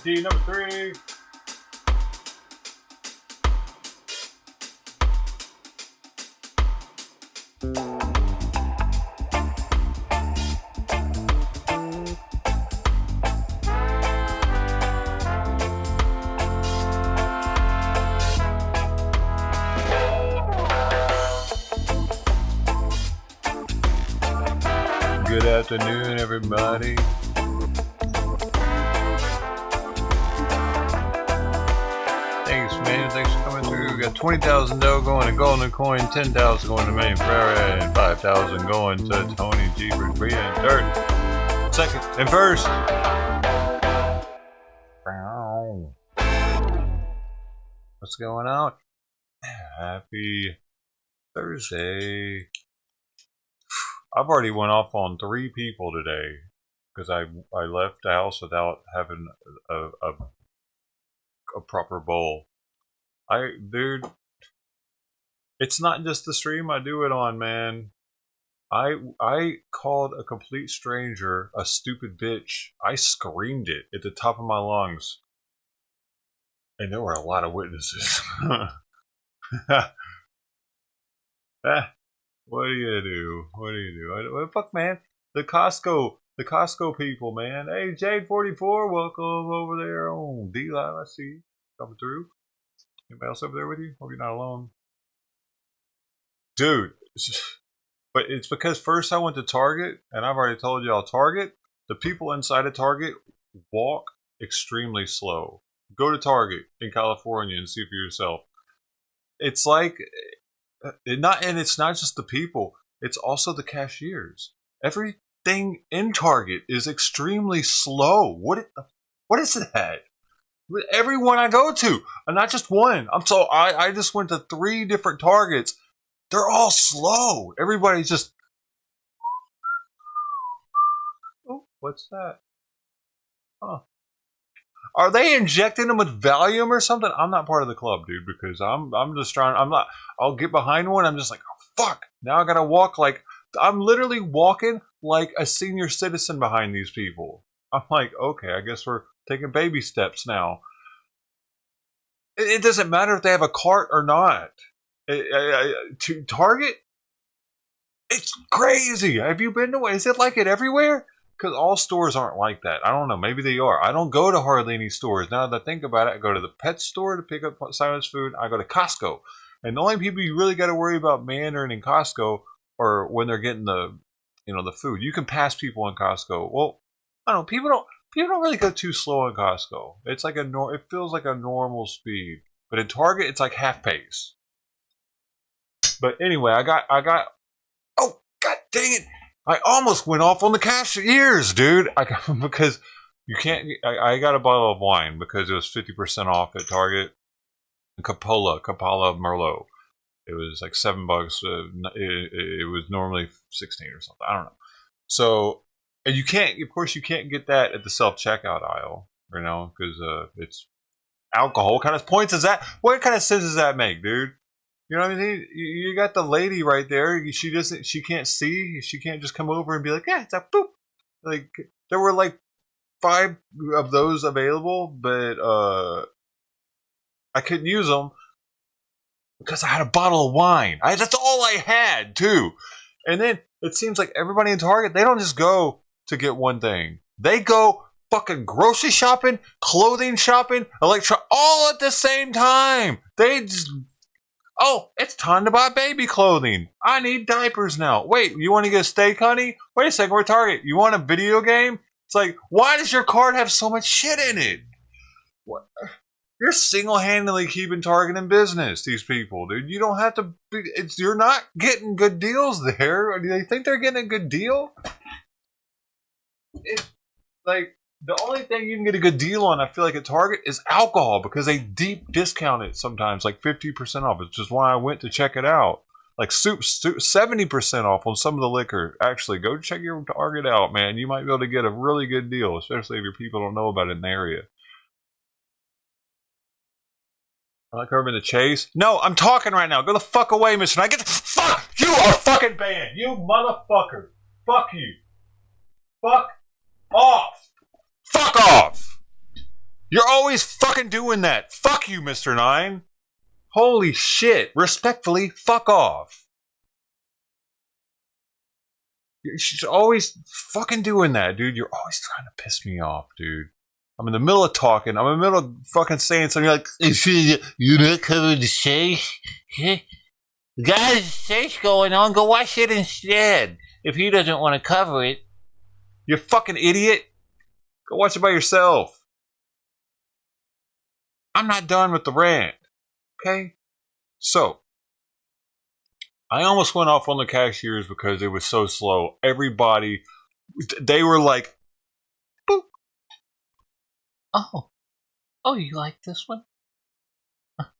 D number 3. Good afternoon, everybody. Thanks, man. Thanks for coming through. We got 20,000 dough going to Golden Coin, 10,000 going to Main Prairie, and 5,000 going to Tony G for being third, second, and first. What's going on? Happy Thursday. I've already went off on 3 people today because I left the house without having a proper bowl. Dude, it's not just the stream I do it on, man. I called a complete stranger a stupid bitch. I screamed it at the top of my lungs. And there were a lot of witnesses. What do you do? What do you do? What the fuck, man? The Costco people, man. Hey, Jade44, welcome over there on D-Live. I see you coming through. Anybody else over there with you? Hope you're not alone. Dude, but it's because first I went to Target, and I've already told y'all, Target, the people inside of Target walk extremely slow. Go to Target in California and see for yourself. It's like, it's not just the people, it's also the cashiers. Everything in Target is extremely slow. What is that? Everyone I go to, and not just one. I just went to 3 different Targets. They're all slow. Everybody's just. Oh, what's that? Huh. Are they injecting them with Valium or something? I'm not part of the club, dude, because I'm just trying. I'm not. I'll get behind one. I'm just like, oh, fuck. Now I gotta walk like I'm literally walking like a senior citizen behind these people. I'm like, okay, I guess we're taking baby steps now. It doesn't matter if they have a cart or not. To Target, it's crazy. Have you been to? Is it like it everywhere? Because all stores aren't like that. I don't know. Maybe they are. I don't go to hardly any stores. Now that I think about it, I go to the pet store to pick up Simon's food. I go to Costco. And the only people you really got to worry about mandering in Costco are when they're getting the, the food. You can pass people in Costco. Well, I don't know. People don't really go too slow in Costco. It's like it feels like a normal speed. But in Target, it's like half pace. But anyway, I got. Oh, god dang it! I almost went off on the cashiers, dude. Because you can't. I got a bottle of wine because it was 50% off at Target. Coppola Merlot. It was like $7. It was normally 16 or something. I don't know. So, and you can't. Of course, you can't get that at the self-checkout aisle. Because it's alcohol. What kind of points is that? What kind of sense does that make, dude? You know what I mean? You got the lady right there. She can't see. She can't just come over and be like, yeah, it's a boop. Like, there were like 5 of those available, but I couldn't use them because I had a bottle of wine. That's all I had, too. And then it seems like everybody in Target, they don't just go to get one thing. They go fucking grocery shopping, clothing shopping, all at the same time. They just... Oh, it's time to buy baby clothing. I need diapers now. Wait, you want to get a steak, honey? Wait a second, we're Target. You want a video game? It's like, why does your cart have so much shit in it? What? You're single-handedly keeping Target in business, these people, dude. You don't have to be... You're not getting good deals there. Do they think they're getting a good deal? It's like... The only thing you can get a good deal on, I feel like at Target, is alcohol because they deep discount it sometimes, like 50% off. It's just why I went to check it out. Like 70% off on some of the liquor. Actually, go check your Target out, man. You might be able to get a really good deal, especially if your people don't know about it in the area. I like her in the chase. No, I'm talking right now. Go the fuck away, Mr. Knight. Get the fuck! You are fucking banned! You motherfucker! Fuck you! Fuck off! Fuck off! You're always fucking doing that. Fuck you, Mr. 9. Holy shit. Respectfully, fuck off. She's always fucking doing that, dude. You're always trying to piss me off, dude. I'm in the middle of talking. I'm in the middle of fucking saying something. You're like, you're not covering the chase? Guys, chase going on. Go watch it instead. If he doesn't want to cover it. You fucking idiot. Go watch it by yourself. I'm not done with the rant. Okay? So, I almost went off on the cashiers because it was so slow. Everybody, they were like, boop. Oh, you like this one?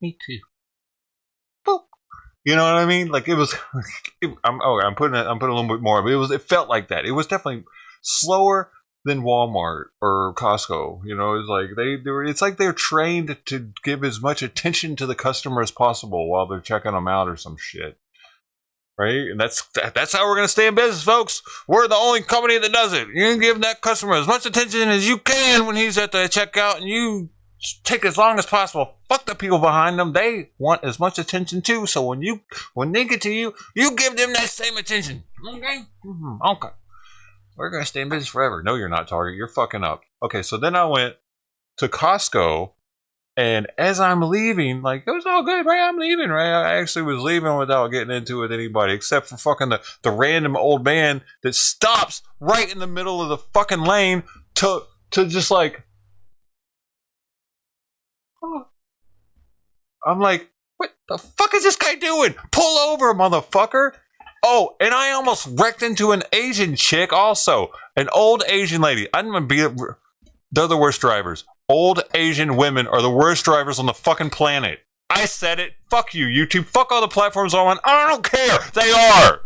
Me too. Boop. You know what I mean? Like it was. I'm putting a little bit more. But it felt like that. It was definitely slower than Walmart or Costco. It's like it's like they're trained to give as much attention to the customer as possible while they're checking them out or some shit. Right? And that's how we're going to stay in business, folks. We're the only company that does it. You can give that customer as much attention as you can when he's at the checkout, and you take as long as possible. Fuck the people behind them. They want as much attention too. So when they get to you, you give them that same attention. Okay? Okay. We're going to stay in business forever. No, you're not, Target. You're fucking up. Okay, so then I went to Costco, and as I'm leaving, like, it was all good, right? I'm leaving, right? I actually was leaving without getting into it with anybody, except for fucking the random old man that stops right in the middle of the fucking lane to just like... I'm like, what the fuck is this guy doing? Pull over, motherfucker! Oh, and I almost wrecked into an Asian chick also. An old Asian lady. I'm going to be... They're the worst drivers. Old Asian women are the worst drivers on the fucking planet. I said it. Fuck you, YouTube. Fuck all the platforms I'm on. I don't care. They are.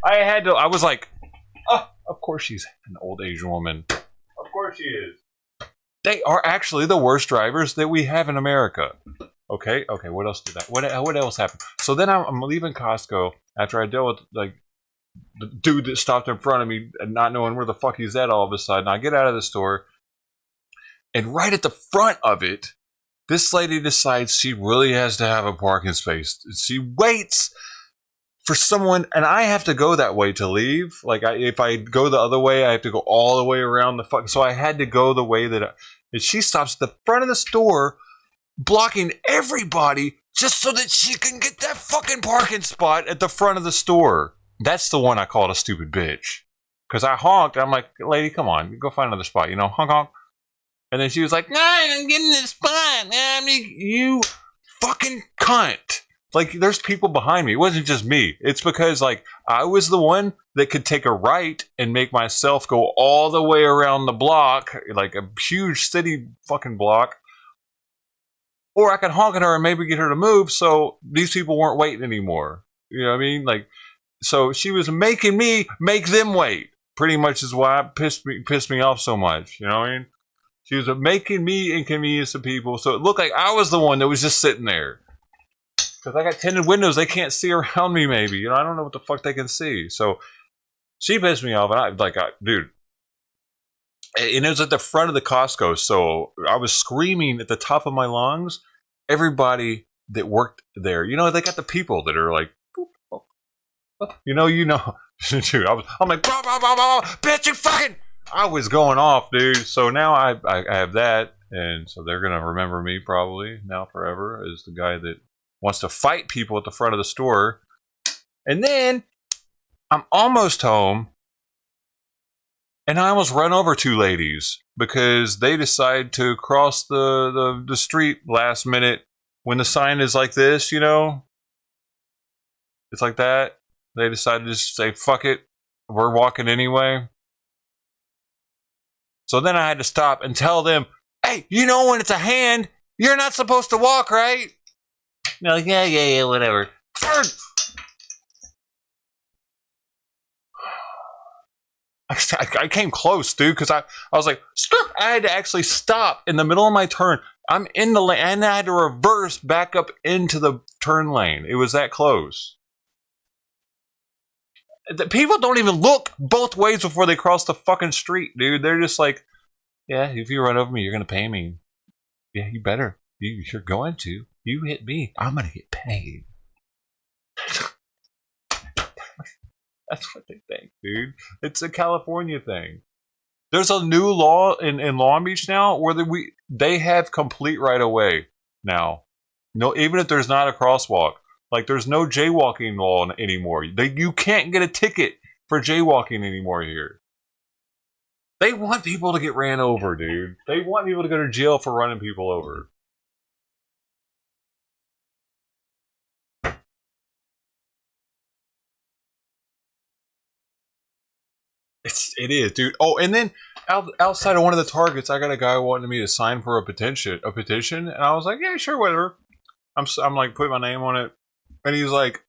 I was like, oh, of course she's an old Asian woman. Of course she is. They are actually the worst drivers that we have in America. Okay, what else did that? What else happened? So then I'm leaving Costco after I dealt with like the dude that stopped in front of me and not knowing where the fuck he's at all of a sudden. I get out of the store, and right at the front of it, this lady decides she really has to have a parking space. She waits for someone, and I have to go that way to leave. Like, if I go the other way, I have to go all the way around the fuck. So I had to go the way that and she stops at the front of the store, blocking everybody just so that she can get that fucking parking spot at the front of the store. That's the one I called a stupid bitch. Because I honked. I'm like, lady, come on. Go find another spot. You know, honk, honk. And then she was like, no, I'm getting this spot. I mean, you fucking cunt. Like, there's people behind me. It wasn't just me. It's because, like, I was the one that could take a right and make myself go all the way around the block, like a huge city fucking block. Or I could honk at her and maybe get her to move so these people weren't waiting anymore. You know what I mean? Like, so she was making me make them wait. Pretty much is why it pissed me off so much. You know what I mean? She was making me inconvenience to people, so it looked like I was the one that was just sitting there. Because I got tinted windows, they can't see around me, maybe. You know, I don't know what the fuck they can see. So she pissed me off, and dude. And it was at the front of the Costco, so I was screaming at the top of my lungs. Everybody that worked there, you know, they got the people that are like, boop, boop, boop. you know. Dude, I'm like, blah, blah, blah, blah, bitch, you fucking. I was going off, dude. So now I have that, and so they're gonna remember me probably now forever as the guy that wants to fight people at the front of the store. And then I'm almost home, and I almost run over two ladies because they decide to cross the street last minute when the sign is like this, you know? It's like that. They decided to just say, fuck it, we're walking anyway. So then I had to stop and tell them, hey, you know when it's a hand, you're not supposed to walk, right? And they're like, yeah, whatever. I came close, dude, because I was like, stop. I had to actually stop in the middle of my turn. I'm in the lane, and I had to reverse back up into the turn lane. It was that close. The people don't even look both ways before they cross the fucking street, dude. They're just like, yeah, if you run over me, you're going to pay me. Yeah, you better. You're going to. You hit me, I'm going to get paid. That's what they think, dude. It's a California thing. There's a new law in Long Beach now where they have complete right of way now. No, even if there's not a crosswalk. Like, there's no jaywalking law anymore. You can't get a ticket for jaywalking anymore here. They want people to get ran over, dude. They want people to go to jail for running people over. It is, dude. Oh, and then outside of one of the Targets, I got a guy wanting me to sign for a petition, and I was like, yeah, sure, whatever. I'm like putting my name on it. And he was like,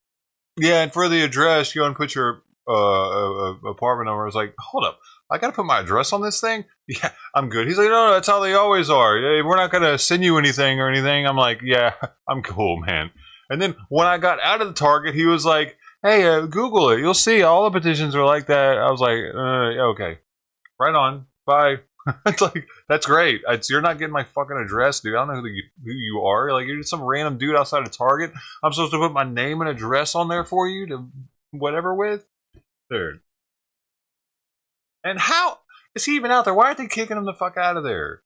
yeah, and for the address, you want to put your apartment number. I was like, hold up. I got to put my address on this thing? Yeah, I'm good. He's like, no, that's how they always are. We're not going to send you anything or anything. I'm like, yeah, I'm cool, man. And then when I got out of the Target, he was like, hey, Google it. You'll see all the petitions are like that. I was like, okay. Right on. Bye. It's like, that's great. You're not getting my fucking address, dude. I don't know who you are. Like, you're just some random dude outside of Target. I'm supposed to put my name and address on there for you to whatever with? Dude. And how is he even out there? Why aren't they kicking him the fuck out of there?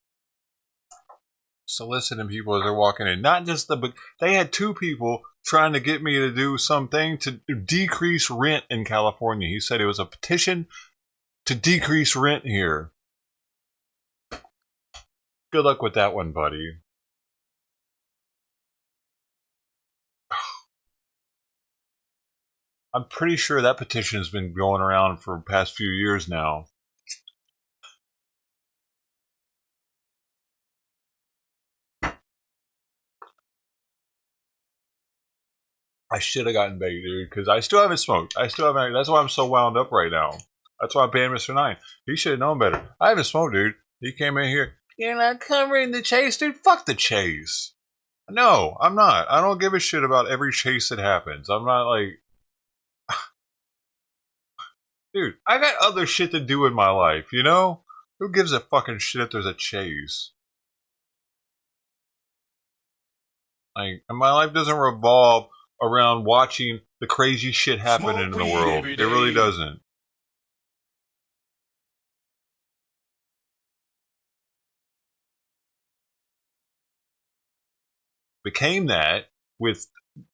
Soliciting people as they're walking in. Not just they had two people trying to get me to do something to decrease rent in California. He said it was a petition to decrease rent here. Good luck with that one, buddy. I'm pretty sure that petition has been going around for the past few years now. I should have gotten baked, dude, because I still haven't smoked. That's why I'm so wound up right now. That's why I'm paying Mr. 9. He should have known better. I haven't smoked, dude. He came in here. You're not covering the chase, dude. Fuck the chase. No, I'm not. I don't give a shit about every chase that happens. I'm not like, dude, I got other shit to do in my life, you know? Who gives a fucking shit if there's a chase? Like, and my life doesn't revolve around watching the crazy shit happening in the world. It really doesn't. Became that with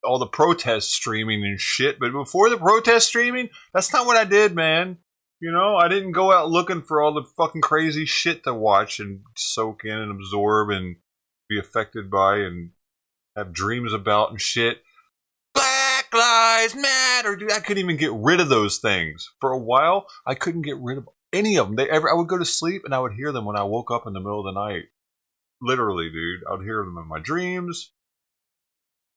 all the protest streaming and shit, but before the protest streaming, that's not what I did, man. You know, I didn't go out looking for all the fucking crazy shit to watch and soak in and absorb and be affected by and have dreams about and shit. Black Lives Matter, dude. I couldn't even get rid of those things. For a while, I couldn't get rid of any of them. I would go to sleep and I would hear them when I woke up in the middle of the night. Literally, dude. I would hear them in my dreams.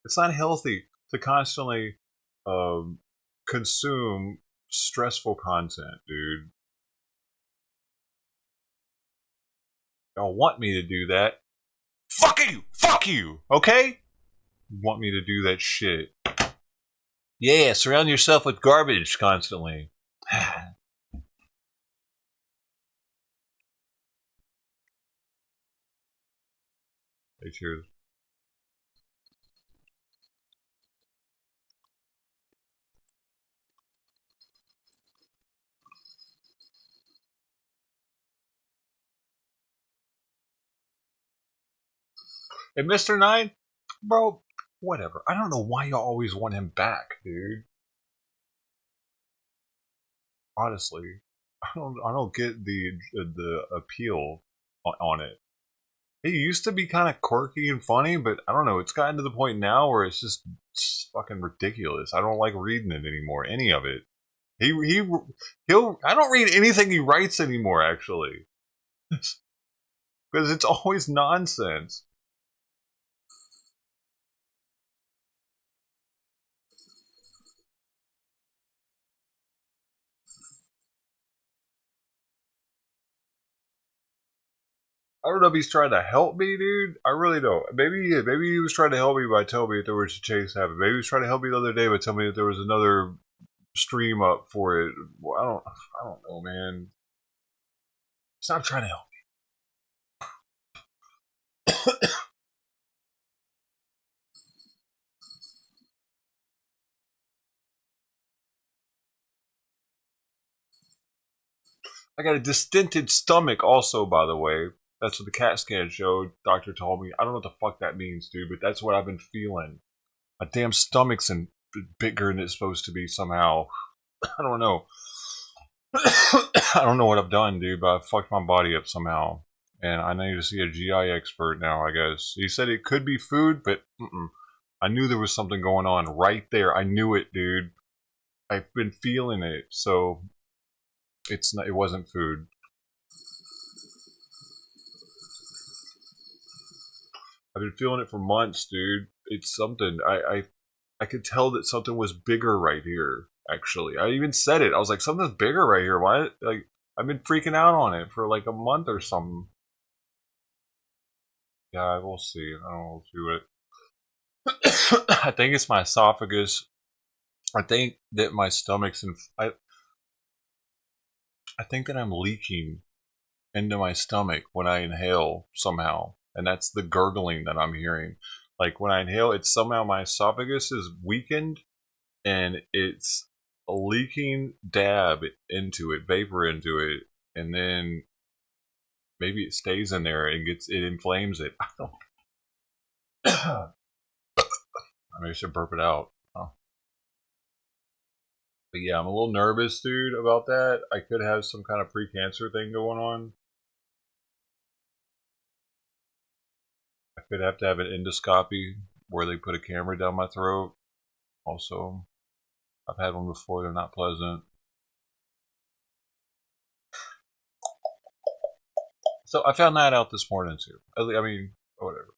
It's not healthy to constantly consume stressful content, dude. Y'all want me to do that? Fuck you! Fuck you! Okay? You want me to do that shit. Yeah, surround yourself with garbage constantly. Hey, cheers. And Mr. Nine, bro, whatever. I don't know why you always want him back, dude. Honestly, I don't get the appeal on it. He used to be kind of quirky and funny, but I don't know. It's gotten to the point now where it's fucking ridiculous. I don't like reading it anymore. Any of it. He'll. I don't read anything he writes anymore. Actually, because it's always nonsense. I don't know if he's trying to help me, dude. I really don't. Maybe he was trying to help me by telling me that there was a chase happening. Maybe he was trying to help me the other day by telling me that there was another stream up for it. Well, I don't know, man. Stop trying to help me. I got a distended stomach, also, by the way. That's what the CAT scan showed. Doctor told me. I don't know what the fuck that means, dude, but that's what I've been feeling. My damn stomach's bigger than it's supposed to be somehow. I don't know. I don't know what I've done, dude, but I fucked my body up somehow. And I need to see a GI expert now, I guess. He said it could be food, but I knew there was something going on right there. I knew it, dude. I've been feeling it, so it wasn't food. I've been feeling it for months, dude. It's something. I could tell that something was bigger right here. Actually, I even said it. I was like, something's bigger right here. Why? Like, I've been freaking out on it for like a month or something. Yeah, we'll see. I don't know. We'll see what. I think it's my esophagus. I think that my stomach's in. I think that I'm leaking into my stomach when I inhale somehow, and that's the gurgling that I'm hearing. Like when I inhale, it's somehow my esophagus is weakened and it's leaking dab into it, vapor into it, and then maybe it stays in there and it inflames it. I don't. I mean, I should burp it out. Oh. But yeah, I'm a little nervous, dude, about that. I could have some kind of pre-cancer thing going on. I could have to have an endoscopy where they put a camera down my throat. Also, I've had one before. They're not pleasant. So I found that out this morning too. I mean, whatever.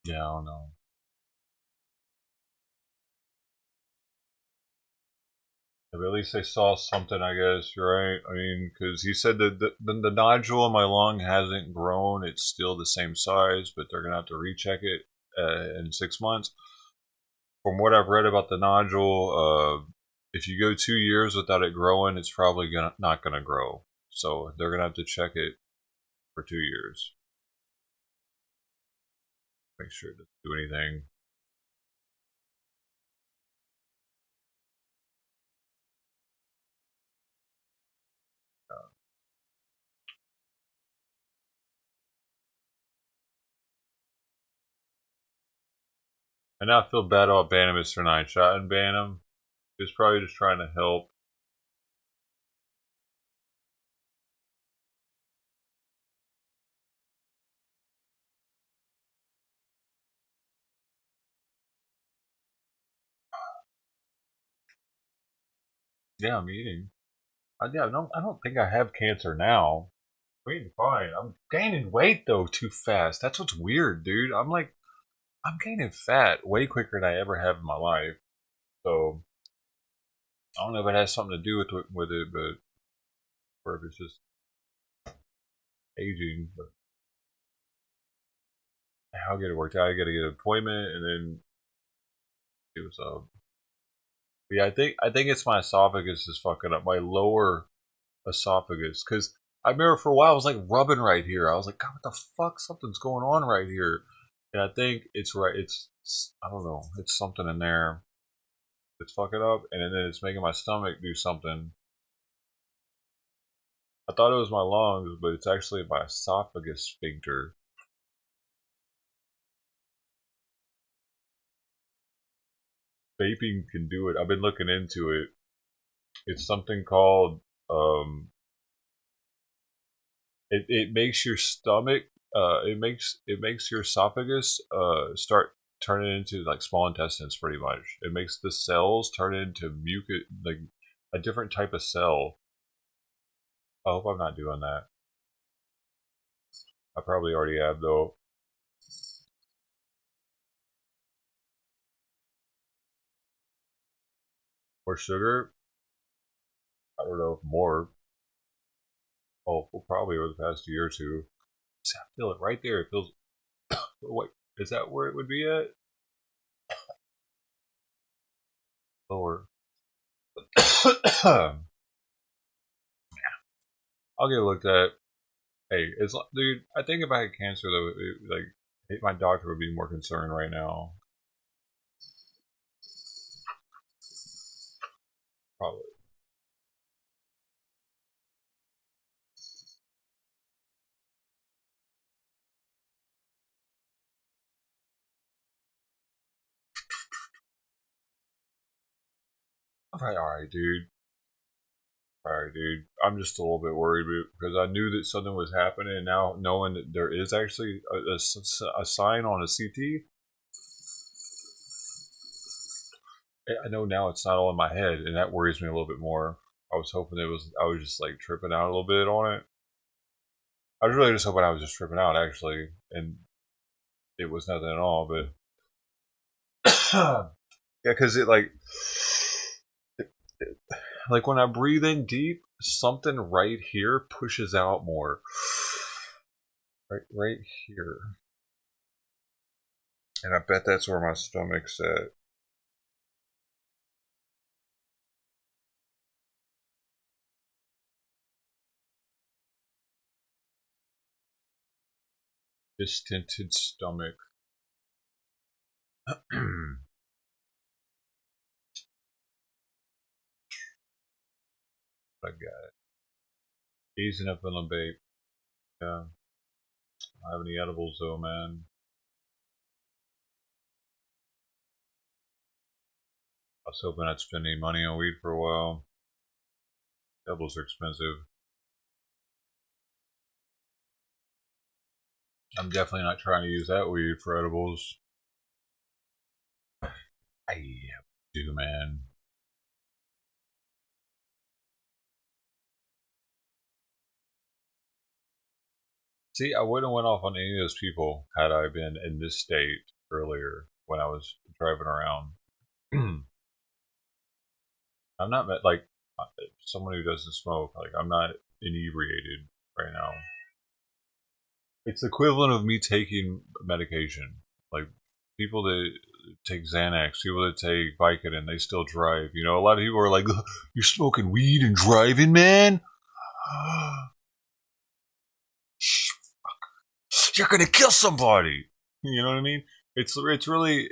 Yeah, I don't know. At least they saw something, I guess. You're right. I mean, because he said that the nodule in my lung hasn't grown. It's still the same size, but they're gonna have to recheck it in 6 months. From what I've read about the nodule, if you go 2 years without it growing, it's probably not gonna grow. So they're gonna have to check it for 2 years. Make sure it doesn't do anything. And now I feel bad about banning Mr. Nine Shot and ban him. He's probably just trying to help. Yeah, I'm eating. I don't think I have cancer now. I'm eating fine. I'm gaining weight though too fast. That's what's weird, dude. I'm gaining fat way quicker than I ever have in my life. So I don't know if it has something to do with it, but or if it's just aging. But I'll get it worked out. I got to get an appointment and then do so. But yeah, I think it's my esophagus is fucking up. My lower esophagus, because I remember for a while I was like rubbing right here. I was like, God, what the fuck? Something's going on right here, and I think it's right. It's I don't know. It's something in there that's fucking up, and then it's making my stomach do something. I thought it was my lungs, but it's actually my esophagus sphincter. Vaping can do it. I've been looking into it. It's something called it makes your stomach it makes your esophagus start turning into like small intestines pretty much. It makes the cells turn into mucus, like a different type of cell. I hope I'm not doing that. I probably already have though. More sugar? I don't know if more. Oh, well, probably over the past year or two. See, I feel it right there. It feels. Wait, is that where it would be at? Lower. I'll get looked at. Hey, it's dude. I think if I had cancer, though, my doctor would be more concerned right now. Probably. I'm probably all right, dude. All right, dude. I'm just a little bit worried because I knew that something was happening, and now knowing that there is actually a sign on a CT, I know now it's not all in my head, and that worries me a little bit more. I was hoping it was. I was just like tripping out a little bit on it. I was really just hoping I was just tripping out, actually, and it was nothing at all. But yeah, because like when I breathe in deep, something right here pushes out more. Right here, and I bet that's where my stomach's at. Distended stomach. I got it. Easing up on the vape. Yeah. I don't have any edibles though, man. I was hoping I'd spend any money on weed for a while. Edibles are expensive. I'm definitely not trying to use that weed for edibles. I do, man. See, I wouldn't have went off on any of those people had I been in this state earlier when I was driving around. I I'm not like someone who doesn't smoke. Like I'm not inebriated right now. It's the equivalent of me taking medication. Like people that take Xanax, people that take Vicodin, they still drive. You know, a lot of people are like, "You're smoking weed and driving, man. You're gonna kill somebody." You know what I mean? It's really.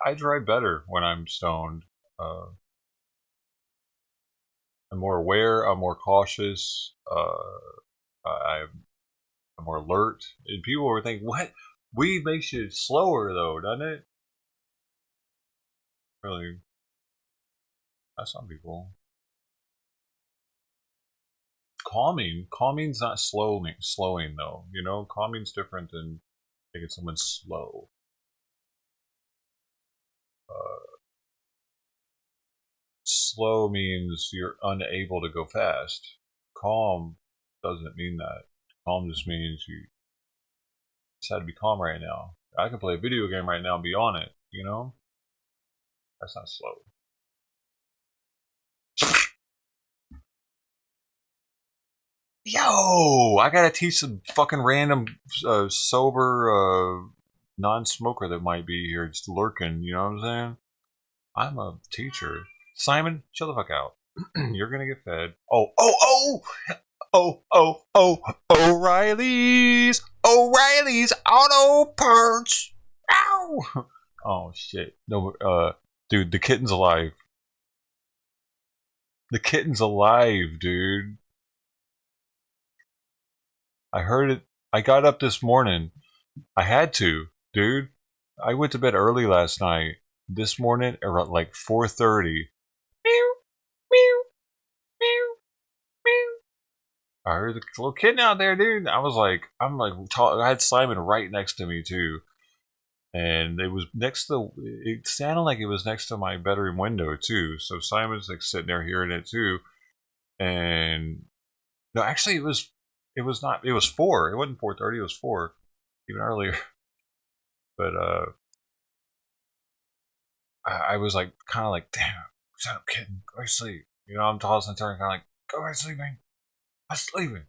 I drive better when I'm stoned. Uh, I'm more aware. I'm more cautious. I'm more alert. And people were thinking, "What? Weed makes you slower, though, doesn't it?" Really, that's some people. Calming's not slowing though. You know, calming's different than making someone slow. Uh, Slow means you're unable to go fast. Calm doesn't mean that. Calm just means you just had to be calm right now. I can play a video game right now and be on it. You know, that's not slow. Yo, I gotta teach some fucking random sober non-smoker that might be here just lurking. You know what I'm saying? I'm a teacher. Simon, chill the fuck out. You're gonna get fed. O'Reilly's Auto Parts. Ow! Oh shit. No, dude, the kitten's alive. The kitten's alive, dude. I heard it. I got up this morning. I had to, dude. I went to bed early last night. This morning around like 4:30. Meow, meow, meow, meow. I heard the little kitten out there, dude. I had Simon right next to me too, and it was next to. It sounded like it was next to my bedroom window too. So Simon's like sitting there hearing it too, and no, actually it was. It was not. It was 4. It wasn't 4:30. It was 4, even earlier. But I was like, kind of like, damn, shut up, kitten, go to sleep. You know, I'm tossing and turning, kind of like, go to sleep, man. I'm sleeping.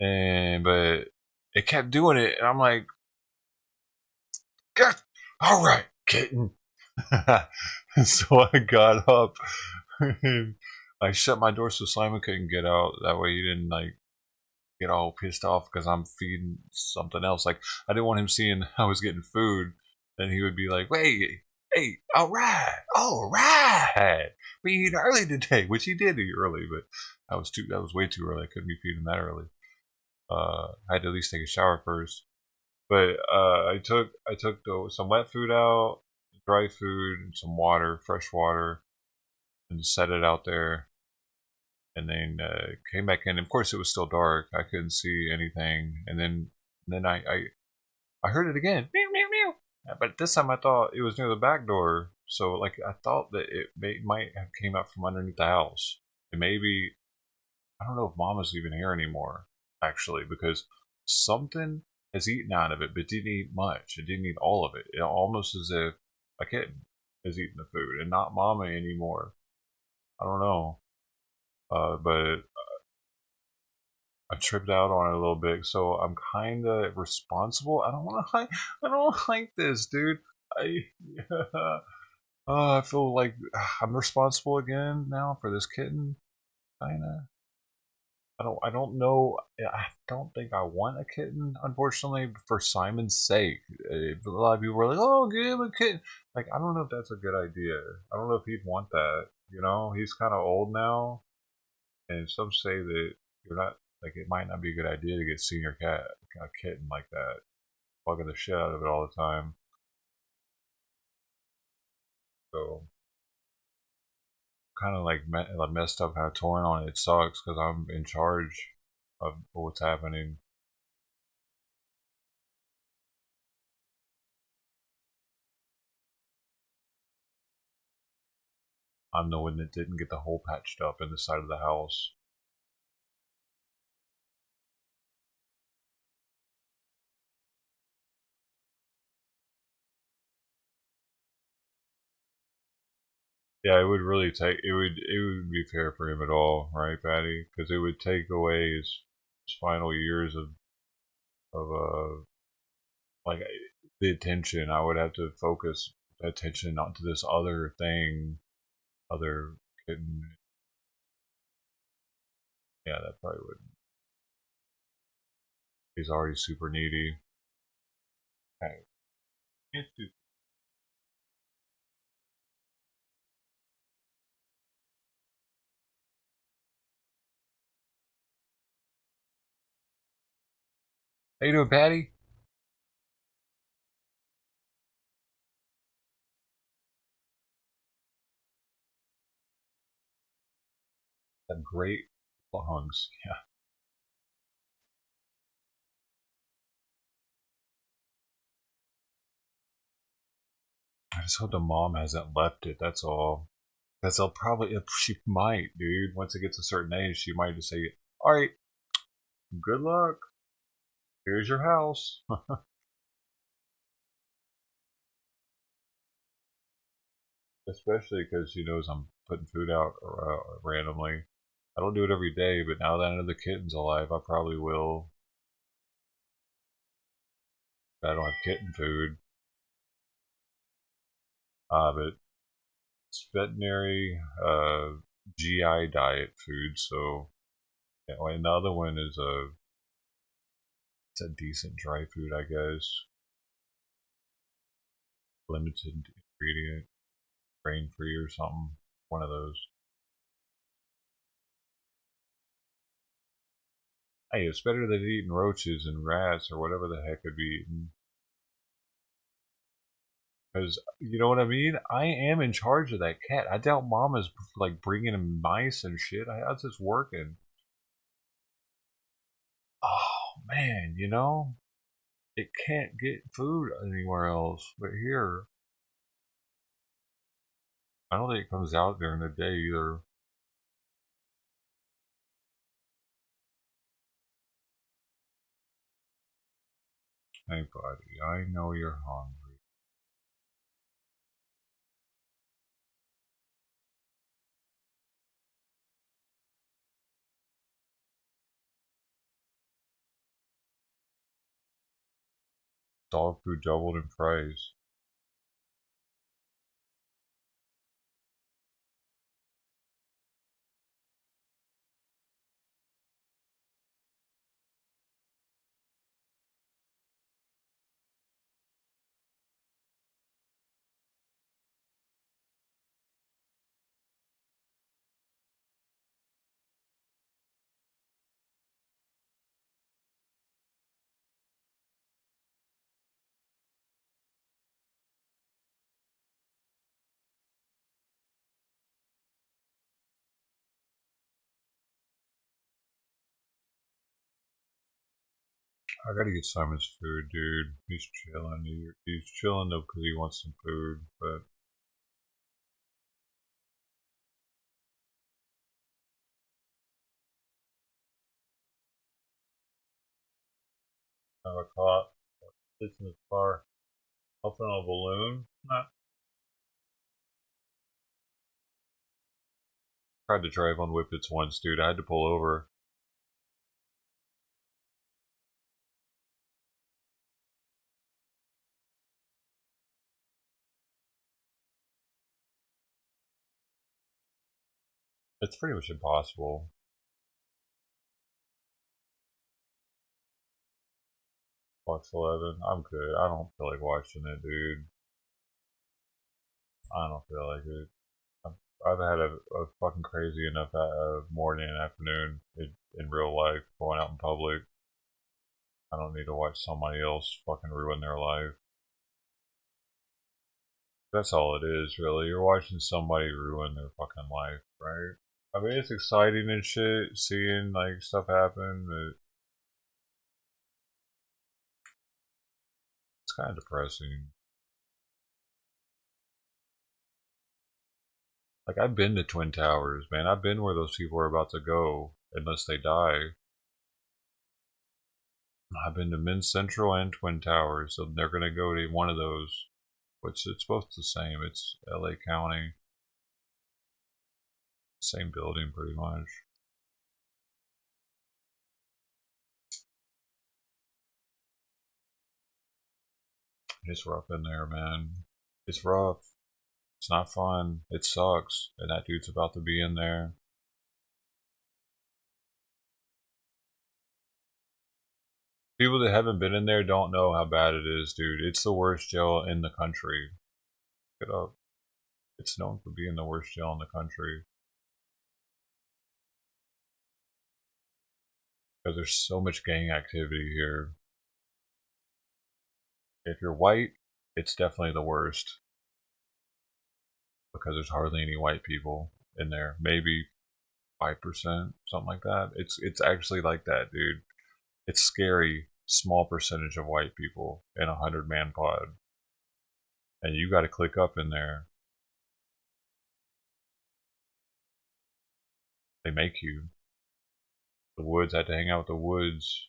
And but it kept doing it, and I'm like, God, all right, kitten. So I got up and I shut my door so Simon couldn't get out. That way he didn't like get all pissed off because I'm feeding something else. Like I didn't want him seeing I was getting food. Then he would be like, "Wait, hey, all right, we eat early today," which he did eat early, but that was way too early. I couldn't be feeding that early. I had to at least take a shower first. But I took some wet food out, dry food, and some water, fresh water, and set it out there. And then came back in. Of course, it was still dark. I couldn't see anything. And then I heard it again, meow meow meow. But this time I thought it was near the back door. So like I thought that might have came up from underneath the house. And maybe I don't know if Mama's even here anymore. Actually, because something has eaten out of it, but didn't eat much. It didn't eat all of it. It almost as if a kitten has eaten the food and not Mama anymore. I don't know. But I tripped out on it a little bit, so I'm kind of responsible. I don't want to. I don't like this, dude. I. I feel like I'm responsible again now for this kitten. Kinda. I don't know. I don't think I want a kitten, unfortunately, for Simon's sake. A lot of people were like, "Oh, give him a kitten." Like, I don't know if that's a good idea. I don't know if he'd want that. You know, he's kind of old now, and some say that you're not like it might not be a good idea to get senior a kitten like that, bugging the shit out of it all the time. So kind of like messed up, kind of torn on it. It sucks because I'm in charge of what's happening. I'm the one that didn't get the hole patched up in the side of the house. Yeah, it would really take it would be fair for him at all, right, Patty? Because it would take away his final years of like the attention. I would have to focus attention onto this other thing, other kitten. Yeah, that probably wouldn't. He's already super needy. Hey, how you doing, Patty? Have great lungs. Yeah. I just hope the mom hasn't left it. That's all. Because they'll probably, if she might, dude. Once it gets a certain age, she might just say, "All right, good luck. Here's your house." Especially because she knows I'm putting food out randomly. I don't do it every day, but now that I know the kitten's alive, I probably will. I don't have kitten food. But it's veterinary GI diet food, so yeah, well, and the other one is it's a decent dry food, I guess. Limited ingredient, grain free or something. One of those. Hey, it's better than eating roaches and rats or whatever the heck could be eaten. Because you know what I mean. I am in charge of that cat. I doubt Mama's like bringing him mice and shit. How's this working? Oh man, it can't get food anywhere else but here. I don't think it comes out during the day either. Hey buddy, I know you're hungry. Dog food doubled in price. I gotta get Simon's food, dude. He's chilling. He's chilling though because he wants some food. But 5 o'clock. Sits in his car, puffing on a balloon. Nah. Tried to drive on Whippets once, dude. I had to pull over. It's pretty much impossible. Fox 11. I'm good. I don't feel like watching it, dude. I don't feel like it. I've had a fucking crazy enough morning and afternoon in real life going out in public. I don't need to watch somebody else fucking ruin their life. That's all it is, really. You're watching somebody ruin their fucking life, right? I mean, it's exciting and shit, seeing like stuff happen, but it's kind of depressing. Like, I've been to Twin Towers, man. I've been where those people are about to go, unless they die. I've been to Men's Central and Twin Towers, so they're gonna go to one of those. Which it's both the same. It's LA County. Same building, pretty much. It's rough in there, man. It's rough. It's not fun. It sucks. And that dude's about to be in there. People that haven't been in there don't know how bad it is, dude. It's the worst jail in the country. Look it up. It's known for being the worst jail in the country. Because there's so much gang activity here. If you're white, it's definitely the worst. Because there's hardly any white people in there. Maybe 5%, something like that. It's actually like that, dude. It's scary. Small percentage of white people in a 100-man pod. And you gotta click up in there. They make you. The Woods, I had to hang out with the Woods.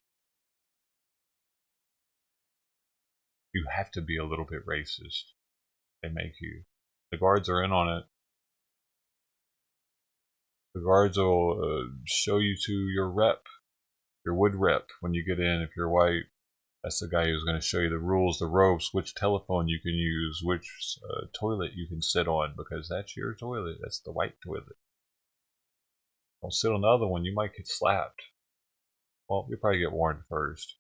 You have to be a little bit racist. They make you. The guards are in on it. The guards will show you to your rep, your wood rep, when you get in if you're white. That's the guy who's going to show you the rules, the ropes, which telephone you can use, which toilet you can sit on, because that's your toilet. That's the white toilet. Don't sit on the other one, you might get slapped. Well, you'll probably get warned first.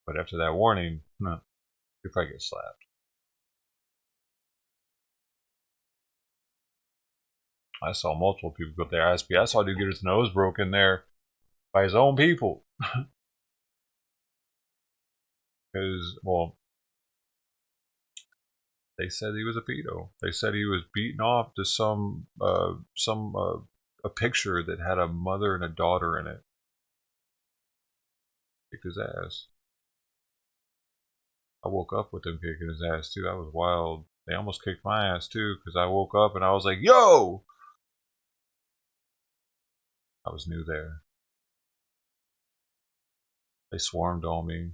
But after that warning, you'll probably get slapped. I saw multiple people go there. I saw a dude get his nose broken there by his own people. Because, well, they said he was a pedo. They said he was beaten off to a picture that had a mother and a daughter in it. Kicked his ass. I woke up with them kicking his ass too. That was wild. They almost kicked my ass too, because I woke up and I was like, yo! I was new there. They swarmed on me.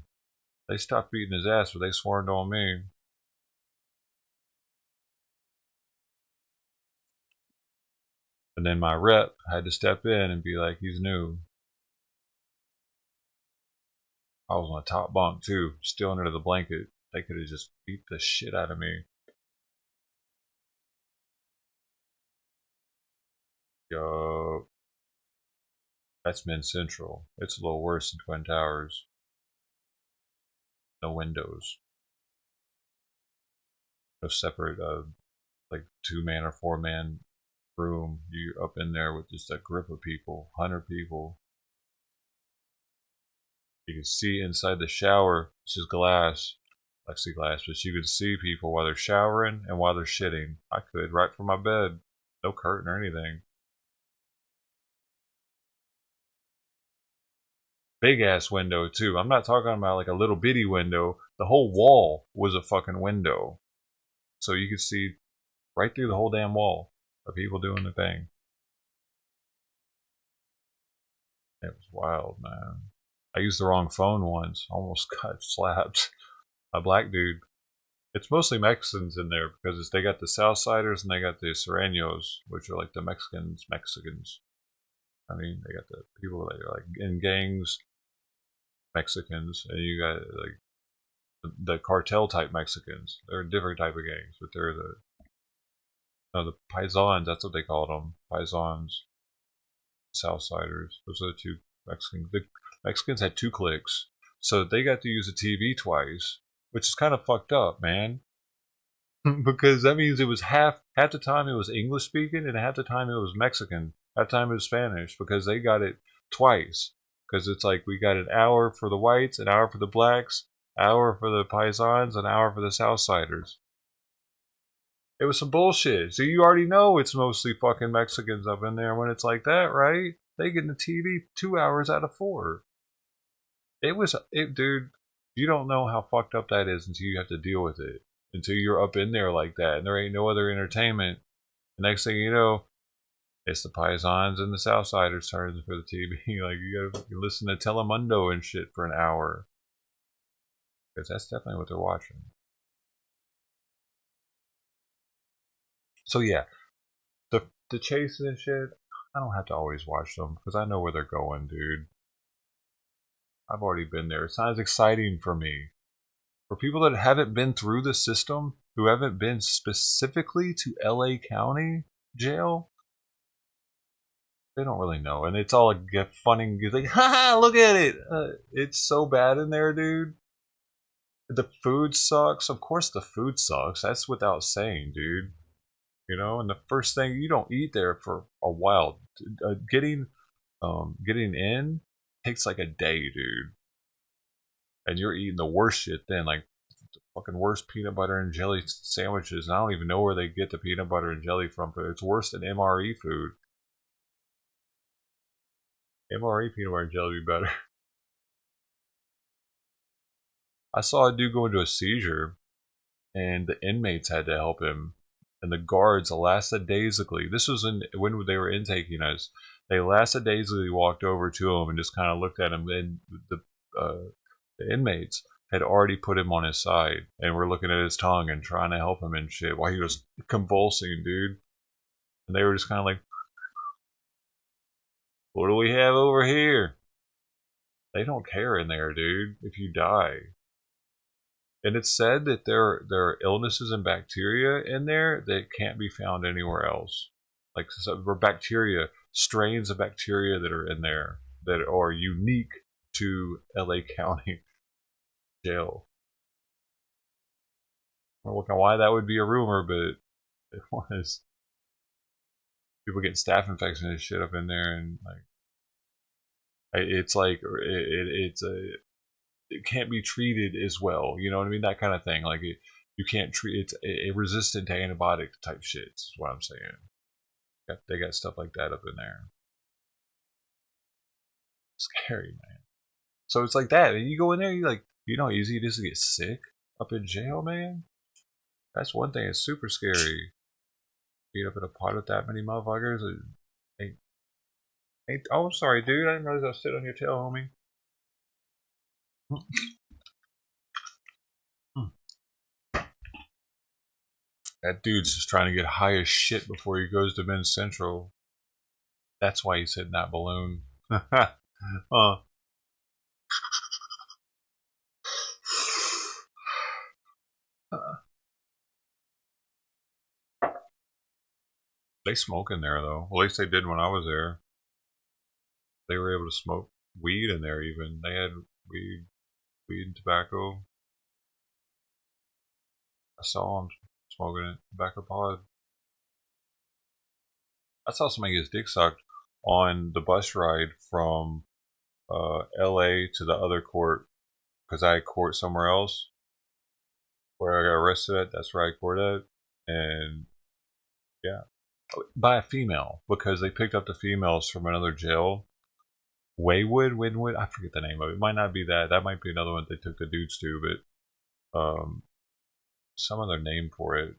They stopped beating his ass, but they swarmed on me. And then my rep had to step in and be like, he's new. I was on a top bunk too, still under the blanket. They could have just beat the shit out of me. Yo, that's Men's Central. It's a little worse than Twin Towers. No windows. No separate, like 2-man or 4-man room. You're up in there with just a grip of people, 100 people. You can see inside the shower, it's just glass, plexiglass, but you can see people while they're showering and while they're shitting. I could, right from my bed. No curtain or anything. Big ass window too. I'm not talking about like a little bitty window. The whole wall was a fucking window. So you could see right through the whole damn wall of people doing the thing. It was wild, man. I used the wrong phone once. Almost got slapped. A black dude. It's mostly Mexicans in there because they got the Southsiders and they got the Serranos, which are like the Mexicans. I mean, they got the people that are like in gangs, Mexicans, and you got like the cartel type Mexicans. They're a different type of gangs, but they're the paisans. That's what they called them, paisans, Southsiders. Those are the two Mexicans. The Mexicans had 2 cliques, so they got to use the TV twice, which is kind of fucked up, man. Because that means it was half the time it was English speaking and half the time it was Mexican, half the time it was Spanish, because they got it twice. Because it's like we got an hour for the whites, an hour for the blacks, hour for the paisans, an hour for the Southsiders. It was some bullshit. So you already know it's mostly fucking Mexicans up in there when it's like that, right? They get in the TV 2 hours out of 4. Dude. You don't know how fucked up that is until you have to deal with it. Until you're up in there like that, and there ain't no other entertainment. The next thing you know, it's the paisans and the Southsiders turns for the TV. Like you gotta listen to Telemundo and shit for an hour, because that's definitely what they're watching. So yeah, the chases and shit. I don't have to always watch them because I know where they're going, dude. I've already been there. It sounds exciting for me. For people that haven't been through the system, who haven't been specifically to LA County jail, they don't really know. And it's all like get funny. Like, haha, look at it. It's so bad in there, dude. The food sucks. Of course, the food sucks. That's without saying, dude. You know, and the first thing you don't eat there for a while. Getting in takes like a day, dude. And you're eating the worst shit then, like the fucking worst peanut butter and jelly sandwiches. And I don't even know where they get the peanut butter and jelly from, but it's worse than MRE food. MRE peanut butter and jelly would be better. I saw a dude go into a seizure, and the inmates had to help him. And the guards lackadaisically, this was when they were intaking us, they lackadaisically walked over to him and just kind of looked at him. And the inmates had already put him on his side and were looking at his tongue and trying to help him and shit while he was convulsing, dude. And they were just kind of like, what do we have over here? They don't care in there, dude, if you die. And it's said that there are illnesses and bacteria in there that can't be found anywhere else. Like bacteria, strains of bacteria that are in there that are unique to LA County jail. I don't know why that would be a rumor, but it was. People get staph infections and shit up in there, and like it's like it can't be treated as well. You know what I mean? That kind of thing. Like you can't treat it's a resistant to antibiotic type shit. Is what I'm saying. They got stuff like that up in there. Scary, man. So it's like that. And you go in there, you like, you know how easy it is to get sick up in jail, man. That's one thing. It's super scary. Beat up in a pot with that many motherfuckers. Oh, I'm sorry, dude. I didn't realize I was sitting on your tail, homie. That dude's just trying to get high as shit before he goes to Men's Central. That's why he's hitting that balloon. They smoke in there, though. Well, at least they did when I was there. They were able to smoke weed in there, even. They had weed and tobacco. I saw them smoking it, tobacco pod. I saw somebody get his dick sucked on the bus ride from LA to the other court because I had court somewhere else where I got arrested at. That's where I court at. And yeah, by a female because they picked up the females from another jail. Winwood, I forget the name of it. It might not be that. That might be another one they took the dudes to, but some other name for it.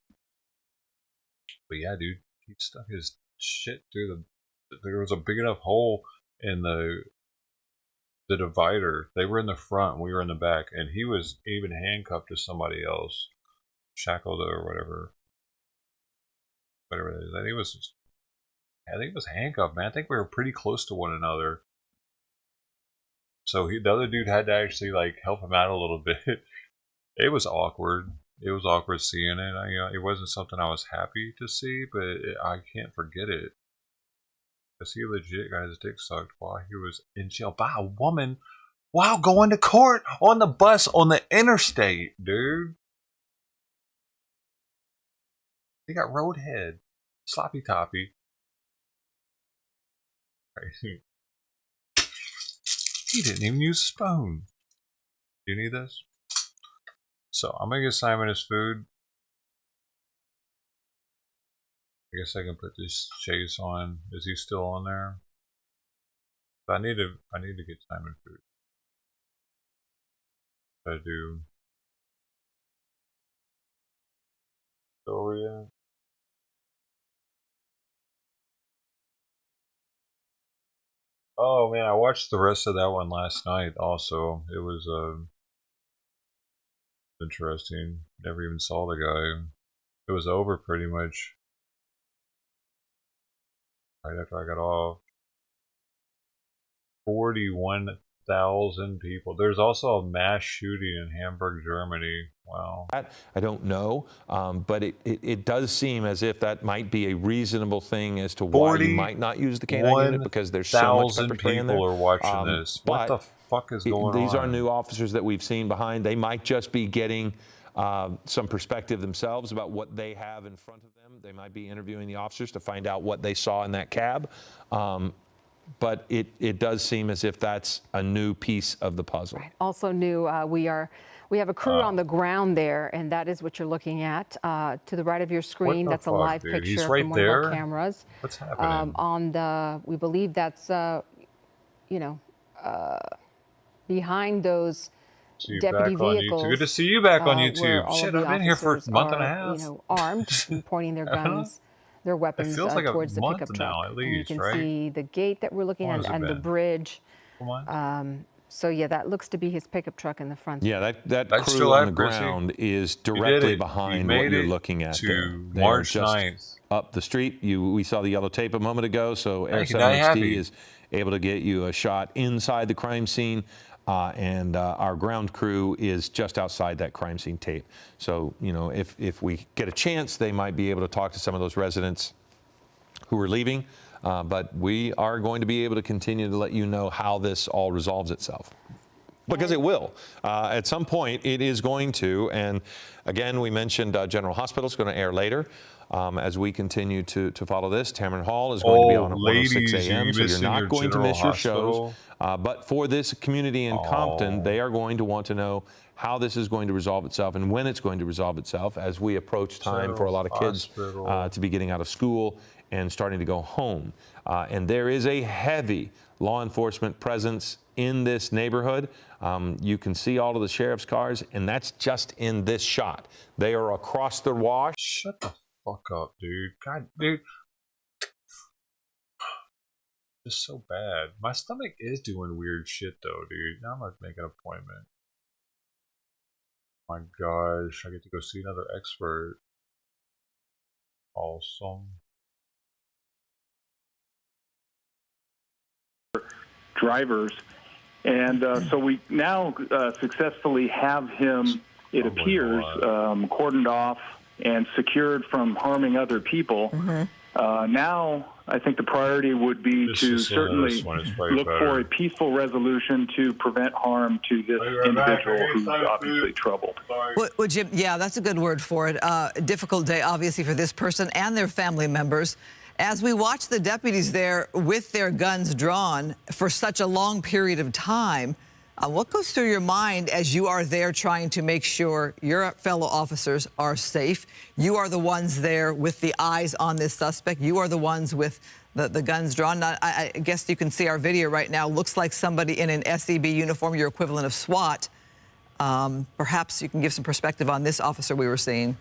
But yeah, dude, he stuck his shit through there was a big enough hole in the divider. They were in the front, and we were in the back, and he was even handcuffed to somebody else, shackled or whatever it is. I think it was handcuffed, man. I think we were pretty close to one another. So the other dude had to actually like help him out a little bit. It was awkward. It was awkward seeing it. It wasn't something I was happy to see, but I can't forget it. Because he legit got his dick sucked while he was in jail by a woman while going to court on the bus on the interstate, dude. He got roadhead. Sloppy toppy. He didn't even use a spoon. Do you need this? So I'm gonna get Simon his food. I guess I can put this chase on. Is he still on there? I need to get Simon food. I do. Over yet? Oh man, I watched the rest of that one last night. Also, it was interesting. Never even saw the guy. It was over pretty much. right after I got off. 41,000 people. There's also a mass shooting in Hamburg, Germany. Wow. I don't know, but it does seem as if that might be a reasonable thing as to why you might not use the canine unit, because there's so much pepper spray in there. people are watching this. What the fuck is going on? These are new officers that we've seen behind. They might just be getting some perspective themselves about what they have in front of them. They might be interviewing the officers to find out what they saw in that cab. But it does seem as if that's a new piece of the puzzle. Right. Also new, we have a crew on the ground there, and that is what you're looking at. To the right of your screen, that's a live picture from one of our cameras. What's happening? On the, we believe that's, behind those deputy vehicles. Good to see you back on YouTube. Shit, I've been here for a month and a half. Armed and pointing their guns. Their weapons towards the pickup truck. At least, you can see the gate that we're looking at and the bridge. So yeah, that looks to be his pickup truck in the front. Yeah, that crew on the ground is directly behind what you're looking at there. March 9th. Up the street. We saw the yellow tape a moment ago, so Air 7XD is able to get you a shot inside the crime scene. And our ground crew is just outside that crime scene tape. So, you know, if we get a chance, they might be able to talk to some of those residents who are leaving. But we are going to be able to continue to let you know how this all resolves itself. Because it will. At some point, it is going to. And again, we mentioned General Hospital is going to air later. As we continue to follow this, Tamron Hall is going to be on at 1:06 a.m., so you're not going to miss your shows. But for this community in Compton, they are going to want to know how this is going to resolve itself and when it's going to resolve itself as we approach time for a lot of kids to be getting out of school and starting to go home. And there is a heavy law enforcement presence in this neighborhood. You can see all of the sheriff's cars, and that's just in this shot. They are across the wash. Shut the fuck up, dude. God, dude. Just so bad. My stomach is doing weird shit, though, dude. Now I'm going to make an appointment. My gosh, I get to go see another expert. Awesome. Drivers. And so we now successfully have him, it appears, cordoned off and secured from harming other people. Now, I think the priority would be to certainly look for a peaceful resolution to prevent harm to this individual who's obviously troubled. Well, Jim, yeah, that's a good word for it. A difficult day, obviously, for this person and their family members. As we watch the deputies there with their guns drawn for such a long period of time, what goes through your mind as you are there trying to make sure your fellow officers are safe? You are the ones there with the eyes on this suspect. You are the ones with the guns drawn. I guess you can see our video right now. Looks like somebody in an SEB uniform, your equivalent of SWAT. Perhaps you can give some perspective on this officer we were seeing.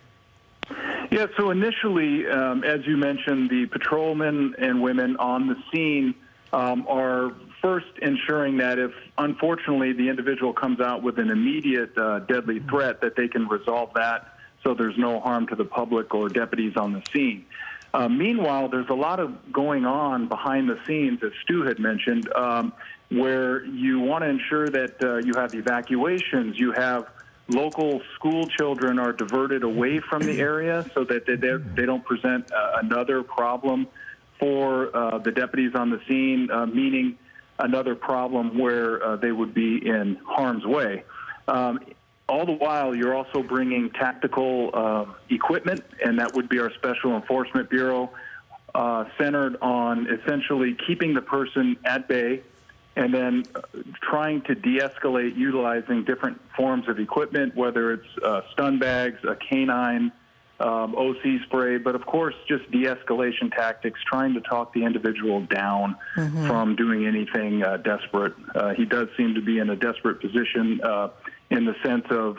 Yeah, so initially, as you mentioned, the patrolmen and women on the scene are first ensuring that if, unfortunately, the individual comes out with an immediate deadly threat, that they can resolve that so there's no harm to the public or deputies on the scene. Meanwhile, there's a lot of going on behind the scenes, as Stu had mentioned, where you want to ensure that you have evacuations, you have local school children are diverted away from the area so that they don't present another problem for the deputies on the scene, meaning another problem where they would be in harm's way. All the while, you're also bringing tactical equipment, and that would be our Special Enforcement Bureau, centered on essentially keeping the person at bay and then trying to de-escalate utilizing different forms of equipment, whether it's stun bags, a canine, OC spray, but of course just de-escalation tactics, trying to talk the individual down from doing anything desperate. He does seem to be in a desperate position in the sense of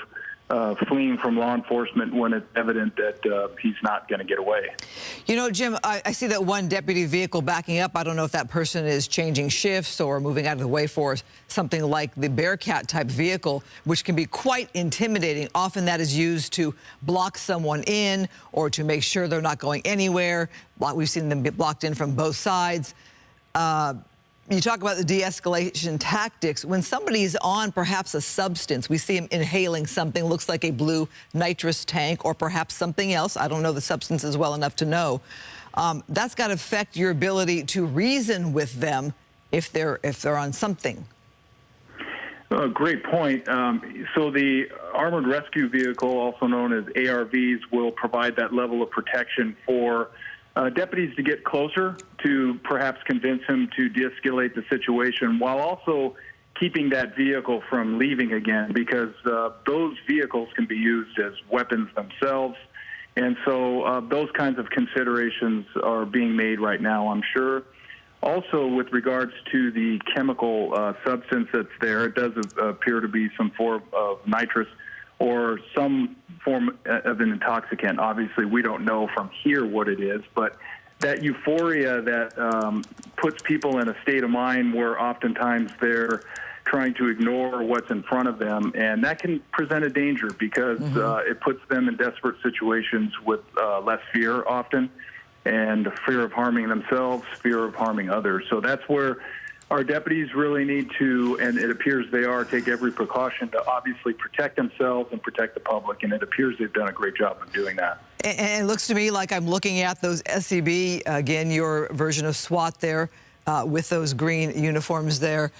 fleeing from law enforcement when it's evident that he's not going to get away. You know, Jim, I see that one deputy vehicle backing up. I don't know if that person is changing shifts or moving out of the way for something like the Bearcat type vehicle, which can be quite intimidating. Often that is used to block someone in or to make sure they're not going anywhere. We've seen them get blocked in from both sides. You talk about the de-escalation tactics. When somebody's on perhaps a substance, we see him inhaling something, looks like a blue nitrous tank or perhaps something else. I don't know the substances well enough to know. That's got to affect your ability to reason with them if they're on something. Great point. So the armored rescue vehicle, also known as ARVs, will provide that level of protection for deputies to get closer to perhaps convince him to de-escalate the situation while also keeping that vehicle from leaving again, because those vehicles can be used as weapons themselves. And so those kinds of considerations are being made right now, I'm sure. Also, with regards to the chemical substance that's there, it does appear to be some form of nitrous or some form of an intoxicant. Obviously, we don't know from here what it is, but that euphoria that puts people in a state of mind where oftentimes they're trying to ignore what's in front of them, and that can present a danger because it puts them in desperate situations with less fear often, and fear of harming themselves, fear of harming others. So that's where our deputies really need to, and it appears they are, take every precaution to obviously protect themselves and protect the public, and it appears they've done a great job of doing that. And it looks to me like I'm looking at those SCB, again, your version of SWAT there, with those green uniforms there.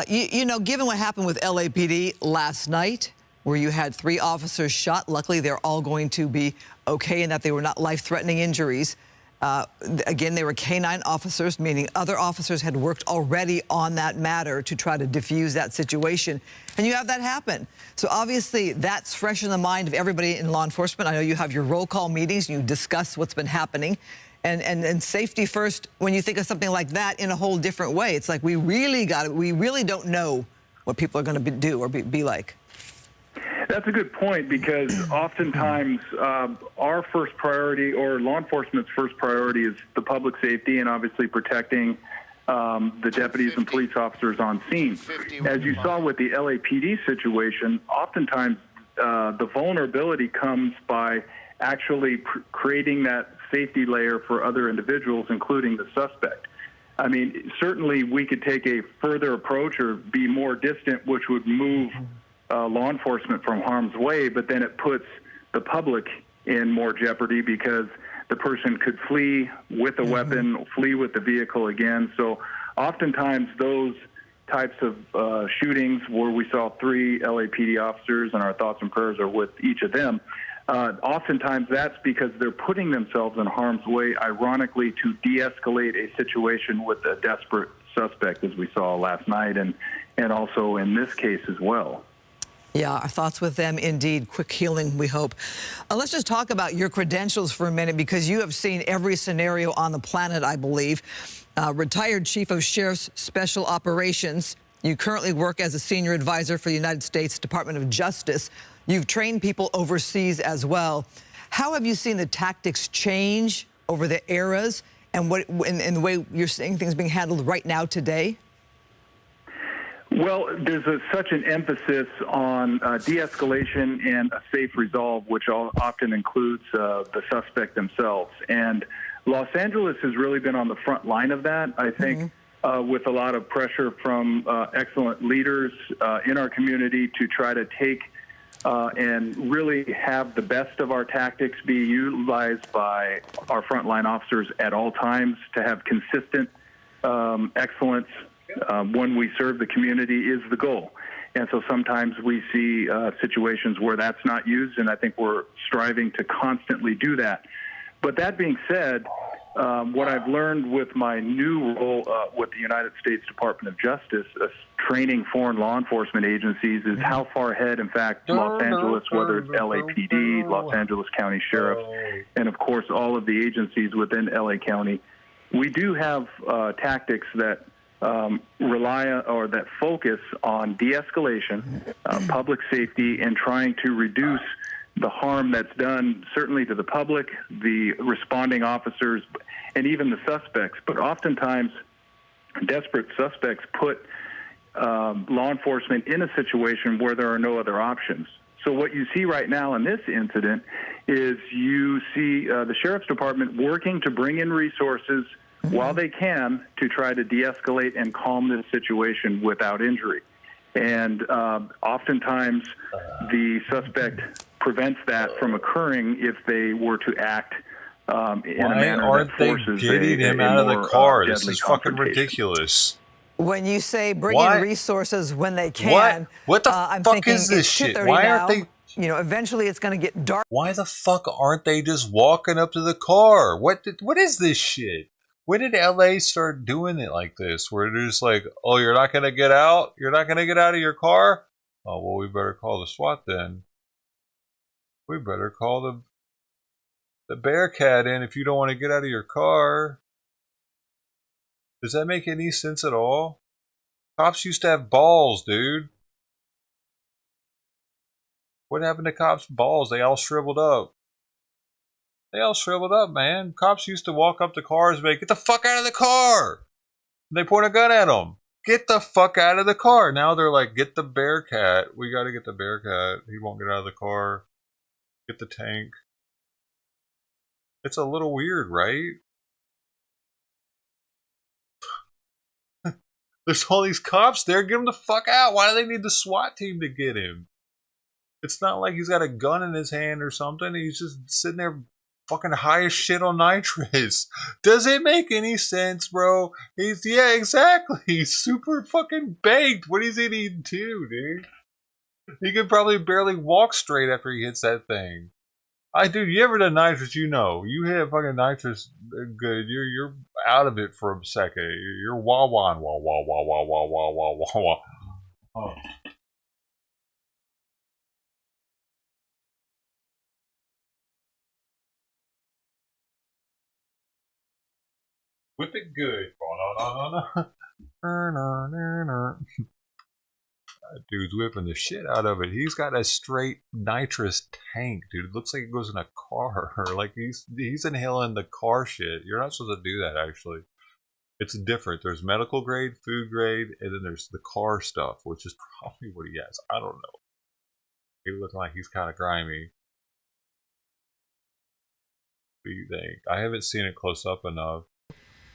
You know, given what happened with LAPD last night, where you had 3 officers shot, luckily they're all going to be okay in that they were not life-threatening injuries. Again, they were canine officers, meaning other officers had worked already on that matter to try to diffuse that situation. And you have that happen. So obviously that's fresh in the mind of everybody in law enforcement. I know you have your roll call meetings, you discuss what's been happening. And safety first, when you think of something like that in a whole different way, it's like we really don't know what people are going to do or be like. That's a good point, because oftentimes our first priority, or law enforcement's first priority, is the public safety and obviously protecting the deputies and police officers on scene. As you saw with the LAPD situation, oftentimes the vulnerability comes by actually creating that safety layer for other individuals, including the suspect. I mean, certainly we could take a further approach or be more distant, which would move law enforcement from harm's way, but then it puts the public in more jeopardy because the person could flee with a weapon, flee with the vehicle again. So oftentimes those types of shootings where we saw 3 LAPD officers, and our thoughts and prayers are with each of them, oftentimes that's because they're putting themselves in harm's way, ironically, to de-escalate a situation with a desperate suspect, as we saw last night, and also in this case as well. Yeah, our thoughts with them, indeed. Quick healing, we hope. Let's just talk about your credentials for a minute, because you have seen every scenario on the planet, I believe. Retired Chief of Sheriff's Special Operations. You currently work as a senior advisor for the United States Department of Justice. You've trained people overseas as well. How have you seen the tactics change over the eras, and in the way you're seeing things being handled right now today? Well, there's such an emphasis on de-escalation and a safe resolve, which often includes the suspect themselves. And Los Angeles has really been on the front line of that, I think, with a lot of pressure from excellent leaders in our community to try to take and really have the best of our tactics be utilized by our frontline officers at all times, to have consistent excellence when we serve the community is the goal. And so sometimes we see situations where that's not used, and I think we're striving to constantly do that. But that being said, what I've learned with my new role with the United States Department of Justice, training foreign law enforcement agencies, is how far ahead, in fact, Los Angeles, whether it's LAPD, Los Angeles County Sheriffs, and of course all of the agencies within LA County, we do have tactics that rely or that focus on de-escalation, public safety, and trying to reduce the harm that's done, certainly to the public, the responding officers, and even the suspects. But oftentimes, desperate suspects put law enforcement in a situation where there are no other options. So what you see right now in this incident is you see the Sheriff's Department working to bring in resources while they can to try to de-escalate and calm this situation without injury. And oftentimes the suspect prevents that from occurring if they were to act in a manner that forces aren't they getting him out of the car? This is fucking ridiculous. When you say bring in resources when they can, what the I'm fuck thinking is this it's shit? 2:30 Why now. aren't they? You know, eventually it's going to get dark. Why the fuck aren't they just walking up to the car? What is this shit? When did LA start doing it like this? Where they're just like, oh, you're not going to get out? You're not going to get out of your car? Oh, well, we better call the SWAT then. We better call the Bearcat in if you don't want to get out of your car. Does that make any sense at all? Cops used to have balls, dude. What happened to cops' balls? They all shriveled up. They all shriveled up, man. Cops used to walk up to cars and be like, get the fuck out of the car! And they point a gun at them. Get the fuck out of the car. Now they're like, get the Bearcat. We gotta get the Bearcat. He won't get out of the car. Get the tank. It's a little weird, right? There's all these cops there. Get him the fuck out. Why do they need the SWAT team to get him? It's not like he's got a gun in his hand or something. He's just sitting there fucking high as shit on nitrous. Does it make any sense, bro? Yeah, exactly. He's super fucking baked. What is he eating too, dude? He could probably barely walk straight after he hits that thing. Dude, you ever done nitrous, you know. You hit fucking nitrous good, you're out of it for a second. You're wah-wah, wah-wah. Oh. Whip it good. Dude's whipping the shit out of it. He's got a straight nitrous tank, dude. It looks like it goes in a car. Like he's inhaling the car shit. You're not supposed to do that, actually. It's different. There's medical grade, food grade, and then there's the car stuff, which is probably what he has. I don't know. He looks like he's kind of grimy. What do you think? I haven't seen it close up enough.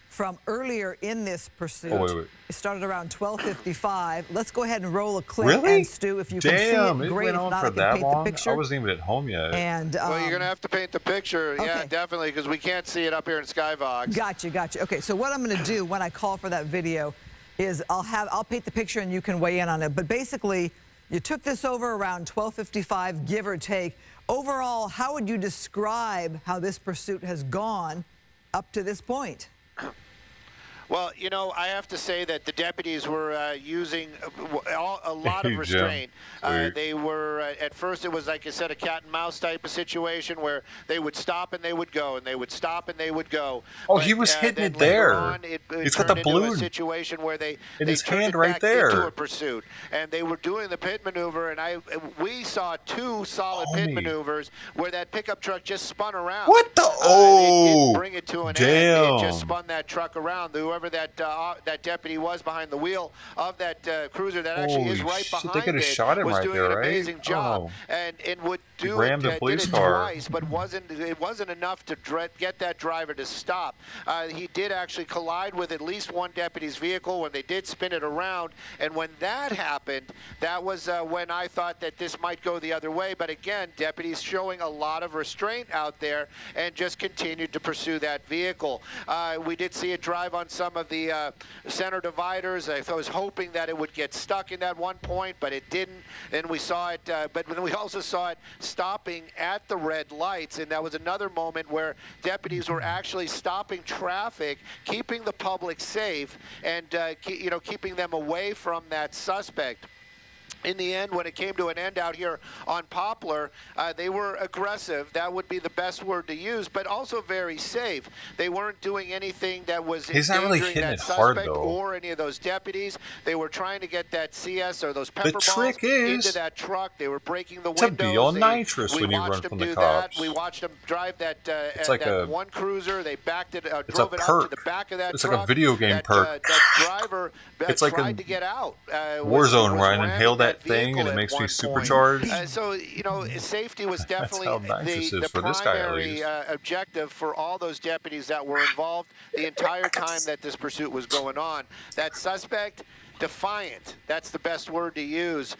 From earlier in this pursuit. Oh, wait. It started around 12:55. Let's go ahead and roll a clip. Really? And Stu, if you can see it, great. Went on if not, for I can that paint long? the picture. I wasn't even at home yet. And well, you're gonna have to paint the picture. Okay. Yeah, definitely, because we can't see it up here in Skyvox. Gotcha. Okay, so what I'm gonna do when I call for that video is I'll paint the picture and you can weigh in on it. But basically, you took this over around 12:55, give or take. Overall, how would you describe how this pursuit has gone up to this point? Well, you know, I have to say that the deputies were using a lot of restraint. They were, at first it was, like I said, a cat and mouse type of situation where they would stop and they would go, and they would stop and they would go. Oh, but, he was hitting it there. He's got the balloon. A situation where they in his hand right there. Into a pursuit, and they were doing the pit maneuver, and we saw two solid pit maneuvers where that pickup truck just spun around. What the? It didn't bring it to an damn. end. It just spun that truck around. Whoever that deputy was behind the wheel of that cruiser that actually is right behind they could have shot him was right doing there, an amazing job, and would do it, did it twice, but it wasn't enough to get that driver to stop. He did actually collide with at least one deputy's vehicle when they did spin it around, and when that happened, that was when I thought that this might go the other way. But again, deputies showing a lot of restraint out there and just continued to pursue that vehicle. We did see it drive on some of the center dividers. I was hoping that it would get stuck in that one point, but it didn't. And we saw it, but then we also saw it stopping at the red lights, and that was another moment where deputies were actually stopping traffic, keeping the public safe, and keeping them away from that suspect. in the end, when it came to an end out here on Poplar, they were aggressive. That would be the best word to use, but also very safe. They weren't doing anything that was endangering that suspect or any of those deputies. They were trying to get that CS or those pepper balls into that truck. They were breaking the windows. To be on nitrous when you run from the cops. We watched them drive that, like that one cruiser. They backed it, drove it up to the back of that truck. It's like a video game perk. That driver tried to get out. Warzone, where I inhale that thing and it makes me supercharged. So, you know, safety was definitely the for this guy, primary objective for all those deputies that were involved the entire time that this pursuit was going on. That suspect, defiant. That's the best word to use.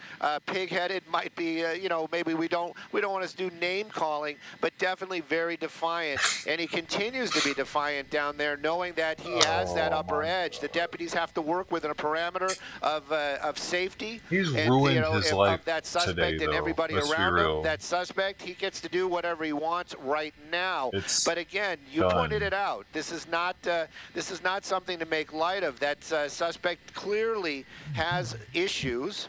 Pig-headed might be, you know, maybe we don't want to do name calling, but definitely very defiant. And he continues to be defiant down there, knowing that he has that upper edge. The deputies have to work within a parameter of safety. He's ruined his life of that suspect today, and everybody around him. That suspect, he gets to do whatever he wants right now. But again, you pointed it out. This is not something to make light of. That suspect clearly has issues.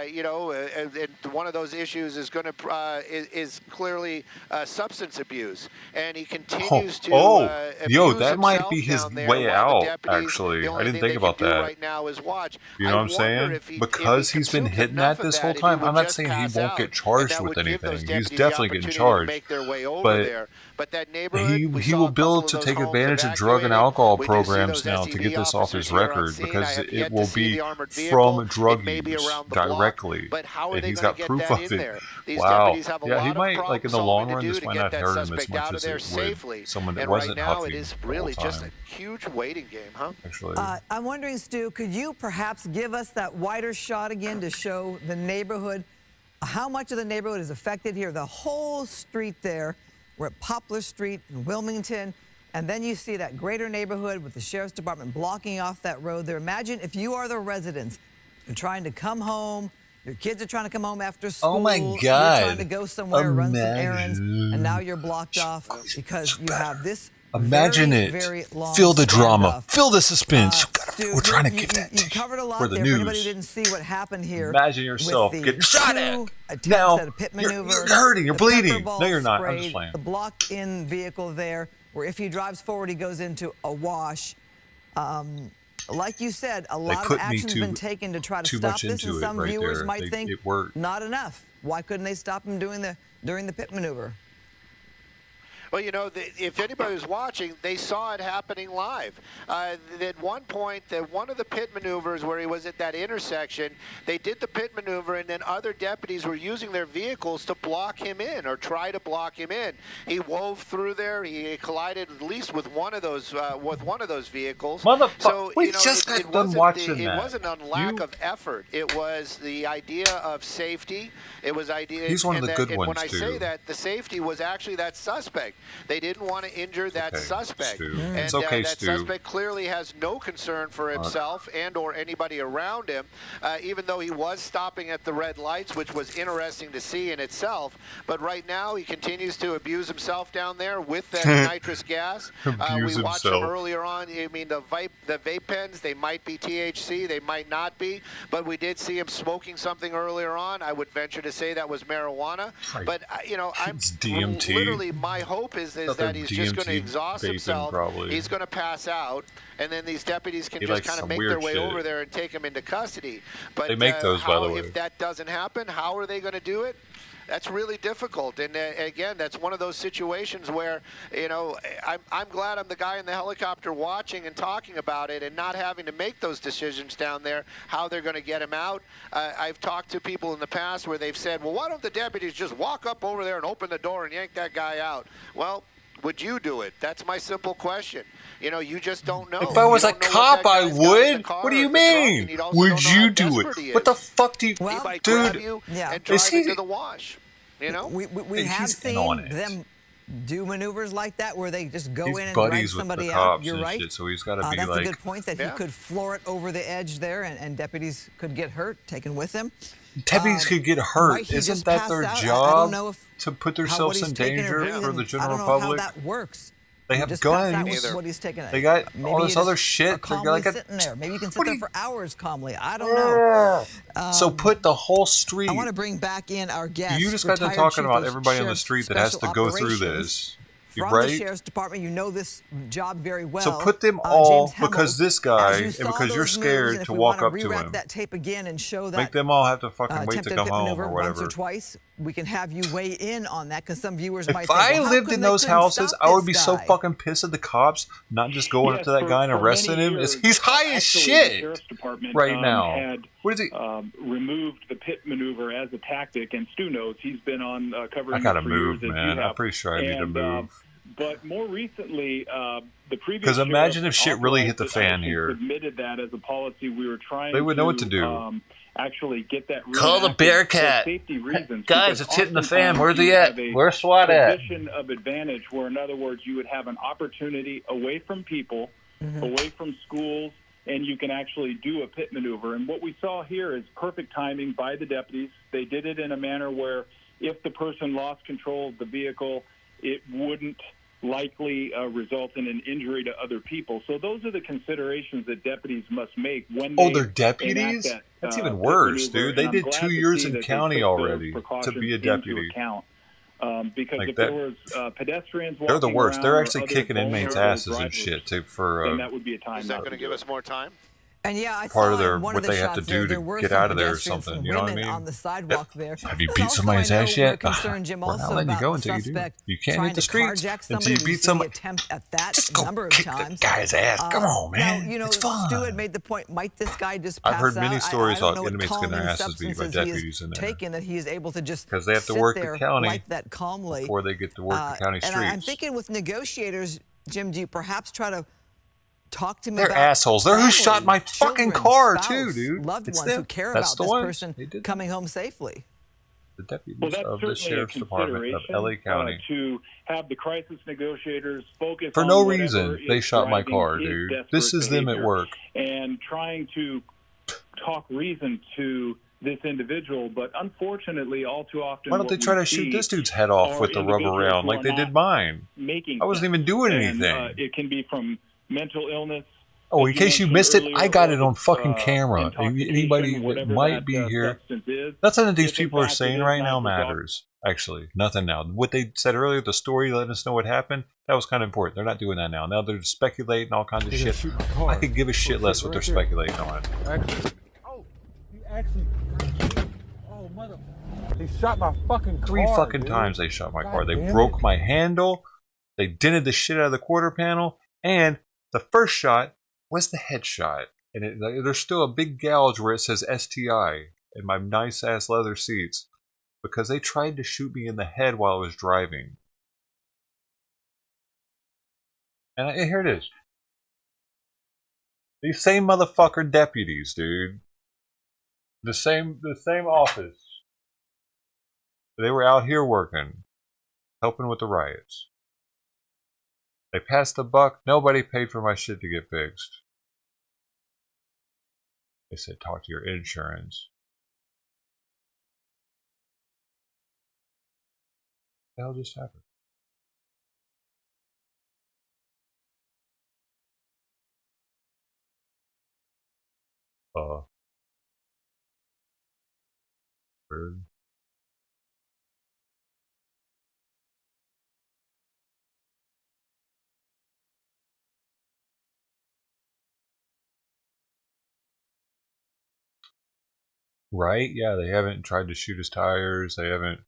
You know, and one of those issues is going to is clearly substance abuse, and he continues to abuse that might be his way out. Deputies, actually, I didn't think about that. Right now is watch. You know what I'm saying? Because he's been hitting that this whole time. I'm not saying he won't get charged with anything. He's definitely getting charged. But that neighborhood, he will be able to take advantage of drug and alcohol programs now to get this off his record, because it will be from drug use directly, and he's got proof of it. Wow. Yeah, he might, like in the long run, this might not hurt him as much as it would someone that wasn't huffing it is really just a huge waiting game, huh? Actually, I'm wondering, Stu, could you perhaps give us that wider shot again to show the neighborhood? How much of the neighborhood is affected here? The whole street there. We're at Poplar Street in Wilmington, and then you see that greater neighborhood with the Sheriff's Department blocking off that road there. Imagine if you are the residents, you're trying to come home, your kids are trying to come home after school. Oh my God. You're trying to go somewhere, run some errands, and now you're blocked off because you have this Imagine very long Feel the drama. standoff. Feel the suspense. Stu, we're trying to get that you covered a lot for the there. news. For anybody who didn't see what happened here. Imagine yourself getting shot at. Now at a pit maneuver, you're hurting. You're bleeding. No, you're not. I'm just playing. The blocked-in vehicle there, where if he drives forward, he goes into a wash. Like you said, a lot of action's been taken to try to stop this, and some viewers might think not enough. Why couldn't they stop him during the pit maneuver? Well, you know, if anybody was watching, they saw it happening live. At one point, one of the pit maneuvers where he was at that intersection, they did the pit maneuver, and then other deputies were using their vehicles to block him in or try to block him in. He wove through there. He collided at least with one of those vehicles. Motherfucker, so, we just got done watching that. It wasn't on lack of effort. It was the idea of safety. It was idea. He's one of the good ones, when I say that, the safety was actually that suspect. They didn't want to injure that suspect. And it's okay, that suspect clearly has no concern for himself and or anybody around him, even though he was stopping at the red lights, which was interesting to see in itself. But right now, he continues to abuse himself down there with that nitrous gas. We watched him earlier on. I mean, the vape pens, they might be THC, they might not be, but we did see him smoking something earlier on. I would venture to say that was marijuana. But, you know, I'm literally, my hope is that he's just going to exhaust himself. He's going to pass out, and then these deputies can just kind of make their way over there and take him into custody. But they make those, by the way. If that doesn't happen, how are they going to do it? That's really difficult. And again, that's one of those situations where, you know, I'm glad I'm the guy in the helicopter watching and talking about it and not having to make those decisions down there, how they're going to get him out. I've talked to people in the past where they've said, well, why don't the deputies just walk up over there and open the door and yank that guy out? Well, would you do it? That's my simple question. You know, you just don't know. If I was a cop, I would. What do you mean? Would you do it? What the fuck do you... Well, he might grab you and drive into the wash. You know? We have seen them do maneuvers like that where they just go in and drag somebody out. You're right. So he's got to be that's like... a good point, that he could floor it over the edge there, and deputies could get hurt, taken with him. Deputies could get hurt. Isn't that their job, to put themselves in danger for the general public? I don't know how that works. They have guns. What he's taking. They got all this other shit. Calmly sitting there. Maybe you can sit there for hours calmly. I don't know. So put the whole street. I want to bring back in our guest. You just got to talking about everybody on the street that has to go through this. From right? the Sheriff's Department, you know this job very well. So put them all, because this guy, and because you're scared to walk up to him. That tape again and show that make them all have to fucking wait to come home or whatever. Once or twice, we can have you weigh in on that, because some viewers might think, if I lived in those houses, I would be so fucking pissed at the cops, not just going up to that guy and arresting him. He's high as shit right now. What is he? Removed the pit maneuver as a tactic, and Stu knows he's been on covering. I gotta move, man. I'm pretty sure I need to move. But more recently, the previous because imagine if shit really hit the fan here. Submitted that as a policy. We were trying. They would know what to do. Actually, get that. Call the Bearcat. Safety reasons, guys, it's hitting the fan. Where's he at? Where's SWAT at? Position of advantage, where in other words, you would have an opportunity away from people, away from schools, and you can actually do a pit maneuver. And what we saw here is perfect timing by the deputies. They did it in a manner where if the person lost control of the vehicle, it wouldn't likely result in an injury to other people. So those are the considerations that deputies must make when they they're deputies? That's even worse, dude. They did 2 years in county already to be a deputy. Because like if there was pedestrians walking they're the worst. They're actually around, kicking inmates' asses and shit for then that would be a time. Is that going to give us more time? And yeah, I part saw of their one what of the they have to do to get out of there or something. You know what I mean? On the sidewalk there. Have you beat somebody's ass yet? We're not letting you go until you do. You can't hit the streets until you beat somebody. Attempt at that just go number of kick times. The guy's ass. Come on, man. Now, you know, it's fun. Stu had made the point. Might this guy just pass I've heard many out? stories about inmates getting their asses beat by deputies in there. Taken that he is able to just because they have to work the county like that calmly before they get to work the county streets. And I'm thinking with negotiators, Jim, do you perhaps try to talk to me They're about assholes. They're who shot my fucking car, spouse, too, dude. Loved it's ones them. who care That's about the this person coming home safely. The deputies of the Sheriff's Department of LA County. To have the crisis negotiators focus for on no reason, they shot my car, dude. This is them at work. And trying to talk reason to this individual, but unfortunately, all too often, why don't they try to shoot this dude's head off with the rubber round like they did mine? I wasn't even doing anything. It can be from mental illness. Oh, in case you missed it, I got it on fucking camera. Anybody that might be here, nothing that these people are saying right now matters. Actually, nothing now. What they said earlier, the story letting us know what happened, that was kind of important. They're not doing that now. Now they're speculating all kinds of shit. I could give a shit less what they're speculating on. Oh, mother. They shot my fucking car. 3 fucking times they shot my car. They broke my handle. They dented the shit out of the quarter panel. And the first shot was the headshot. And there's still a big gouge where it says STI in my nice ass leather seats. Because they tried to shoot me in the head while I was driving. And here it is. These same motherfucker deputies, dude. The same office. They were out here working, helping with the riots. They passed the buck. Nobody paid for my shit to get fixed. They said, talk to your insurance. What the hell just happened? Weird. Right? Yeah, they haven't tried to shoot his tires. They haven't.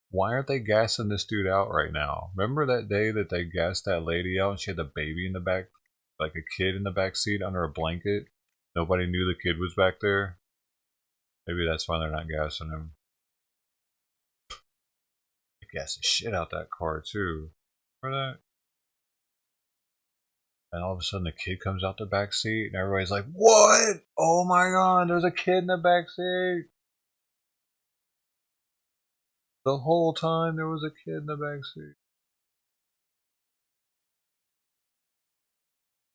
Why aren't they gassing this dude out right now? Remember that day that they gassed that lady out and she had the baby in the back, like a kid in the back seat under a blanket? Nobody knew the kid was back there. Maybe that's why they're not gassing him. They gassed the shit out that car too. Remember that? And all of a sudden the kid comes out the back seat and everybody's like, what? Oh my god, there's a kid in the back seat. The whole time there was a kid in the back seat.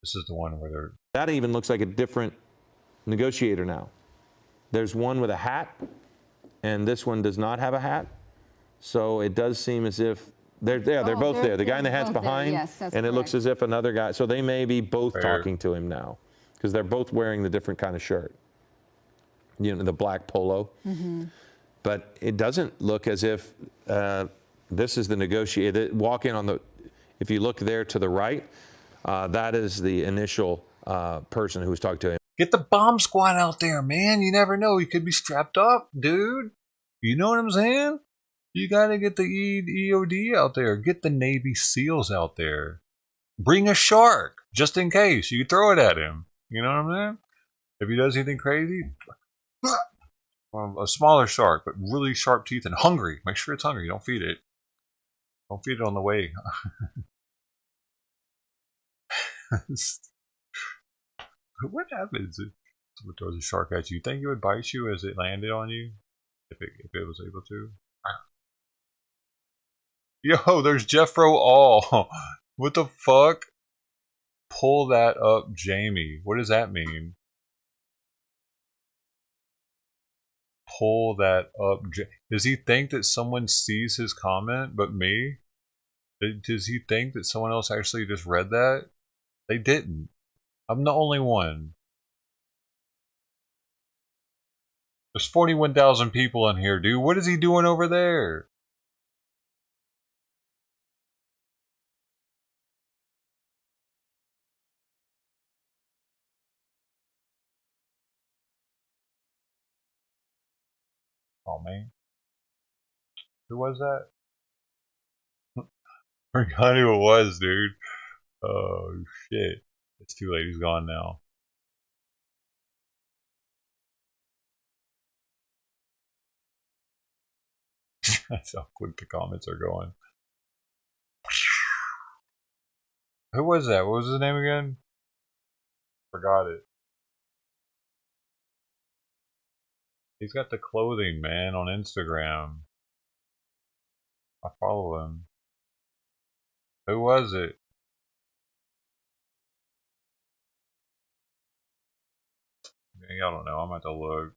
This is the one where they're... That even looks like a different negotiator now. There's one with a hat and this one does not have a hat. So it does seem as if they're both there. The guy in the hat's behind, yes, that's and it correct. looks as if another guy. So they may be both talking to him now, because they're both wearing the different kind of shirt. You know, the black polo. Mm-hmm. But it doesn't look as if this is the negotiator. Walk in on the. If you look there to the right, that is the initial person who was talking to him. Get the bomb squad out there, man. You never know. He could be strapped up, dude. You know what I'm saying? You got to get the EOD out there. Get the Navy SEALs out there. Bring a shark, just in case. You throw it at him. You know what I'm saying? If he does anything crazy, a smaller shark, but really sharp teeth and hungry. Make sure it's hungry. Don't feed it. Don't feed it on the way. What happens if someone throws a shark at you? You think it would bite you as it landed on you? If it was able to? Yo, there's Jeffro All. What the fuck? Pull that up, Jamie. What does that mean? Pull that up. Does he think that someone sees his comment but me? Does he think that someone else actually just read that? They didn't. I'm the only one. There's 41,000 people in here, dude. What is he doing over there? Oh, man. Who was that? Forgot who it was, dude. Oh, shit. It's too late. He's gone now. That's how quick the comments are going. Who was that? What was his name again? Forgot it. He's got the clothing, man, on Instagram. I follow him. Who was it? I don't know. I'm about to look.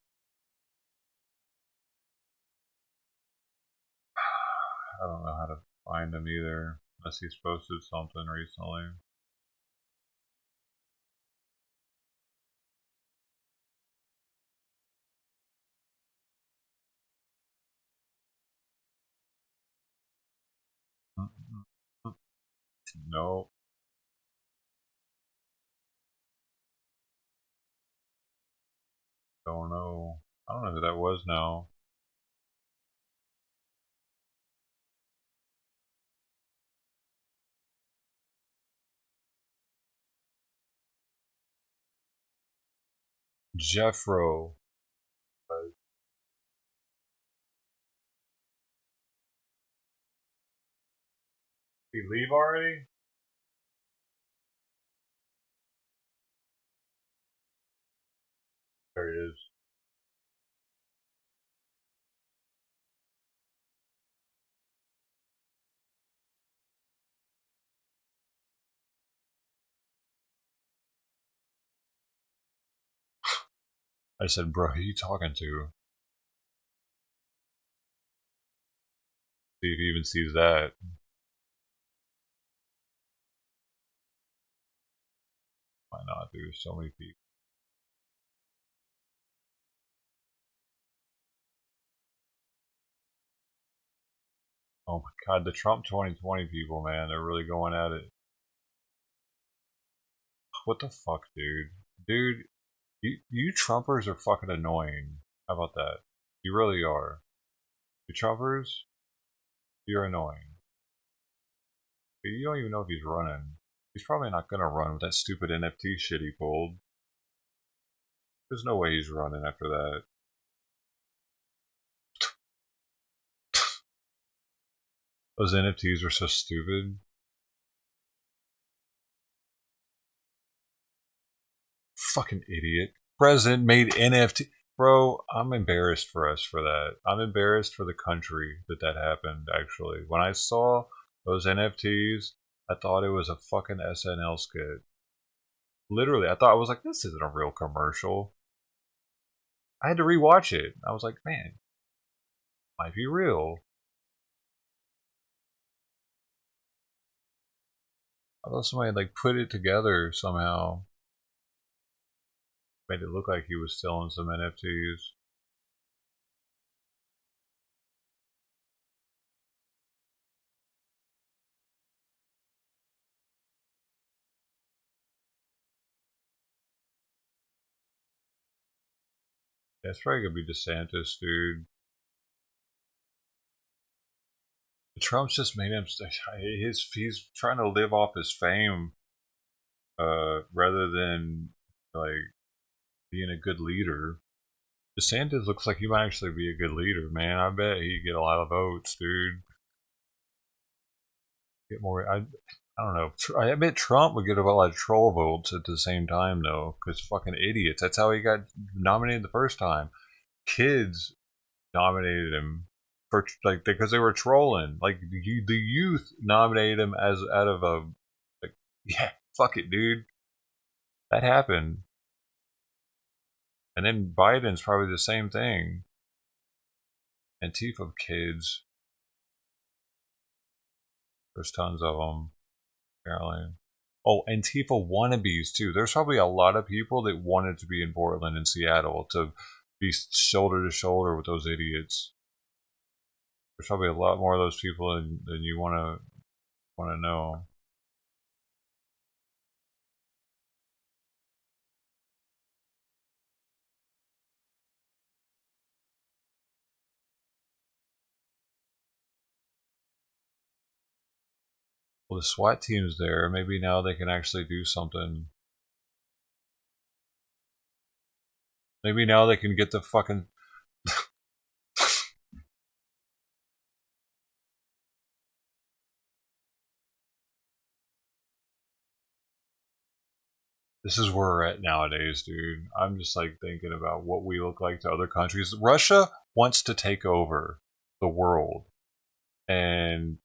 I don't know how to find him either, unless he's posted something recently. No. Don't know. I don't know who that was now. Jeffro. Did he leave already? There he is. I said, bro, who are you talking to? See if he even sees that. Why not, dude? There's so many people. Oh my god, the Trump 2020 people, man, they're really going at it. What the fuck, dude? Dude, you Trumpers are fucking annoying. How about that? You really are. You Trumpers, you're annoying. But you don't even know if he's running. He's probably not gonna run with that stupid NFT shit he pulled. There's no way he's running after that. Those NFTs were so stupid. Fucking idiot. President made NFT. Bro, I'm embarrassed for us for that. I'm embarrassed for the country that happened, actually. When I saw those NFTs, I thought it was a fucking SNL skit. Literally, I thought, I was like, this isn't a real commercial. I had to rewatch it. I was like, man, Might be real. I thought somebody like put it together somehow. Made it look like he was selling some NFTs. That's probably gonna be DeSantis, dude. Trump's just made him. He's trying to live off his fame, rather than like being a good leader. DeSantis looks like he might actually be a good leader, man. I bet he'd get a lot of votes, dude. Get more. I don't know. I bet Trump would get a lot of troll votes at the same time, though, because fucking idiots. That's how he got nominated the first time. Kids nominated him for like because they were trolling. Like the youth nominated him as out of a like, yeah, fuck it, dude. That happened. And then Biden's probably the same thing. Antifa kids. There's tons of them, apparently. Oh, Antifa wannabes, too. There's probably a lot of people that wanted to be in Portland and Seattle to be shoulder to shoulder with those idiots. There's probably a lot more of those people than you want to know. Well, the SWAT team's there. Maybe now they can actually do something. Maybe now they can get the fucking... This is where we're at nowadays, dude. I'm just like thinking about what we look like to other countries. Russia wants to take over the world. And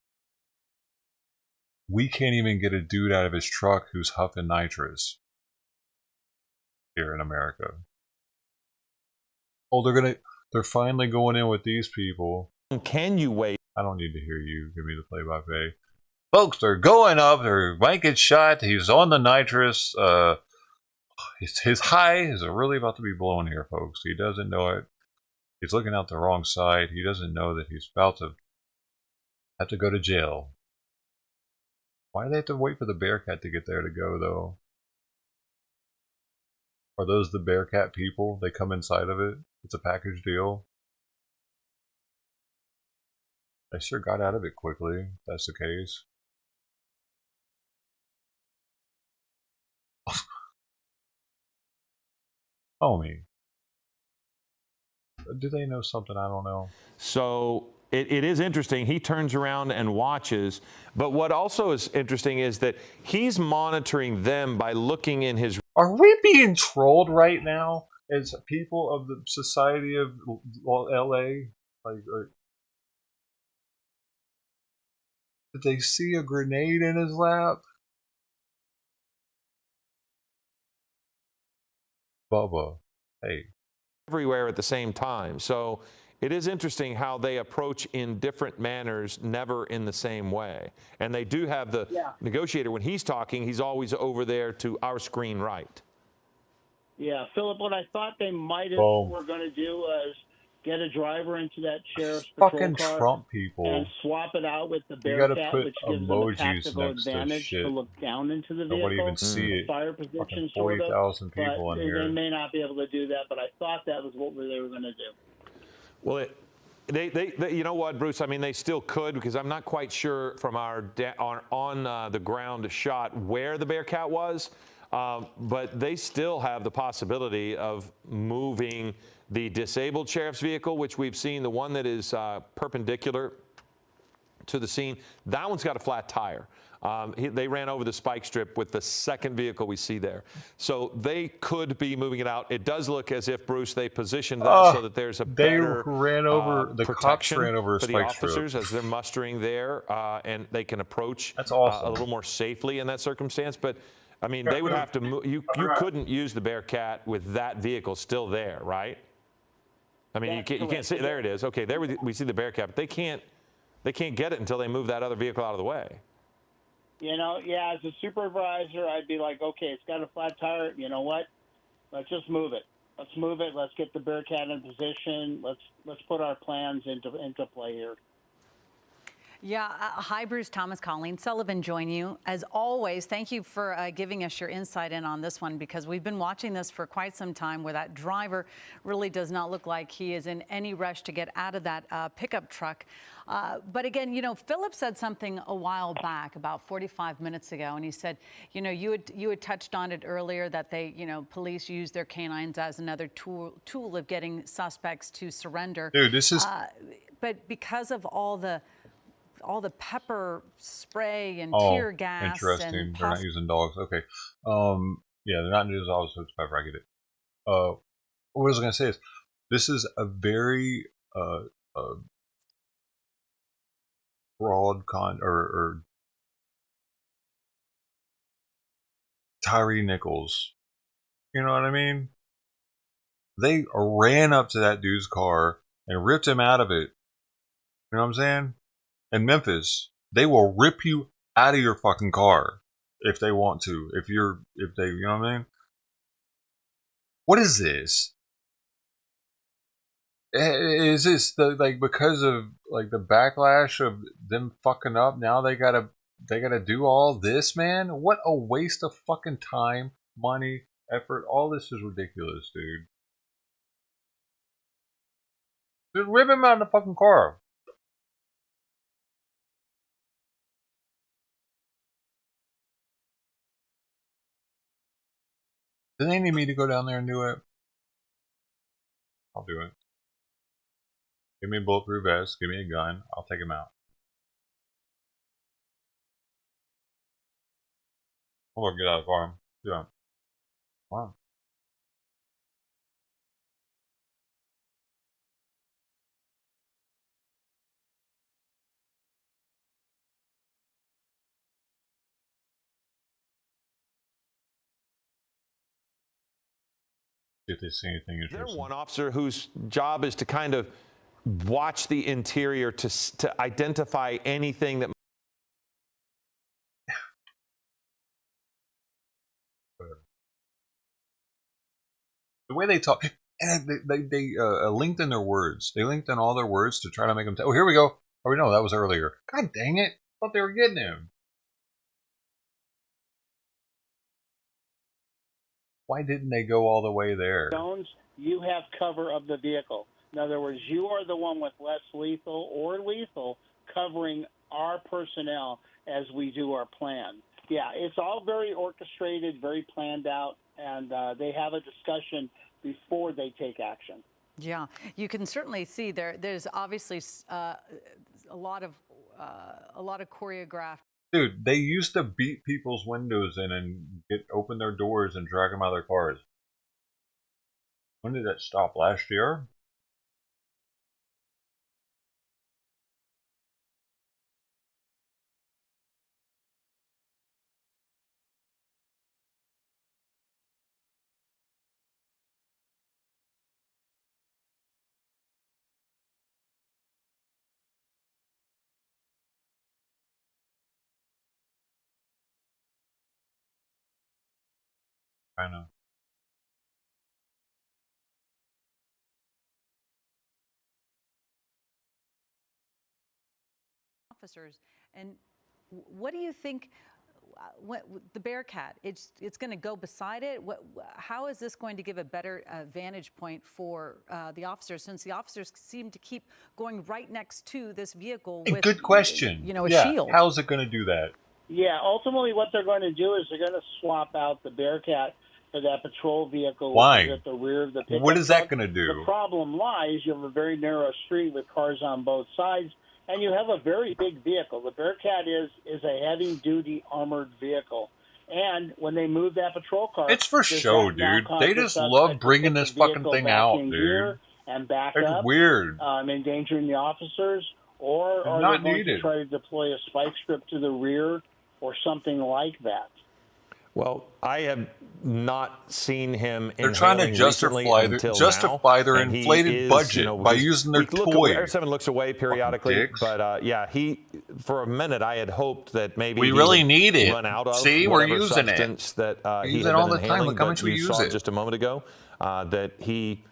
we can't even get a dude out of his truck who's huffing nitrous here in America. Oh, they're finally going in with these people. Can you wait? I don't need to hear you give me the play-by-play. Folks, they're going up. They're might get shot. He's on the nitrous. His high is really about to be blown here, folks. He doesn't know it. He's looking out the wrong side. He doesn't know that he's about to have to go to jail. Why do they have to wait for the Bearcat to get there to go, though? Are those the Bearcat people? They come inside of it? It's a package deal? They sure got out of it quickly, if that's the case. Homie. Do they know something I don't know? So it is interesting. He turns around and watches. But what also is interesting is that he's monitoring them by looking in his... Are we being trolled right now as people of the society of LA? Like, did they see a grenade in his lap? Bubba, hey. Everywhere at the same time. So it is interesting how they approach in different manners, never in the same way. And they do have the negotiator. When he's talking, he's always over there to our screen right. Yeah, Philip, what I thought they might have were going to do was get a driver into that sheriff's patrol car Trump people and swap it out with the Bearcat, which gives them a tactical advantage to look down into the vehicle. Nobody even see it. Fire position, 40,000 people in here. They may not be able to do that, but I thought that was what they were going to do. Well, they you know what, Bruce? I mean, they still could, because I'm not quite sure from our on the ground shot where the Bearcat was, but they still have the possibility of moving the disabled sheriff's vehicle, which we've seen, the one that is perpendicular to the scene. That one's got a flat tire. They ran over the spike strip with the second vehicle we see there. So they could be moving it out. It does look as if, Bruce, they positioned that so that there's a better the cops ran over a for the spike officers strip as they're mustering there, and they can approach That's awesome. a little more safely in that circumstance. But I mean, they would have to move. You couldn't use the Bearcat with that vehicle still there, right? I mean, you can't see. There it is. Okay, there we see the Bearcat. But they can't get it until they move that other vehicle out of the way. You know, yeah, as a supervisor, I'd be like, okay, it's got a flat tire. You know what? Let's just move it. Let's move it. Let's get the Bearcat in position. Let's put our plans into play here. Yeah. Hi, Bruce. Thomas, Colleen Sullivan join you. As always, thank you for giving us your insight in on this one, because we've been watching this for quite some time, where that driver really does not look like he is in any rush to get out of that pickup truck. But again, you know, Philip said something a while back, about 45 minutes ago, and he said, you know, you had touched on it earlier, that they, you know, police use their canines as another tool of getting suspects to surrender. Dude, this is. But because of all the pepper spray and tear gas. Interesting. And they're not using dogs. Okay. Yeah, they're not using dogs, so it's pepper. I get it. What I was going to say is, this is a very broad or Tyree Nichols. You know what I mean? They ran up to that dude's car and ripped him out of it. You know what I'm saying? In Memphis, they will rip you out of your fucking car if they want to. If they, you know what I mean? What is this? Is this because of like the backlash of them fucking up? Now they gotta do all this, man. What a waste of fucking time, money, effort. All this is ridiculous, dude. Just rip him out of the fucking car. Do they need me to go down there and do it? I'll do it. Give me a bulletproof vest. Give me a gun. I'll take him out. I'm gonna get out of the car. Yeah. Wow. If they see anything interesting. Is there one officer whose job is to kind of watch the interior to identify anything that? The way they talk, and they linked in their words. They linked in all their words to try to make them. Oh, here we go. Oh, no, that was earlier. God dang it! I thought they were getting him. Why didn't they go all the way there? Jones, you have cover of the vehicle. In other words, you are the one with less lethal or lethal covering our personnel as we do our plan. Yeah, it's all very orchestrated, very planned out, and they have a discussion before they take action. Yeah, you can certainly see there's obviously a lot of choreographed. Dude, they used to beat people's windows in and open their doors and drag them out of their cars. When did that stop? Last year? I know. Officers, and what do you think? What, the Bearcat, it's going to go beside it. How is this going to give a better vantage point for the officers, since the officers seem to keep going right next to this vehicle with, good question. You know, a shield. How's it going to do that? Yeah, ultimately what they're going to do is they're going to swap out the Bearcat for that patrol vehicle. Why? At the rear of the pickup what is that truck. going to do? The problem lies, you have a very narrow street with cars on both sides, and you have a very big vehicle. The Bearcat is a heavy-duty armored vehicle. And when they move that patrol car... It's for show, dude. They just love bringing this fucking thing out, dude. And back it's up. Weird. Endangering the officers. Or are they going to try to deploy a spike strip to the rear or something like that? Well, I have not seen him. They're trying to justify their inflated budget by using their toy. Air 7 looks away periodically, but yeah, for a minute I had hoped that maybe we really need it. Run out of See, we're using substance it. That he use had it all been the time. inhaling, Look how much we you use saw it. Just a moment ago that he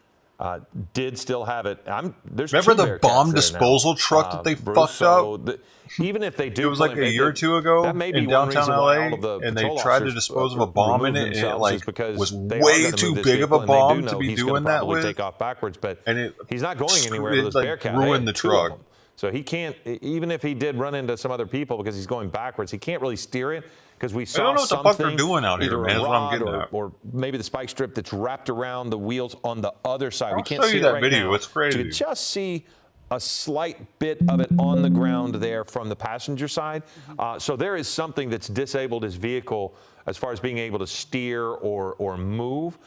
did still have it. Remember the bomb disposal truck that they fucked up? Even if they do, it was like a year or two ago in downtown LA, and they tried to dispose of a bomb in it, and it like was way too big of a bomb to be doing that with. Take off backwards, but he's not going anywhere with those like Bearcats. Ruined the truck. So he can't, even if he did run into some other people because he's going backwards, he can't really steer it because we saw I don't know what the fuck they're doing out here, man. That's what I'm getting at. Or maybe the spike strip that's wrapped around the wheels on the other side. We can't show see you that right video. Now. It's crazy. You can just see a slight bit of it on the ground there from the passenger side. So there is something that's disabled his vehicle as far as being able to steer or move.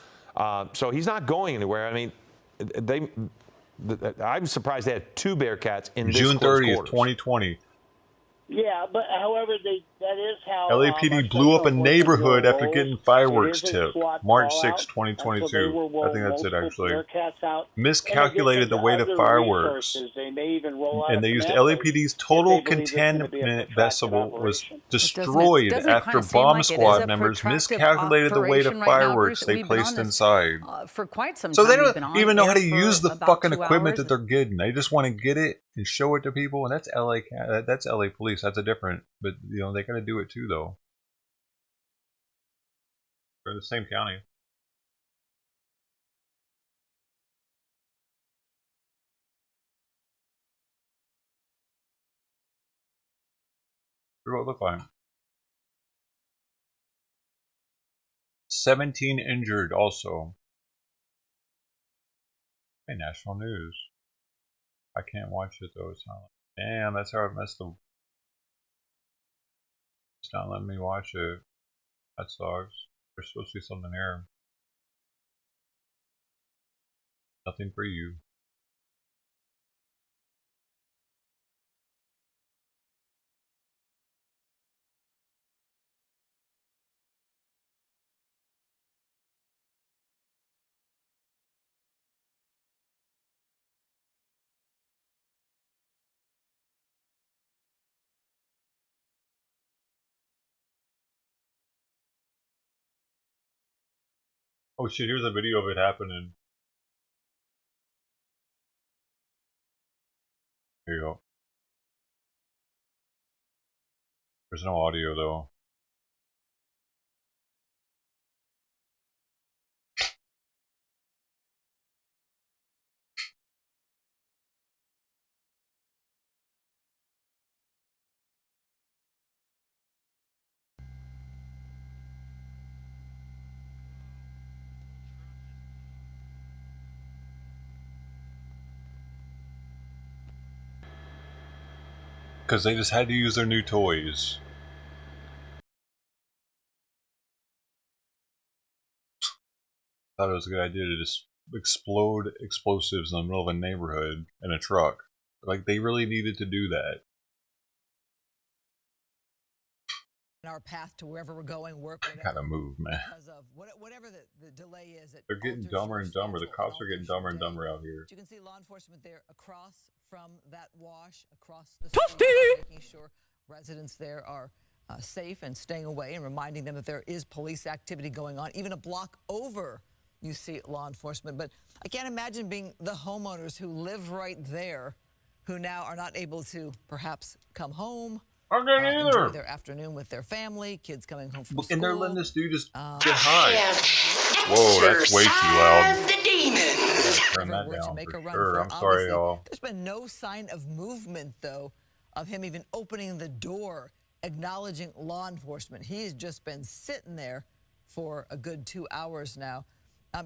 So he's not going anywhere. I mean, I'm surprised they had 2 Bearcats in this June 30th, quarters. 2020. Yeah, but however, that is how LAPD blew up a neighborhood after getting fireworks tipped. March 6, 2022. I think that's it, actually. Miscalculated the weight of fireworks. And they used LAPD's total containment decibel was destroyed after bomb squad members miscalculated the weight of fireworks they placed inside. For quite some time. So they don't even know how to use the fucking equipment that they're getting. They just want to get it and show it to people, and that's LA police. That's a different, but you know they gotta do it too, though. They're in the same county. Sure will look fine. 17 injured, also. Hey, national news. I can't watch it though. It's not. Damn, that's how I messed the. It's not letting me watch it. That sucks. There's supposed to be something here. Nothing for you. Oh shit, here's a video of it happening. Here you go. There's no audio though. Because they just had to use their new toys. Thought it was a good idea to just explode explosives in the middle of a neighborhood in a truck. Like, they really needed to do that. Our path to wherever we're going, work. Gotta move, man. Because of whatever the delay is. They're getting dumber and dumber. The cops are getting dumber and dumber out here. You can see law enforcement there across from that wash, across the street, making sure residents there are safe and staying away and reminding them that there is police activity going on. Even a block over, you see law enforcement. But I can't imagine being the homeowners who live right there, who now are not able to perhaps come home. Enjoy their afternoon with their family, kids coming home from school. And they're letting this dude just get high. Whoa, that's way too loud. Turn that down for sure. I'm sorry, y'all. There's been no sign of movement, though, of him even opening the door, acknowledging law enforcement. He's just been sitting there for a good 2 hours now.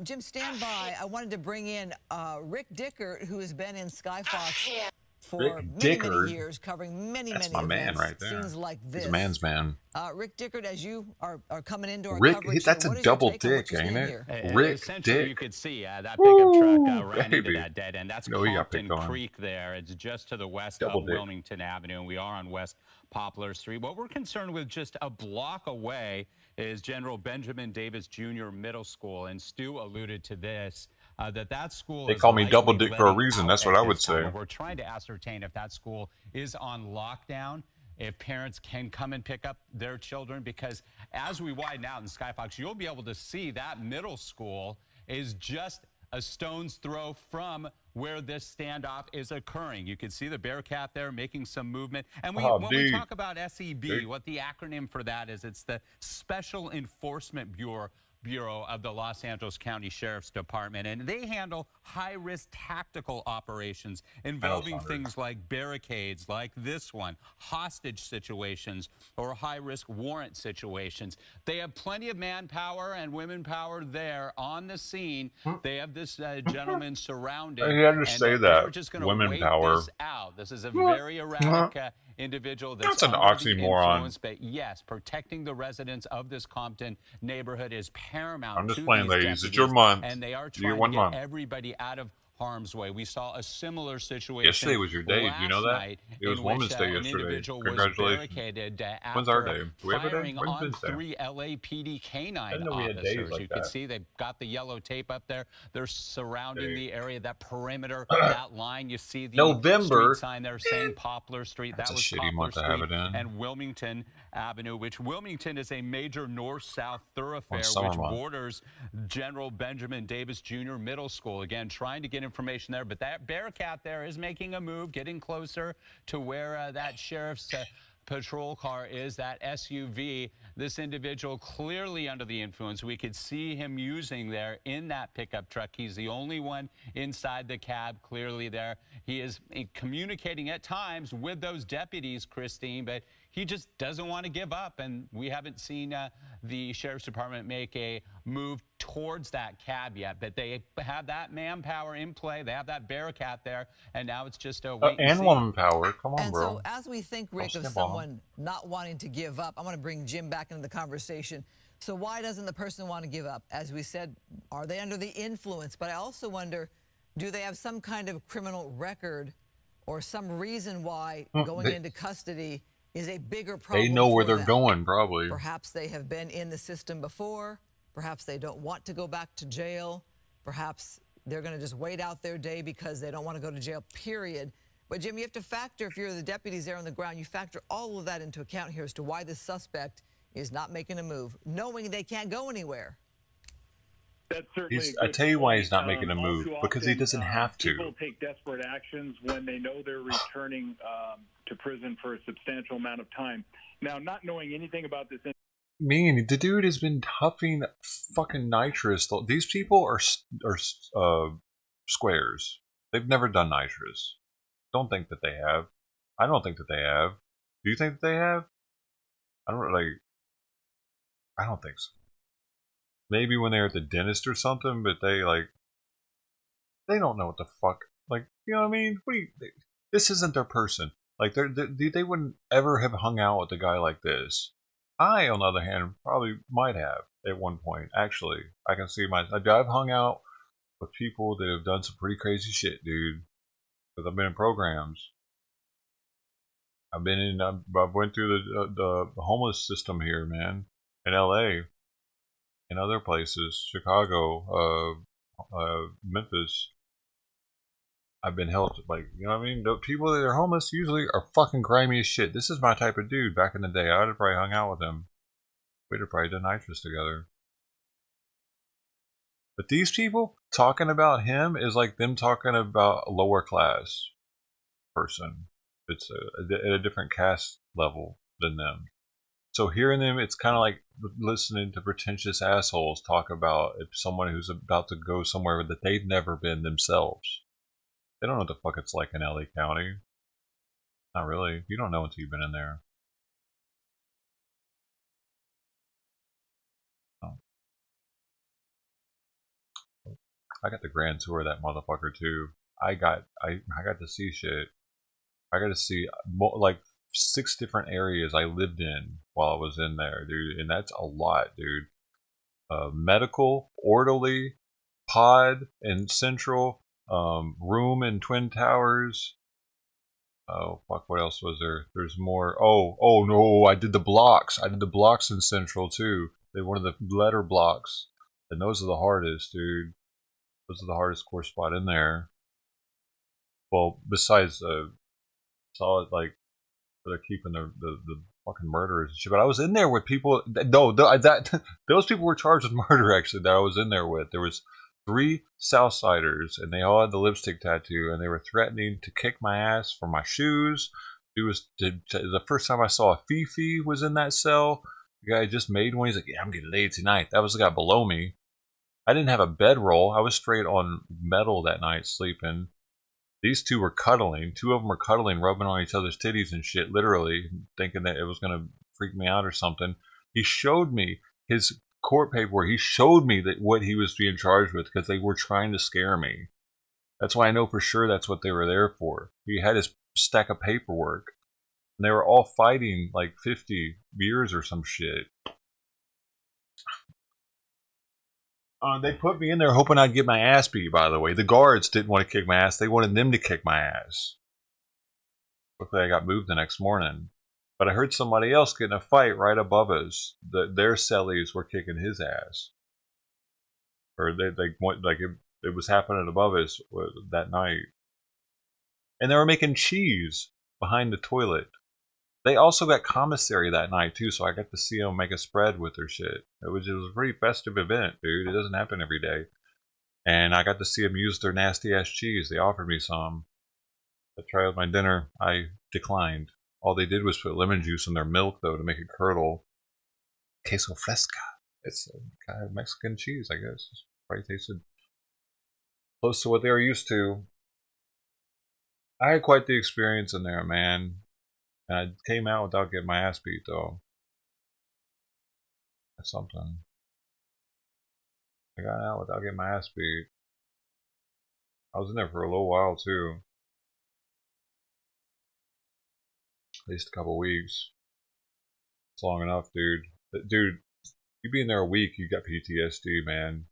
Jim, stand by. I wanted to bring in Rick Dickert, who has been in Skyfox for many years, covering many events, man right there. scenes like this. He's a man's man. Rick Dickard, as you are coming into our Rick, coverage, that's here, a double dick, ain't it? Here? Rick Essentially, Dick. you could see that pickup truck ran into that dead end. That's Compton Creek there. It's just to the west of Wilmington Avenue, and we are on West Poplar Street. What we're concerned with just a block away is General Benjamin Davis Jr. Middle School, and Stu alluded to this. That school. They call me double dick for a reason. That's what I would say. We're trying to ascertain if that school is on lockdown, if parents can come and pick up their children, because as we widen out in Skyfox, you'll be able to see that middle school is just a stone's throw from where this standoff is occurring. You can see the Bearcat there making some movement. And when we talk about SEB, what the acronym for that is, it's the Special Enforcement Bureau of the Los Angeles County Sheriff's Department, and they handle high-risk tactical operations involving things like barricades, like this one, hostage situations, or high-risk warrant situations. They have plenty of manpower and women power there on the scene. They have this gentleman surrounded. You had to say that. Just going to women wait power. This out. This is a very erratic individual that's an oxymoron. But yes, protecting the residents of this Compton neighborhood is paramount. I'm just playing, ladies. It's your month. And they are trying to get everybody out of harm's way. We saw a similar situation. Yesterday was your day. Do you know that? It was Women's Day yesterday. Congratulations. When's our day? Do we have a day? When's Women's Day? 3 LAPD canine officers. You can see they've got the yellow tape up there. They're surrounding the area, that perimeter, that line. You see the street sign there saying Poplar Street. That was Poplar Street and Wilmington Avenue, which Wilmington is a major north-south thoroughfare which borders General Benjamin Davis Jr. Middle School. Again, trying to get information there, but that Bearcat there is making a move, getting closer to where that sheriff's patrol car is, that SUV. This individual clearly under the influence. We could see him using there in that pickup truck. He's the only one inside the cab, clearly there. He is communicating at times with those deputies, Christine, but he just doesn't want to give up, and we haven't seen the Sheriff's Department make a move towards that cab yet, but they have that manpower in play. They have that Bearcat there, and now it's just a wait and see. Woman power. Come on, bro. So as we think, Rick, of someone not wanting to give up, I want to bring Jim back into the conversation. So why doesn't the person want to give up? As we said, are they under the influence? But I also wonder, do they have some kind of criminal record or some reason why going into custody is a bigger problem? They know where they're going, probably. Perhaps they have been in the system before. Perhaps they don't want to go back to jail. Perhaps they're going to just wait out their day because they don't want to go to jail, period. But, Jim, you have to factor, if you're the deputies there on the ground, you factor all of that into account here as to why this suspect is not making a move, knowing they can't go anywhere. That's certainly I tell you why he's not making a move, because he doesn't have to. People take desperate actions when they know they're returning to prison for a substantial amount of time. Now, not knowing anything about this. The dude has been huffing fucking nitrous. These people are squares. They've never done nitrous. Don't think that they have. I don't think that they have. Do you think that they have? I don't think so. Maybe when they're at the dentist or something, but they don't know what the fuck. Like, you know what I mean? This isn't their person. Like, they wouldn't ever have hung out with a guy like this. I, on the other hand, probably might have at one point. Actually, I can see I've hung out with people that have done some pretty crazy shit, dude. Because I've been in programs. I went through the homeless system here, man, in LA, and other places, Chicago, Memphis. I've been held, you know what I mean? The people that are homeless usually are fucking grimy as shit. This is my type of dude. Back in the day, I would have probably hung out with him. We'd have probably done nitrous together. But these people talking about him is like them talking about a lower class person. It's at a different caste level than them. So hearing them, it's kind of like listening to pretentious assholes talk about someone who's about to go somewhere that they've never been themselves. They don't know what the fuck it's like in LA County. Not really. You don't know until you've been in there. Oh. I got the grand tour of that motherfucker too. I got to see shit. I got to see like 6 different areas I lived in while I was in there, dude, and that's a lot, dude. Medical, orderly, pod in Central, room in Twin Towers. Oh fuck! What else was there? There's more. Oh no! I did the blocks. I did the blocks in Central too. They wanted the letter blocks, and those are the hardest, dude. Those are the hardest core spot in there. Well, besides solid like they're keeping the fucking murderers and shit. But I was in there with people. No, that those people were charged with murder. Actually, that I was in there with. There was 3 Southsiders, and they all had the lipstick tattoo, and they were threatening to kick my ass for my shoes. It was the first time I saw a Fifi was in that cell. The guy just made one. He's like, "Yeah, I'm getting laid tonight." That was the guy below me. I didn't have a bedroll. I was straight on metal that night, sleeping. These 2 were cuddling. 2 of them were cuddling, rubbing on each other's titties and shit, literally, thinking that it was going to freak me out or something. He showed me his court paperwork. He showed me that what he was being charged with because they were trying to scare me. That's why I know for sure that's what they were there for. He had his stack of paperwork. And they were all fighting like 50 years or some shit. They put me in there hoping I'd get my ass beat, by the way. The guards didn't want to kick my ass. They wanted them to kick my ass. Luckily, I got moved the next morning. But I heard somebody else get in a fight right above us. Their cellies were kicking his ass. Or they like it was happening above us that night. And they were making cheese behind the toilet. They also got commissary that night too, so I got to see them make a spread with their shit. It was a pretty festive event, dude. It doesn't happen every day. And I got to see them use their nasty ass cheese. They offered me some. I tried with my dinner. I declined. All they did was put lemon juice in their milk though to make it curdle. Queso fresca. It's a kind of Mexican cheese, I guess. It probably tasted close to what they were used to. I had quite the experience in there, man. And I came out without getting my ass beat, though. That's something. I got out without getting my ass beat. I was in there for a little while, too. At least a couple weeks. It's long enough, dude. Dude, you be in there a week, you got PTSD, man.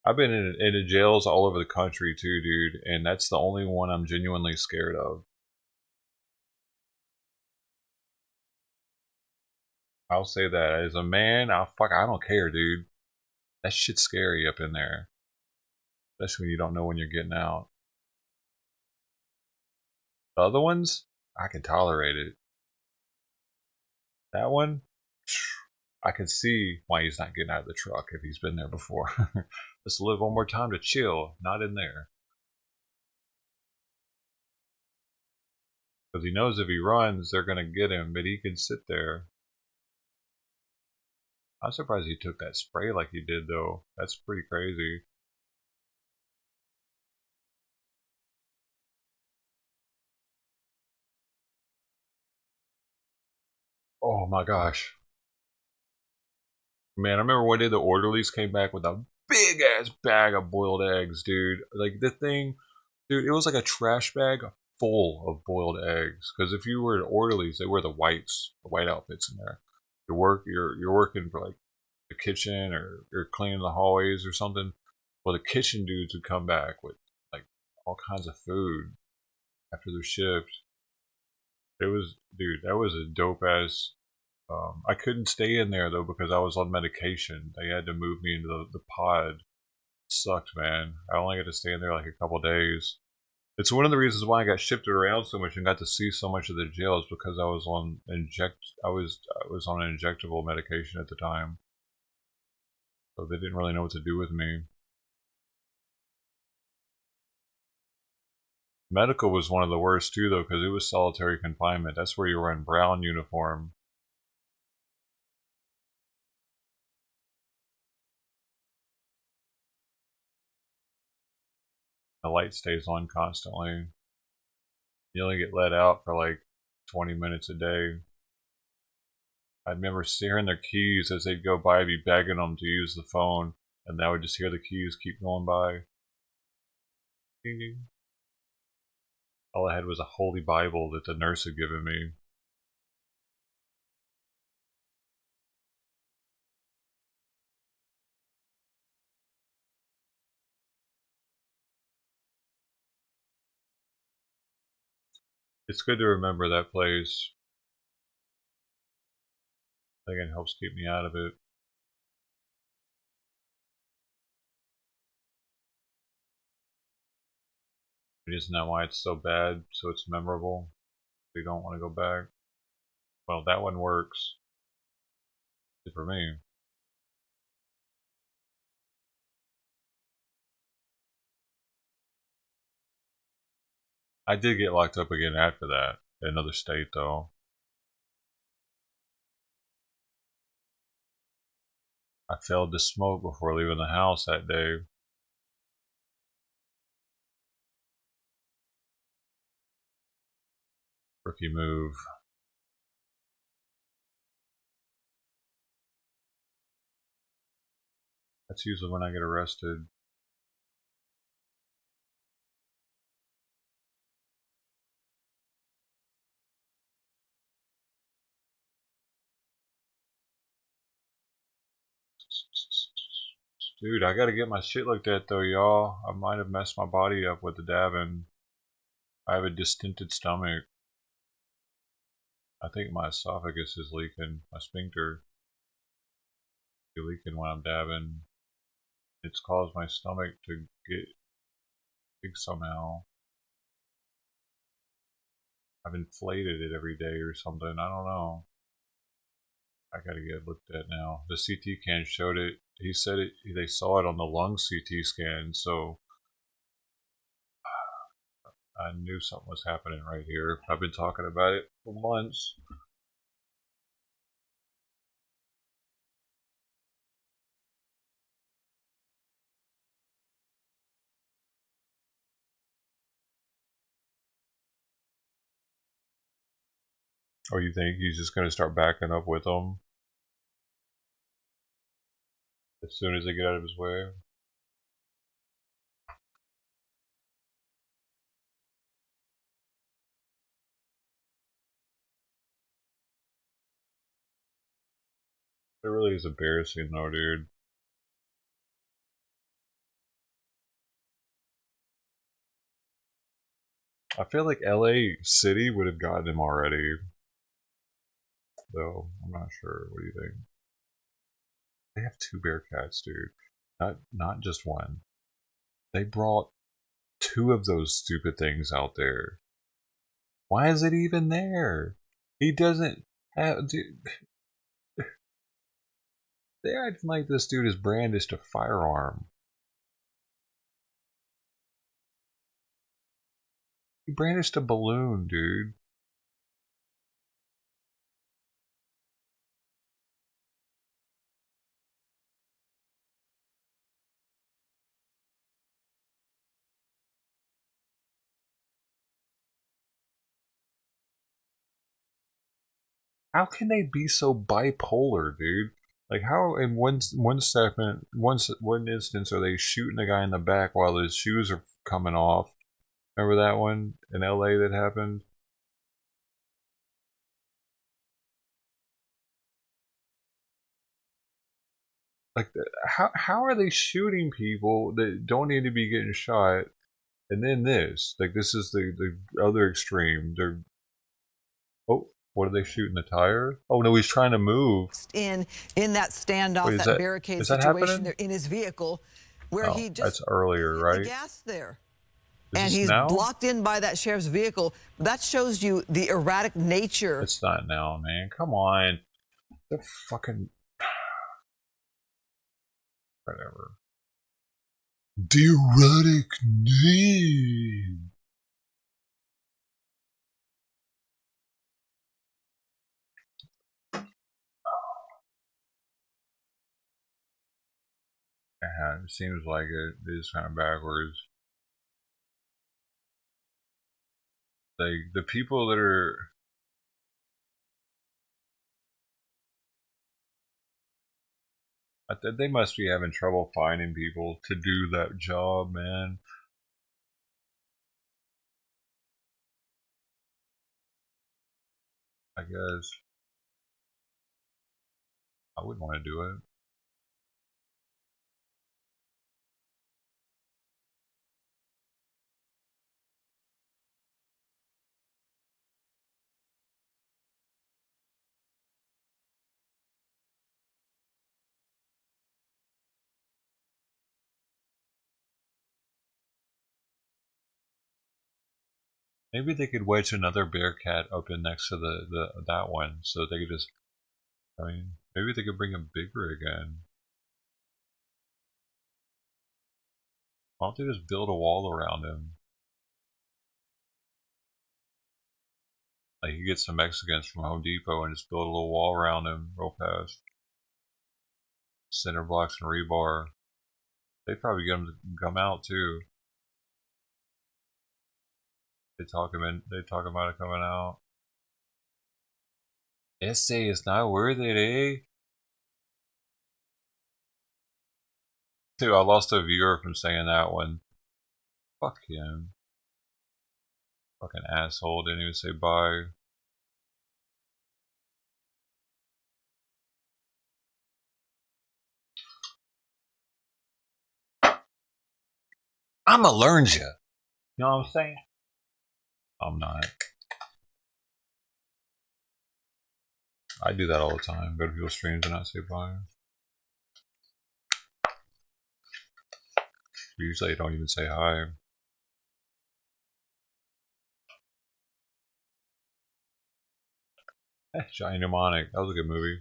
I've been in the jails all over the country too, dude, and that's the only one I'm genuinely scared of. I'll say that as a man, I don't care, dude. That shit's scary up in there, especially when you don't know when you're getting out. The other ones, I can tolerate it. That one, I can see why he's not getting out of the truck if he's been there before. Just live one more time to chill, not in there. Because he knows if he runs, they're going to get him, but he can sit there. I'm surprised he took that spray like he did, though. That's pretty crazy. Oh my gosh. Man, I remember one day the orderlies came back with a big ass bag of boiled eggs, dude. Like the thing, dude, it was like a trash bag full of boiled eggs. Because if you were an orderlies, they wear the white outfits in there. You're working for like the kitchen or you're cleaning the hallways or something. Well, the kitchen dudes would come back with like all kinds of food after their shift. It was, dude, that was a dope ass. I couldn't stay in there though because I was on medication. They had to move me into the pod. It sucked, man. I only got to stay in there like a couple days. It's one of the reasons why I got shifted around so much and got to see so much of the jails because I was on I was on an injectable medication at the time. So they didn't really know what to do with me. Medical was one of the worst too though because it was solitary confinement. That's where you were in brown uniform. The light stays on constantly. You only get let out for like 20 minutes a day. I remember hearing their keys as they'd go by, be begging them to use the phone, and I would just hear the keys keep going by. All I had was a holy Bible that the nurse had given me. It's good to remember that place. I think it helps keep me out of it. Isn't that why it's so bad? So it's memorable? You don't want to go back? Well, that one works. Good for me. I did get locked up again after that. In another state, though. I failed to smoke before leaving the house that day. Rookie move. That's usually when I get arrested. Dude, I gotta get my shit looked at though, y'all. I might have messed my body up with the dabbing. I have a distended stomach. I think my esophagus is leaking. My sphincter is leaking when I'm dabbing. It's caused my stomach to get big somehow. I've inflated it every day or something. I don't know. I gotta get looked at now. The CT scan showed it. He said it. They saw it on the lung CT scan, so I knew something was happening right here. I've been talking about it for months. Or you think he's just gonna start backing up with them as soon as they get out of his way? It really is embarrassing though, dude. I feel like LA City would have gotten him already. Though, I'm not sure. What do you think? They have 2 Bearcats, dude. Not just one. They brought 2 of those stupid things out there. Why is it even there? He doesn't have... Dude, they're acting like this dude is brandished a firearm. He brandished a balloon, dude. How can they be so bipolar, dude? Like, how in one instance are they shooting a guy in the back while his shoes are coming off? Remember that one in LA that happened? Like, how are they shooting people that don't need to be getting shot? And then this, like, this is the other extreme. They're, oh, what are they shooting? The tire? Oh no, he's trying to move. In that standoff, wait, that barricade situation, they're in his vehicle, where he just that's earlier, right? The gas there. Is and he's now? Blocked in by that sheriff's vehicle. That shows you the erratic nature. It's not now, man. Come on. They're fucking... Whatever. The erratic name. Yeah, it seems like it is kind of backwards. The people that are... They must be having trouble finding people to do that job, man. I guess. I wouldn't want to do it. Maybe they could wedge another Bearcat up in next to that one, so they could just. I mean, maybe they could bring him bigger again. Why don't they just build a wall around him? Like you get some Mexicans from Home Depot and just build a little wall around him real fast. Center blocks and rebar. They'd probably get him to come out too. They talk about it coming out. Essay is not worth it, eh? Dude, I lost a viewer from saying that one. Fuck him. Fucking asshole, didn't even say bye. I'ma learn you. You know what I'm saying? I'm not. I do that all the time. Go to people's streams and not say bye. Usually I don't even say hi. Johnny Mnemonic. That was a good movie.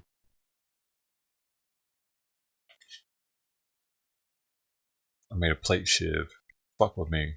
I made a plate shiv. Fuck with me.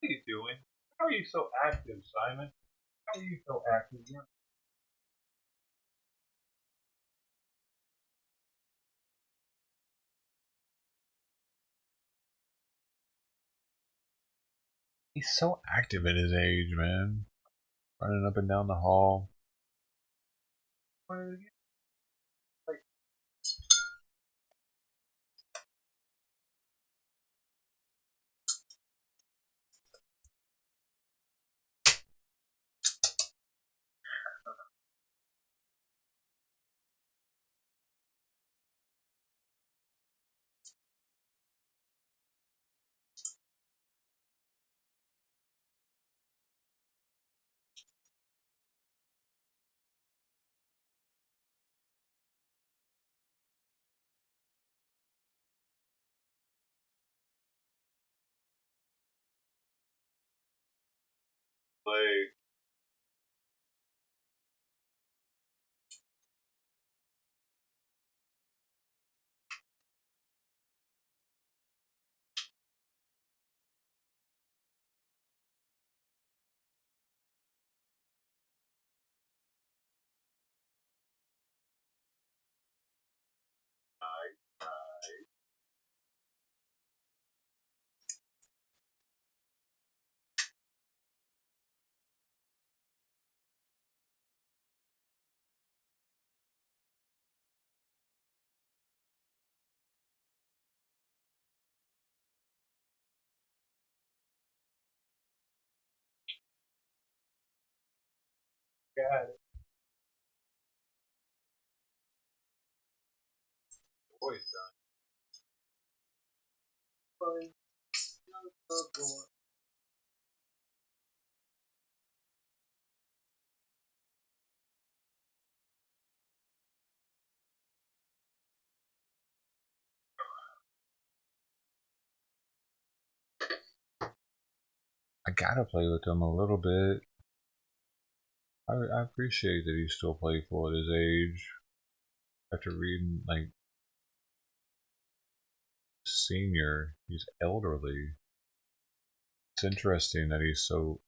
What are you doing? How are you so active, Simon? How are you so active? He's so active at his age, man. Running up and down the hall. Play. Got it. Voice done. I gotta play with him a little bit. I appreciate that he's still playful at his age. After reading, like, senior, he's elderly. It's interesting that he's still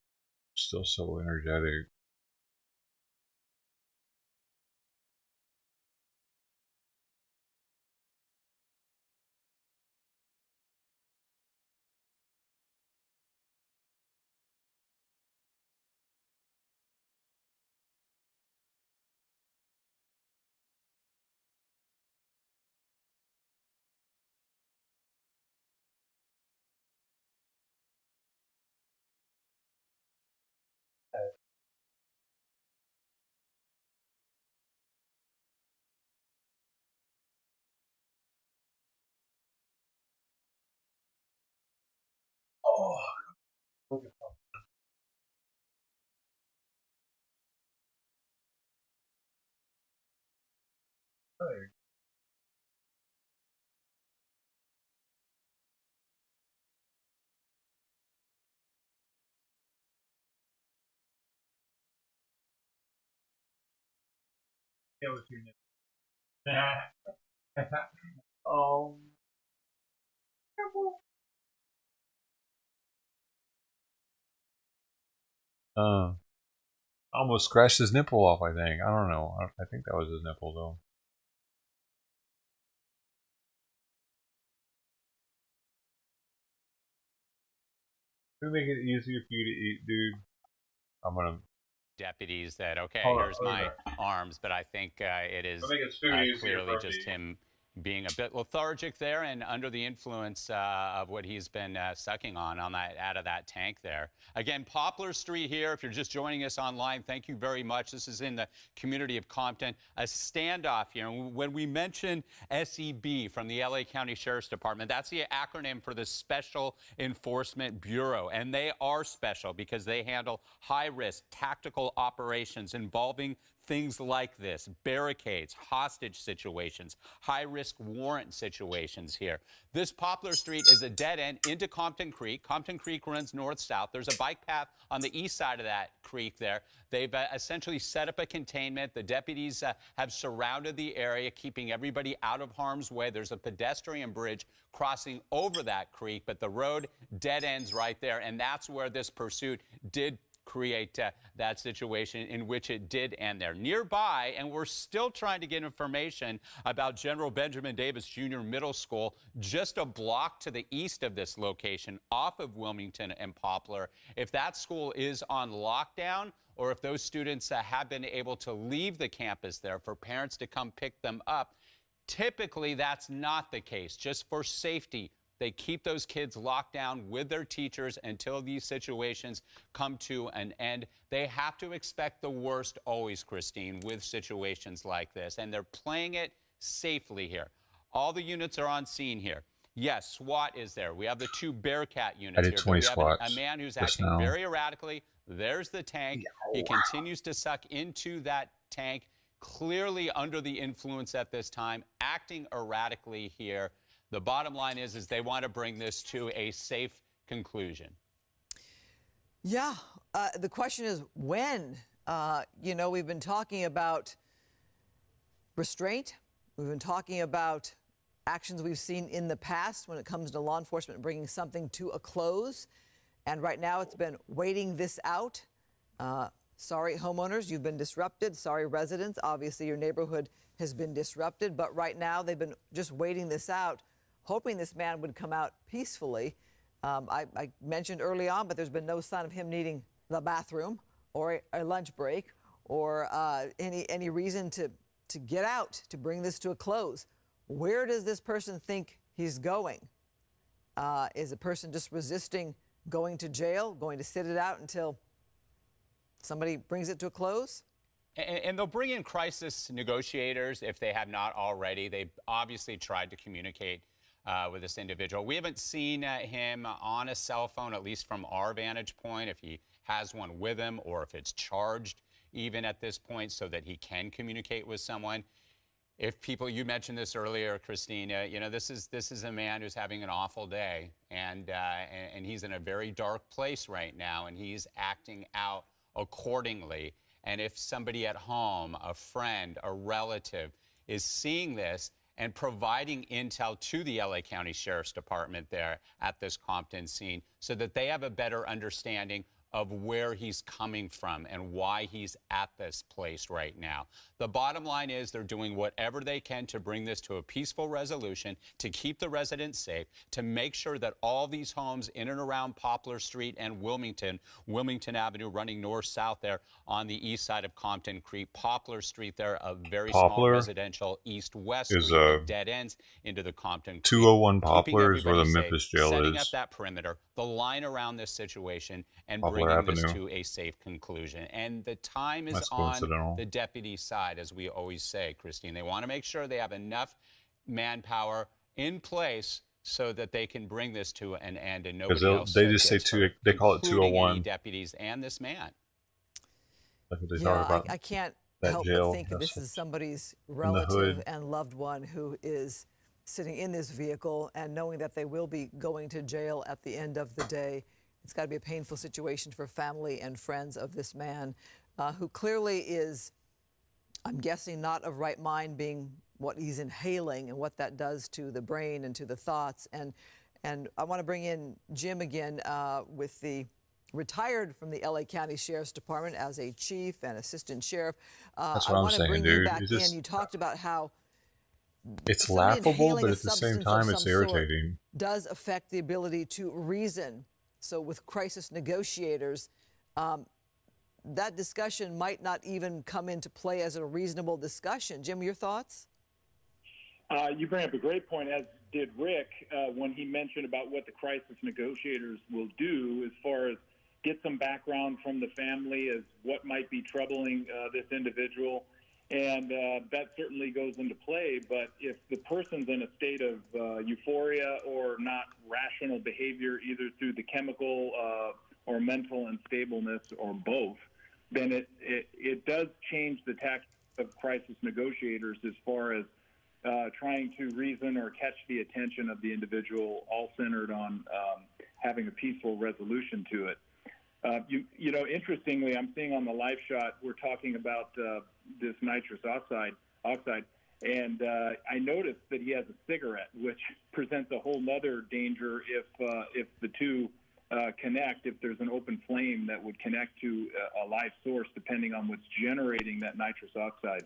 so energetic. Oh, look at that. Hey. Yeah, what's your name? Oh. Almost scratched his nipple off, I think. I don't know. I think that was his nipple, though. To make it easier for you to eat, dude, I'm gonna. Deputies that, okay, here's my arms, but I think it is clearly just him being a bit lethargic there and under the influence of what he's been sucking on that out of that tank there. Again, Poplar Street here. If you're just joining us online, thank you very much. This is in the community of Compton. A standoff here. When we mention SEB from the LA County Sheriff's Department, that's the acronym for the Special Enforcement Bureau. And they are special because they handle high-risk tactical operations involving things like this: barricades, hostage situations, high-risk warrant situations here. This Poplar Street is a dead end into Compton Creek. Compton Creek runs north-south. There's a bike path on the east side of that creek there. They've essentially set up a containment. The deputies have surrounded the area, keeping everybody out of harm's way. There's a pedestrian bridge crossing over that creek, but the road dead ends right there, and that's where this pursuit did create that situation in which it did end there. Nearby, and we're still trying to get information about General Benjamin Davis Jr. Middle School, just a block to the east of this location, off of Wilmington and Poplar. If that school is on lockdown, or if those students have been able to leave the campus there for parents to come pick them up, typically that's not the case. Just for safety, they keep those kids locked down with their teachers until these situations come to an end. They have to expect the worst always, Christine, with situations like this, and they're playing it safely here. All the units are on scene here. Yes, SWAT is there. We have the 2 Bearcat units here. We have a man who's acting very erratically. There's the tank. He continues to suck into that tank, clearly under the influence at this time, acting erratically here. The bottom line is they want to bring this to a safe conclusion. Yeah. The question is when. You know, we've been talking about restraint. We've been talking about actions we've seen in the past when it comes to law enforcement bringing something to a close. And right now it's been waiting this out. Sorry, homeowners, you've been disrupted. Sorry, residents. Obviously, your neighborhood has been disrupted. But right now they've been just waiting this out, hoping this man would come out peacefully. I mentioned early on, but there's been no sign of him needing the bathroom or a lunch break or any reason to get out, to bring this to a close. Where does this person think he's going? Is the person just resisting going to jail, going to sit it out until somebody brings it to a close? And they'll bring in crisis negotiators if they have not already. They've obviously tried to communicate with this individual. We haven't seen him on a cell phone, at least from our vantage point, if he has one with him or if it's charged even at this point so that he can communicate with someone. If people, you mentioned this earlier, Christine, you know, this is a man who's having an awful day, and he's in a very dark place right now, and he's acting out accordingly. And if somebody at home, a friend, a relative, is seeing this and providing intel to the LA County Sheriff's Department there at this Compton scene so that they have a better understanding of where he's coming from and why he's at this place right now. The bottom line is they're doing whatever they can to bring this to a peaceful resolution, to keep the residents safe, to make sure that all these homes in and around Poplar Street and Wilmington Avenue running north-south there on the east side of Compton Creek, Poplar Street there, a very small residential east-west street that dead ends into the Compton Creek. 201 Poplar is where the Memphis jail setting is. Up that perimeter, the line around this situation, and bringing this to a safe conclusion. And the time is on the deputy's side, as we always say, Christine. They want to make sure they have enough manpower in place so that they can bring this to an end, and nobody else. They just say they call it 201. Deputies and this man. That's what they talk about. I can't help but think that this is somebody's relative and loved one who is sitting in this vehicle, and knowing that they will be going to jail at the end of the day. It's got to be a painful situation for family and friends of this man, who clearly is, I'm guessing, not of right mind, being what he's inhaling and what that does to the brain and to the thoughts. And I want to bring in Jim again, with the retired from the LA County Sheriff's Department as a chief and assistant sheriff. That's what I'm saying, bring dude. You back in. You talked about how it's laughable, but at the same time, it's irritating. Does affect the ability to reason. So with crisis negotiators, that discussion might not even come into play as a reasonable discussion. Jim, your thoughts? You bring up a great point, as did Rick, when he mentioned about what the crisis negotiators will do as far as get some background from the family as what might be troubling this individual. And that certainly goes into play. But if the person's in a state of euphoria or not rational behavior, either through the chemical or mental unstableness or both, then it does change the tactics of crisis negotiators as far as trying to reason or catch the attention of the individual, all centered on having a peaceful resolution to it. You know, interestingly, I'm seeing on the live shot, we're talking about this nitrous oxide, and I noticed that he has a cigarette, which presents a whole nother danger if the two connect, if there's an open flame that would connect to a live source, depending on what's generating that nitrous oxide.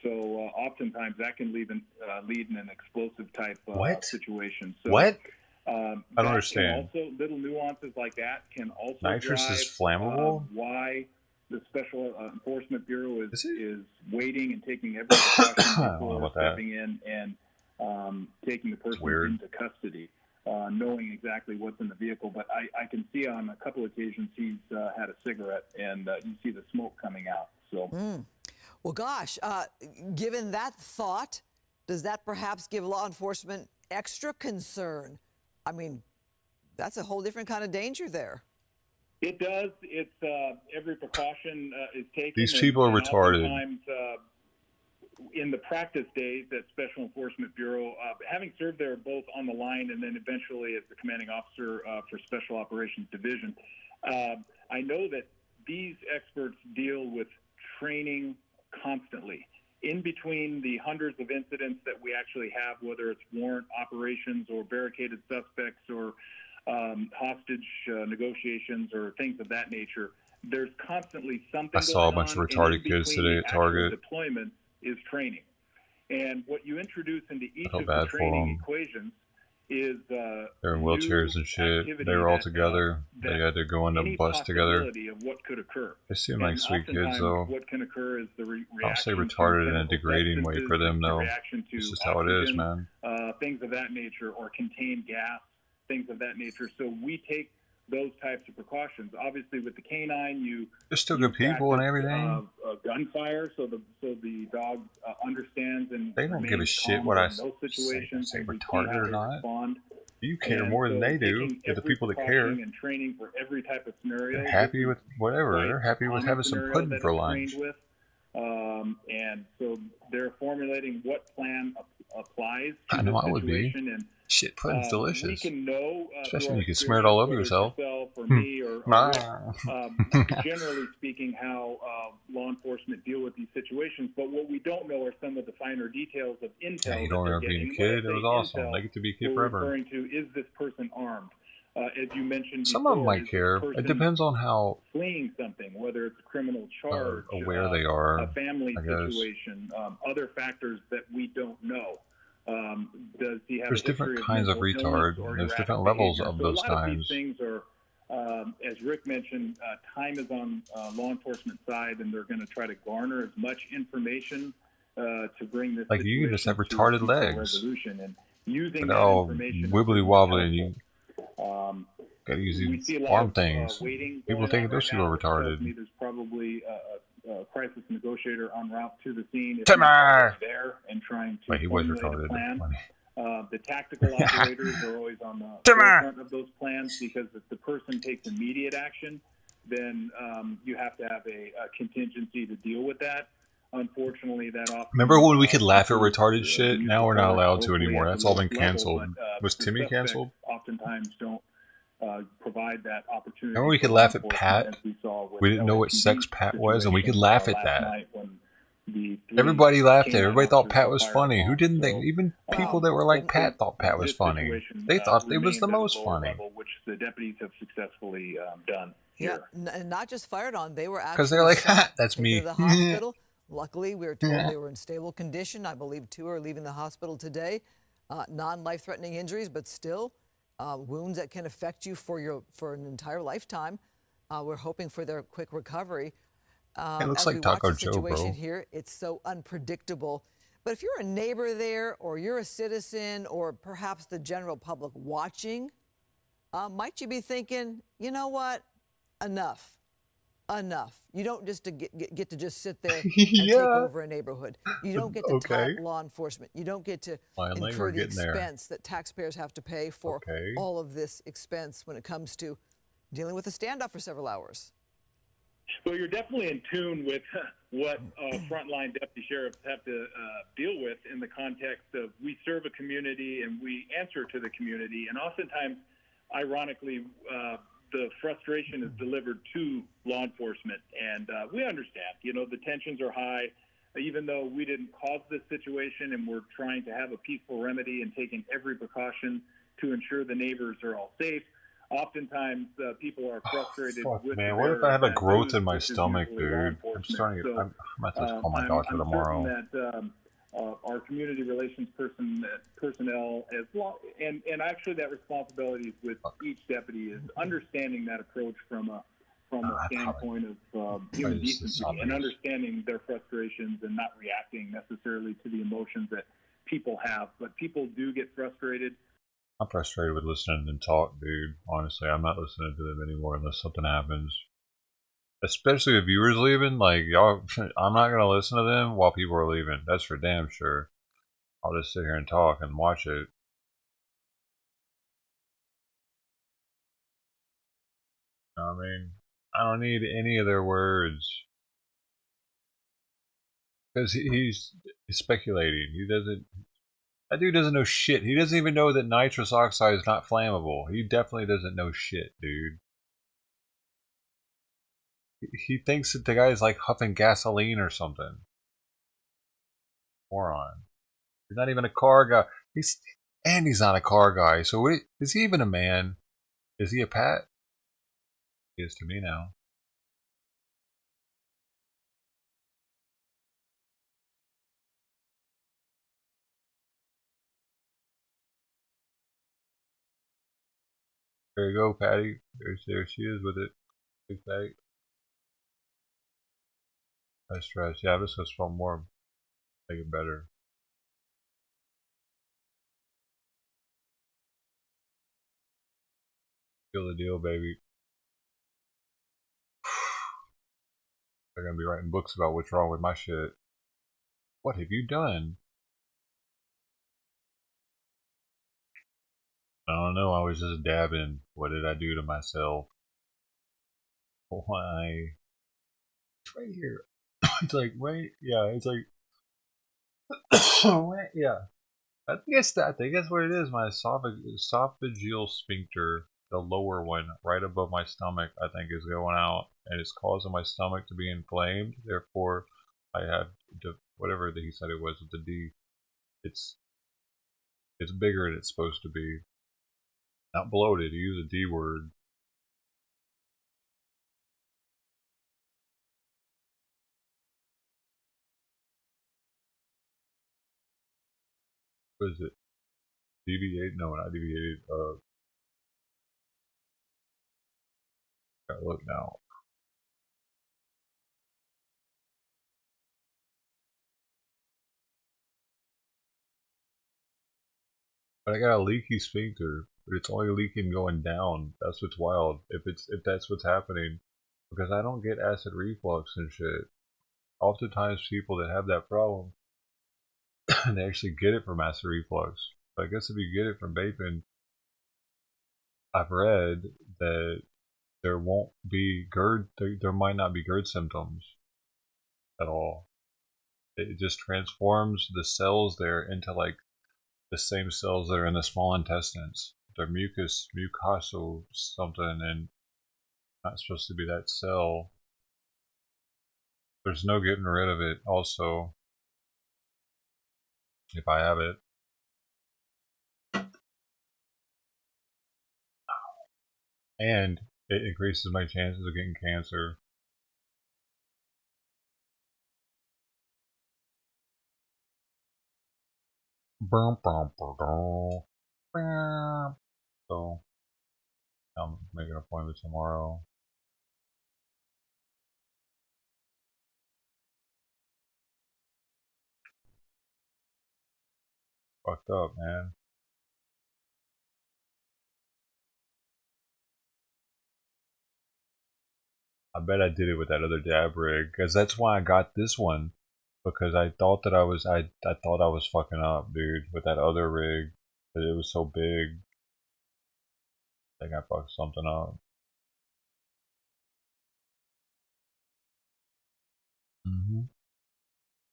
So oftentimes that can lead in an explosive type situation. So, what? I don't understand. Also, little nuances like that can also nitrous drive, is flammable. Why the Special Enforcement Bureau is waiting and taking every precaution before stepping in and taking the person into custody, knowing exactly what's in the vehicle. But I can see on a couple occasions he's had a cigarette, and you see the smoke coming out. So. Well, gosh, given that thought, does that perhaps give law enforcement extra concern? I mean, that's a whole different kind of danger there. It does. It's every precaution is taken. These people are retarded. In the practice days at Special Enforcement Bureau, having served there both on the line and then eventually as the commanding officer for Special Operations Division, I know that these experts deal with training constantly. In between the hundreds of incidents that we actually have, whether it's warrant operations or barricaded suspects or hostage negotiations or things of that nature, there's constantly something. I saw a bunch of retarded kids today at Target. Deployment is training, and what you introduce into each of the training equations is they're in wheelchairs and shit. They were all together. They had to go on the bus together. Of what could occur. They seem like sweet kids, though. What can occur is the I'll say retarded in a degrading way for them, though. This is how it is, man. Things of that nature, or contained gas, things of that nature. So we take those types of precautions. Obviously, with the canine, they're still good people and everything. Gunfire, so the dog understands and they don't give a shit what I say retarded or not. You care more than they do. They're the people that care. And training for every type of scenario. They're happy with whatever. They're happy with having some pudding for lunch. And so they're formulating what plan applies to I know the I would be. And shit, pudding's delicious. We can know, especially when you can smear it all over yourself. Or me or generally speaking, how law enforcement deal with these situations. But what we don't know are some of the finer details of intel. You don't remember being a kid? It was awesome. They get to be a kid forever. Referring to, is this person armed? As you mentioned some before, of them might care. It depends on how fleeing something, whether it's a criminal charge, aware they are, a family situation, other factors that we don't know. Does he have there's different kinds of retard, and there's different levels of those times. A lot of these things are, as Rick mentioned, time is on law enforcement side, and they're going to try to garner as much information to bring this. Like you just have retarded legs. And using that information wibbly wobbly, and you gotta use these arm things. People think those people are retarded. There's probably a crisis negotiator en route to the scene. Timmer! There and trying to Wait, he was retarded. The tactical operators are always on the forefront of those plans, because if the person takes immediate action, then you have to have a contingency to deal with that. Unfortunately, that often... Remember when we could laugh at retarded shit? Now we're not allowed to anymore. That's all been canceled. Was Timmy canceled? Oftentimes don't provide that opportunity. Remember we could laugh at Pat? We didn't know what sex Pat was, and we could laugh at that. Everybody laughed at it. Everybody thought Pat was funny. Who didn't think? Even people that were like Pat thought Pat was funny. They thought it was the most funny. Which the deputies have successfully done. Yeah, and not just fired on. They were actually because they're like, ha, that's me. To the hospital. Luckily, we were told they were in stable condition. I believe 2 are leaving the hospital today. Non-life-threatening injuries, but still wounds that can affect you for an entire lifetime. We're hoping for their quick recovery. It looks like Taco Joe, bro. Here, it's so unpredictable. But if you're a neighbor there, or you're a citizen, or perhaps the general public watching, might you be thinking, you know what? Enough. You don't just get to just sit there and take over a neighborhood. You don't get to taunt law enforcement. You don't get to incur the expense that taxpayers have to pay for all of this expense when it comes to dealing with a standoff for several hours. Well, you're definitely in tune with what frontline deputy sheriffs have to deal with in the context of we serve a community and we answer to the community. And oftentimes, ironically, the frustration is delivered to law enforcement. And we understand, the tensions are high. Even though we didn't cause this situation and we're trying to have a peaceful remedy and taking every precaution to ensure the neighbors are all safe, oftentimes people are frustrated. With man, what if I have a growth in my stomach, dude? I'm starting to. I'm about to call my doctor tomorrow. That, our community relations personnel, as well, and actually that responsibility is with each deputy, is understanding that approach from a standpoint of human decency and understanding their frustrations and not reacting necessarily to the emotions that people have. But people do get frustrated. I'm frustrated with listening to them talk, dude. Honestly, I'm not listening to them anymore unless something happens. Especially if viewers leaving, like y'all, I'm not gonna listen to them while people are leaving. That's for damn sure. I'll just sit here and talk and watch it. You know what I mean? I don't need any of their words because he's speculating. That dude doesn't know shit. He doesn't even know that nitrous oxide is not flammable. He definitely doesn't know shit, dude. He thinks that the guy's like huffing gasoline or something. Moron. He's not even a car guy. He's not a car guy. So is he even a man? Is he a Pat? He is to me now. There you go, Patty. There she is with it. Big Patty. I stress. Yeah, I'm just gonna spell more. Make it better. Feel the deal, baby. They're gonna be writing books about what's wrong with my shit. What have you done? I don't know. I was just dabbing. What did I do to myself? Why? It's right here. It's like, right? Yeah, it's like, yeah. I think that's what it is. My esophageal sphincter. the lower one right above my stomach, I think, is going out, and it's causing my stomach to be inflamed. Therefore, I have whatever he said it was with the D. It's bigger than it's supposed to be. Not bloated. He used a D word. What is it? Deviate? No, not deviated. Gotta look now. But I got a leaky sphincter, but it's only leaking going down. That's what's wild. If that's what's happening, because I don't get acid reflux and shit. Oftentimes, people that have that problem, they actually get it from acid reflux. But I guess if you get it from vaping, I've read that there won't be GERD. There might not be GERD symptoms at all. It just transforms the cells there into like the same cells that are in the small intestines. They're mucosal something, and not supposed to be that cell. There's no getting rid of it also if I have it. And it increases my chances of getting cancer. So I'm making an appointment tomorrow. Fucked up, man. I bet I did it with that other dab rig, because that's why I got this one, because I thought that I thought I was fucking up, dude, with that other rig, but it was so big. I think I fucked something up.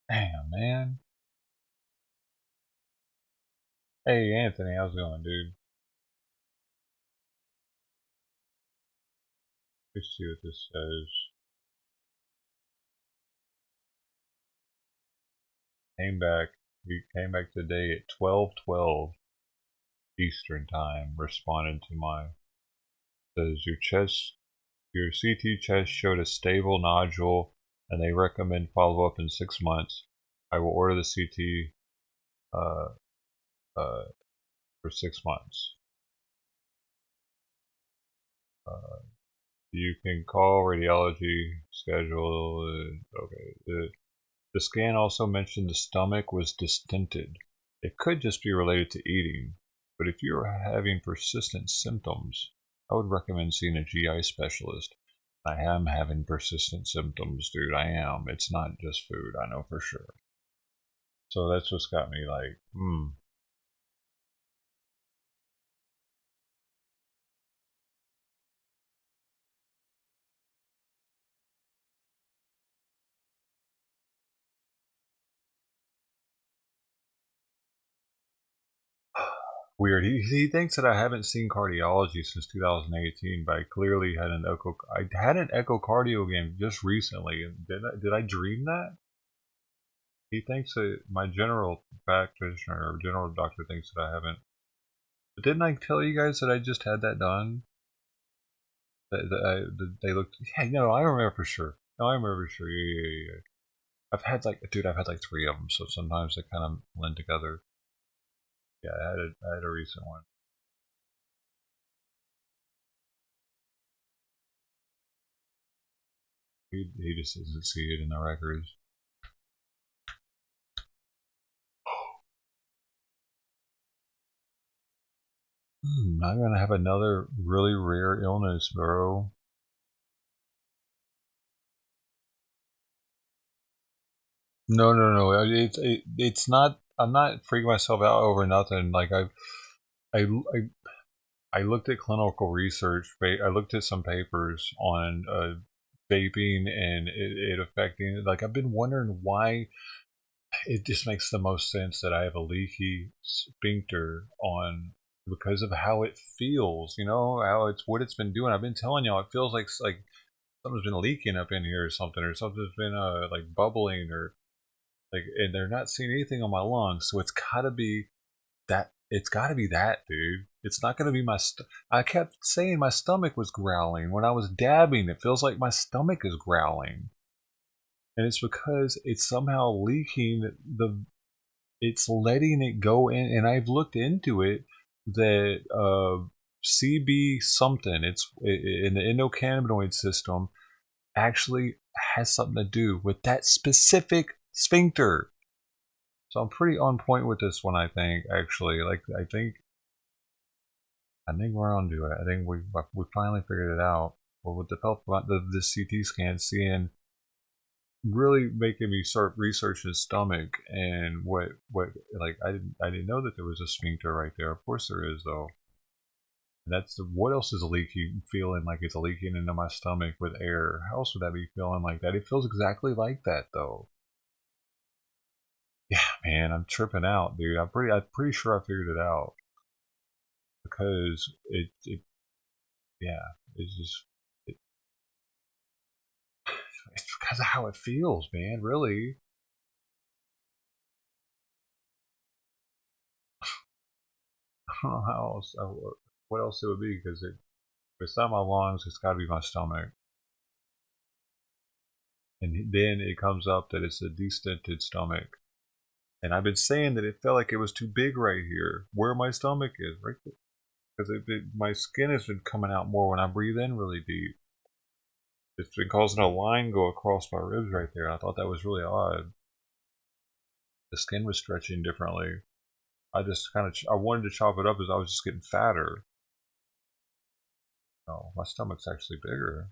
Damn, man. Hey, Anthony, how's it going, dude? Let's see what this says. He came back today at 12:12 Eastern time, responding to my, says your CT chest showed a stable nodule and they recommend follow-up in 6 months. I will order the CT for 6 months. You can call radiology schedule. Okay. The scan also mentioned the stomach was distended. It could just be related to eating, but if you're having persistent symptoms, I would recommend seeing a GI specialist. I am having persistent symptoms, dude. I am. It's not just food, I know for sure. So that's what's got me like, Weird. He thinks that I haven't seen cardiology since 2018, but I clearly had an echocardiogram just recently. Did I dream that? He thinks that my general practitioner or general doctor thinks that I haven't. But didn't I tell you guys that I just had that done? They looked. Yeah, no, I remember for sure. No, I remember for sure. Yeah. I've had like 3 of them, so sometimes they kind of blend together. Yeah, I had a recent one. He just doesn't see it in the records. I'm gonna have another really rare illness, bro. No. It's not. I'm not freaking myself out over nothing. Like I looked at clinical research. I looked at some papers on vaping and it affecting. Like I've been wondering why. It just makes the most sense that I have a leaky sphincter on because of how it feels, you know, how it's what it's been doing. I've been telling y'all, it feels like something's been leaking up in here or something's been like bubbling or like, and they're not seeing anything on my lungs, so it's gotta be that. It's gotta be that, dude. It's not gonna be my. I kept saying my stomach was growling when I was dabbing. It feels like my stomach is growling, and it's because it's somehow leaking the. It's letting it go in, and I've looked into it that CB something. It's in the endocannabinoid system. Actually has something to do with that specific sphincter. So I'm pretty on point with this one, I think, actually. Like, I think we're on to it. I think we finally figured it out. Well, with the help of the CT scan, seeing really making me start researching his stomach and what like I didn't know that there was a sphincter right there. Of course there is, though. And that's what else is leaking? Feeling like it's leaking into my stomach with air. How else would that be feeling like that? It feels exactly like that, though. Yeah, man, I'm tripping out, dude. I'm pretty sure I figured it out because yeah, it's just it's because of how it feels, man. Really, I don't know how else. What else it would be? Because if it's not my lungs, it's got to be my stomach. And then it comes up that it's a distended stomach. And I've been saying that it felt like it was too big right here, where my stomach is, right there. Because my skin has been coming out more when I breathe in really deep. It's been causing a line go across my ribs right there. I thought that was really odd. The skin was stretching differently. I just I wanted to chop it up as I was just getting fatter. No, my stomach's actually bigger.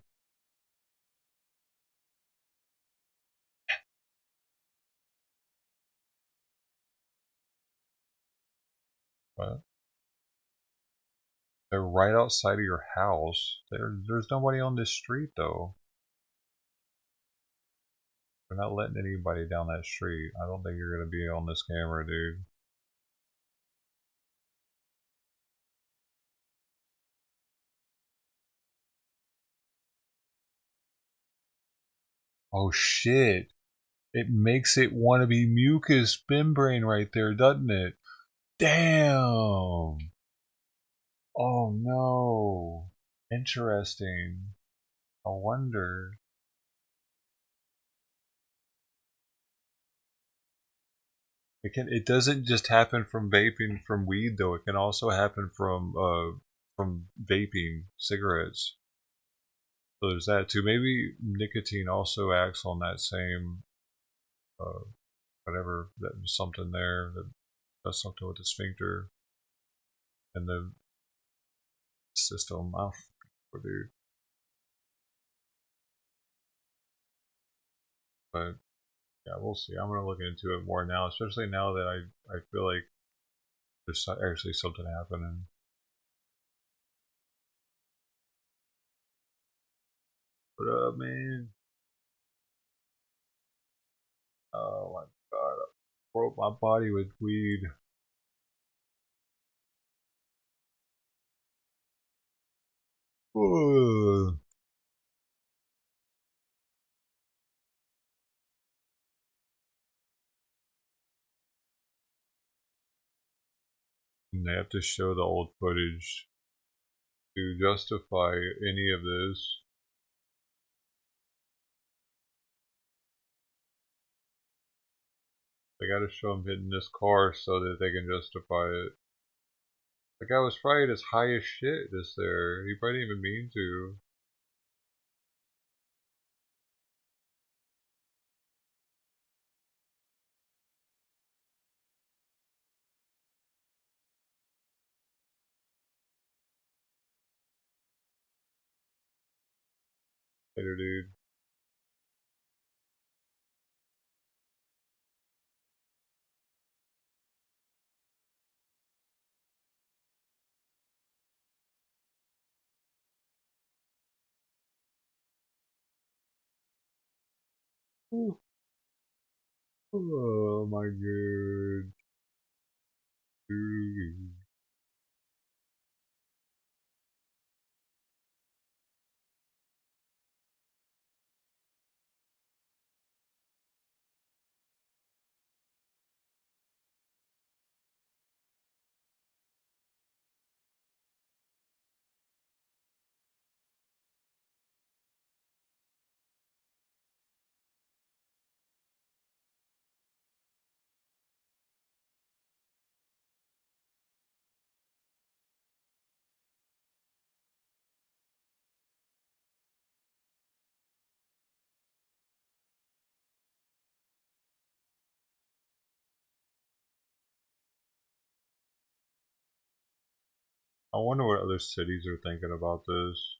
But they're right outside of your house. There's nobody on this street, though. They're not letting anybody down that street. I don't think you're going to be on this camera, dude. Oh, shit. It makes it want to be mucus membrane right there, doesn't it? Damn. Oh, no. Interesting. I wonder. It doesn't just happen from vaping from weed, though. It can also happen from vaping cigarettes. So there's that too. Maybe nicotine also acts on that same whatever, that something there that does something with the sphincter and the system. I don't know, dude. But yeah, we'll see. I'm gonna look into it more now, especially now that I feel like there's actually something happening. What up, man? Oh my god, I broke my body with weed. Ugh. And they have to show the old footage to justify any of this. They gotta show him hitting this car so that they can justify it. The guy was probably as high as shit just there. He probably didn't even mean to. Later, dude. Ooh. Oh my god. Dude. I wonder what other cities are thinking about this.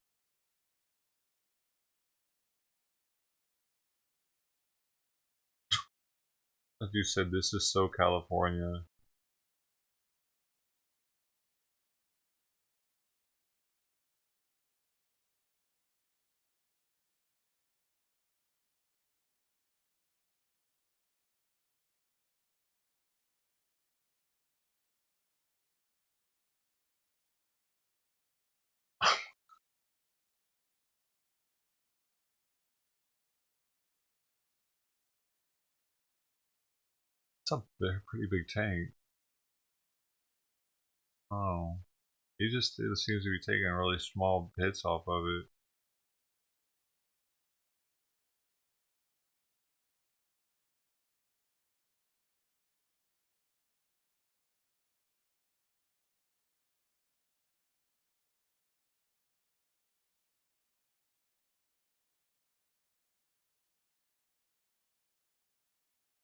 As you said, this is so California. It's a pretty big tank. Oh. It seems to be taking really small hits off of it.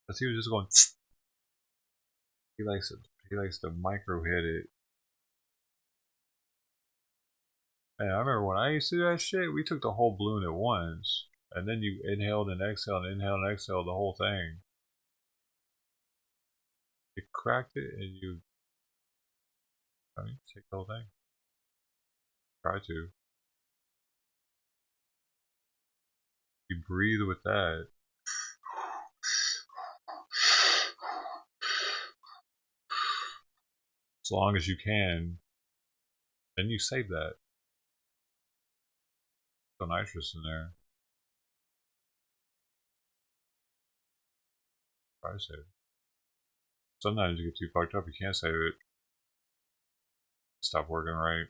Because he was just going. He likes it. He likes to micro hit it. Man, I remember when I used to do that shit. We took the whole balloon at once, and then you inhaled and exhaled, and inhaled and exhaled the whole thing. You cracked it, and you. I mean, take the whole thing. Try to. You breathe with that. As long as you can. Then you save that. Put nitrous in there. Try to save it. Sometimes you get too fucked up, you can't save it. Stop working right.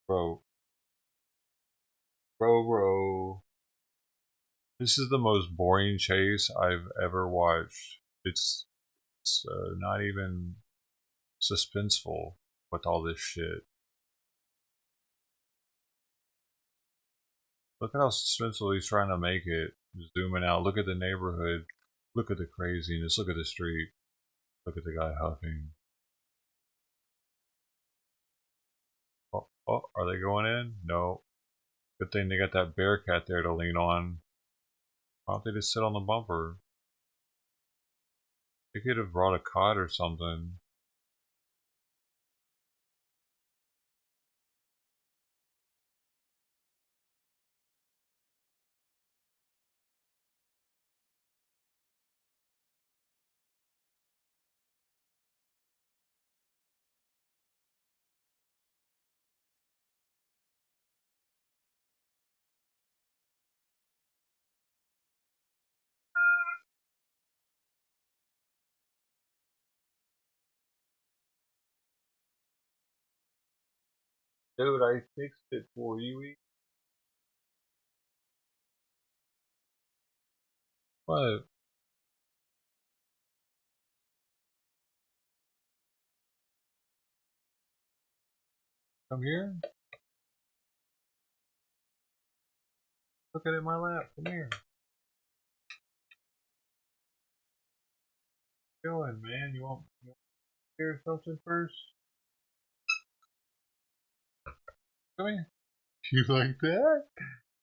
Bro. Bro. This is the most boring chase I've ever watched. It's not even suspenseful with all this shit. Look at how suspenseful he's trying to make it. Zooming out. Look at the neighborhood. Look at the craziness. Look at the street. Look at the guy huffing. Oh, are they going in? No. Good thing they got that Bearcat there to lean on. Why don't they just sit on the bumper? They could have brought a cot or something. Dude, I fixed it for you. What? Come here? Look at it in my lap. Come here. What are you doing, man? You want to hear something first? Come here. You like that?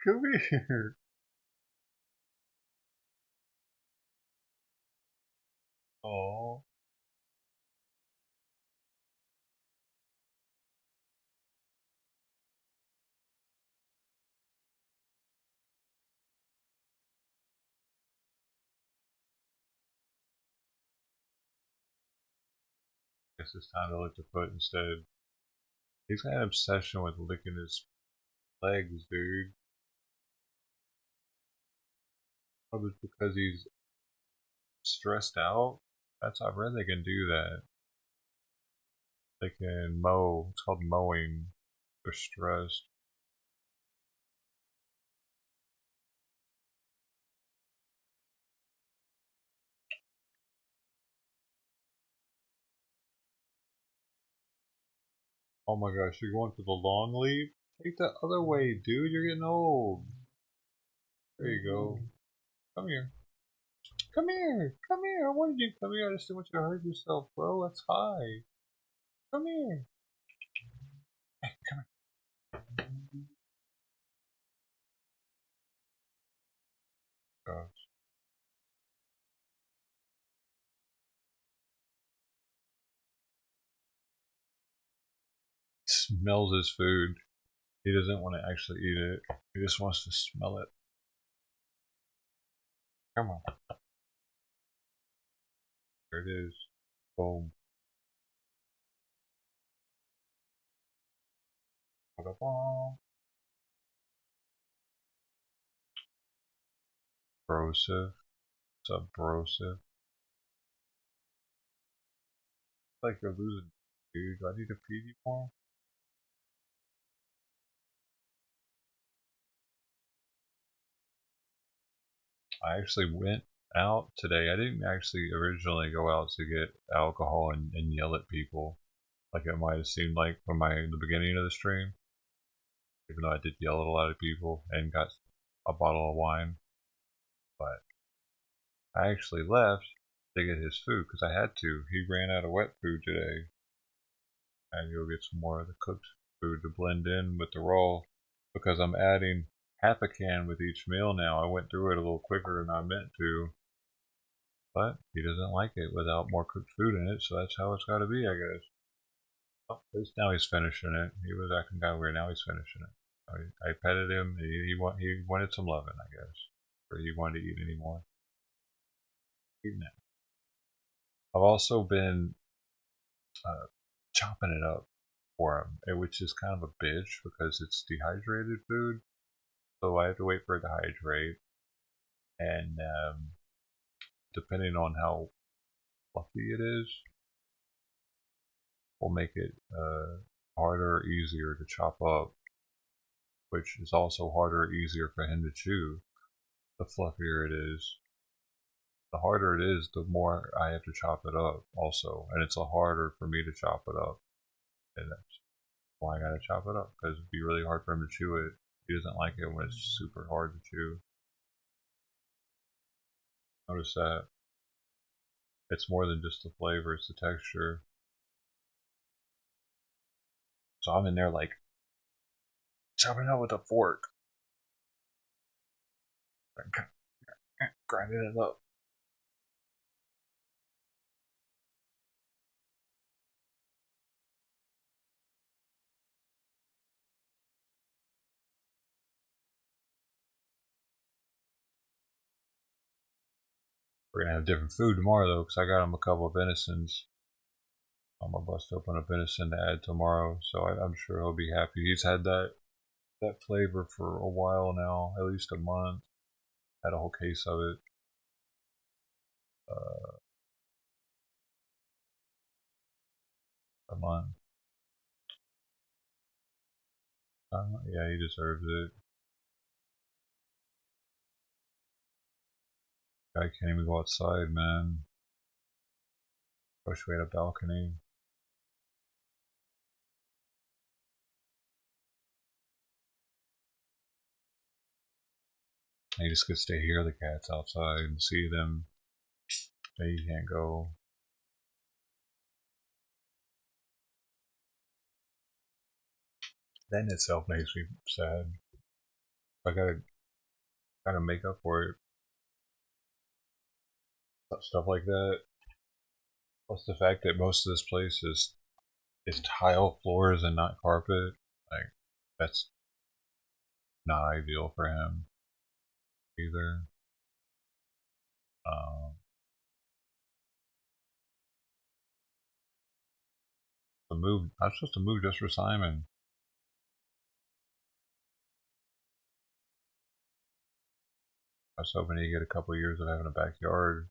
Come here. Oh. Guess it's time to lick the foot instead. He's got an obsession with licking his legs, dude. Probably because he's stressed out. I've read they can do that. They can mow. It's called mowing. They're stressed. Oh my gosh, you're going for the long leap? Take the other way, dude. You're getting old. There you go. Come here. Come here. Come here. I wanted you to come here. I just didn't want you to hurt yourself, bro. That's high. Come here. Hey, come here. Gosh. He smells his food. He doesn't want to actually eat it. He just wants to smell it. Come on. There it is. Boom. Brosive. What's up, Brosive? Like you're losing, dude. Do I need to feed you more? I actually went out today. I didn't actually originally go out to get alcohol and yell at people like it might have seemed like from the beginning of the stream. Even though I did yell at a lot of people and got a bottle of wine. But I actually left to get his food because I had to. He ran out of wet food today. I had to go get some more of the cooked food to blend in with the raw because I'm adding half a can with each meal now. I went through it a little quicker than I meant to. But he doesn't like it without more cooked food in it, so that's how it's got to be, I guess. Oh, at least now he's finishing it. He was acting kind of weird. Now he's finishing it. I petted him. He wanted some loving, I guess. Or he wanted to eat anymore. Eating it. I've also been chopping it up for him, which is kind of a bitch because it's dehydrated food. So I have to wait for it to hydrate. And depending on how fluffy it is, will make it harder or easier to chop up, which is also harder or easier for him to chew. The fluffier it is, the harder it is, the more I have to chop it up also, and it's harder for me to chop it up, and that's why I gotta chop it up, because it'd be really hard for him to chew it. He doesn't like it when it's super hard to chew. Notice that. It's more than just the flavor, it's the texture. So I'm in there like chopping it with a fork, grinding it up. We're gonna have different food tomorrow though, because I got him a couple of venisons. I'm gonna bust open a venison to add tomorrow, so I'm sure he'll be happy. He's had that flavor for a while now, at least a month. Had a whole case of it. A month. Yeah, he deserves it. I can't even go outside, man. Wish we had a balcony. He just gets to hear the cats outside and see them. But he can't go. That in itself makes me sad. I gotta make up for it. Stuff like that. Plus the fact that most of this place is tile floors and not carpet. Like, that's not ideal for him either. I'm supposed to move just for Simon. I was hoping he'd get a couple of years of having a backyard.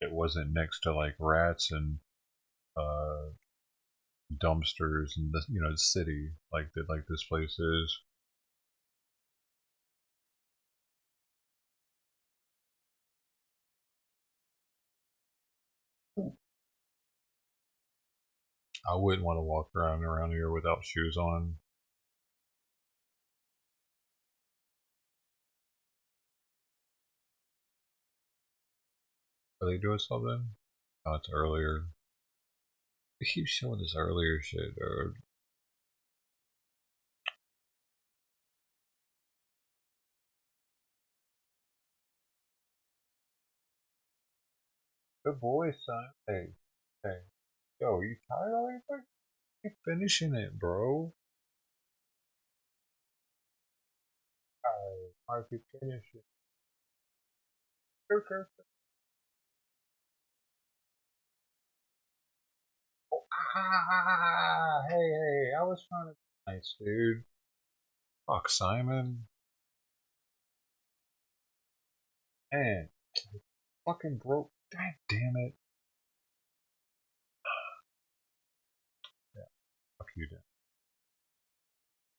It wasn't next to like rats and dumpsters and the city like this place is. I wouldn't want to walk around here without shoes on. Are they doing something? Oh, it's earlier. They keep showing this earlier shit, dude. Good boy, son. Hey, hey. Yo, you tired already? Keep finishing it, bro. I keep finishing. Okay. Oh, hey, I was trying to be nice, dude. Fuck, Simon. Man, fucking broke. God damn it. Yeah, fuck you, Dan.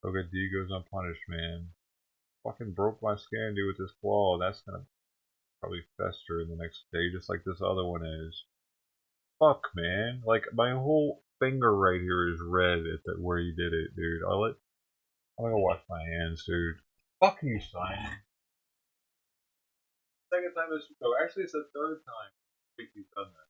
Logan D goes unpunished, man. Fucking broke my skin, dude, with this claw. That's gonna probably fester in the next day, just like this other one is. Fuck, man. Like, my whole finger right here is red at the, where you did it, dude. I'm gonna wash my hands, dude. Fuck you, Simon. Second time this show. Actually, it's the third time you've done that.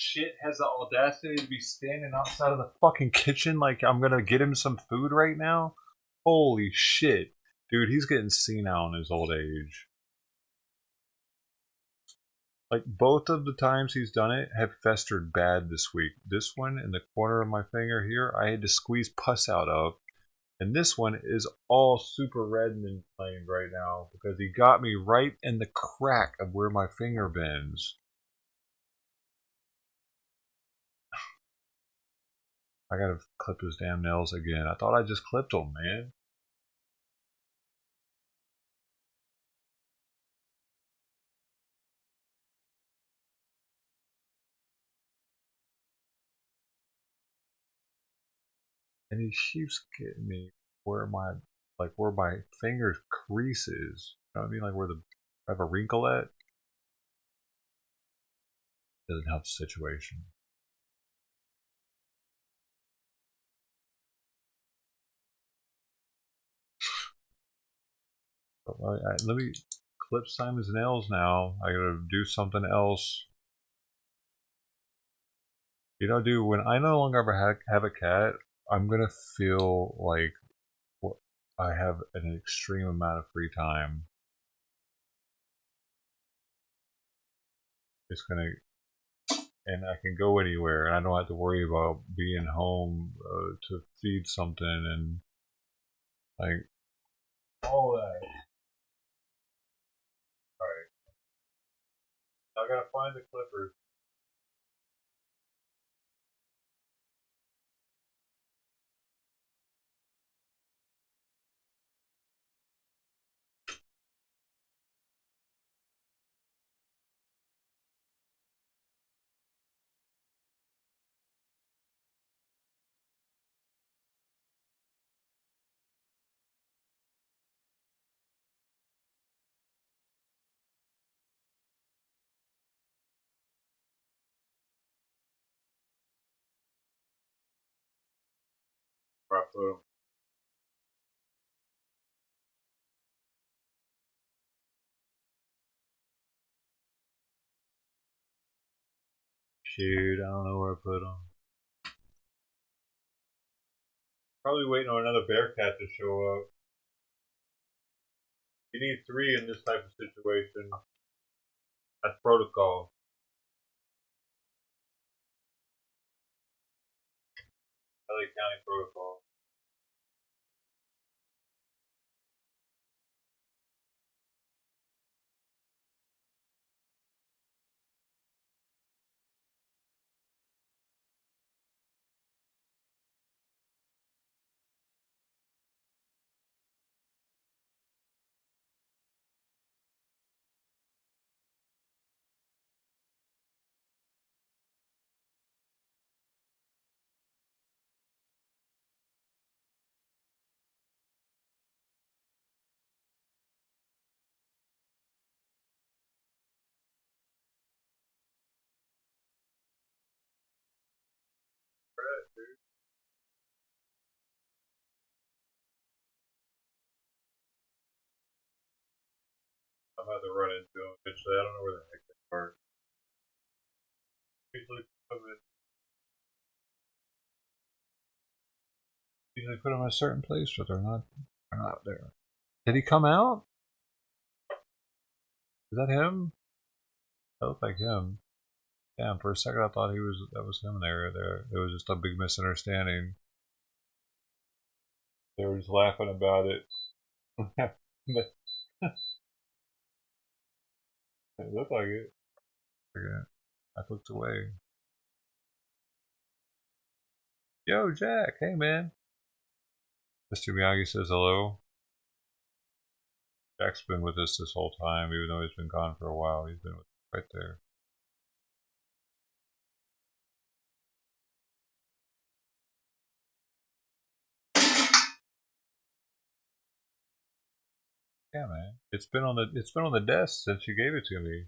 Shit has the audacity to be standing outside of the fucking kitchen like I'm gonna get him some food right now? Holy shit. Dude, he's getting senile in his old age. Like, both of the times he's done it have festered bad this week. This one in the corner of my finger here, I had to squeeze pus out of. And this one is all super red and inflamed right now because he got me right in the crack of where my finger bends. I gotta clip his damn nails again. I thought I just clipped them, man. And he keeps getting me where my fingers creases. You know what I mean? Like where I have a wrinkle at. Doesn't help the situation. But let me clip Simon's nails now. I gotta do something else. You know, dude, when I no longer have a cat, I'm gonna feel like I have an extreme amount of free time. It's gonna, and I can go anywhere, and I don't have to worry about being home to feed something and like all that. All right, I gotta find the clippers. Where I put them. Shoot, I don't know where I put them. Probably waiting on another bear cat to show up. You need 3 in this type of situation. That's protocol. LA County protocol. that, dude. I'm about to run into them eventually. I don't know where the heck they are. Usually put them in a certain place, but they're not there. Did he come out? Is that him? That looked like him. Damn, for a second I thought that was him there. It was just a big misunderstanding. They were just laughing about it. It looked like it. I looked away. Yo, Jack. Hey, man. Mr. Miyagi says hello. Jack's been with us this whole time, even though he's been gone for a while. He's been with us right there. Yeah, man. It's been on the desk since you gave it to me.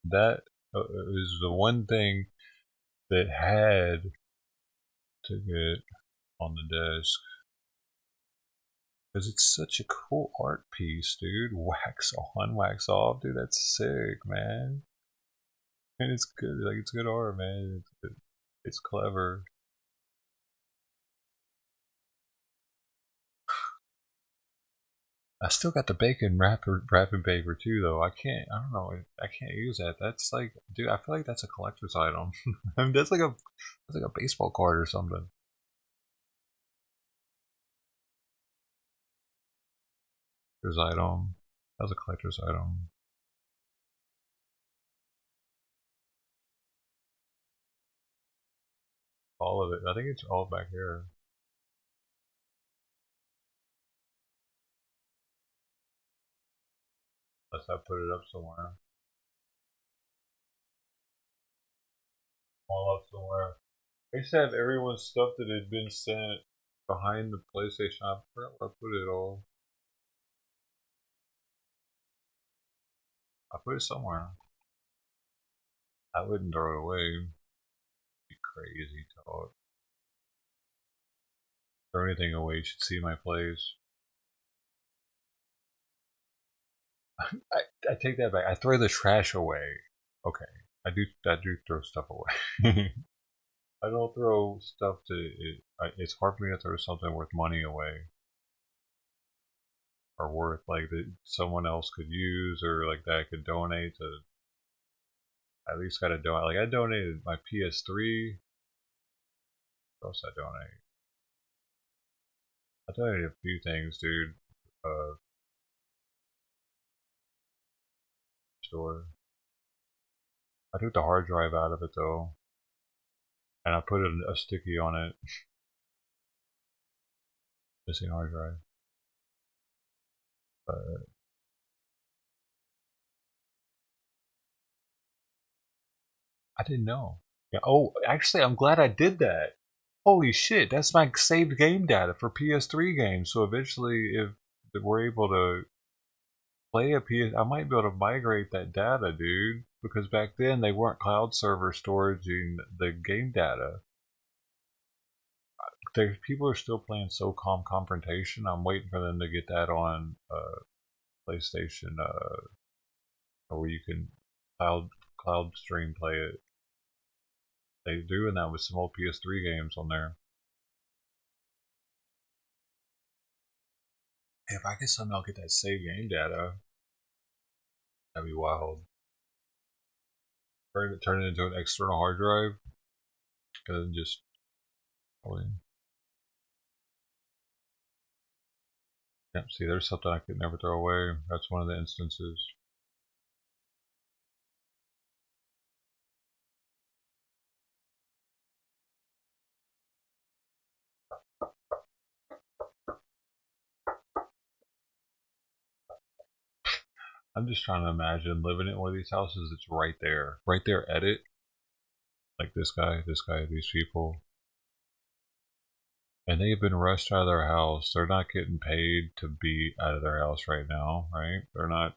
That is the one thing that had to get on the desk. Because it's such a cool art piece, dude. Wax on, wax off, dude. That's sick, man. And it's good. Like, it's good art, man. It's clever. I still got the bacon wrapping paper too, though. I don't know. I can't use that. That's like, dude, I feel like that's a collector's item. I mean, that's like a baseball card or something. Collector's item. That was a collector's item. All of it. I think it's all back here. Unless I put it up somewhere. All up somewhere. I used to have everyone's stuff that had been sent behind the PlayStation. I forgot where I put it all. I put it somewhere. I wouldn't throw it away. It'd be crazy talk. Throw anything away, you should see my place. I take that back. I throw the trash away. Okay, I do throw stuff away. I don't throw stuff it's hard for me to throw something worth money away, or worth like that someone else could use, or like that I could donate to. I at least got to donate. Like I donated my PS3. What else I donate? I donated a few things, dude. Store. I took the hard drive out of it though, and I put a sticky on it. Missing hard drive. I didn't know. Yeah. Oh, actually, I'm glad I did that. Holy shit, that's my saved game data for PS3 games. So eventually, if we're able to play a PS, I might be able to migrate that data, dude. Because back then they weren't cloud server storaging the game data. People are still playing SOCOM Confrontation. I'm waiting for them to get that on PlayStation, where you can cloud stream play it. They're doing that with some old PS3 games on there. If I could somehow get that save game data, that'd be wild. Turn it into an external hard drive, and then just Yep, see, there's something I could never throw away. That's one of the instances. I'm just trying to imagine living in one of these houses that's right there at it. Like this guy, these people. And they've been rushed out of their house. They're not getting paid to be out of their house right now, right? They're not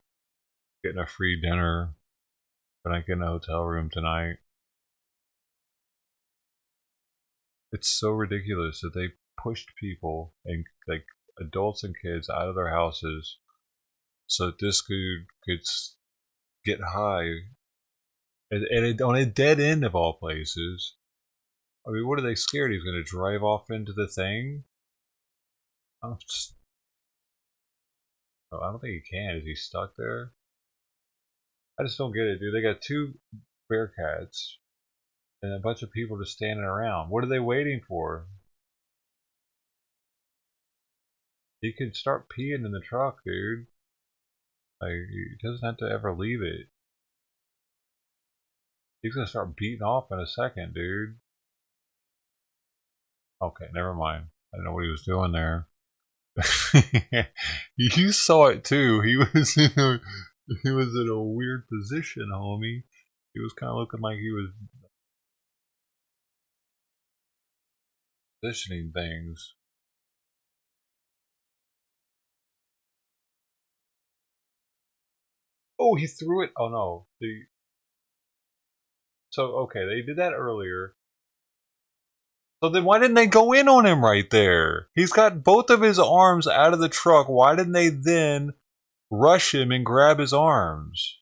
getting a free dinner. They're not getting a hotel room tonight. It's so ridiculous that they pushed people and like adults and kids out of their houses so that this dude could get high and on a dead end of all places. I mean, what are they scared? He's going to drive off into the thing? I don't think he can. Is he stuck there? I just don't get it, dude. They got 2 Bearcats and a bunch of people just standing around. What are they waiting for? He could start peeing in the truck, dude. Like, he doesn't have to ever leave it. He's gonna start beating off in a second, dude. Okay, never mind. I don't know what he was doing there. You saw it too. He was in a weird position, homie. He was kind of looking like he was positioning things. Oh, he threw it. Oh no. So okay, they did that earlier. So then why didn't they go in on him right there? He's got both of his arms out of the truck. Why didn't they then rush him and grab his arms?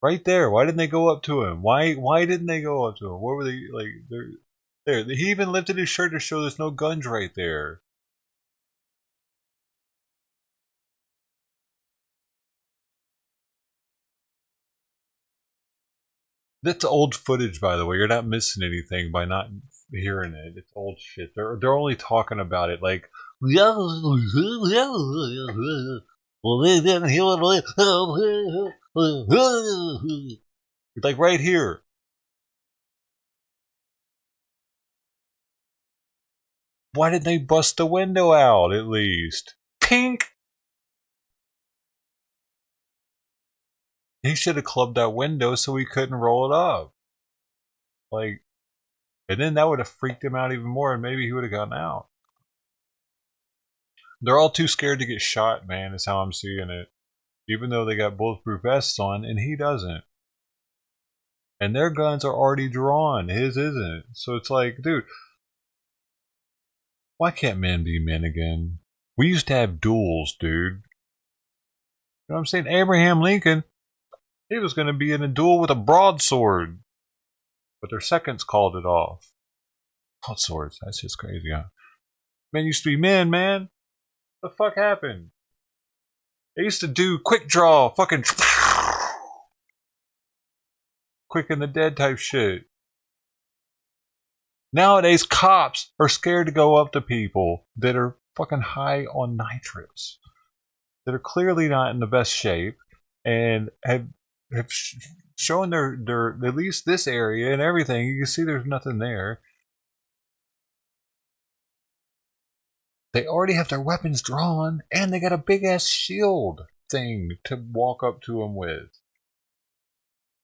Right there. Why didn't they go up to him? Why didn't they go up to him? What were they like? There. He even lifted his shirt to show there's no guns right there. That's old footage, by the way. You're not missing anything by not hearing it. It's old shit. They're only talking about it like, well, they didn't hear it. Like right here. Why didn't they bust the window out at least? Pink. He should have clubbed that window so he couldn't roll it up. Like, and then that would have freaked him out even more, and maybe he would have gotten out. They're all too scared to get shot, man, is how I'm seeing it. Even though they got bulletproof vests on, and he doesn't. And their guns are already drawn. His isn't. So it's like, dude, why can't men be men again? We used to have duels, dude. You know what I'm saying? Abraham Lincoln, he was going to be in a duel with a broadsword. But their seconds called it off. Broadswords, that's just crazy, huh? Men used to be men, man. What the fuck happened? They used to do quick draw, fucking quick in the dead type shit. Nowadays, cops are scared to go up to people that are fucking high on nitrates, that are clearly not in the best shape, and have shown their at least this area and everything. You can see there's nothing there. They already have their weapons drawn, and they got a big ass shield thing to walk up to him with.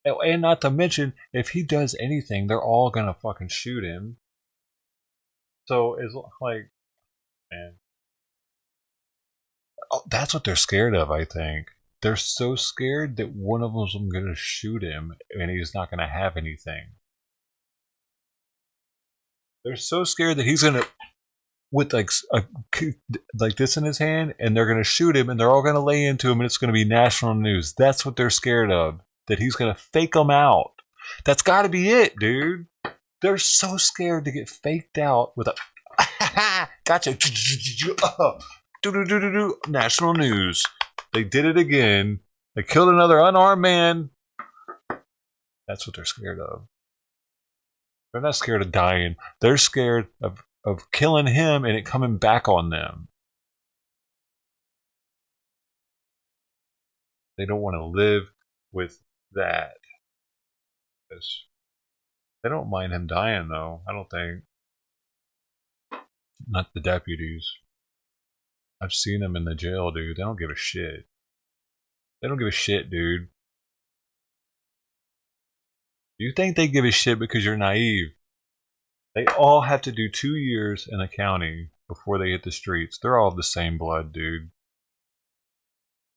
And not to mention, if he does anything, they're all gonna fucking shoot him. So it's like, man, that's what they're scared of. I think they're so scared that one of them's gonna shoot him, and he's not gonna have anything. They're so scared that he's gonna, with like this in his hand, and they're gonna shoot him, and they're all gonna lay into him, and it's gonna be national news. That's what they're scared of. That he's gonna fake them out. That's got to be it, dude. They're so scared to get faked out with a gotcha. National news. They did it again. They killed another unarmed man. That's what they're scared of. They're not scared of dying. They're scared of killing him and it coming back on them. They don't want to live with that. They don't mind him dying, though. I don't think. Not the deputies. I've seen them in the jail, dude. They don't give a shit. They don't give a shit, dude. You think they give a shit because you're naive? They all have to do 2 years in the county before they hit the streets. They're all the same blood, dude.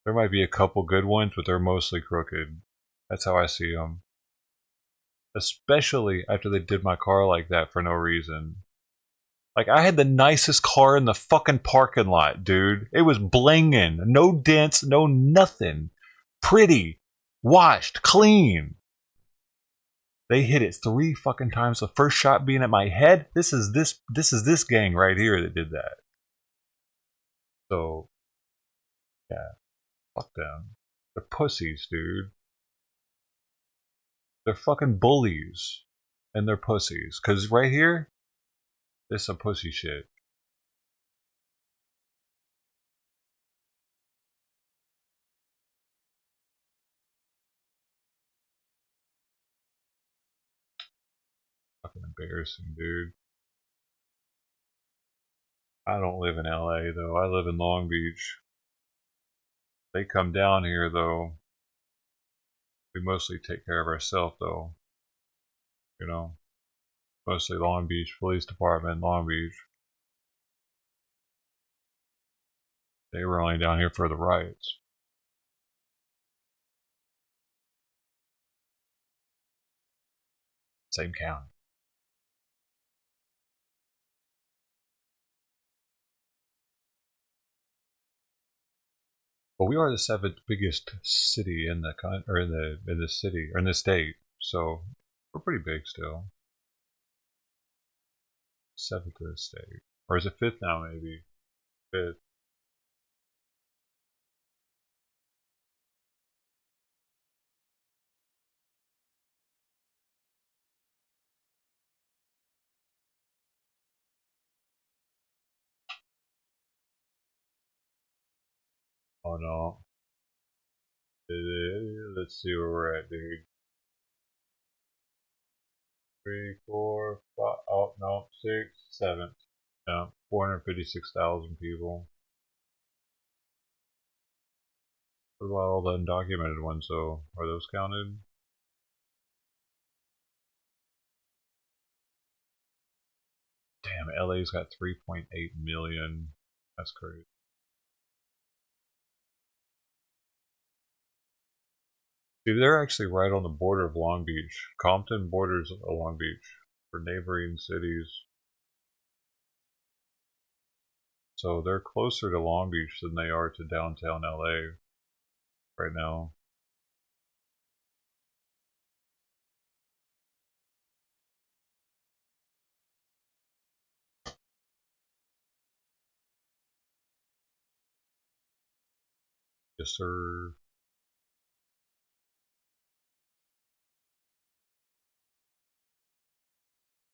There might be a couple good ones, but they're mostly crooked. That's how I see them. Especially after they did my car like that for no reason. Like, I had the nicest car in the fucking parking lot, dude. It was blinging. No dents, no nothing. Pretty. Washed. Clean. They hit it 3 fucking times. The first shot being at my head. This is this gang right here that did that. So, yeah. Fuck them. They're pussies, dude. They're fucking bullies. And they're pussies. Because right here, this is some pussy shit. Fucking embarrassing, dude. I don't live in LA, though. I live in Long Beach. They come down here, though. We mostly take care of ourselves, though. You know? Mostly Long Beach, Police Department, Long Beach. They were only down here for the riots. Same county. But we are the 7th biggest city in the city or in the state, so we're pretty big still. 7th in the state, or is it 5th now? Maybe 5th. Oh no. Let's see where we're at, dude. 3, 4, 5. Oh no, 6, 7. Yeah, 456,000 people. What about all the undocumented ones, though? Are those counted? Damn, LA's got 3.8 million. That's crazy. Dude, they're actually right on the border of Long Beach. Compton borders Long Beach for neighboring cities. So they're closer to Long Beach than they are to downtown LA right now. Yes, sir.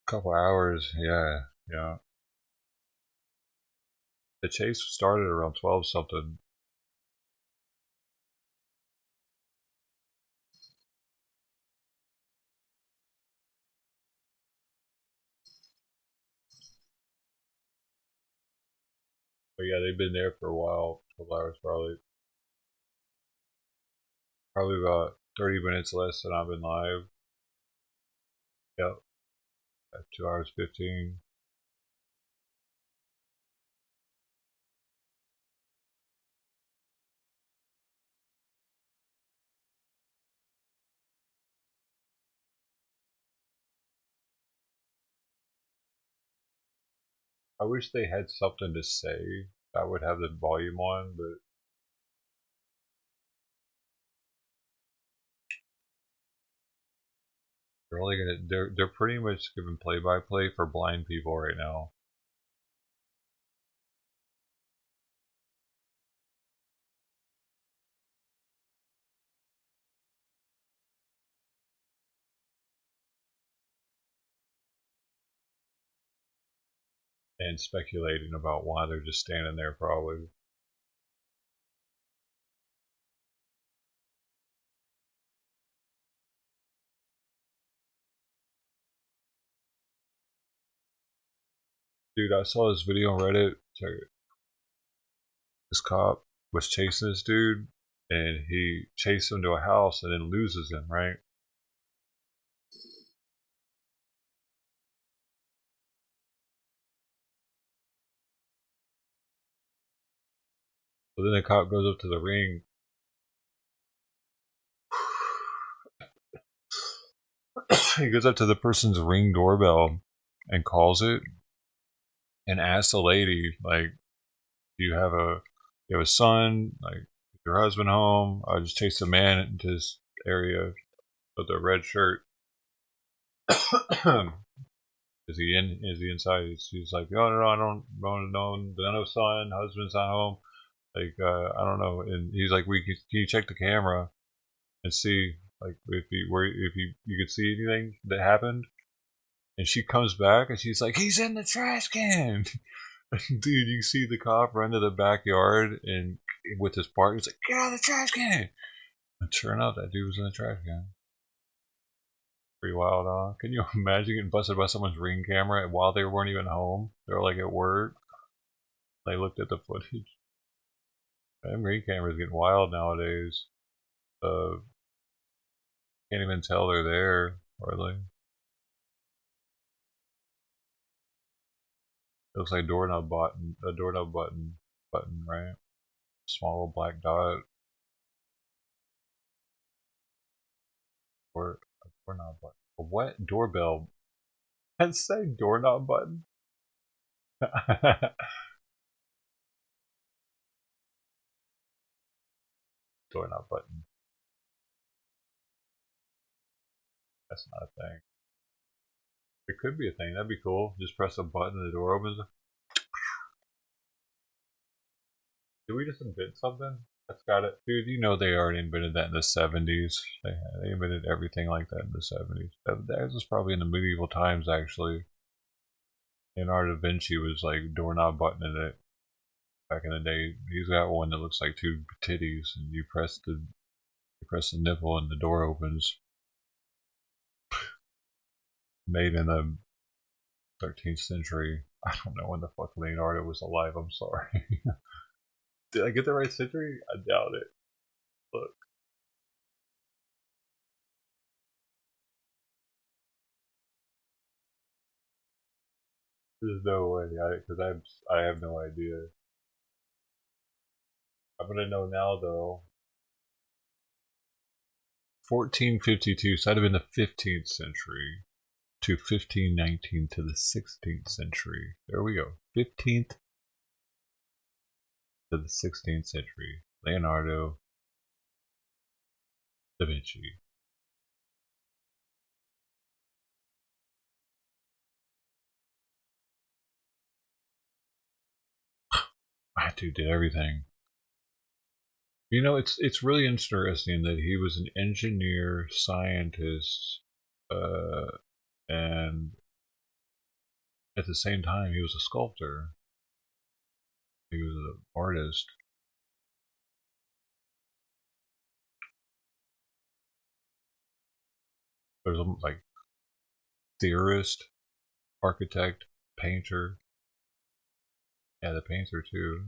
Couple hours, yeah. The chase started around 12 something. But yeah, they've been there for a while. 12 hours probably. Probably about 30 minutes less than I've been live. Yep. At 2 hours 15. I wish they had something to say. I would have the volume on, but they're only they're pretty much giving play-by-play for blind people right now. And speculating about why they're just standing there probably. Dude, I saw this video on Reddit. This cop was chasing this dude, and he chased him to a house and then loses him, right? So then the cop goes up to the ring he goes up to the person's Ring doorbell and calls it and asks the lady, like, do you have a son? Like, is your husband home? I just chased a man into this area with a red shirt. Is he inside? She's like, no, I don't know. No son, husband's not home. Like, I don't know. And he's like, can you check the camera and see, like, if you could see anything that happened? And she comes back and she's like, he's in the trash can. Dude, you see the cop run to the backyard and with his partner, he's like, get out of the trash can. And turn out that dude was in the trash can. Pretty wild, huh? Can you imagine getting busted by someone's Ring camera while they weren't even home? They were like at work. They looked at the footage. Them Ring cameras getting wild nowadays. Can't even tell they're there, hardly. It looks like a doorknob button, right? Small black dot. Or a doorknob button. A what? Doorbell. I'd say doorknob button. Doorknob button. That's not a thing. It could be a thing. That'd be cool. Just press a button and the door opens. Did we just invent something? That's got it. Dude, you know they already invented that in the 70s. They invented everything like that in the 70s. That was probably in the medieval times, actually. Leonardo da Vinci was like doorknob buttoning it back in the day. He's got one that looks like two titties, and you press the nipple and the door opens. Made in the 13th century. I don't know when the fuck Leonardo was alive. I'm sorry. Did I get the right century? I doubt it. Look. There's no way, because I have no idea. I'm gonna know now though. 1452, so that'd have been the 15th century to 1519 to the 16th century. There we go. 15th to the 16th century. Leonardo da Vinci. That dude did everything. You know, it's really interesting that he was an engineer, scientist, and at the same time he was a sculptor. He was an artist. There's like theorist, architect, painter. Yeah, the painter too.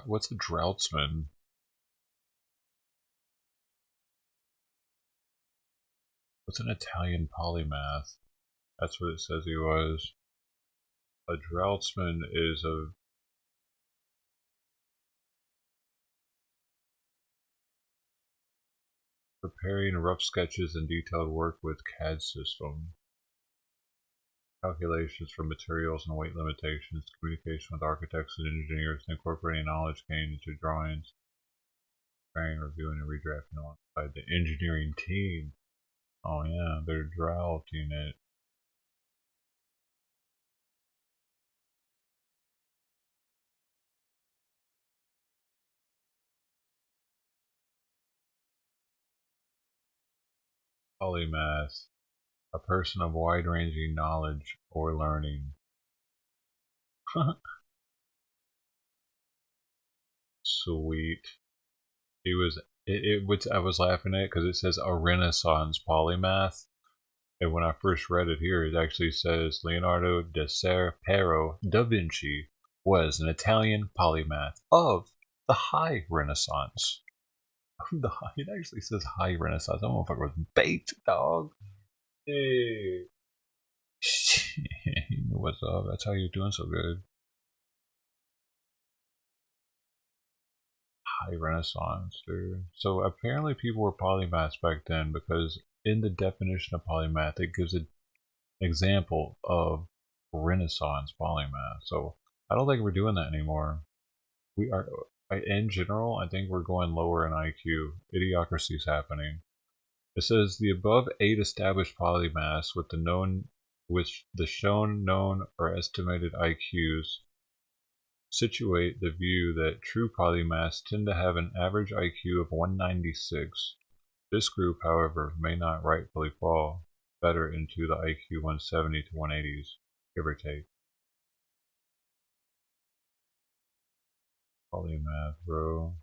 What's a draughtsman? What's an Italian polymath? That's what it says he was. A draughtsman is preparing rough sketches and detailed work with CAD system. Calculations for materials and weight limitations, communication with architects and engineers, and incorporating knowledge gained into drawings, preparing, reviewing, and redrafting alongside the engineering team. Oh yeah, they're drafting it. Polymath, a person of wide-ranging knowledge or learning. Sweet. He was. I was laughing at it because it says a Renaissance polymath, and when I first read it here, it actually says Leonardo da Ser Piero da Vinci was an Italian polymath of the High Renaissance. It actually says High Renaissance. That motherfucker was baked, dog. Hey. What's up? That's how you're doing so good. high renaissance, dude. So apparently people were polymaths back then, because in the definition of polymath, it gives an example of renaissance polymath. So I don't think we're doing that anymore. We are, in general, I think we're going lower in IQ. Idiocracy is happening. It says the above 8 established polymaths with the shown, known, or estimated IQs situate the view that true polymaths tend to have an average IQ of 196. This group, however, may not rightfully fall better into the IQ 170 to 180s, give or take. Polymath, bro.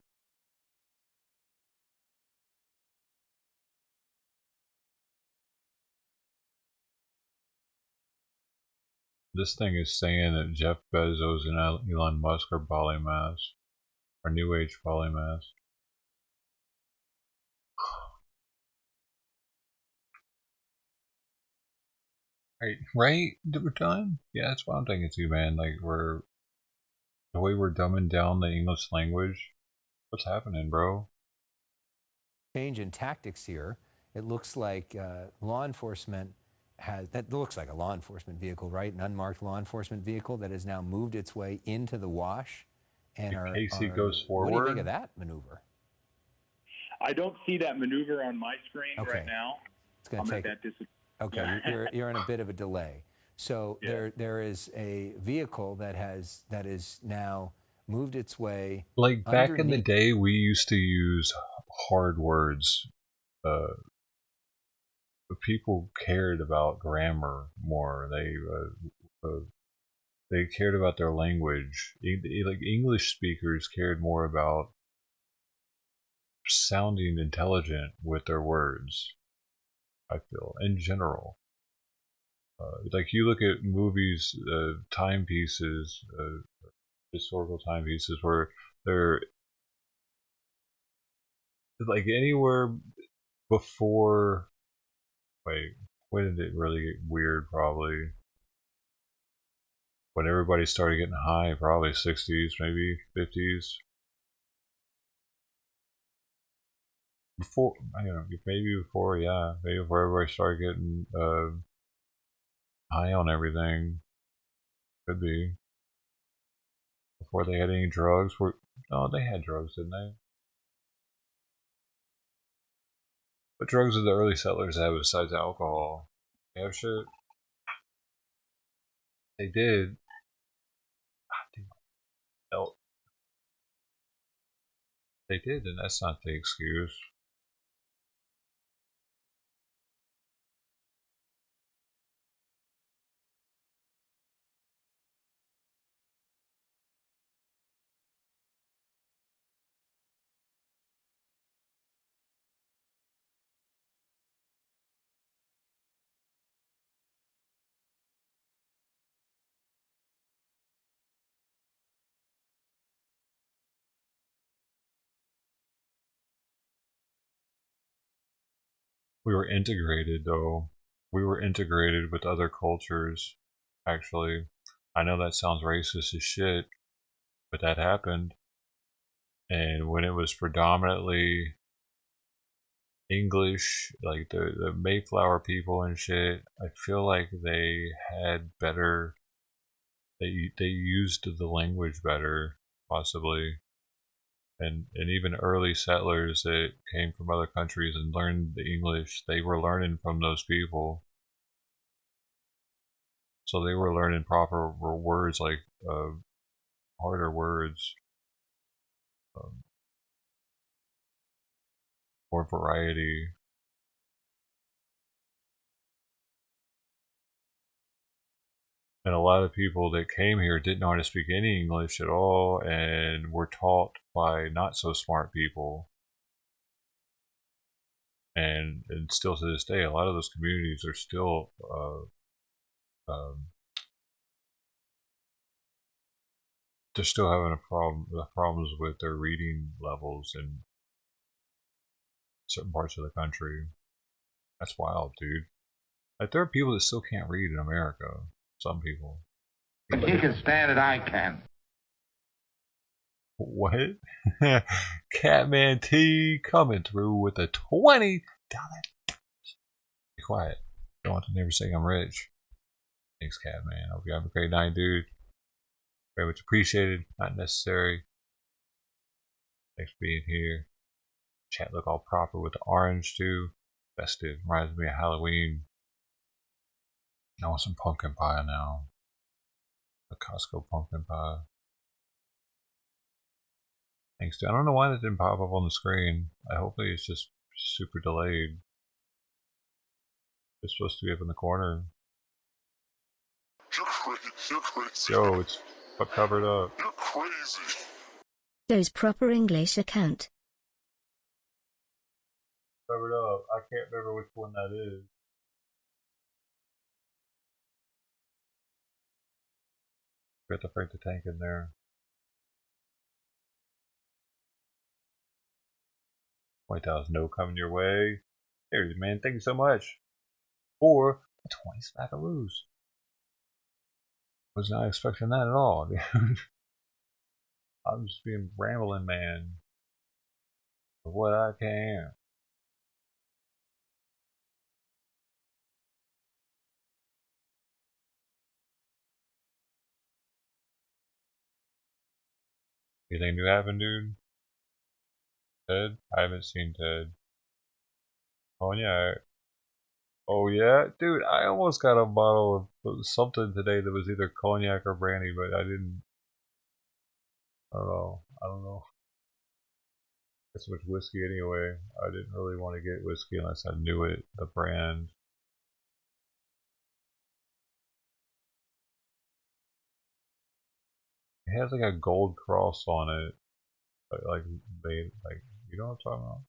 This thing is saying that Jeff Bezos and Elon Musk are polymaths, are new age polymaths. Right? We're done? Yeah, that's what I'm thinking too, man. Like, the way we're dumbing down the English language. What's happening, bro? Change in tactics here. It looks like law enforcement that looks like a law enforcement vehicle, right? An unmarked law enforcement vehicle that has now moved its way into the wash. And in case he goes forward. What do you think of that maneuver? I don't see that maneuver on my screen right now. It's going to take that. Okay, you're in a bit of a delay. So there is a vehicle that is now moved its way. Like back in the day, we used to use hard words. People cared about grammar more. They cared about their language. Like English speakers cared more about sounding intelligent with their words. I feel, in general. Like you look at movies, timepieces, historical timepieces, where they're like anywhere before. Wait, when did it really get weird? Probably when everybody started getting high, probably 60s, maybe 50s. Before, I don't know, maybe before, yeah, maybe before everybody started getting high on everything. Could be. Before they had any drugs. No, they had drugs, didn't they? What drugs did the early settlers have besides alcohol? They have shit? They did. They did, and that's not the excuse. We were integrated, though. We were integrated with other cultures, actually. I know that sounds racist as shit, but that happened. And when it was predominantly English, like the Mayflower people and shit, I feel like they had better. They used the language better, possibly. And even early settlers that came from other countries and learned the English, they were learning from those people. So they were learning proper words, like harder words, more variety. And a lot of people that came here didn't know how to speak any English at all and were taught by not so smart people. And still to this day, a lot of those communities are still they're still having problems with their reading levels in certain parts of the country. That's wild, dude. Like there are people that still can't read in America. Some people. If he can stand it, I can. What? Catman T coming through with a $20. Be quiet. Don't want the neighbors to think I'm rich. Thanks, Catman. Hope you have a great night, dude. Very much appreciated. Not necessary. Thanks for being here. Chat look all proper with the orange too. Festive. Reminds me of Halloween. I want some pumpkin pie now. The Costco pumpkin pie. Thanks, dude. I don't know why that didn't pop up on the screen. Hopefully it's just super delayed. It's supposed to be up in the corner. You're crazy. Yo, it's covered up. You're crazy. Those proper English account. Covered up. I can't remember which one that is. Got the Frank the Tank in there. $20,000 no coming your way. There, man. Thank you so much. Or a 20 smackaroos. Was not expecting that at all, dude. I'm just being rambling, man. For what I can. Anything new happen, dude? Ted? I haven't seen Ted. Cognac. Oh yeah? Dude, I almost got a bottle of something today that was either cognac or brandy, but I didn't. I don't know. That's so much whiskey anyway. I didn't really want to get whiskey unless I knew it, the brand. It has like a gold cross on it. Like you know what I'm talking about?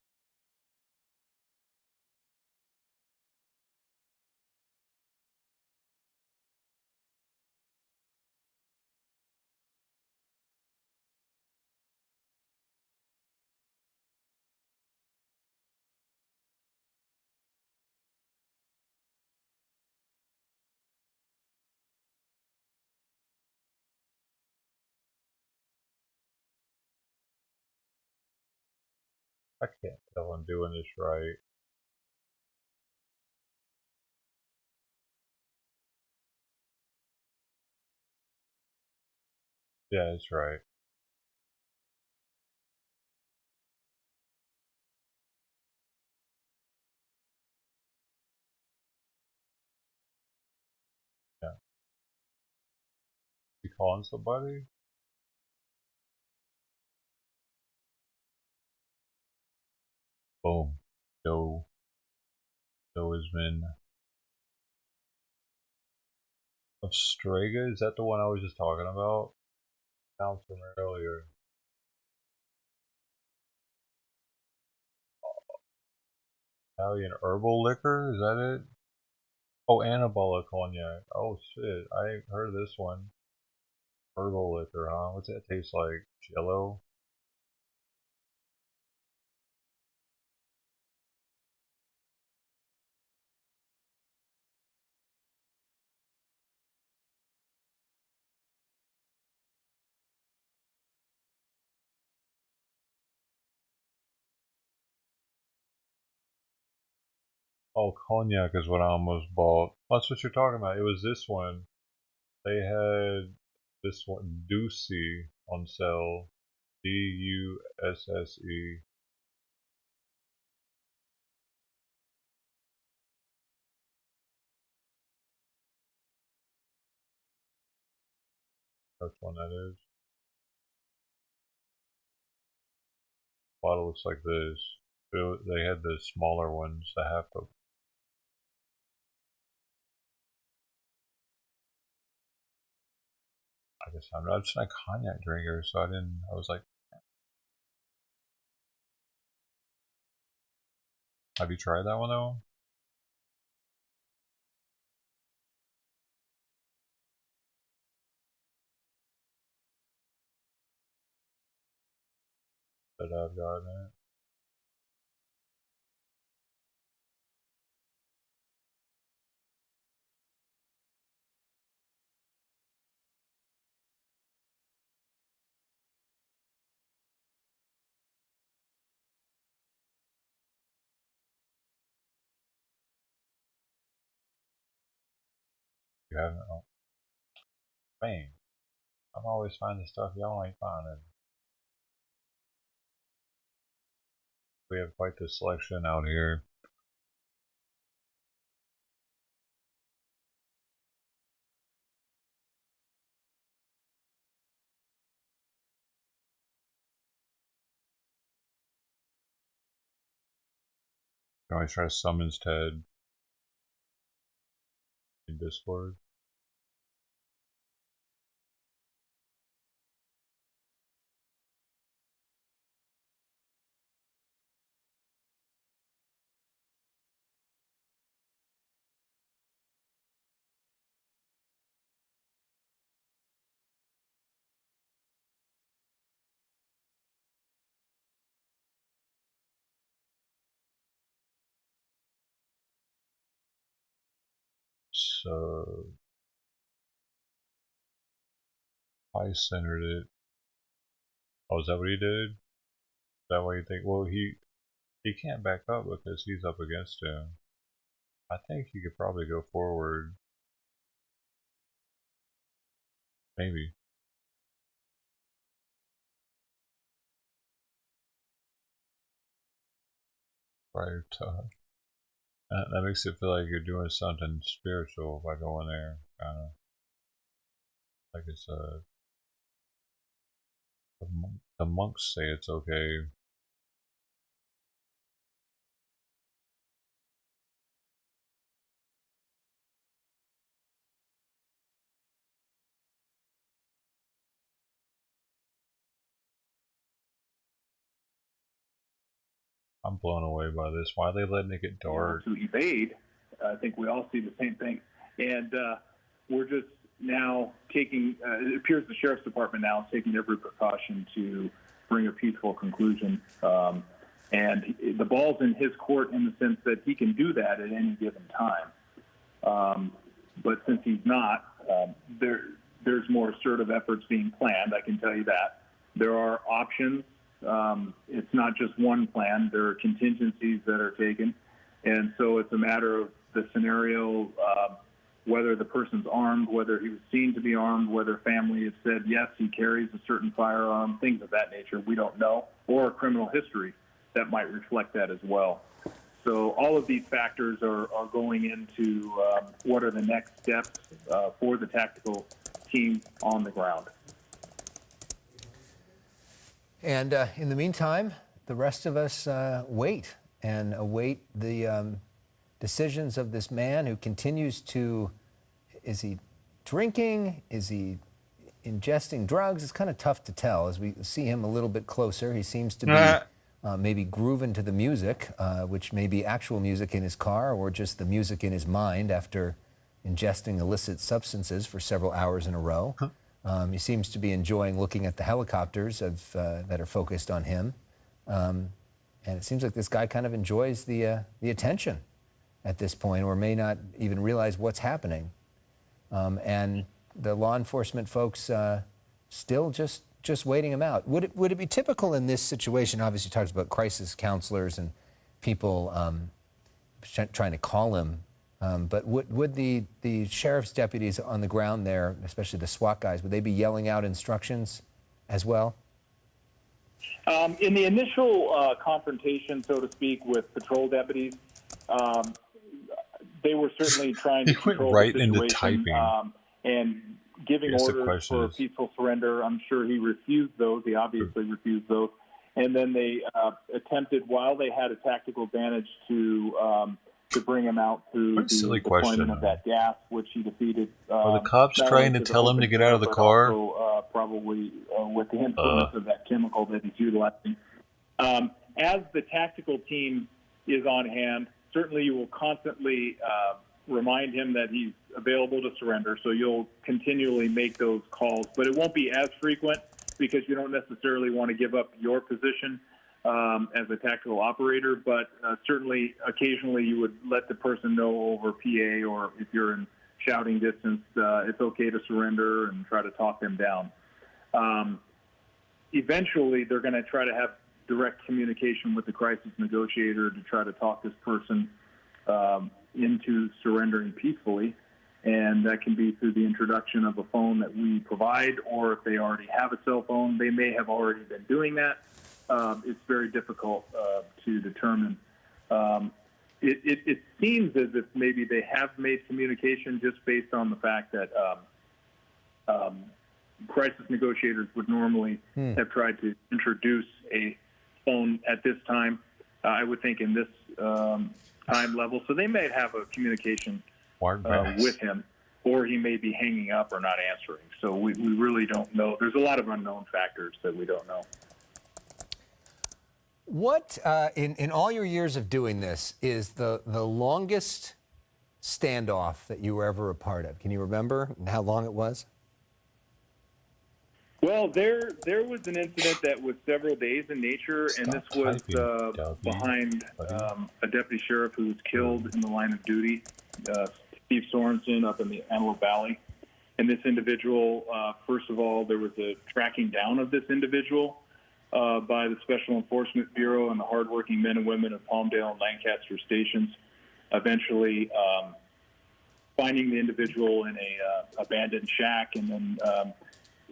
I can't tell I'm doing this right. Yeah, it's right. Yeah. You calling somebody? Boom. Joe has been Ostrega. Is that the one I was just talking about? Found from earlier. Italian herbal liquor? Is that it? Oh, Annabella cognac. Oh shit, I ain't heard of this one. Herbal liquor, huh? What's that taste like? Jello? Oh, cognac is what I almost bought. That's what you're talking about. It was this one. They had this one, Dusse, on sale. Dusse. That's one that is. Bottle looks like this. They had the smaller ones, the half of. I guess I'm just not a cognac drinker, so I was like, have you tried that one though? That I've gotten it. You haven't? Oh. Man, I'm always finding stuff y'all ain't finding. We have quite the selection out here. Can always try to summons Ted in Discord. So I centered it. Oh, is that what he did? Is that what you think? Well, he can't back up because he's up against him. I think he could probably go forward. Maybe. Prior to that makes it feel like you're doing something spiritual by going there. Kind of like it's the monks say it's okay. I'm blown away by this. Why are they letting it get dark? To evade, I think we all see the same thing. And we're just now taking, it appears the Sheriff's Department now is taking every precaution to bring a peaceful conclusion. And the ball's in his court in the sense that he can do that at any given time. But since he's not, there's more assertive efforts being planned, I can tell you that. There are options. It's not just one plan. There are contingencies that are taken. And so it's a matter of the scenario, whether the person's armed, whether he was seen to be armed, whether family has said, yes, he carries a certain firearm, things of that nature. We don't know. Or a criminal history that might reflect that as well. So all of these factors are going into what are the next steps for the tactical team on the ground. And in the meantime, the rest of us wait and await the decisions of this man who continues to, is he drinking? Is he ingesting drugs? It's kind of tough to tell. As we see him a little bit closer, he seems to be maybe grooving to the music, which may be actual music in his car or just the music in his mind after ingesting illicit substances for several hours in a row. He seems to be enjoying looking at the helicopters that are focused on him. And it seems like this guy kind of enjoys the attention at this point, or may not even realize what's happening. And the law enforcement folks still just waiting him out. Would it be typical in this situation? Obviously, you talked about crisis counselors and people trying to call him. But would the sheriff's deputies on the ground there, especially the SWAT guys, would they be yelling out instructions as well? In the initial confrontation, so to speak, with patrol deputies, they were certainly trying to control right the situation, into typing and giving orders for peaceful surrender. I'm sure he refused those. He obviously refused those. And then they attempted, while they had a tactical advantage, to bring him out through the deployment of that gas, which he defeated. Are the cops trying to tell him to get out of the car? Also, probably with the influence of that chemical that he's utilizing. As the tactical team is on hand, certainly you will constantly remind him that he's available to surrender, so you'll continually make those calls. But it won't be as frequent because you don't necessarily want to give up your position as a tactical operator, but certainly occasionally you would let the person know over PA, or if you're in shouting distance, it's okay to surrender, and try to talk them down. Eventually, they're going to try to have direct communication with the crisis negotiator to try to talk this person into surrendering peacefully. And that can be through the introduction of a phone that we provide, or if they already have a cell phone, they may have already been doing that. It's very difficult to determine. It seems as if maybe they have made communication just based on the fact that crisis negotiators would normally have tried to introduce a phone at this time, I would think in this time level. So they may have a communication with him, or he may be hanging up or not answering. So we really don't know. There's a lot of unknown factors that we don't know. What, in all your years of doing this, is the longest standoff that you were ever a part of? Can you remember how long it was? Well, there was an incident that was several days in nature, and this was behind a deputy sheriff who was killed in the line of duty, Steve Sorensen, up in the Antelope Valley. And this individual, first of all, there was a tracking down of this individual by the Special Enforcement Bureau and the hardworking men and women of Palmdale and Lancaster stations, eventually finding the individual in a abandoned shack, and then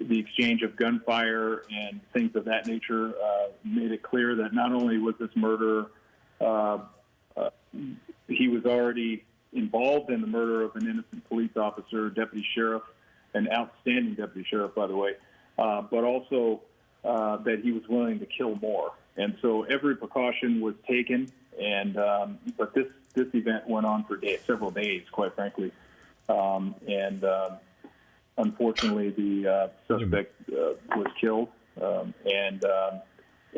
the exchange of gunfire and things of that nature made it clear that not only was this murderer, he was already involved in the murder of an innocent police officer, deputy sheriff, an outstanding deputy sheriff, by the way, but also that he was willing to kill more. And so every precaution was taken, and but this event went on for several days, quite frankly. Unfortunately, the suspect was killed, and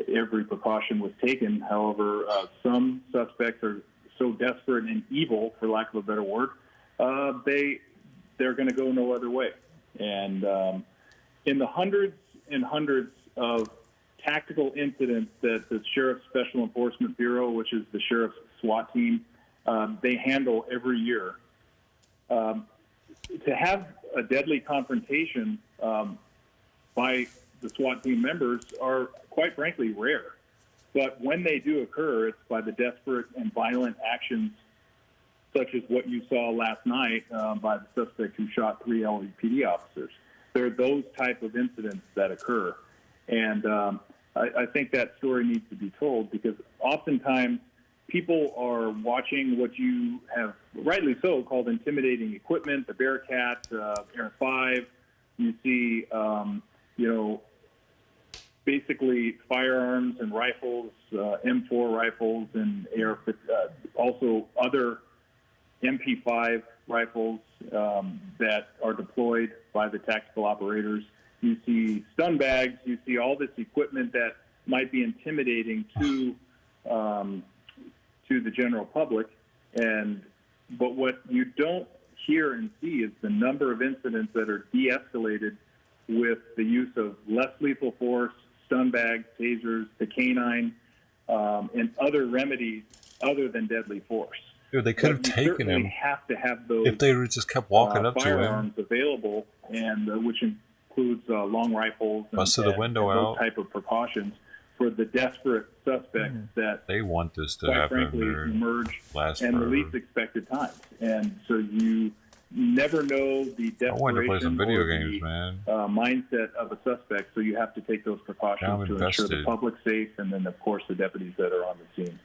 every precaution was taken. However, some suspects are so desperate and evil, for lack of a better word, they're going to go no other way. And in the hundreds and hundreds of tactical incidents that the Sheriff's Special Enforcement Bureau, which is the Sheriff's SWAT team, they handle every year, to have a deadly confrontation by the SWAT team members are, quite frankly, rare. But when they do occur, it's by the desperate and violent actions such as what you saw last night by the suspect who shot 3 LAPD officers. There are those type of incidents that occur. And I think that story needs to be told, because oftentimes people are watching what you have, rightly so, called intimidating equipment, the Bearcat, Air 5. You see, basically firearms and rifles, M4 rifles, and also other MP5 rifles that are deployed by the tactical operators. You see stun bags. You see all this equipment that might be intimidating to the general public. But what you don't hear and see is the number of incidents that are de-escalated with the use of less lethal force, stun bags, tasers, the canine, and other remedies other than deadly force. Dude, they could have taken him. Have to have those if they just kept walking up to him. Firearms available, and which includes long rifles and those type of precautions for the desperate suspects that they want this to happen, frankly, emerge and the least expected times. And so you never know the desperation mindset of a suspect, so you have to take those precautions to ensure the public's safe, and then, of course, the deputies that are on the scene.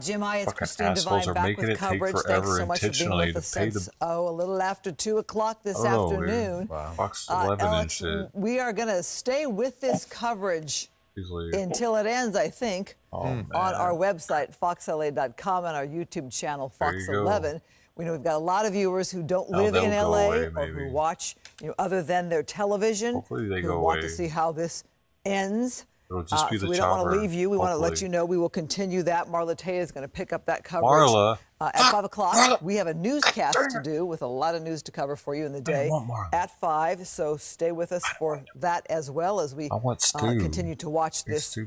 Jim, it's Christine Devine back with coverage. Thanks so much for being with us since, a little after 2 o'clock this afternoon. Wow. Fox 11 Alex, we are going to stay with this coverage until it ends, I think, on our website, foxla.com, and our YouTube channel, Fox 11. We know we've got a lot of viewers who don't live in LA or who watch, other than their television, who want to see how this ends. It'll just be so the we chopper. don't want to leave you. We want to let you know we will continue that. Marla Tea is going to pick up that coverage at 5 o'clock. We have a newscast to do with a lot of news to cover for you in the day at 5. So stay with us for that as well as we continue to watch this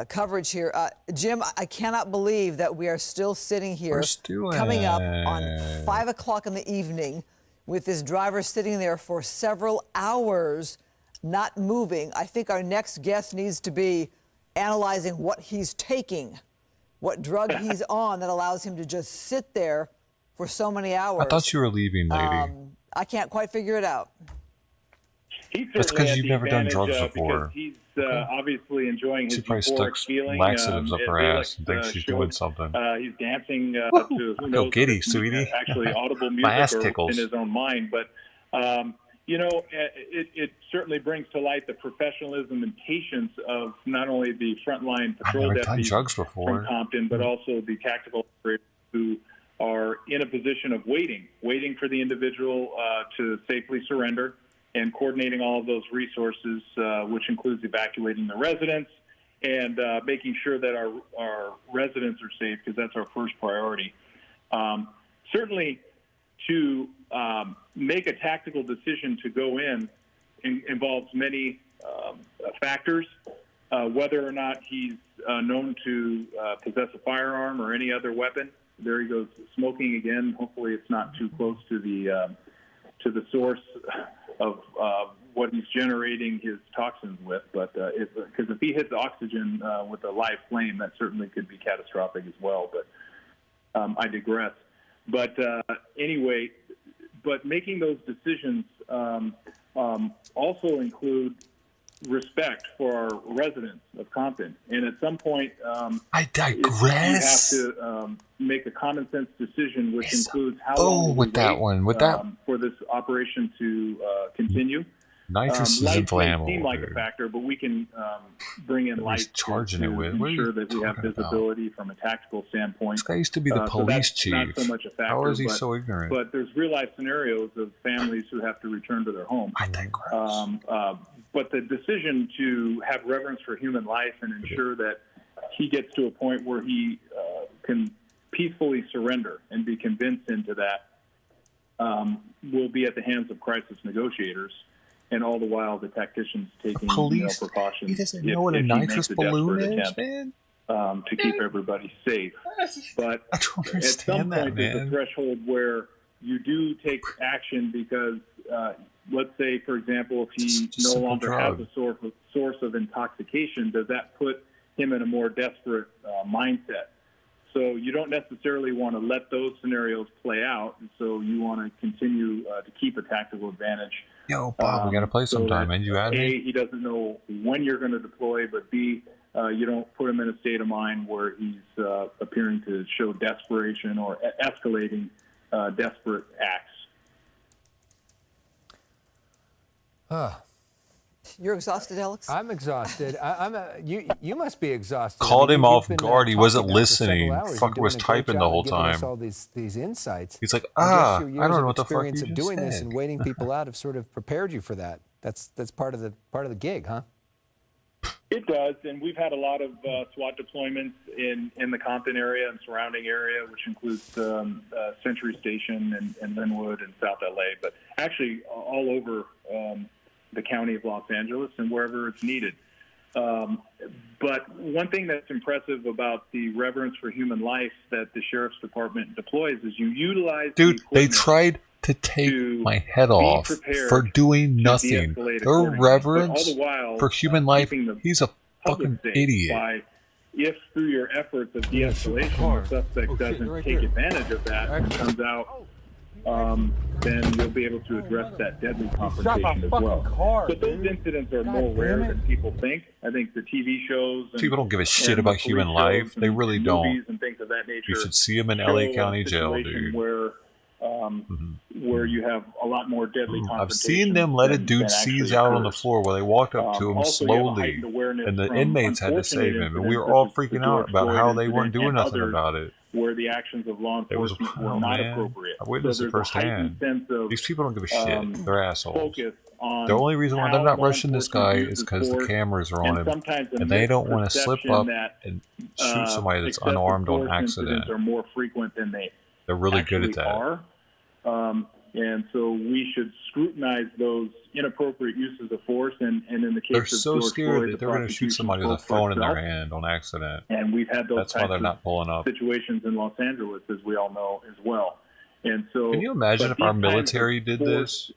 coverage here. Jim, I cannot believe that we are still sitting here coming up on 5 o'clock in the evening with this driver sitting there for several hours not moving. I think our next guest needs to be analyzing what he's taking, what drug he's on that allows him to just sit there for so many hours. I thought you were leaving, lady. I can't quite figure it out. That's because you've never done drugs before. He's obviously enjoying his she probably euphoric sticks feeling. laxatives up her ass and thinks she's doing something. He's dancing to who knows, giddy, sweetie. Actually audible music My ass or tickles. in his own mind. But, it certainly brings to light the professionalism and patience of not only the frontline patrol deputies from Compton, but also the tactical operators who are in a position of waiting for the individual to safely surrender, and coordinating all of those resources, which includes evacuating the residents and making sure that our residents are safe, because that's our first priority. Certainly, to make a tactical decision to go in involves many factors, whether or not he's known to possess a firearm or any other weapon. There he goes, smoking again. Hopefully it's not too close to the source of what he's generating his toxins with. But because if he hits oxygen with a live flame, that certainly could be catastrophic as well. But I digress. But anyway, but making those decisions also include respect for our residents of Compton. And at some point, I digress. You have to make a common sense decision, which includes how long with that one, for this operation to continue. Nitrous is lights inflammable. May seem like a factor, but we can bring in lights to ensure that we have visibility from a tactical standpoint. This guy used to be the police chief. Not so much a factor, How is he so ignorant? But there's real life scenarios of families who have to return to their homes. I digress. But the decision to have reverence for human life and ensure that he gets to a point where he can peacefully surrender and be convinced into that will be at the hands of crisis negotiators, and all the while the tacticians taking precautions. He doesn't know what a nitrous balloon is, man. To keep everybody safe. But at some point there's a threshold where you do take action because let's say, for example, if he no longer has a source of intoxication, does that put him in a more desperate mindset? So you don't necessarily want to let those scenarios play out, and so you want to continue to keep a tactical advantage. Yo, Bob, we got to play sometime, and you add me? A, he doesn't know when you're going to deploy, but B, you don't put him in a state of mind where he's appearing to show desperation or escalating desperate acts. You're exhausted, Alex? I'm exhausted. You must be exhausted. Called him off guard. He wasn't listening. Fucker was typing the whole time. All these insights. He's like, I don't know what the fuck you just said. Doing this and waiting people out have sort of prepared you for that. That's part of the gig, huh? It does, and we've had a lot of SWAT deployments in the Compton area and surrounding area, which includes Century Station and Linwood and South LA, but actually all over the county of Los Angeles and wherever it's needed. But one thing that's impressive about the reverence for human life that the Sheriff's Department deploys is you utilize... Dude, they tried to take my head off for doing nothing. Their reverence for human life, he's a fucking idiot. If through your efforts of de-escalation, the suspect doesn't take advantage of that and comes out, then you'll be able to address that deadly confrontation as well. But those incidents are more rare than people think. I think the TV shows... People don't give a shit about human life. They really don't. And things of that nature, you should see them in LA County Jail, dude. Where you have a lot more deadly confrontation. I've seen them let a dude seize out on the floor where they walked up to him slowly, and the inmates had to save him, and we were all freaking out about how they weren't doing nothing about it. Where the actions of law enforcement were not appropriate. I witnessed it firsthand. These people don't give a shit. They're assholes. The The only reason why they're not rushing this guy is because the cameras are on him, and they don't want to slip up and shoot somebody that's unarmed on accident. Are more frequent than they're really good at that. And so we should scrutinize those inappropriate uses of force. And in the case they're of so George scared Floyd, that they're going to shoot somebody with a phone in their hand on accident. And we've had those That's why they're not pulling up. situations in Los Angeles, as we all know, as well. And so, can you imagine if our military did this?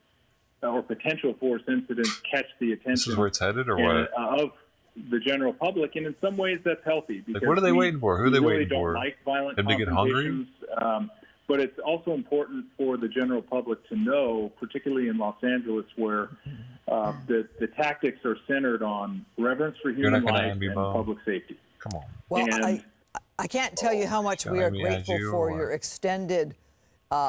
Or potential force incidents catch the attention. This is where it's headed, or what? Of the general public, and in some ways that's healthy. Like, what are they waiting for? Who are they waiting for? Like violent them to get hungry? But it's also important for the general public to know, particularly in Los Angeles, where the tactics are centered on reverence for human life and public safety. Come on. Well, I can't tell you how much we are grateful for your extended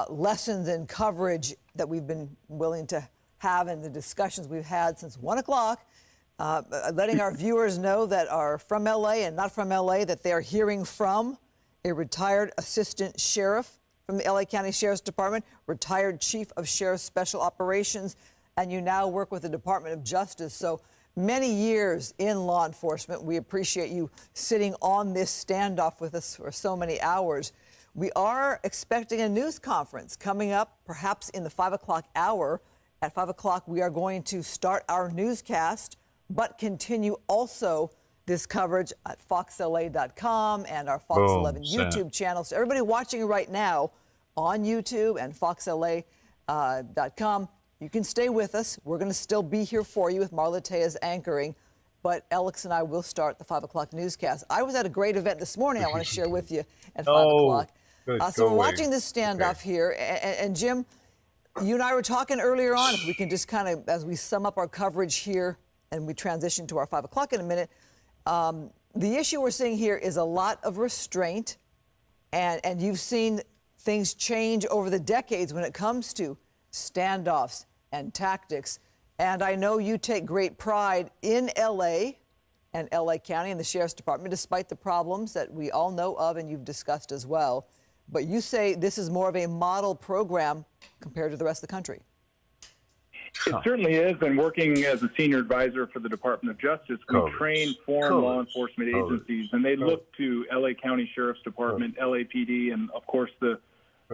lessons and coverage that we've been willing to have in the discussions we've had since 1 o'clock, letting our viewers know that are from L.A. and not from L.A. that they are hearing from a retired assistant sheriff from the L.A. County Sheriff's Department, retired chief of sheriff's special operations, and you now work with the Department of Justice. So many years in law enforcement. We appreciate you sitting on this standoff with us for so many hours. We are expecting a news conference coming up, perhaps in the 5 o'clock hour. At 5 o'clock, we are going to start our newscast, but continue also this coverage at foxla.com and our Fox 11 YouTube channel. So everybody watching right now on YouTube and foxla.com, you can stay with us. We're going to still be here for you with Marla Tejas anchoring, but Alex and I will start the 5 o'clock newscast. I was at a great event this morning I want to share with you at 5 o'clock. So we're watching this standoff here. And Jim, you and I were talking earlier on, if we can just kind of, as we sum up our coverage here and we transition to our 5 o'clock in a minute, the issue we're seeing here is a lot of restraint, and you've seen things change over the decades when it comes to standoffs and tactics. And I know you take great pride in L.A. and L.A. County and the Sheriff's Department, despite the problems that we all know of and you've discussed as well. But you say this is more of a model program compared to the rest of the country. It certainly is, and working as a senior advisor for the Department of Justice, we train foreign law enforcement agencies, and they look to L.A. County Sheriff's Department, LAPD, and, of course, the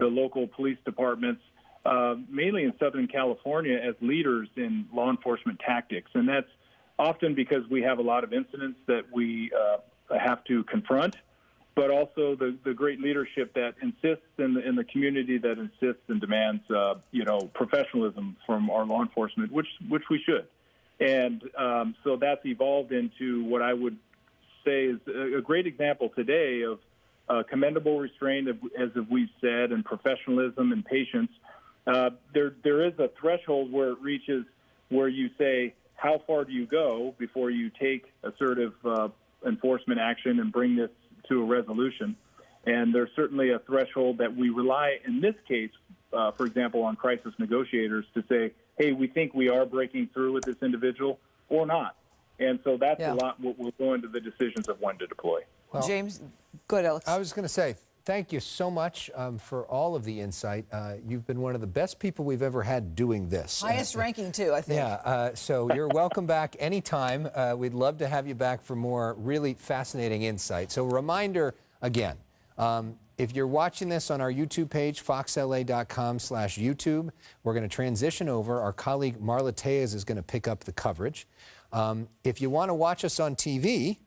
local police departments, mainly in Southern California, as leaders in law enforcement tactics. And that's often because we have a lot of incidents that we have to confront, but also the great leadership that insists in the community, that insists and demands, professionalism from our law enforcement, which we should. And so that's evolved into what I would say is a great example today of commendable restraint, as we've said, and professionalism and patience. There is a threshold where it reaches where you say, how far do you go before you take assertive enforcement action and bring this to a resolution? And there's certainly a threshold that we rely, in this case, for example, on crisis negotiators to say, hey, we think we are breaking through with this individual or not. And so that's a lot what will go into the decisions of when to deploy. Well, James, go ahead, Alex. I was going to say, thank you so much for all of the insight. You've been one of the best people we've ever had doing this. Highest ranking, too, I think. Yeah, so you're welcome back anytime. We'd love to have you back for more really fascinating insight. So reminder, again, if you're watching this on our YouTube page, foxla.com/YouTube, we're going to transition over. Our colleague Marla Tejas is going to pick up the coverage. If you want to watch us on TV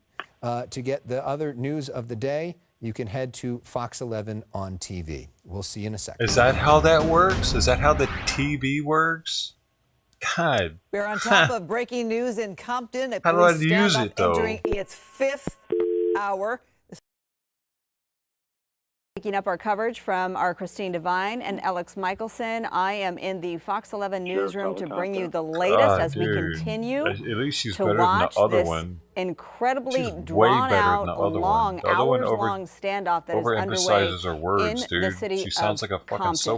to get the other news of the day, you can head to Fox 11 on TV. We'll see you in a second. Is that how that works? Is that how the TV works? God. We're on top of breaking news in Compton. How do I use it, though? Entering its 5th hour. Picking up our coverage from our Christine Devine and Alex Michelson. I am in the Fox 11 newsroom to bring you the latest as we continue to watch this incredibly drawn-out, long, hours-long standoff that is underway in the city of Compton. So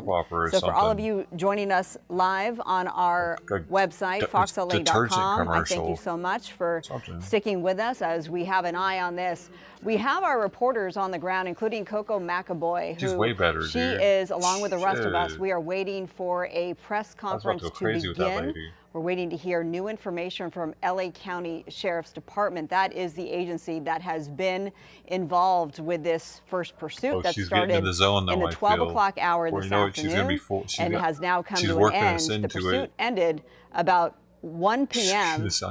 for all of you joining us live on our website, foxla.com, I thank you so much for sticking with us as we have an eye on this. We have our reporters on the ground, including Coco McAboy, who she is, along with the rest of us. We are waiting for a press conference to begin. We're waiting to hear new information from LA County Sheriff's Department. That is the agency that has been involved with this first pursuit that started in the 12 o'clock hour this afternoon and has now come to an end. The pursuit ended about 1 p.m. at this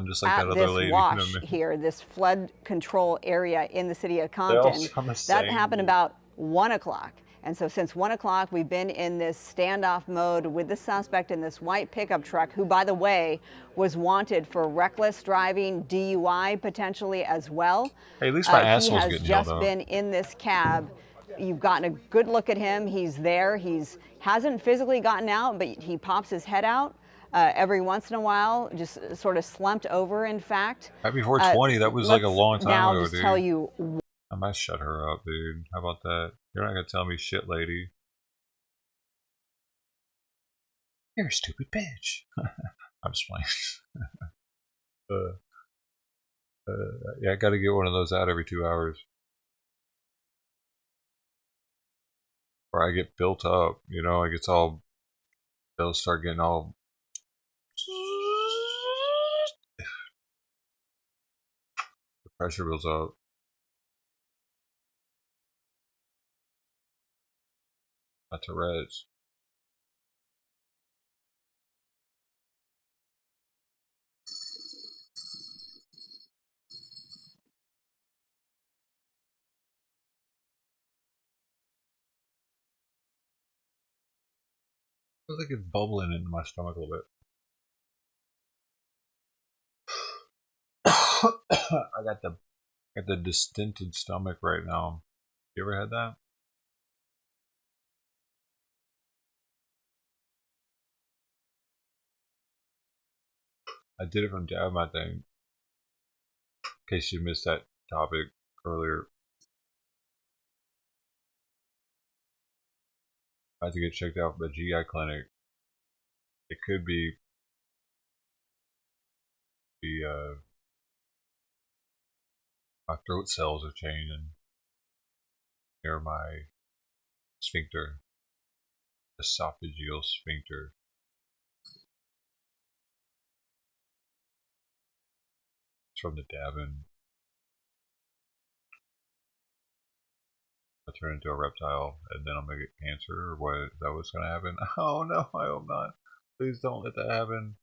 wash here, this flood control area in the city of Compton. That happened about 1 o'clock. And so since 1 o'clock, we've been in this standoff mode with the suspect in this white pickup truck, who, by the way, was wanted for reckless driving, DUI potentially as well. Hey, at least my asshole's getting He has just been in this cab you've gotten a good look at him. He's there. Hasn't physically gotten out, but he pops his head out every once in a while, just sort of slumped over, in fact. Happy 420, that was like a long time ago, just dude. Tell you. I might shut her up, dude. How about that? You're not going to tell me shit, lady. You're a stupid bitch. I'm just playing. Yeah, I got to get one of those out every 2 hours. Or I get built up, you know, like it's all, they'll start getting all. The pressure builds up. My Tourette's. I think it's bubbling into my stomach a little bit. I got the distended stomach right now. You ever had that? I did it from Dab, I think. In case you missed that topic earlier. I had to get checked out for the GI clinic. It could be my throat cells are changing near my sphincter, esophageal sphincter. It's from the dabbing. I'll turn into a reptile and then I'm gonna get cancer, or what? Is that what's gonna happen? Oh no, I hope not. Please don't let that happen.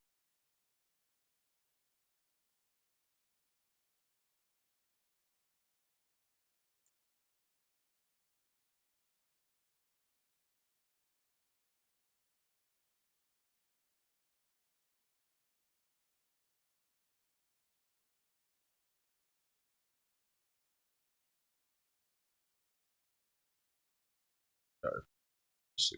Let's see.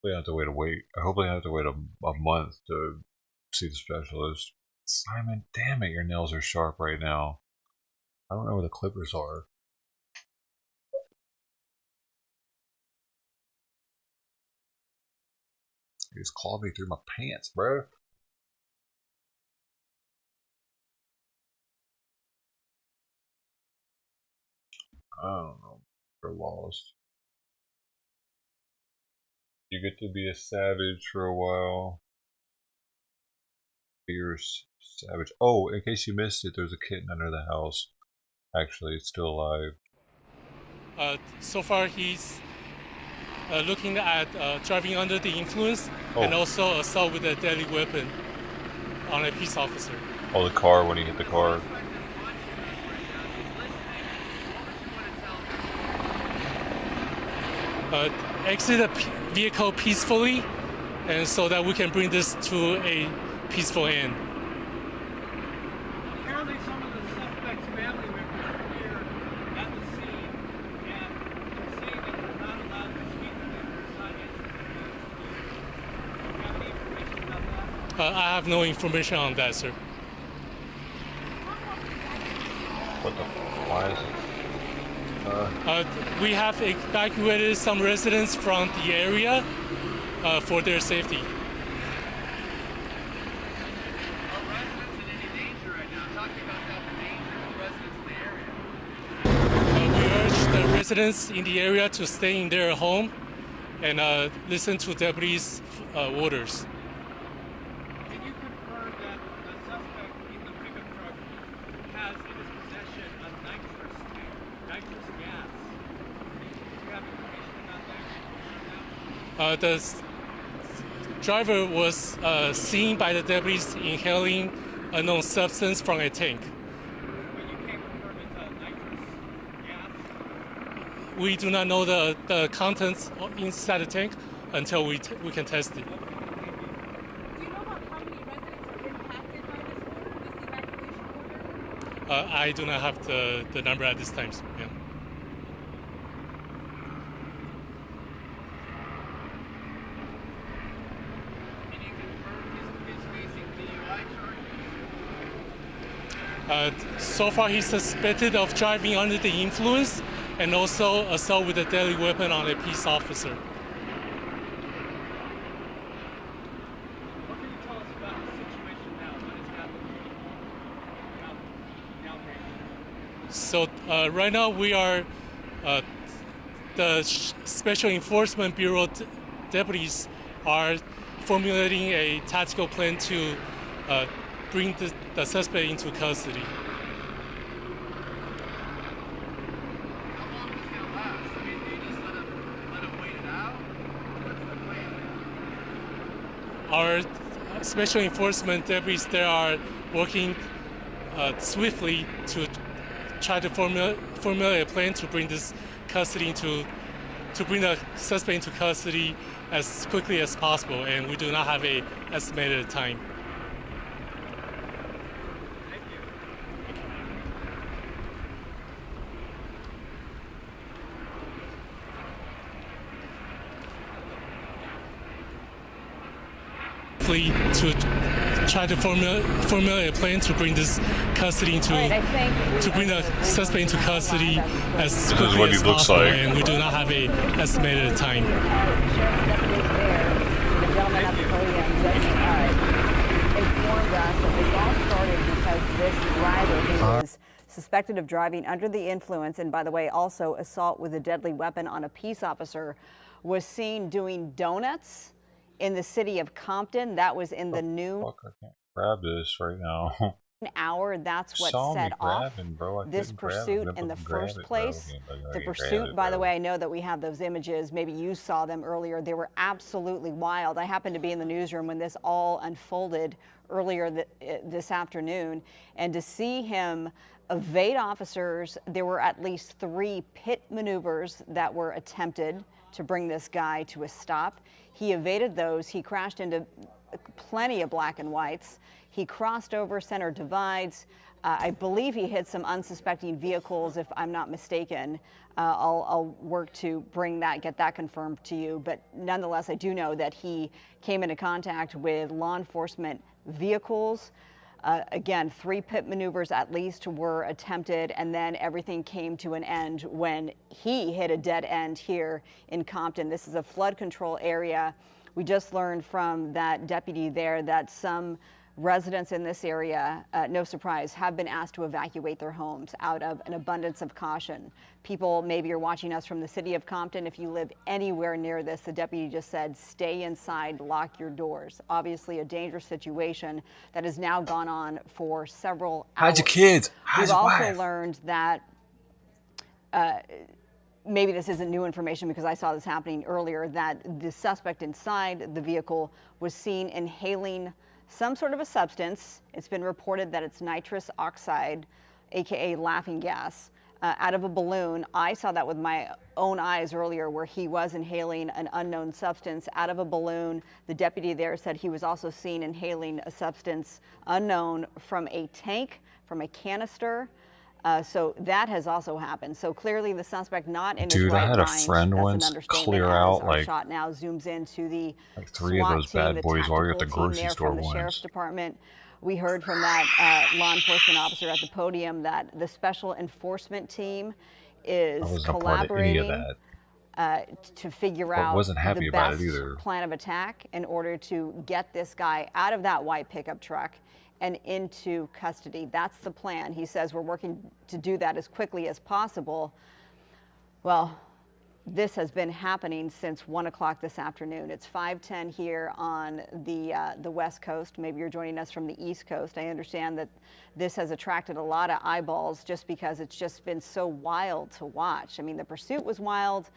I have to wait. I hope I have to wait a month to see the specialist. Simon, damn it, your nails are sharp right now. I don't know where the clippers are. He just clawed me through my pants, bro. I don't know. They're lost. You get to be a savage for a while. Fierce savage. Oh, in case you missed it, there's a kitten under the house. Actually, it's still alive. So far, he's looking at driving under the influence and also assault with a deadly weapon on a peace officer. Oh, the car, when he hit the car. Exit the vehicle peacefully, and so that we can bring this to a peaceful end. Apparently, some of the suspect's family members are here at the scene, and they're saying that they're not allowed to speak to them inside it. Do you have any information about that? I have no information on that, sir. What the? Why is it? We have evacuated some residents from the area for their safety. Are residents in any danger right now? Talking about that, the danger of residents in the area. We urge the residents in the area to stay in their home and listen to deputies' orders. Can you confirm that the suspect in the pickup truck has in his possession a nitrous gas? Do you have information about that? The driver was seen by the deputies inhaling unknown substance from a tank. But you can't confirm it's a nitrous gas? We do not know the contents inside the tank until we can test it. Do you know about how many residents are impacted by this evacuation order? I do not have the number at this time. So, yeah. So far, he's suspected of driving under the influence and also assault with a deadly weapon on a peace officer. What can you tell us about the situation now? What is happening? So right now we are, the Special Enforcement Bureau deputies are formulating a tactical plan to bring the suspect into custody. How long is it gonna last? I mean, do you just let him wait it out? What's the plan? Our special enforcement deputies there are working swiftly to try to formulate a plan to bring this custody to bring the suspect into custody as quickly as possible, and we do not have a estimated time. To try to formulate a plan to bring this custody into to bring the suspect into custody as quickly as possible, and we do not have a estimated time. Sheriff's deputies there, the gentleman at the podium just informed us that this all started because this driver who is suspected of driving under the influence, and by the way, also assault with a deadly weapon on a peace officer, was seen doing donuts in the city of Compton. That was in the noon. Fuck, I can't grab this right now. Hour. That's what set off this pursuit in the first place. The pursuit, by the way, I know that we have those images. Maybe you saw them earlier. They were absolutely wild. I happened to be in the newsroom when this all unfolded earlier this afternoon, and to see him evade officers. There were at least 3 pit maneuvers that were attempted to bring this guy to a stop. He evaded those. He crashed into plenty of black and whites. He crossed over center divides. I believe he hit some unsuspecting vehicles, if I'm not mistaken. I'll work to get that confirmed to you. But nonetheless, I do know that he came into contact with law enforcement vehicles. Again, 3 pit maneuvers at least were attempted, and then everything came to an end when he hit a dead end here in Compton. This is a flood control area. We just learned from that deputy there that some residents in this area, no surprise, have been asked to evacuate their homes out of an abundance of caution. People, maybe you're watching us from the city of Compton. If you live anywhere near this, the deputy just said, stay inside, lock your doors. Obviously a dangerous situation that has now gone on for several hours. Hide your kids. Hide your wife. We've also learned that maybe this isn't new information because I saw this happening earlier, that the suspect inside the vehicle was seen inhaling some sort of a substance. It's been reported that it's nitrous oxide, aka laughing gas, out of a balloon. I saw that with my own eyes earlier, where he was inhaling an unknown substance out of a balloon. The deputy there said he was also seen inhaling a substance unknown from a tank, from a canister. So that has also happened. So clearly the suspect not in his right mind. Dude, I had a friend once clear out like shot now zooms into the like 3 of those bad boys while you're at the grocery store from the sheriff's department. We heard from that law enforcement officer at the podium that the special enforcement team is collaborating to figure out the best plan of attack in order to get this guy out of that white pickup truck and into custody. That's the plan. He says we're working to do that as quickly as possible. Well, this has been happening since 1 o'clock this afternoon. It's 5:10 here on the West Coast. Maybe you're joining us from the East Coast. I understand that this has attracted a lot of eyeballs just because it's just been so wild to watch. I mean, the pursuit was wild.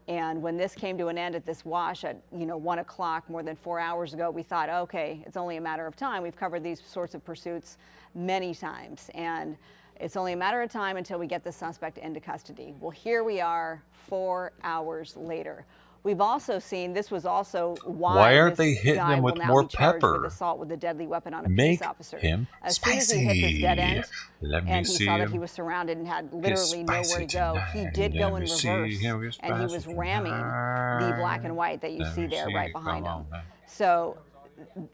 And when this came to an end at this wash at 1 o'clock more than 4 hours ago, we thought, okay, it's only a matter of time. We've covered these sorts of pursuits many times, and it's only a matter of time until we get the suspect into custody. Well, here we are 4 hours later. We've also seen, this was also why aren't they hitting him with more pepper? With assault with a deadly weapon on a Make police officer. him as spicy. soon as he hit this dead end, and he saw that he was surrounded and had literally nowhere to go, he did go in reverse, and he was ramming the black and white that you see there right behind him. So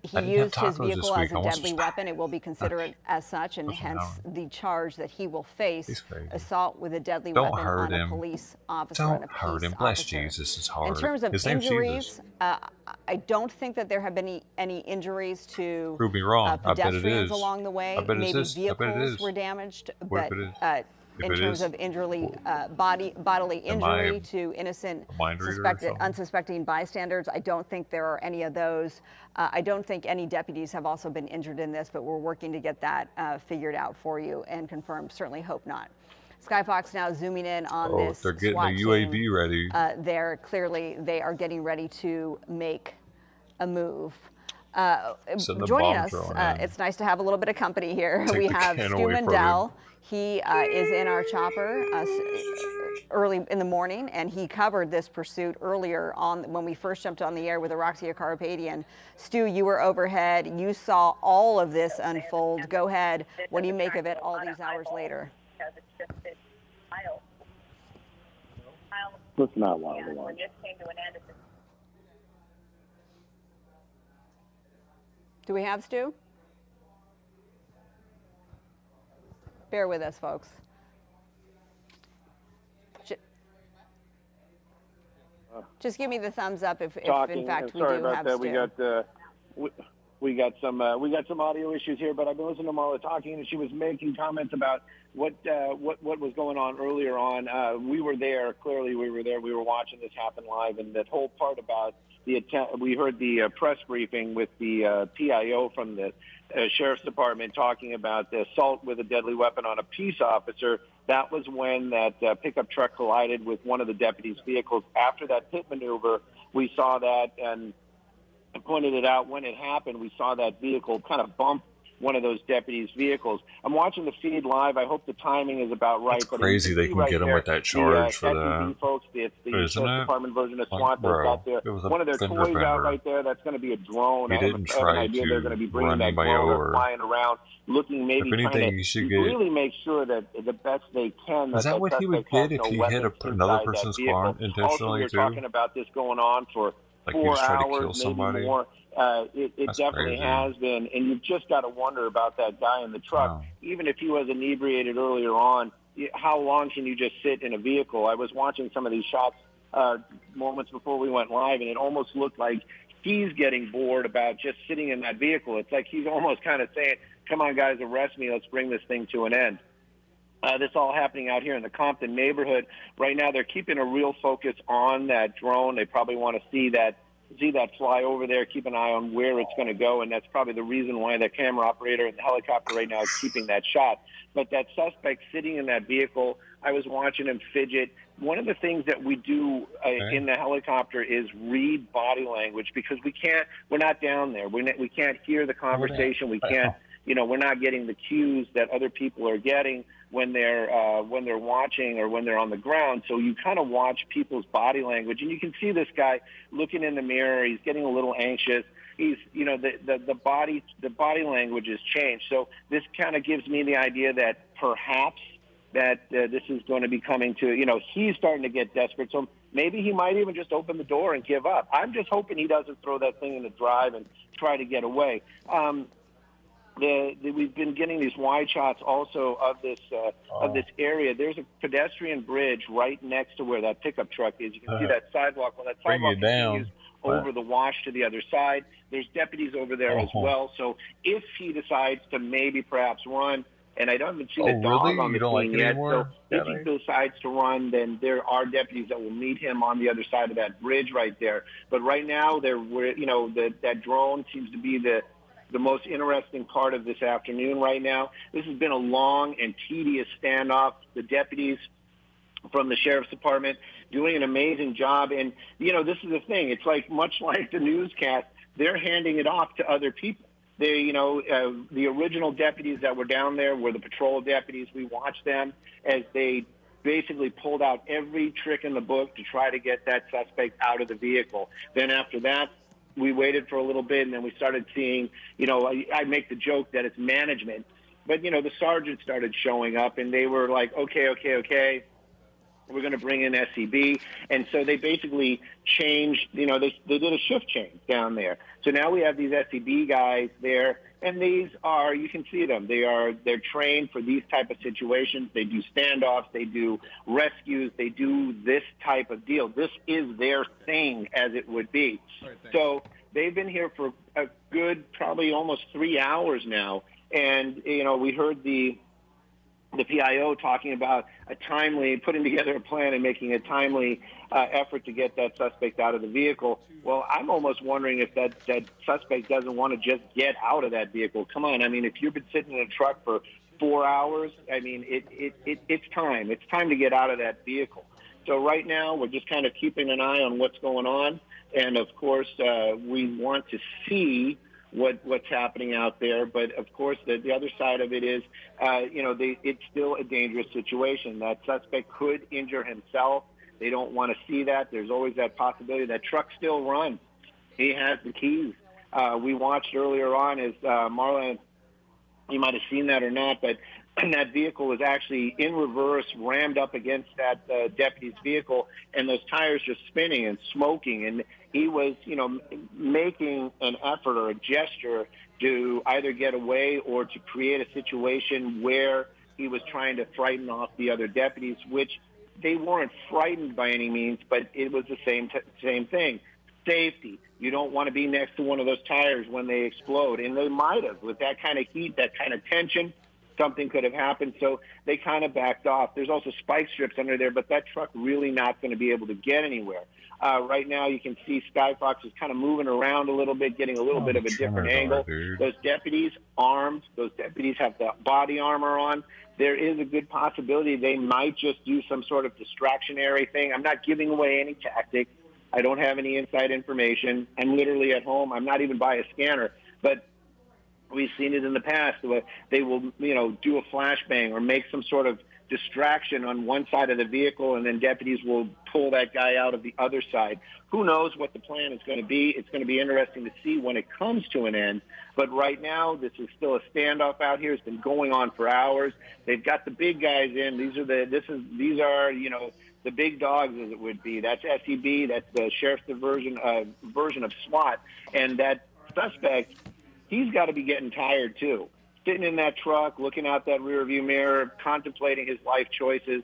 he used his vehicle as a deadly weapon. It will be considered as such, and hence the charge that he will face, assault with a deadly weapon on a police officer. Don't hurt him. Bless Jesus, it's hard. In terms of injuries, I don't think that there have been any injuries to prove me wrong. pedestrians along the way. Maybe vehicles were damaged, but in terms of bodily injury to innocent, unsuspecting bystanders, I don't think there are any of those. I don't think any deputies have also been injured in this, but we're working to get that figured out for you and confirmed. Certainly hope not. Skyfox now zooming in on this. They're getting SWAT the UAV team. ready. They are getting ready to make a move. Joining us, it's nice to have a little bit of company here. We have Stu Mendel. He is in our chopper early in the morning, and he covered this pursuit earlier on when we first jumped on the air with Araxia Carpathian. Stu, you were overhead. You saw all of this unfold. Go ahead. What do you make of it all these hours later? Let's not lie to one. Do we have Stu? Bear with us, folks. Just give me the thumbs up if in fact we do have Stu. We got some audio issues here, but I've been listening to Marla talking, and she was making comments about what was going on earlier on. We were there. Clearly, we were there. We were watching this happen live, and that whole part about the attempt. We heard the press briefing with the PIO from the Sheriff's Department talking about the assault with a deadly weapon on a peace officer. That was when that pickup truck collided with one of the deputies' vehicles. After that pit maneuver, we saw that, and I pointed it out when it happened. We saw that vehicle kind of bump one of those deputies' vehicles. I'm watching the feed live. I hope the timing is about right. It's crazy they can get them with that charge for that. Folks, it's the Sheriff's Department version of SWAT. They've got one of their toys out right there. That's going to be a drone. He didn't try to they're going to be bringing that drone flying around, looking maybe trying to really make sure that the best they can. Is that what he would get if he hit another person's car intentionally also, we're talking about this going on for 4 hours, maybe more. It definitely has been, and you've just got to wonder about that guy in the truck. Wow. Even if he was inebriated earlier on, how long can you just sit in a vehicle? I was watching some of these shots moments before we went live, and it almost looked like he's getting bored about just sitting in that vehicle. It's like he's almost kind of saying, come on, guys, arrest me. Let's bring this thing to an end. This all happening out here in the Compton neighborhood. Right now, they're keeping a real focus on that drone. They probably want to see that fly over there, keep an eye on where it's going to go, and that's probably the reason why the camera operator and the helicopter right now is keeping that shot. But that suspect sitting in that vehicle, I was watching him fidget. One of the things that we do in the helicopter is read body language, because we're not down there. We can't hear the conversation. We can't, we're not getting the cues that other people are getting when they're watching or when they're on the ground. So you kind of watch people's body language, and you can see this guy looking in the mirror. He's getting a little anxious. He's, the body language has changed. So this kind of gives me the idea that perhaps that this is going to be coming to, he's starting to get desperate. So maybe he might even just open the door and give up. I'm just hoping he doesn't throw that thing in the drive and try to get away. We've been getting these wide shots also of this area. There's a pedestrian bridge right next to where that pickup truck is. You can see that sidewalk. Well, that sidewalk continues over the wash to the other side. There's deputies over there as well. So if he decides to maybe perhaps run, and I haven't seen a dog on the scene yet, so if he decides to run, then there are deputies that will meet him on the other side of that bridge right there. But right now, that drone seems to be the most interesting part of this afternoon right now. This has been a long and tedious standoff. The deputies from the Sheriff's Department doing an amazing job. And, this is the thing. It's much like the newscast, they're handing it off to other people. The original deputies that were down there were the patrol deputies. We watched them as they basically pulled out every trick in the book to try to get that suspect out of the vehicle. Then after that, we waited for a little bit, and then we started seeing, I make the joke that it's management, but, the sergeant started showing up, and they were like, okay, we're going to bring in SCB. And so they basically changed, they did a shift change down there. So now we have these SCB guys there, and these are, you can see them, they're trained for these type of situations. They do standoffs, they do rescues, they do this type of deal. This is their thing, as it would be. So they've been here for a good, probably almost 3 hours now. And, we heard the PIO talking about putting together a plan and making a timely effort to get that suspect out of the vehicle. Well, I'm almost wondering if that suspect doesn't want to just get out of that vehicle. Come on, I mean, if you've been sitting in a truck for 4 hours, I mean, it's time. It's time to get out of that vehicle. So right now, we're just kind of keeping an eye on what's going on. And, of course, we want to see what's happening out there. But, of course, the other side of it is, it's still a dangerous situation. That suspect could injure himself. They don't want to see that. There's always that possibility. That truck still runs. He has the keys. We watched earlier on as Marlon, you might have seen that or not, but that vehicle was actually in reverse, rammed up against that deputy's vehicle, and those tires just spinning and smoking. And he was, making an effort or a gesture to either get away or to create a situation where he was trying to frighten off the other deputies, which they weren't frightened by any means, but it was the same thing. Safety. You don't want to be next to one of those tires when they explode. And they might have. With that kind of heat, that kind of tension, something could have happened. So they kind of backed off. There's also spike strips under there, but that truck really not going to be able to get anywhere. Right now, you can see Skyfox is kind of moving around a little bit, getting a little bit of a different angle. Those deputies armed. Those deputies have the body armor on. There is a good possibility they might just do some sort of distractionary thing. I'm not giving away any tactics. I don't have any inside information. I'm literally at home. I'm not even by a scanner. But we've seen it in the past. They will, do a flashbang or make some sort of distraction on one side of the vehicle, and then deputies will pull that guy out of the other side. Who knows what the plan is going to be? It's going to be interesting to see when it comes to an end. But right now, this is still a standoff out here. It's been going on for hours. They've got the big guys in. These are the big dogs, as it would be. That's SEB. That's the sheriff's version of SWAT. And that suspect, he's got to be getting tired too. Sitting in that truck, looking out that rearview mirror, contemplating his life choices.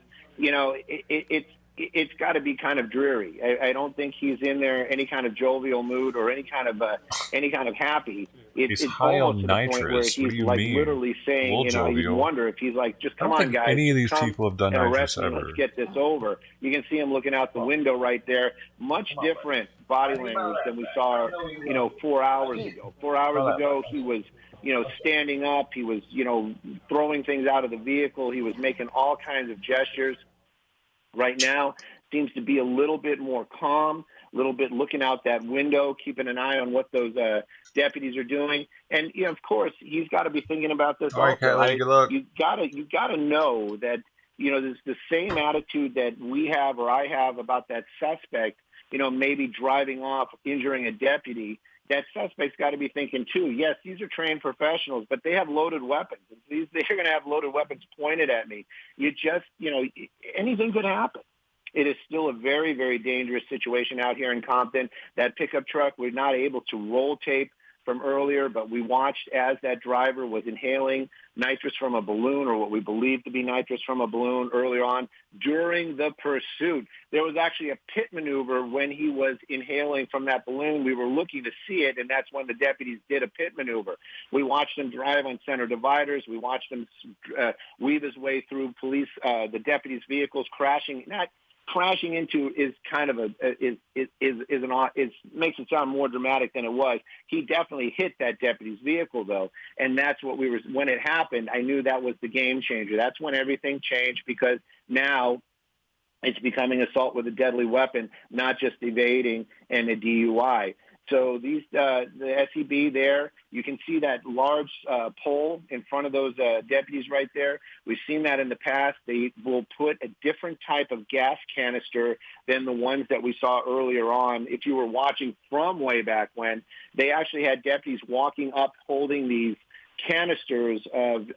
It's got to be kind of dreary. I don't think he's in there any kind of jovial mood or any kind of happy. It's high almost on to nitrous. The point where he's like mean? literally saying, you wonder if he's like, just come on, guys. Any of these people have done nitrous ever. ever. Let's get this over. You can see him looking out the window right there. Much different body language than we saw, 4 hours ago. 4 hours ago, he was, standing up. He was, throwing things out of the vehicle. He was making all kinds of gestures. Right now, seems to be a little bit more calm, a little bit looking out that window, keeping an eye on what those deputies are doing. And, of course, he's got to be thinking about this also. Right? Good luck. You got to know that, there's the same attitude that we have or I have about that suspect, maybe driving off, injuring a deputy. That suspect's got to be thinking, too, yes, these are trained professionals, but they have loaded weapons. They're going to have loaded weapons pointed at me. Anything could happen. It is still a very, very dangerous situation out here in Compton. That pickup truck, we're not able to roll tape from earlier, but we watched as that driver was inhaling nitrous from a balloon, or what we believe to be nitrous from a balloon earlier on during the pursuit. There was actually a pit maneuver when he was inhaling from that balloon. We were looking to see it, and that's when the deputies did a pit maneuver. We watched him drive on center dividers. We watched him weave his way through the deputies' vehicles, crashing into is kind of makes it sound more dramatic than it was. He definitely hit that deputy's vehicle though, and that's what when it happened, I knew that was the game changer. That's when everything changed, because now it's becoming assault with a deadly weapon, not just evading and a DUI. So these the SEB there, you can see that large pole in front of those deputies right there. We've seen that in the past. They will put a different type of gas canister than the ones that we saw earlier on. If you were watching from way back when, they actually had deputies walking up holding these canisters of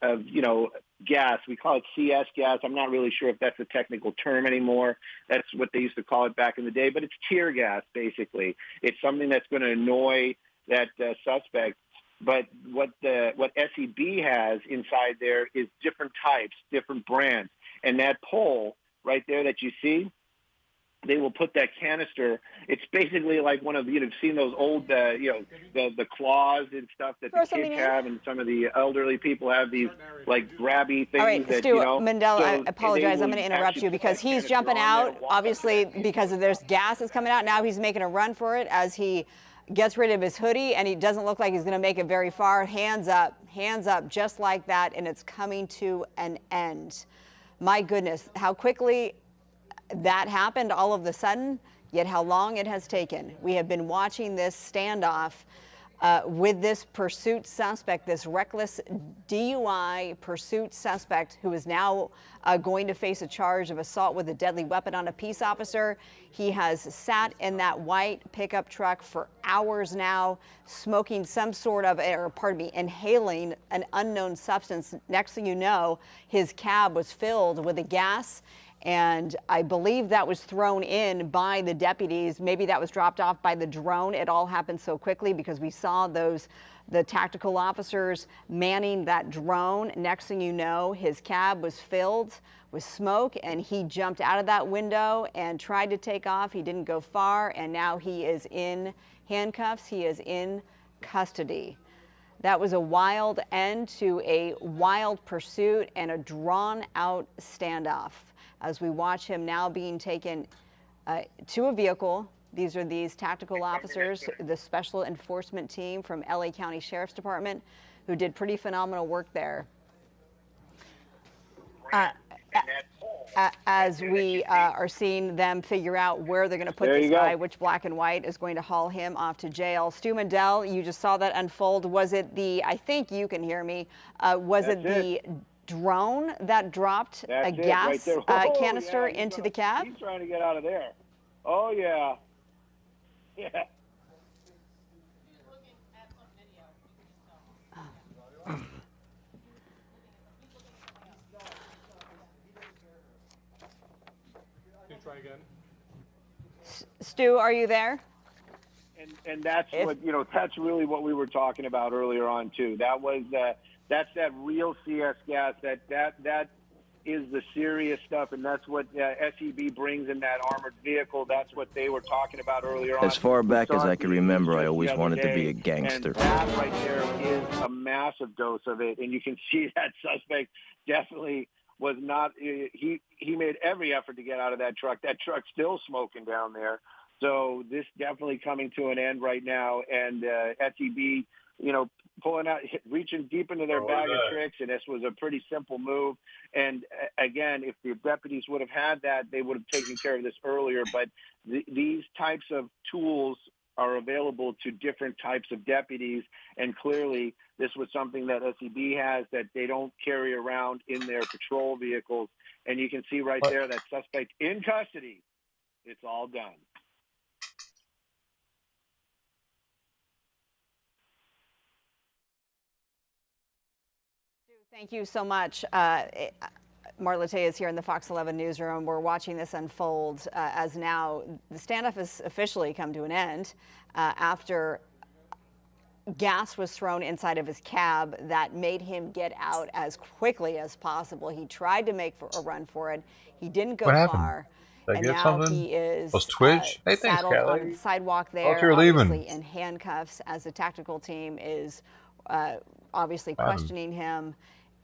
gas. We call it CS gas. I'm not really sure if that's a technical term anymore. That's what they used to call it back in the day, but it's tear gas, basically. It's something that's going to annoy that suspect. But what SEB has inside there is different types, different brands. And that pole right there that you see, they will put that canister. It's basically like one of, you've seen those old, the claws and stuff that the kids have, and some of the elderly people have these like grabby things. All right, that, Stu, Mendel, I apologize. I'm going to interrupt you because he's jumping out, obviously, because there's gas that's coming out. Now he's making a run for it as he gets rid of his hoodie, and he doesn't look like he's going to make it very far. Hands up, just like that, and it's coming to an end. My goodness, how quickly that happened all of a sudden, yet how long it has taken. We have been watching this standoff with this pursuit suspect, this reckless DUI pursuit suspect who is now going to face a charge of assault with a deadly weapon on a peace officer. He has sat in that white pickup truck for hours now, smoking some sort of, inhaling an unknown substance. Next thing you know, his cab was filled with a gas, and I believe that was thrown in by the deputies. Maybe that was dropped off by the drone. It all happened so quickly because we saw the tactical officers manning that drone. Next thing you know, his cab was filled with smoke, and he jumped out of that window and tried to take off. He didn't go far, and now he is in handcuffs. He is in custody. That was a wild end to a wild pursuit and a drawn-out standoff, as we watch him now being taken to a vehicle. These are these tactical officers, the special enforcement team from LA County Sheriff's Department, who did pretty phenomenal work there. As we are seeing them figure out where they're going to put this guy, which black and white is going to haul him off to jail. Stu Mendel, you just saw that unfold. Was it I think you can hear me, was it the drone that dropped a gas canister into the cab? He's trying to get out of there. Oh, yeah. Yeah. Try again. Stu, are you there? And that's what, that's really what we were talking about earlier on, too. That was that's that real CS gas. That is the serious stuff, and that's what SEB brings in that armored vehicle. That's what they were talking about earlier on. As far back as I can remember, I always wanted to be a gangster. And that right there is a massive dose of it, and you can see that suspect definitely was not. He made every effort to get out of that truck. That truck's still smoking down there. So this definitely coming to an end right now, and SEB, pulling out, reaching deep into their bag of tricks, and this was a pretty simple move. And again, if the deputies would have had that, they would have taken care of this earlier. But these types of tools are available to different types of deputies, and clearly this was something that SEB has that they don't carry around in their patrol vehicles. And you can see right there that suspect in custody. It's all done. Thank you so much. Marlette is here in the Fox 11 newsroom. We're watching this unfold as now the standoff has officially come to an end after gas was thrown inside of his cab that made him get out as quickly as possible. He tried to make a run for it. He didn't go far. Did I get now something? He is Twitch? Hey, thanks, saddled Kelly. on the sidewalk there, you're obviously leaving. in handcuffs, as the tactical team is obviously questioning him.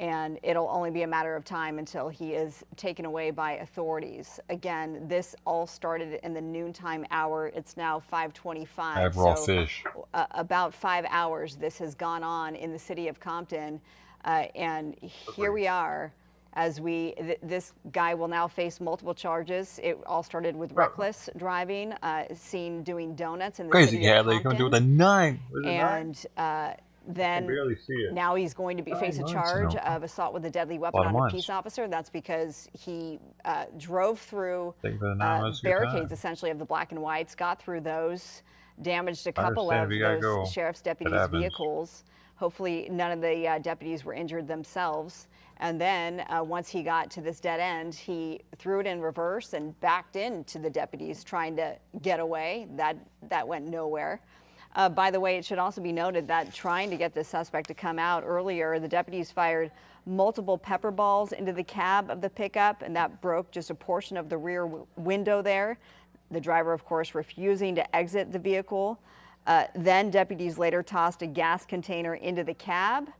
And it'll only be a matter of time until he is taken away by authorities. Again, this all started in the noontime hour. It's now 5:25. I have raw fish. About 5 hours this has gone on in the city of Compton. And here we are This guy will now face multiple charges. It all started with reckless driving, seen doing donuts in the city of Compton. Crazy cat, they come with a 9. And then now he's going to face a charge of assault with a deadly weapon on a peace officer. That's because he drove through barricades, essentially, of the black and whites, got through those, damaged a couple of those sheriff's deputies' vehicles. Hopefully none of the deputies were injured themselves. And then once he got to this dead end, he threw it in reverse and backed into the deputies trying to get away. That went nowhere. By the way, it should also be noted that trying to get the suspect to come out earlier, the deputies fired multiple pepper balls into the cab of the pickup, and that broke just a portion of the rear window there. The driver, of course, refusing to exit the vehicle. Then deputies later tossed a gas container into the cab.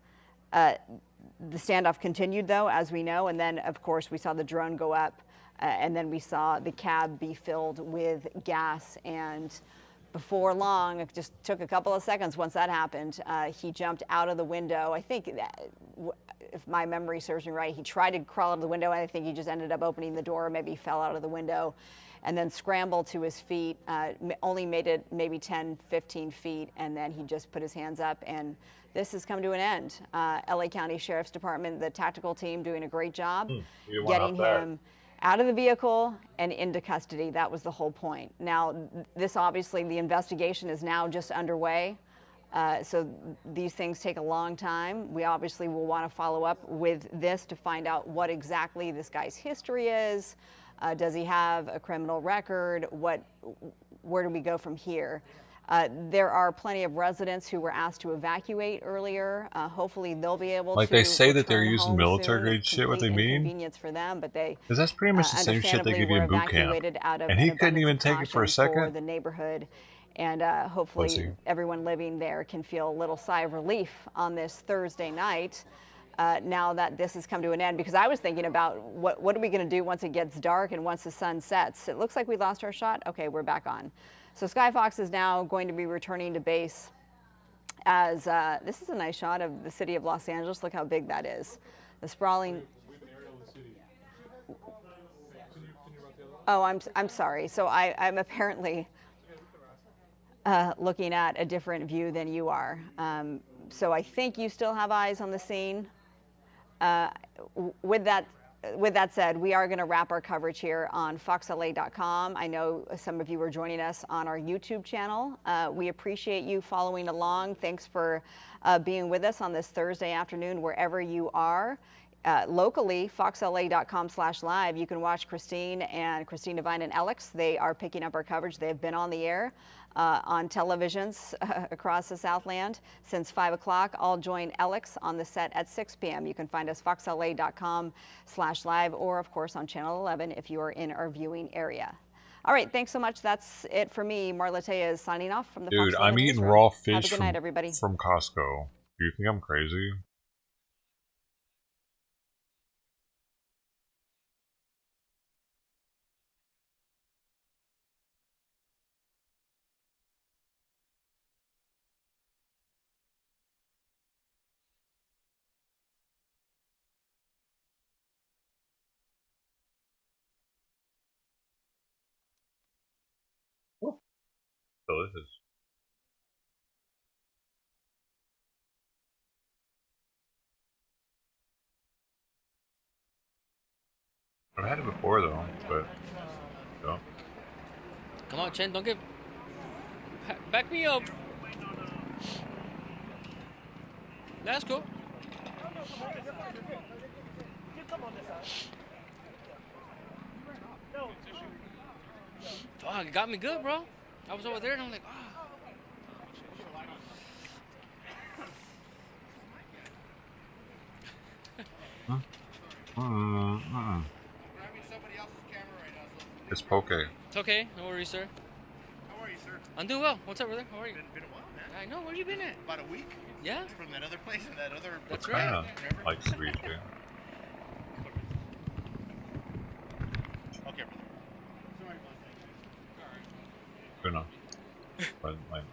The standoff continued, though, as we know, and then, of course, we saw the drone go up, and then we saw the cab be filled with gas. And before long, it just took a couple of seconds once that happened, he jumped out of the window. I think, if my memory serves me right, he tried to crawl out of the window, and I think he just ended up opening the door, maybe fell out of the window, and then scrambled to his feet, only made it maybe 10, 15 feet, and then he just put his hands up, and this has come to an end. LA County Sheriff's Department, the tactical team, doing a great job getting him out of the vehicle and into custody. That was the whole point. Now, this obviously, the investigation is now just underway. So these things take a long time. We obviously will want to follow up with this to find out what exactly this guy's history is. Does he have a criminal record? Where do we go from here? There are plenty of residents who were asked to evacuate earlier. Hopefully they'll be able to. Like they say that they're using military grade shit. What they mean? Inconvenience for them, but they. Because that's pretty much the same shit they give you in boot camp. And he couldn't even take it for a second. For the neighborhood, and hopefully everyone living there can feel a little sigh of relief on this Thursday night. Now that this has come to an end, because I was thinking about what are we going to do once it gets dark and once the sun sets. It looks like we lost our shot. Okay, we're back on. So Skyfox is now going to be returning to base as this is a nice shot of the city of Los Angeles. Look how big that is. The sprawling. Oh, I'm sorry. So I'm apparently looking at a different view than you are. So I think you still have eyes on the scene. With that said, we are going to wrap our coverage here on foxla.com. I know some of you are joining us on our YouTube channel. We appreciate you following along. Thanks for being with us on this Thursday afternoon, wherever you are. Locally, foxla.com/live, you can watch Christine Devine and Alex. They are picking up our coverage. They have been on the air on televisions across the Southland since 5 o'clock. I'll join Alex on the set at 6 p.m. You can find us foxla.com/live or, of course, on Channel 11 if you are in our viewing area. All right, thanks so much. That's it for me. Marla Teja is signing off from the Dude, Fox I'm eating raw fish Have a good night, everybody. from Costco. Do you think I'm crazy? Delicious. I've had it before though, but no. Come on, Chen, don't give. Back me up. Let's go. Fuck, it got me good, bro. I was over there and I'm like, It's poke. It's okay, no worries, sir. How are you, sir? I'm doing well. What's up, brother? How are you? Been a while, man. I know. Where you been at? About a week. Yeah. From that other place and that other. That's right. Like sweet. Okay, brother. Sorry about that. Good enough. But like.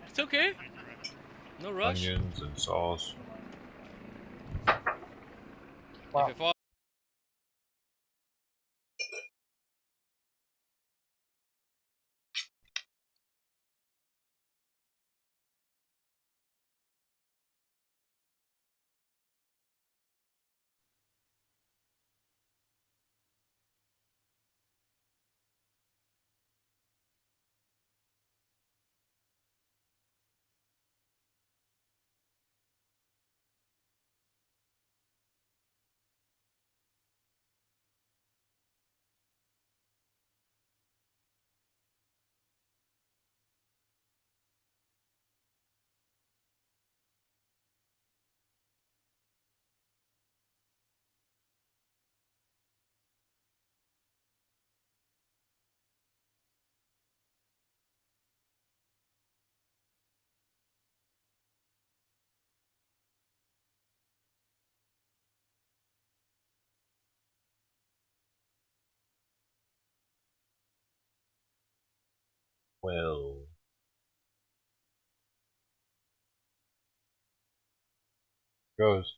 It's okay. No rush. Onions and sauce. Wow. Well. Goes.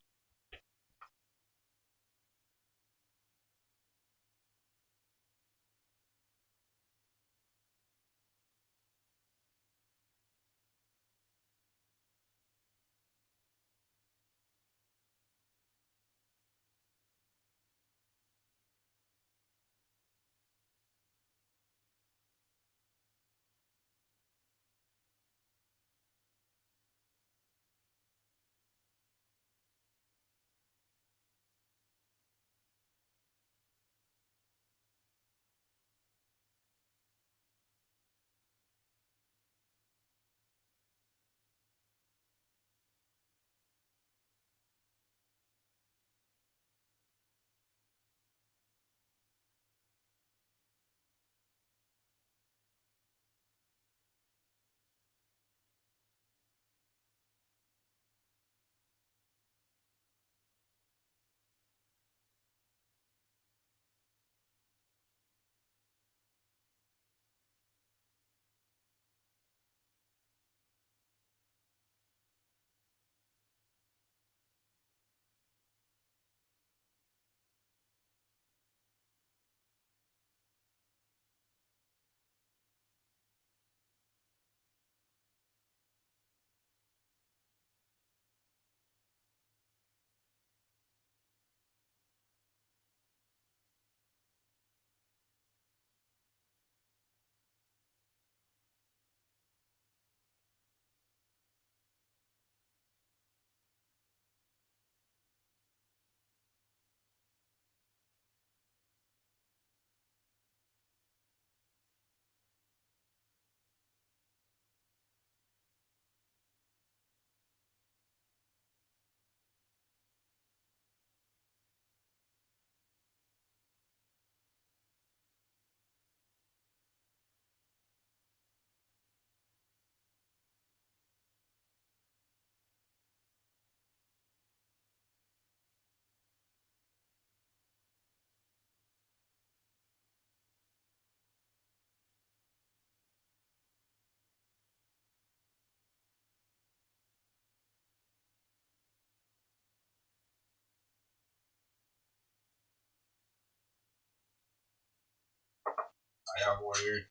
I got one here.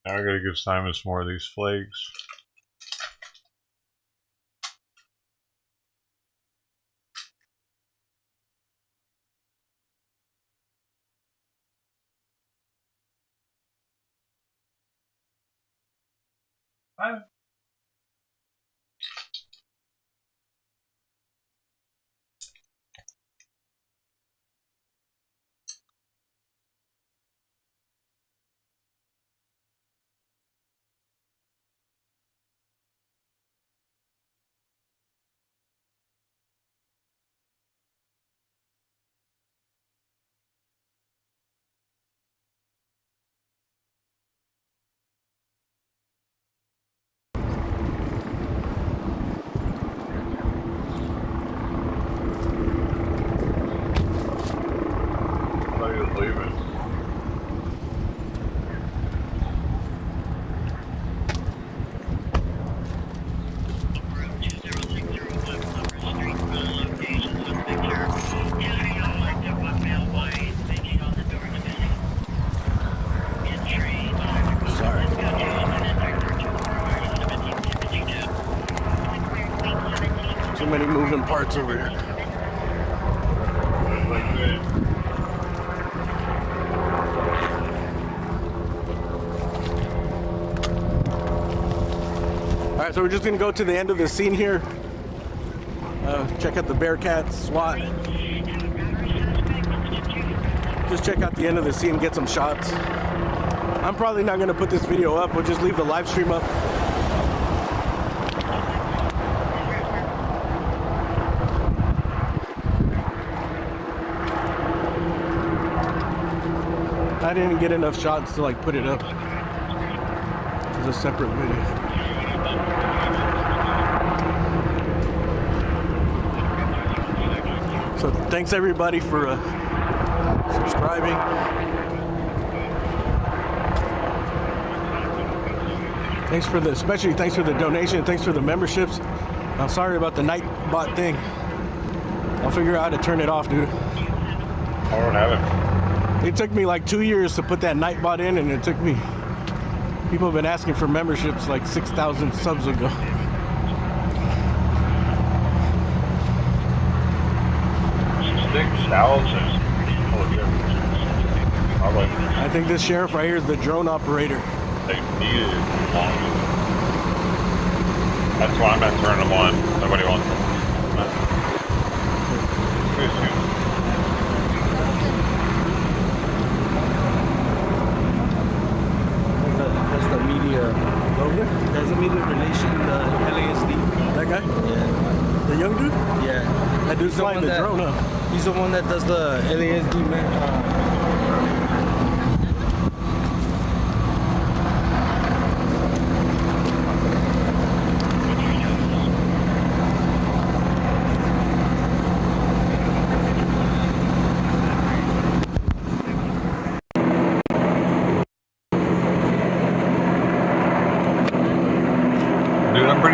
Now I gotta give Simon some more of these flakes. Hi. Too many moving parts over here. All right, so we're just gonna go to the end of the scene here. Check out the Bearcat SWAT. Just check out the end of the scene, get some shots. I'm probably not gonna put this video up. We'll just leave the live stream up. I didn't get enough shots to like put it up as a separate video. So thanks everybody for subscribing. Thanks for the, especially thanks for the donation. Thanks for the memberships. I'm sorry about the Nightbot thing. I'll figure out how to turn it off, dude. I don't have it. It took me like 2 years to put that Nightbot in, and it took me. People have been asking for memberships like 6,000 subs ago. I think this sheriff right here is the drone operator. They needed it longer. That's why I'm not turning them on. Nobody wants them. That's the media. That's the media relation, the LASD. That guy? Yeah. The young dude? Yeah. That dude's flying the drone, huh? He's the one that does the LASD, man.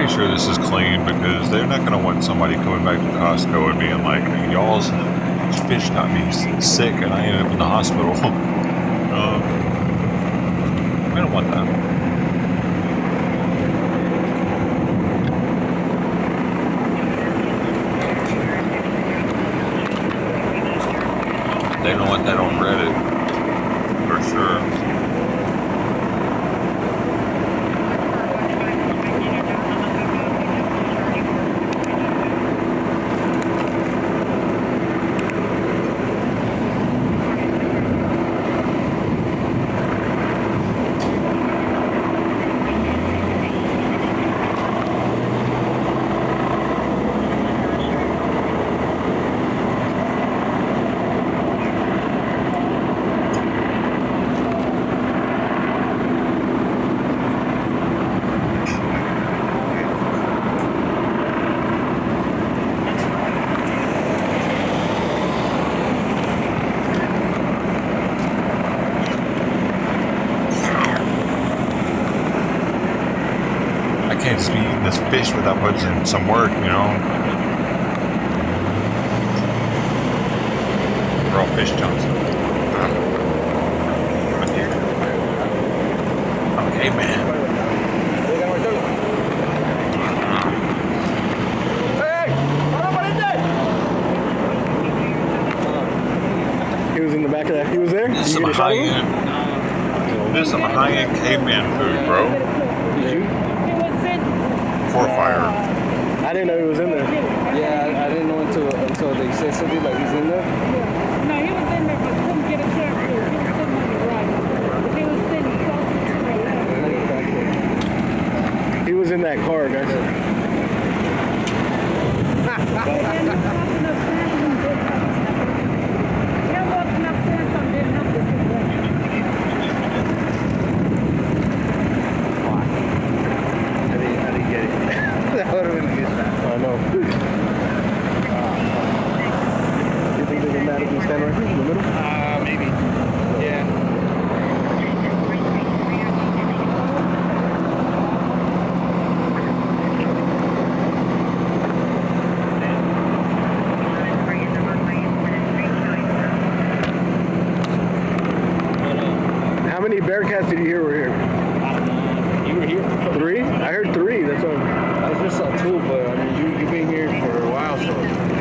Sure this is clean because they're not going to want somebody coming back to Costco and being like, y'all's fish got me sick and I ended up in the hospital. I don't want that. They don't want that on Reddit for sure. Just be eating this fish without putting in some work, you know. Raw fish chunks. Okay, man. He was in the back of that. He was there? This is some high-end. This is some high-end caveman food, bro. Did you? For fire. I didn't know he was in there. Yeah, I didn't know until they said something like he's in there. Yeah. No, he was in there, but couldn't get a chance to. He was sitting on the right. He was sitting closer to the left. He was in that car, guys. I know. You think they'd be mad if we stand right here in the middle? Maybe. Yeah. How many Bearcats did you hear were here? You were here? 3? I heard 3. That's what I just saw 2, but I mean, you've been here for a while, so.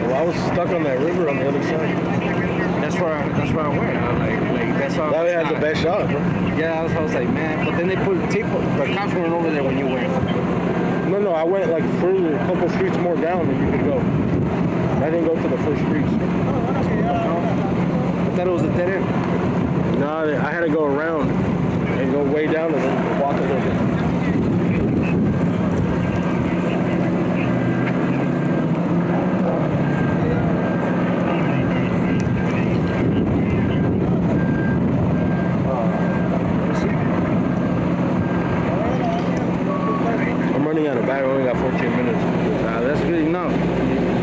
Well, I was stuck on that river on the other side. That's where I went. Like that's how. That had the best shot, bro. Yeah, I was like, man. But then they put tape. The cops weren't over there when you went. No, I went like further, a couple streets more down than you could go. I didn't go to the first streets. I thought it was a dead end. No, I had to go around and go way down and then walk a little bit. Out of battery, only got 14 minutes. That's good enough.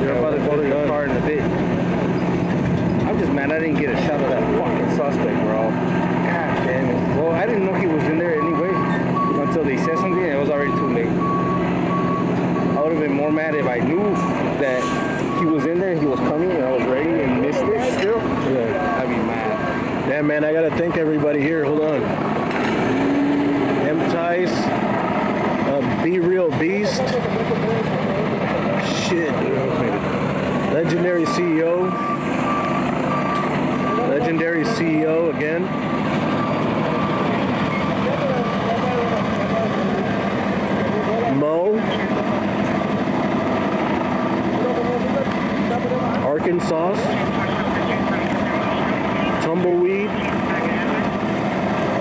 You're about to go to your car in a bit. I'm just mad I didn't get a shot of that fucking suspect, bro. God damn it. Well, I didn't know he was in there anyway until they said something. It was more mad if I knew that he was in there, he was coming, and I was ready and missed it still. Yeah, I'd be mad. Yeah, man, I gotta thank everybody here. Hold on. M-Tice, Be Real Beast. Shit, dude. Legendary CEO. Legendary CEO again. Mo. Arkansas. Tumbleweed.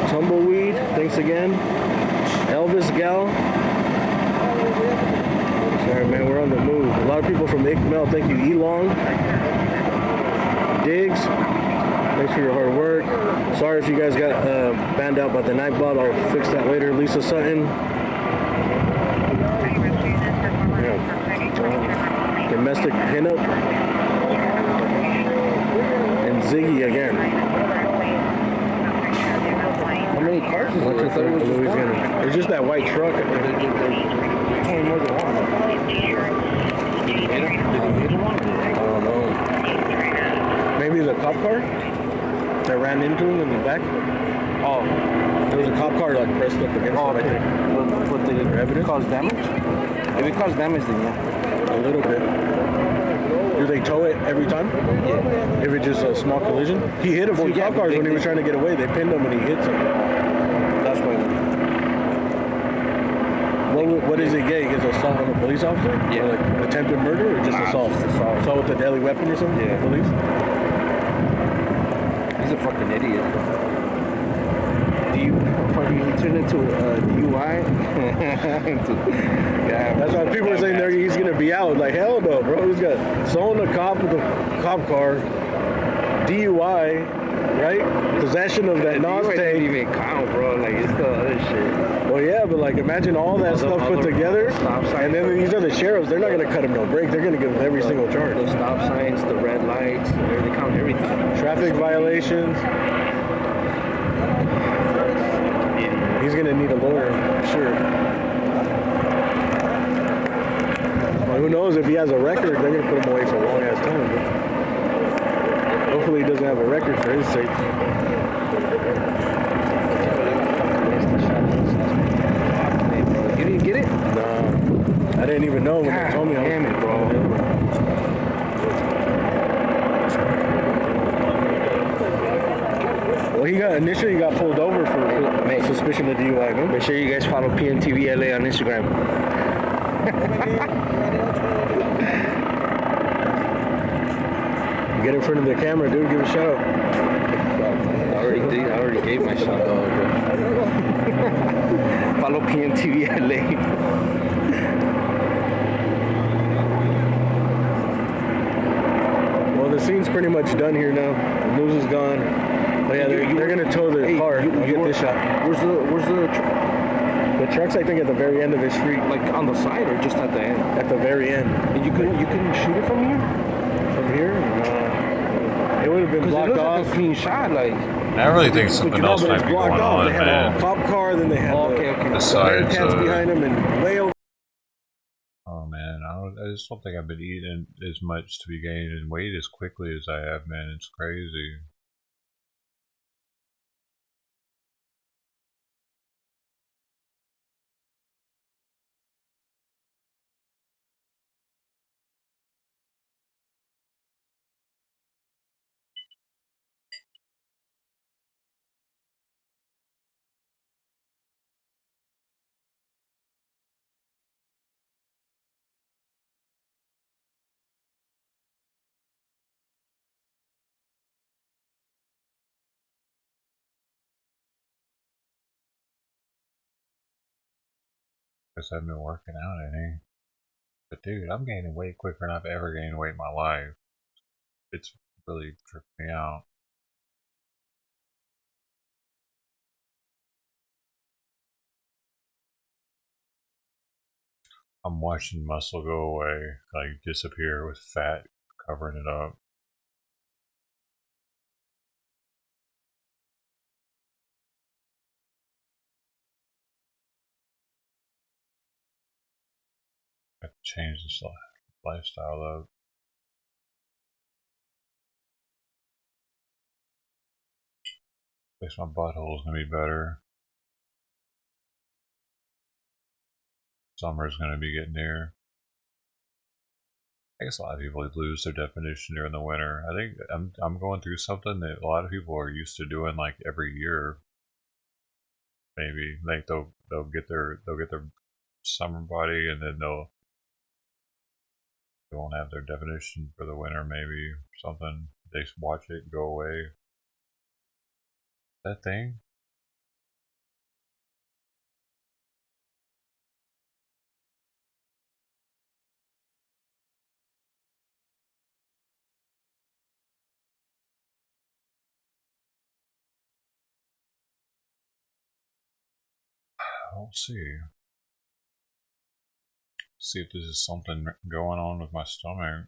Tumbleweed, thanks again. Elvis Gal. Sorry, man, we're on the move. A lot of people from Ickmel, thank you. Elong. Diggs, thanks for your hard work. Sorry if you guys got banned out by the Nightbot. I'll fix that later. Lisa Sutton. Yeah. Domestic Pinup. And Ziggy again. How many cars is there? Louisiana. It's just that white truck. There's only more than one. Did he hit him? I don't know. Maybe the cop car that ran into him in the back. Oh, there was a cop car like pressed up against him. I think. But did it cause damage? If it caused damage, then yeah. A little bit. Do they tow it every time? Yeah. If it's just a small collision? He hit a few cop cars when he was trying to get away. They pinned him and he hits him. That's why. What does he get? He gets assault on a police officer? Yeah. Or like attempted murder or just assault? Just assault. Assault with a deadly weapon or something? Yeah. Police? He's a fucking idiot. He turned into a DUI. That's why people are saying he's gonna be out. Like hell no, bro. He's got stolen a cop with a cop car, DUI, right? Possession of that NOS tank. Doesn't even count, bro. Like it's the other shit. Well, yeah, but like imagine all that stuff put together, and then these other sheriffs, they're not gonna cut him no break. They're gonna give him every single charge. The stop signs, the red lights, they count everything. Traffic violations. He's gonna need a lawyer, for sure. Well, who knows if he has a record? They're gonna put him away for a long ass time. But hopefully, he doesn't have a record for his sake. You didn't get it? No, I didn't even know when they told me. Damn it, bro. Well, he initially got pulled over for suspicion of DUI. No? Make sure you guys follow PNTV LA on Instagram. Get in front of the camera, dude. Give a shout out. I already gave my shout out. Follow PNTV LA. Well, the scene's pretty much done here now. The news is gone. But yeah, they're gonna tow the car. I'll get this shot. Where's the truck? The truck's I think at the very end of the street. Like on the side or just at the end? At the very end. And you couldn't shoot it from here? From here? No. It would have been blocked off. Like a clean shot, like. I really think something else might be going on, They had man. a cop car, then they had the sides behind them and way over. Oh man, I just don't think I've been eating as much to be gaining weight as quickly as I have, man. It's crazy. Guess I've been working out, ain't. But dude, I'm gaining weight quicker than I've ever gained weight in my life. It's really tripped me out. I'm watching muscle go away, like disappear with fat covering it up. change this lifestyle up. At least my butthole's gonna be better. Summer's gonna be getting near. I guess a lot of people lose their definition during the winter. I think I'm going through something that a lot of people are used to doing like every year. Maybe like they'll get their summer body, and then they won't have their definition for the winter. Maybe something, they watch it and go away. That thing. We'll see. See if this is something going on with my stomach.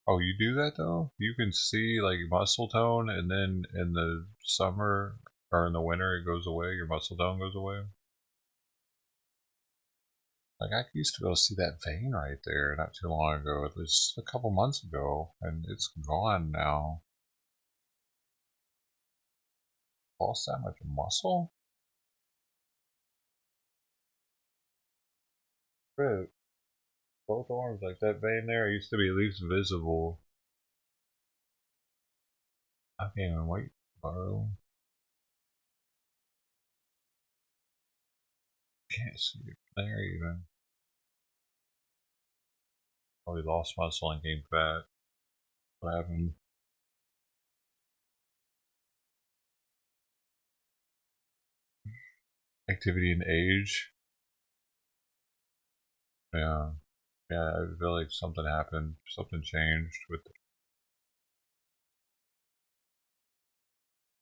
Oh, you do that though? You can see like muscle tone, and then in the summer or in the winter it goes away, your muscle tone goes away? Like, I used to be able to see that vein right there not too long ago. It was a couple months ago, and it's gone now. Lost that much muscle? Rip. Both arms, like that vein there used to be at least visible. I can't even wait, bro. Can't see it there even. Probably lost muscle and gained fat. What happened? Activity and age. Yeah. Yeah, I feel like something happened. Something changed with it.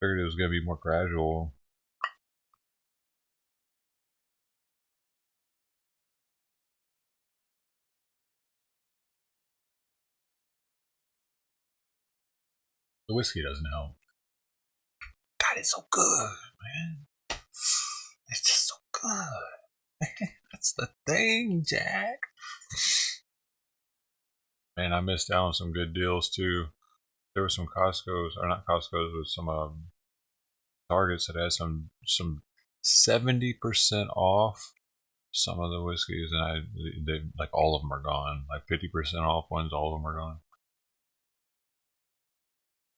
Figured it was gonna be more gradual. The whiskey doesn't help. God, it's so good, man. It's just so good. That's the thing, Jack. Man, I missed out on some good deals too. There were some Costco's, or not Costco's, but some Targets that had some 70% off some of the whiskeys, and they like all of them are gone. Like 50% off ones, all of them are gone.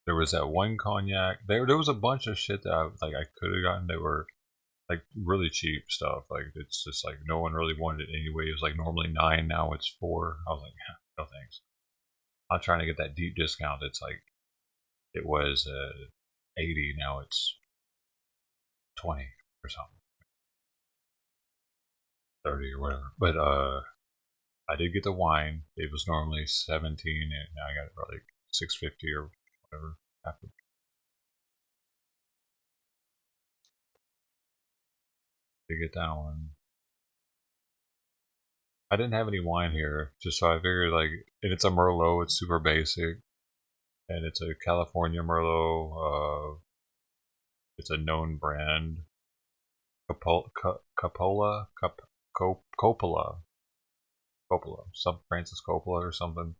There was that one cognac. There was a bunch of shit that I could have gotten that were like really cheap stuff. Like, it's just like no one really wanted it anyway. It was like normally $9, now it's $4. I was like, no thanks. I'm trying to get that deep discount. It's like it was $80, now it's $20 or something, $30 or whatever. But I did get the wine. It was normally $17, and now I got it for like $6.50 or whatever. After. To get that one. I didn't have any wine here, just so I figured, like, and it's a Merlot. It's super basic, and it's a California Merlot. It's a known brand. Coppola, some Francis Coppola or something.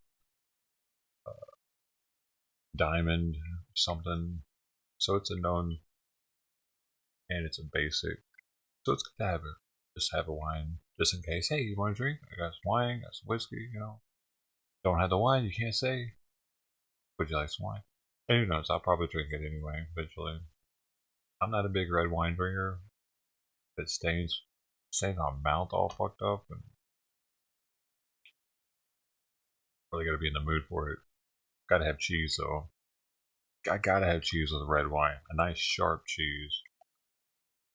Diamond something. So it's a known, and it's a basic. So it's good to have it. Just have a wine, just in case. Hey, you want to drink? I got some wine, got some whiskey. Don't have the wine, you can't say. Would you like some wine? And who knows? I'll probably drink it anyway eventually. I'm not a big red wine drinker. It stains my mouth all fucked up, and really gotta be in the mood for it. Gotta have cheese though. I gotta have cheese with red wine. A nice sharp cheese.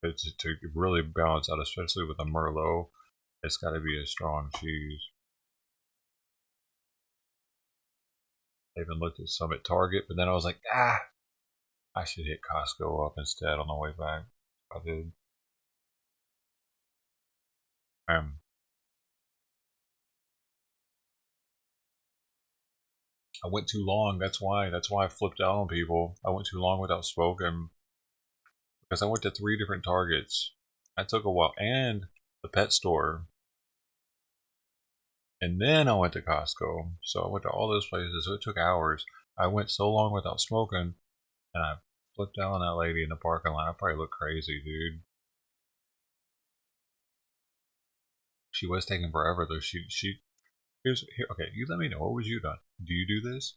It's to really balance out, especially with a Merlot. It's gotta be a strong cheese. I even looked at some at Target, but then I was like, I should hit Costco up instead on the way back. I did. I went too long. That's why I flipped out on people. I went too long without smoking because I went to 3 different Targets. I took a while, and the pet store, and then I went to Costco. So I went to all those places. So it took hours. I went so long without smoking, and I flipped out on that lady in the parking lot. I probably looked crazy, dude. She was taking forever though. Okay, you let me know. What was you done? Do you do this?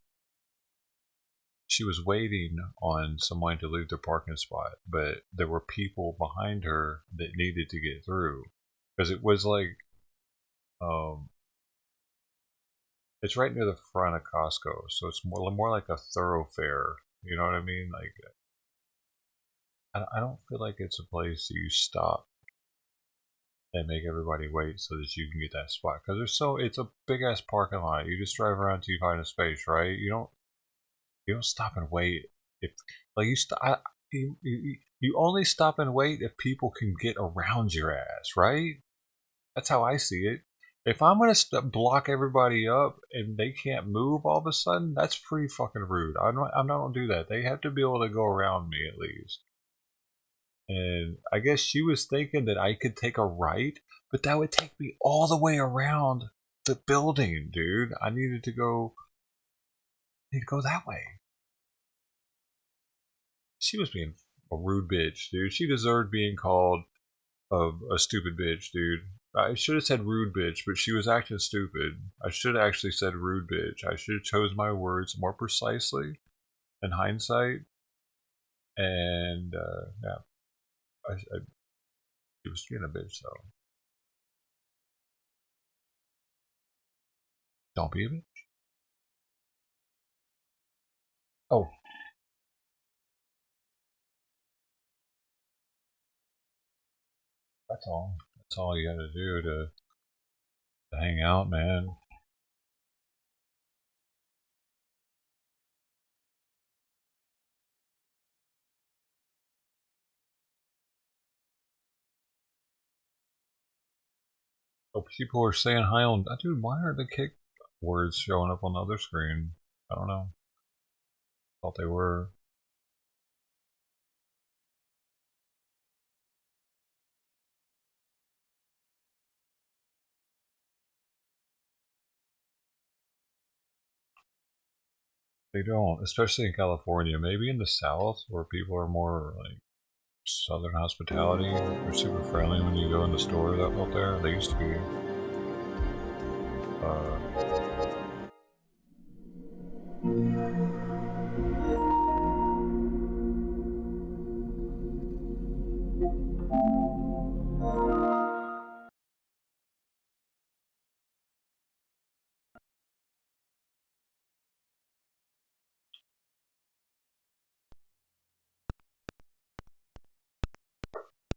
She was waiting on someone to leave their parking spot, but there were people behind her that needed to get through because it was like, it's right near the front of Costco, so it's more like a thoroughfare. You know what I mean? Like, I don't feel like it's a place that you stop and make everybody wait so that you can get that spot because it's a big ass parking lot. You just drive around till you find a space, right? You don't stop and wait. If like you only stop and wait if people can get around your ass, right? That's how I see it. If I'm gonna block everybody up and they can't move all of a sudden, that's pretty fucking rude. I'm not gonna do that. They have to be able to go around me at least. And I guess she was thinking that I could take a right, but that would take me all the way around the building, dude. I needed to go that way. She was being a rude bitch, dude. She deserved being called a stupid bitch, dude. I should have said rude bitch, but she was acting stupid. I should have actually said rude bitch. I should have chose my words more precisely in hindsight. And yeah, she was being a bitch, though. Don't be a bitch. Oh. That's all. That's all you gotta do to hang out, man. Oh, people are saying hi on. Dude, why are the kick words showing up on the other screen? I don't know. Thought they were. They don't, especially in California. Maybe in the South, where people are more like Southern hospitality. They're super friendly when you go in the stores out there. They used to be.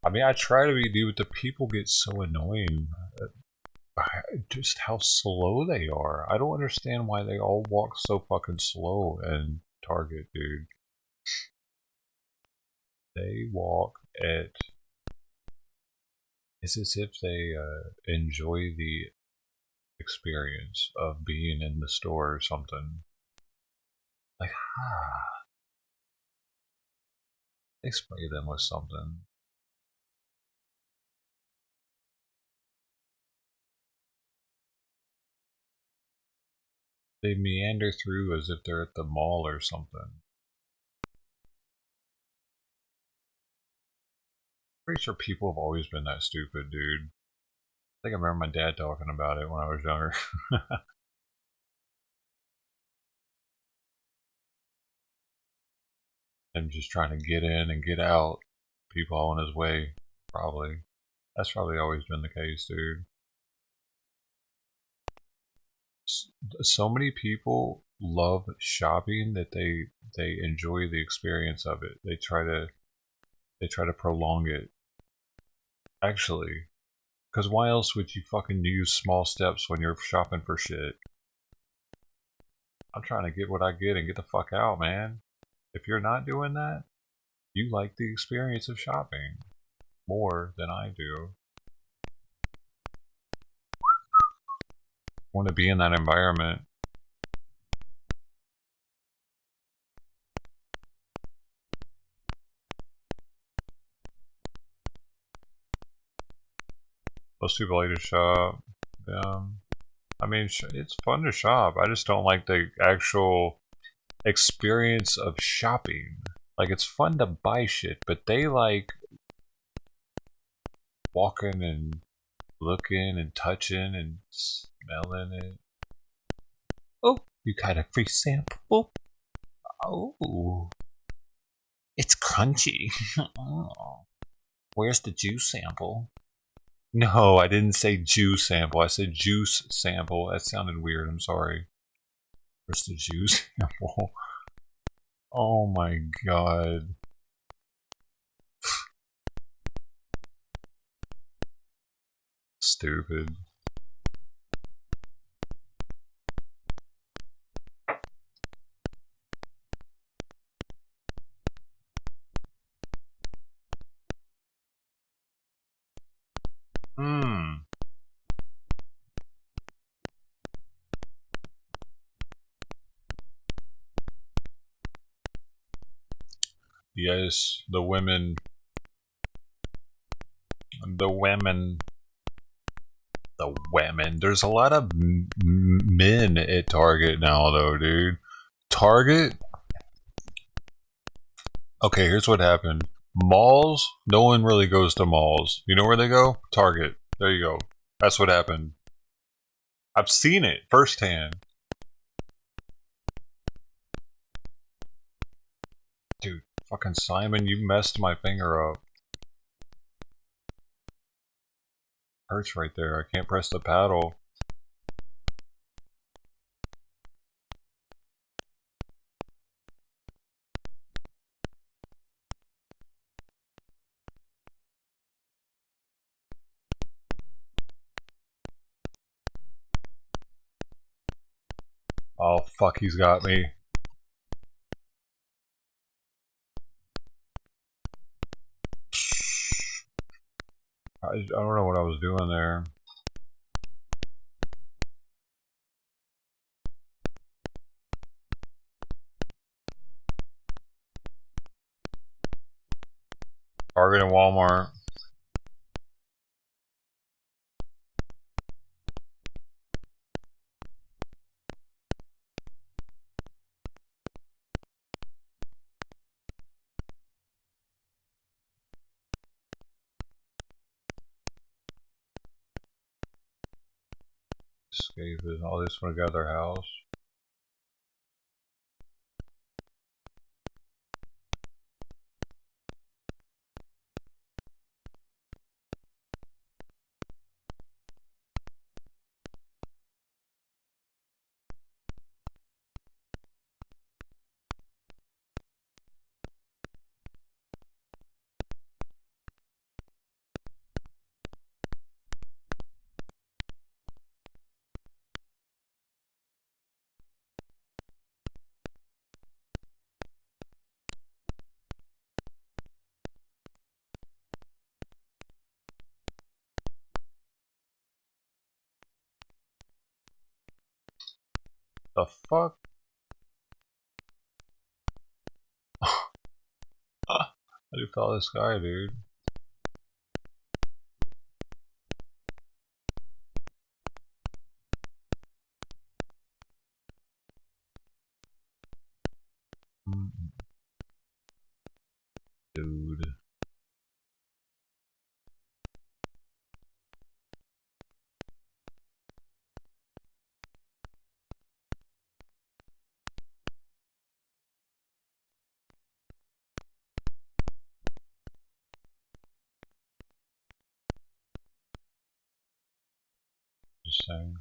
I mean, I try to be, dude, but the people get so annoying. Just how slow they are. I don't understand why they all walk so fucking slow in Target, dude. They walk at... It's as if they enjoy the experience of being in the store or something. Like, they spray them with something. They meander through as if they're at the mall or something. Pretty sure people have always been that stupid, dude. I think I remember my dad talking about it when I was younger. Him just trying to get in and get out. People all in his way, probably. That's probably always been the case, dude. So many people love shopping that they enjoy the experience of it. They try to prolong it. Actually, because why else would you fucking use small steps when you're shopping for shit? I'm trying to get what I get and get the fuck out, man. If you're not doing that, you like the experience of shopping more than I do. I want to be in that environment. Most people like to shop. I mean, it's fun to shop. I just don't like the actual experience of shopping. Like, it's fun to buy shit, but they like walking and looking and touching and smelling it. Oh, you got a free sample. Oh, it's crunchy. Oh. Where's the juice sample? No, I didn't say juice sample. I said juice sample. That sounded weird. I'm sorry. Where's the juice sample? Oh my god. Stupid. Yes, the women. There's a lot of men at Target now, though, dude. Target? Okay, here's what happened. Malls? No one really goes to malls. You know where they go? Target. There you go. That's what happened. I've seen it firsthand. Dude, fucking Simon, you messed my finger up. Hurts right there. I can't press the paddle. Oh, fuck, he's got me. I don't know what I was doing there. Target and Walmart. Escape it. All this one got their house. The fuck? How do you follow this guy, dude? Dude. Just saying.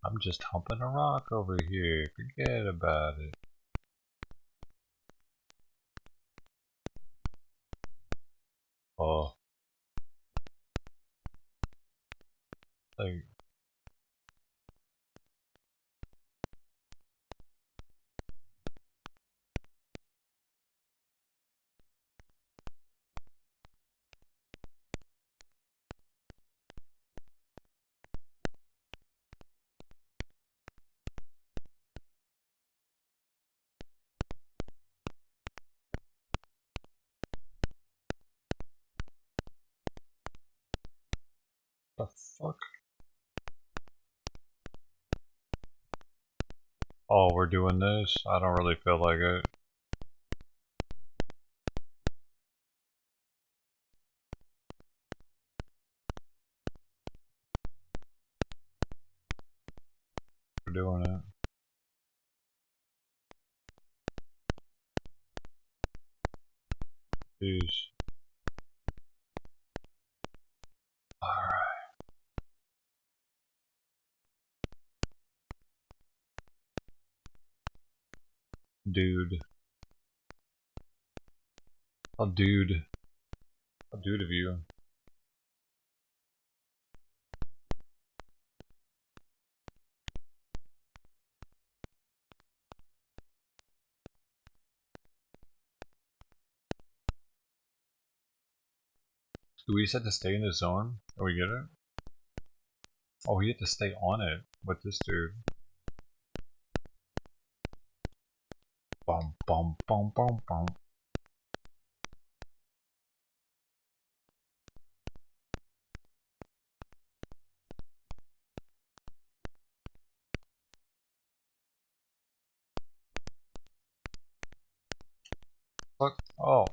I'm just humping a rock over here. Forget about it. Oh. Like. The fuck? Oh, we're doing this? I don't really feel like it. We're doing it. Jeez. Alright. Dude. How dude. How dude of you. Do we just have to stay in the zone? Oh, we get it? Oh, we have to stay on it with this dude. Bum, bum, bum, bum, bum. Look. Oh.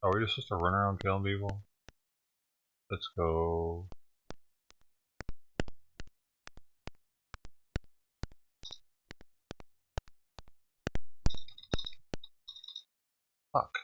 Are we just supposed to run around killing people? Let's go. Fuck.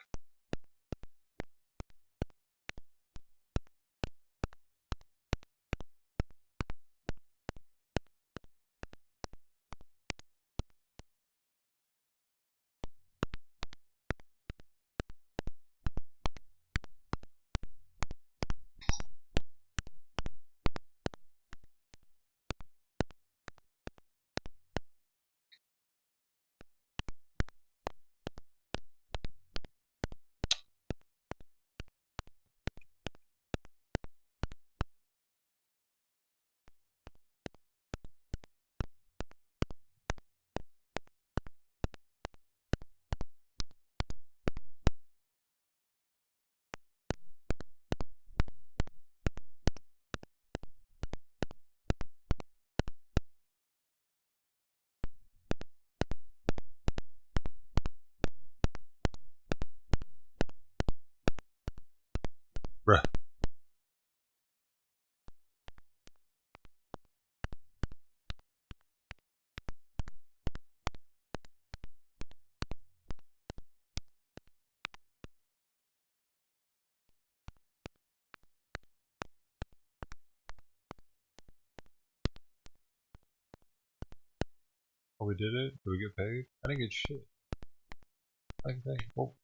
Bruh. Oh, we did it? Did we get paid? I didn't get shit. I didn't get paid. Oh.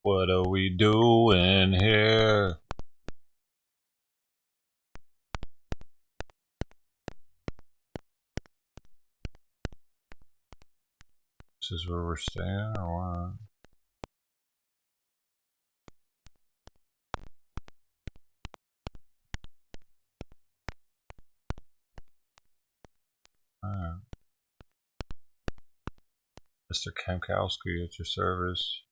What are we doing here? This is where we're staying, or what? Alright. Mr. Kankowski at your service.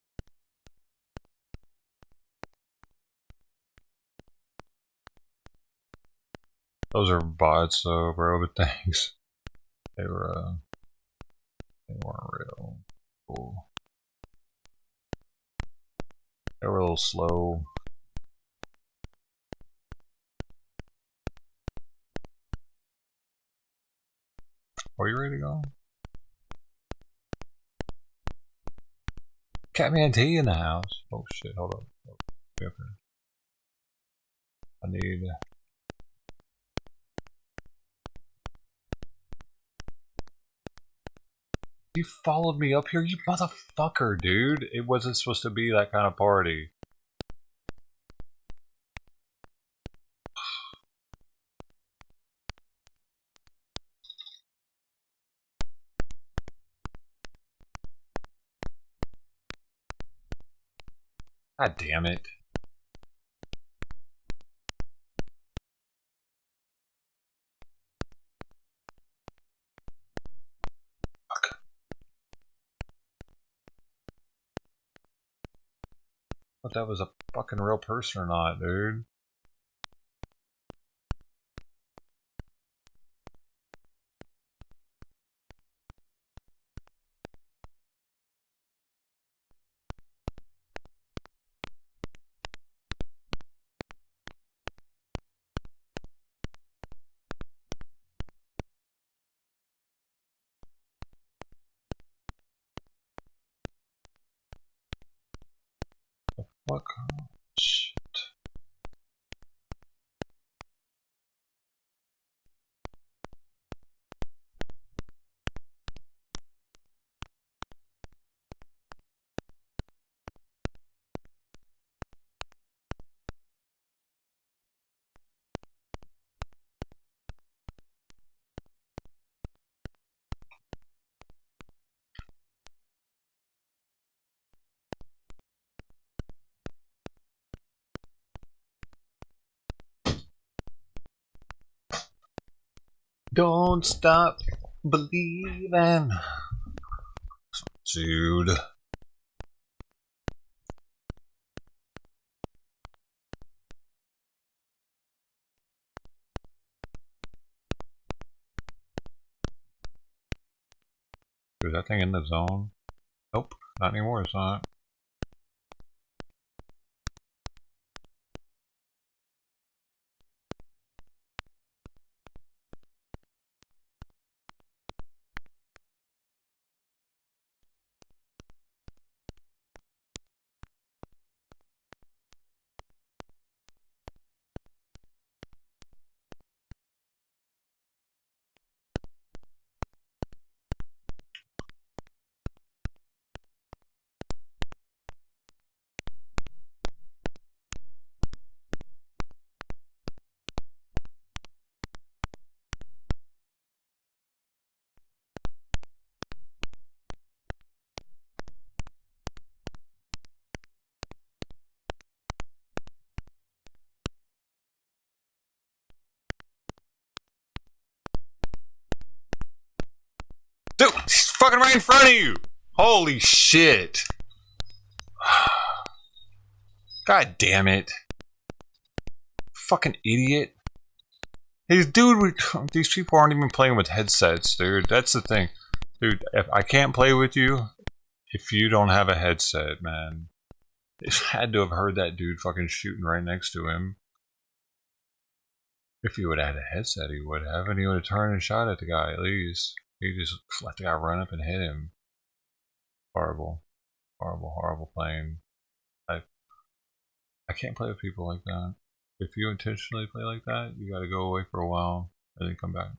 Those are bots though, bro, but thanks. They weren't real. real slow. Are you ready to go? Catman T in the house. Oh shit, hold on. Okay. I need... You followed me up here, you motherfucker, dude. It wasn't supposed to be that kind of party. God damn it. Fuck. I thought that was a fucking real person or not, dude. What? Shit. Don't stop believing. Dude. Is that thing in the zone? Nope, not anymore, it's not. Dude, he's fucking right in front of you! Holy shit! God damn it. Fucking idiot. These these people aren't even playing with headsets, dude. That's the thing. Dude, if I can't play with you if you don't have a headset, man. They had to have heard that dude fucking shooting right next to him. If he would have had a headset, he would have, and he would have turned and shot at the guy at least. He just let the guy run up and hit him. Horrible. Horrible, horrible playing. I can't play with people like that. If you intentionally play like that, you gotta go away for a while and then come back.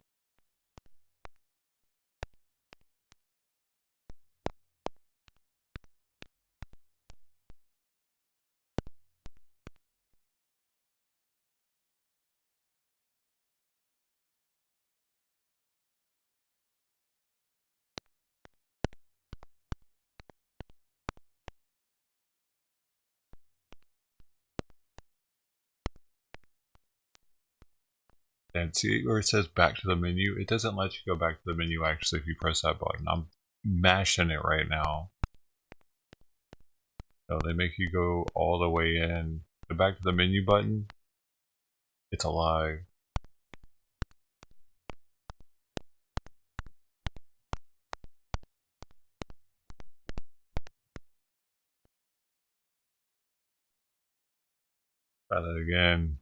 And see where it says back to the menu? It doesn't let you go back to the menu actually if you press that button. I'm mashing it right now. So they make you go all the way in. The back to the menu button, it's a lie. Try that again.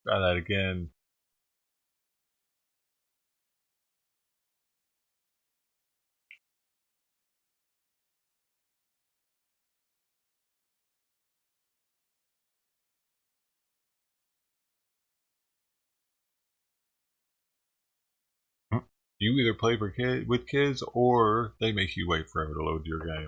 Try that again. You either play with kids or they make you wait forever to load your game.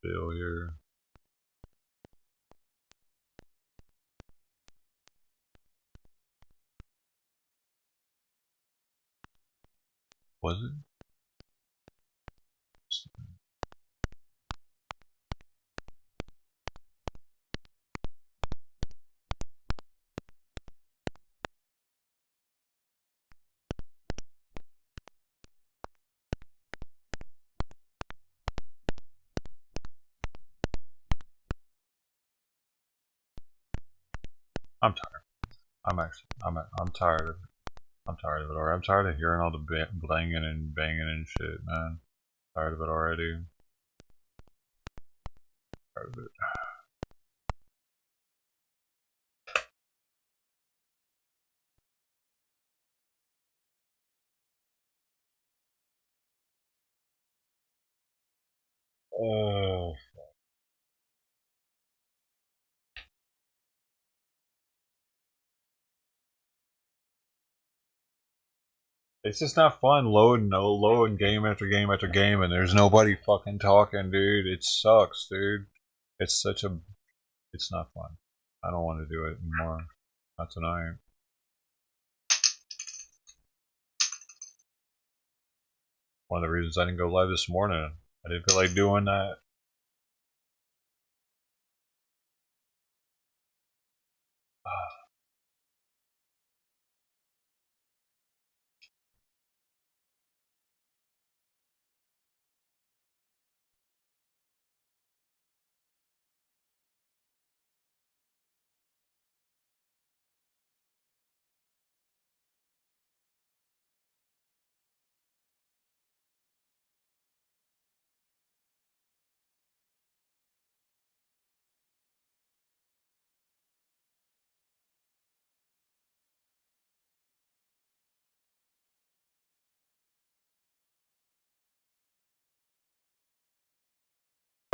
Failure. Was it? I'm tired. I'm tired of it. I'm tired of it already. I'm tired of hearing all the blanging and banging and shit, man. Tired of it already. Tired of it. Oh. It's just not fun loading game after game after game and there's nobody fucking talking, dude. It sucks, dude. It's not fun. I don't want to do it anymore. Not tonight. One of the reasons I didn't go live this morning. I didn't feel like doing that.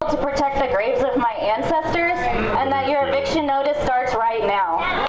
To protect the graves of my ancestors, and that your eviction notice starts right now.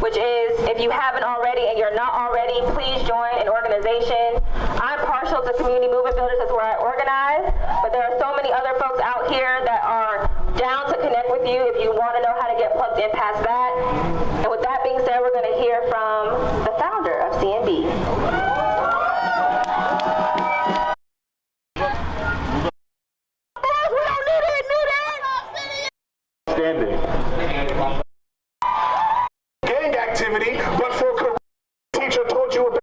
Which is, if you haven't already and you're not already, please join an organization. I'm partial to Community Movement Builders, that's where I organize, but there are so many other folks out here that are down to connect with you if you want to know how to get plugged in past that. And with that being said, we're going to hear from the founder of CNB. Standing. Gang activity, but for teacher told you about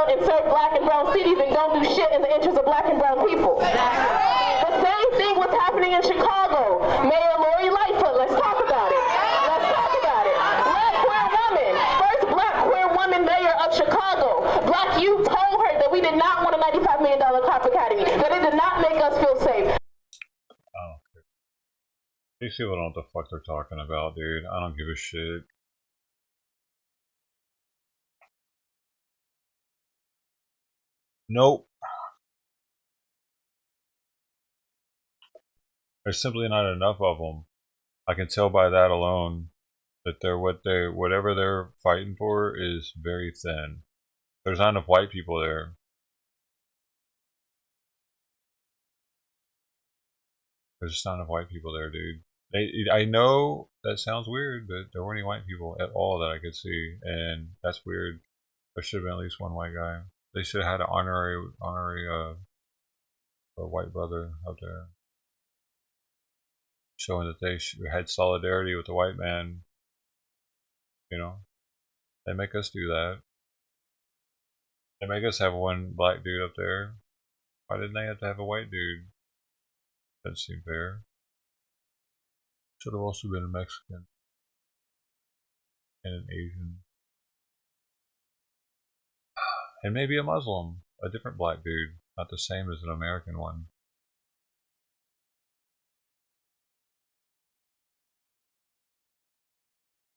and serve black and brown cities and don't do shit in the interest of black and brown people. The same thing was happening in Chicago. Mayor Lori Lightfoot, let's talk about it. Let's talk about it. Black queer woman, first black queer woman mayor of Chicago. Black youth told her that we did not want a $95 million cop academy, that it did not make us feel safe. He These people don't know what the fuck they're talking about, dude. I don't give a shit. Nope. There's simply not enough of them. I can tell by that alone that whatever they're fighting for is very thin. There's not enough white people there. There's just not enough white people there, dude. I know that sounds weird, but there weren't any white people at all that I could see, and that's weird. There should have been at least one white guy. They should have had an honorary white brother up there, showing that they had solidarity with the white man. You know, they make us do that. They make us have one black dude up there. Why didn't they have to have a white dude? Doesn't seem fair. Should have also been a Mexican and an Asian. And maybe a Muslim, a different black dude, not the same as an American one.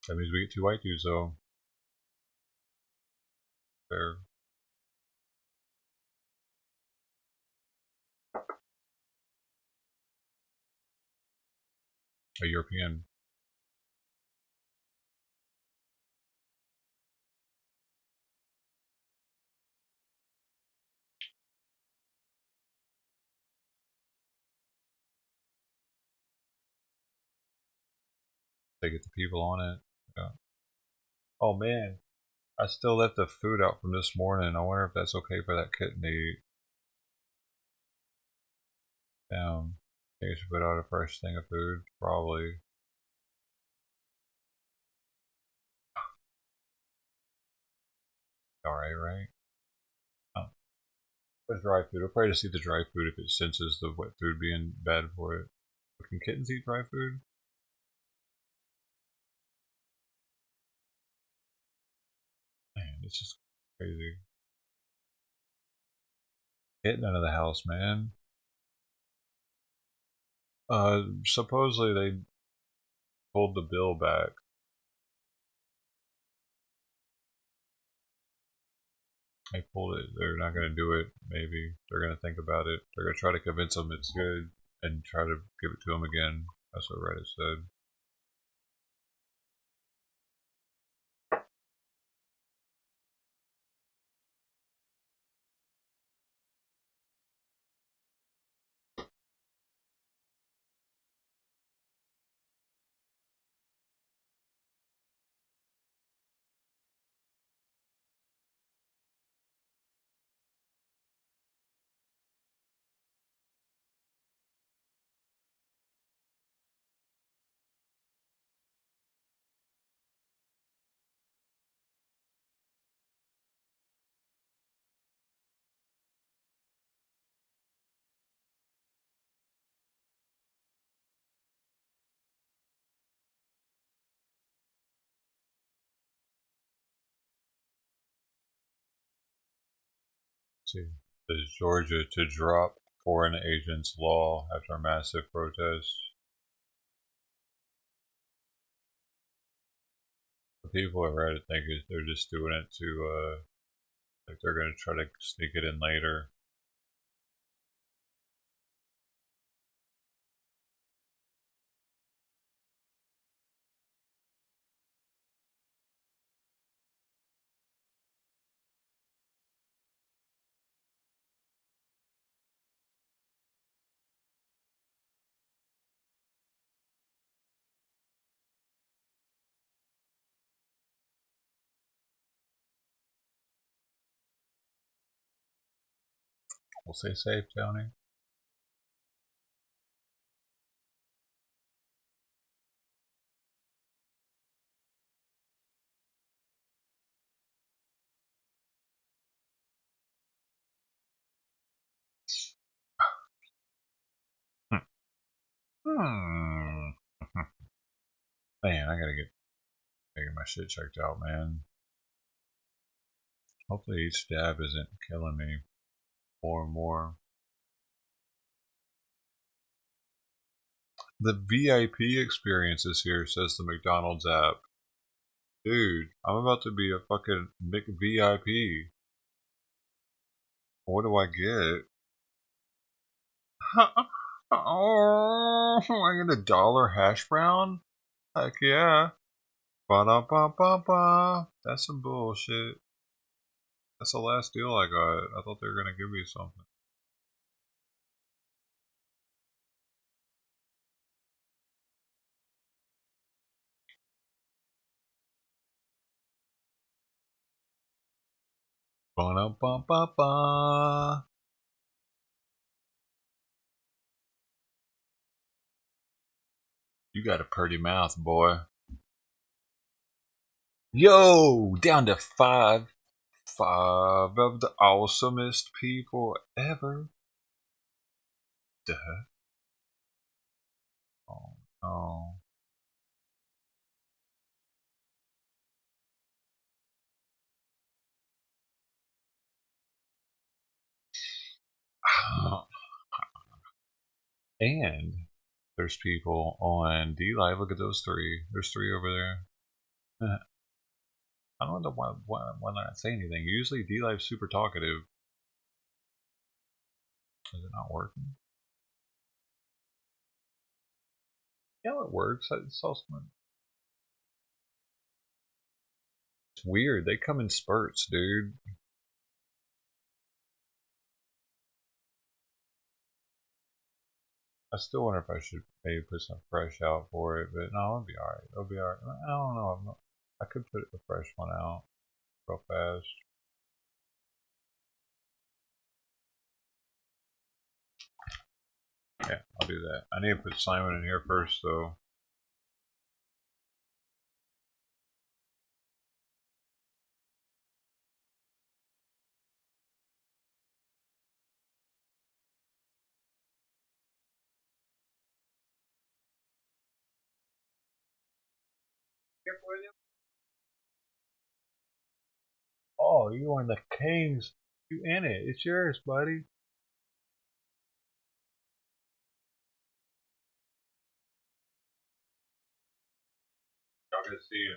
That means we get 2 white dudes, though. Fair. A European. They get the people on it. Yeah. Oh man, I still left the food out from this morning. I wonder if that's okay for that kitten to eat. Damn. I think I should put out a fresh thing of food. Probably. Alright, right? Oh. But dry food. I'll probably just eat the dry food if it senses the wet food being bad for it. But can kittens eat dry food? Man, it's just crazy. Getting out of the house, man. Supposedly they pulled the bill back. They pulled it. They're not going to do it. Maybe they're going to think about it. They're going to try to convince them it's good and try to give it to them again. That's what Reddit said. See, is Georgia to drop foreign agents law after a massive protest? The people at Reddit think they're just doing it to, like they're going to try to sneak it in later. We'll stay safe, Tony. Man, I gotta get my shit checked out, man. Hopefully each stab isn't killing me more and more. The VIP experiences here, says the McDonald's app. Dude, I'm about to be a fucking McVIP. What do I get? Oh, I get $1 hash brown? Heck yeah. Ba-da-ba-ba-ba. That's some bullshit. That's the last deal I got. I thought they were gonna give me something. Ba-da-ba-ba-ba. You got a pretty mouth, boy. Yo, down to 5. 5 of the awesomest people ever. Duh. Oh, no. And there's people on D Live. Look at those 3. There's 3 over there. I don't know why they're not saying anything. Usually D Live's super talkative. Is it not working? Yeah, it works. I saw someone. It's weird. They come in spurts, dude. I still wonder if I should maybe put some fresh out for it, but no, it'll be alright. It'll be alright. I don't know. I could put a fresh one out real fast. Yeah, I'll do that. I need to put Simon in here first, though. Oh, you are the kings. You in it. It's yours, buddy. Y'all good to see you.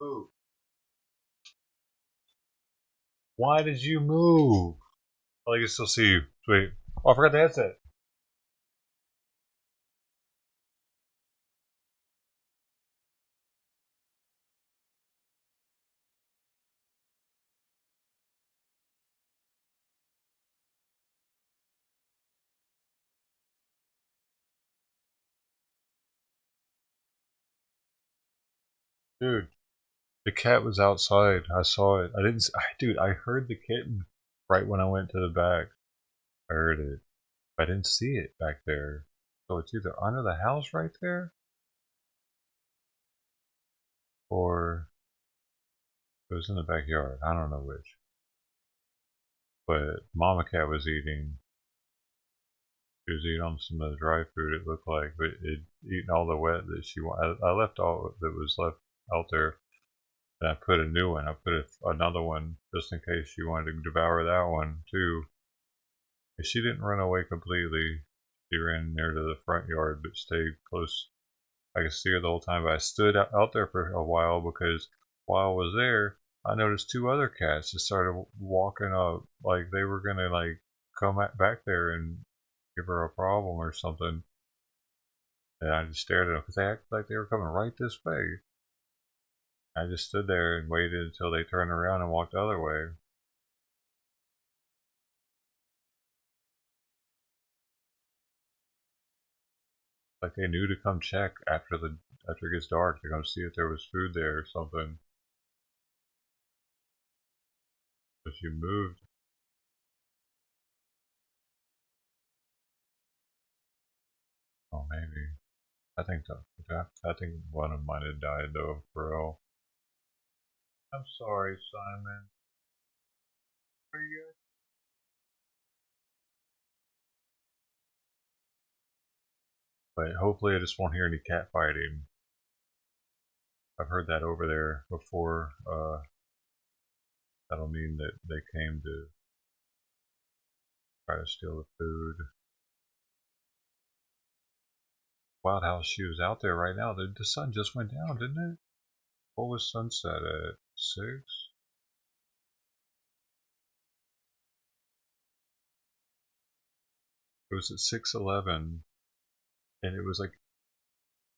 Move. Why did you move? Oh, I can still see you. Wait. Oh, I forgot the headset. Dude, the cat was outside. I saw it. I didn't. Dude, I heard the kitten right when I went to the back. I heard it. I didn't see it back there. So it's either under the house right there, or it was in the backyard. I don't know which. But Mama Cat was eating. She was eating on some of the dry food, it looked like, but it eaten all the wet that she wanted. I left all that was left out there, and I put a new one. I put another one just in case she wanted to devour that one too. And she didn't run away completely. She ran near to the front yard, but stayed close. I could see her the whole time. But I stood out there for a while because while I was there, I noticed two other cats that started walking up, like they were gonna like come back there and give her a problem or something. And I just stared at them because they acted like they were coming right this way. I just stood there and waited until they turned around and walked the other way. Like they knew to come check after it gets dark to come see if there was food there or something. But she moved. Oh, maybe. I think one of mine had died though, for real. I'm sorry, Simon. Are you good? But hopefully I just won't hear any cat fighting. I've heard that over there before. That'll mean that they came to try to steal the food. Wild how she was out there right now. The sun just went down, didn't it? What was sunset at? 6? It was at 6:11, and it was like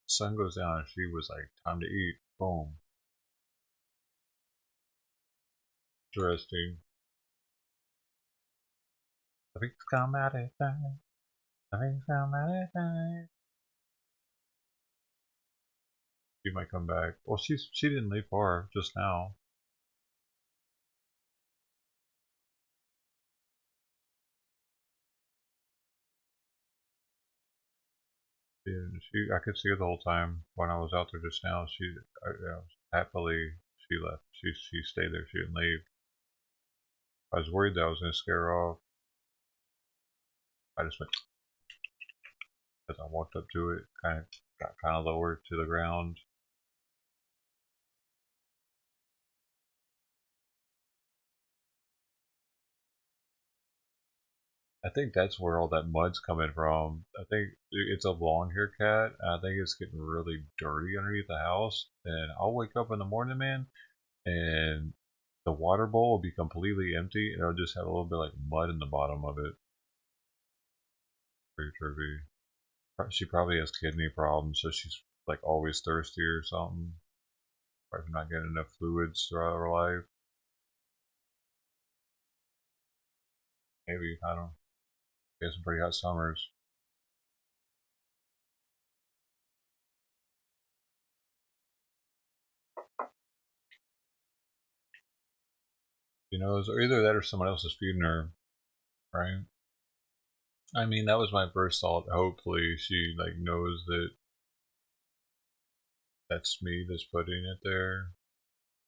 sun goes down, and she was like, "Time to eat." Boom. Interesting. I think it's come out at night. I think it's come out at night. She might come back. Well, she didn't leave far just now. I could see her the whole time when I was out there just now. Happily she left. She stayed there. She didn't leave. I was worried that I was going to scare her off. I just went as I walked up to it, got kind of lower to the ground. I think that's where all that mud's coming from. I think it's a long-haired cat, and I think it's getting really dirty underneath the house. And I'll wake up in the morning, man, and the water bowl will be completely empty, and it'll just have a little bit like mud in the bottom of it. Pretty trippy. She probably has kidney problems, so she's like always thirsty or something. Probably not getting enough fluids throughout her life. Maybe, I don't know. We have some pretty hot summers. You know, it's either that or someone else is feeding her, right? I mean, that was my first thought. Hopefully she like knows that that's me that's putting it there,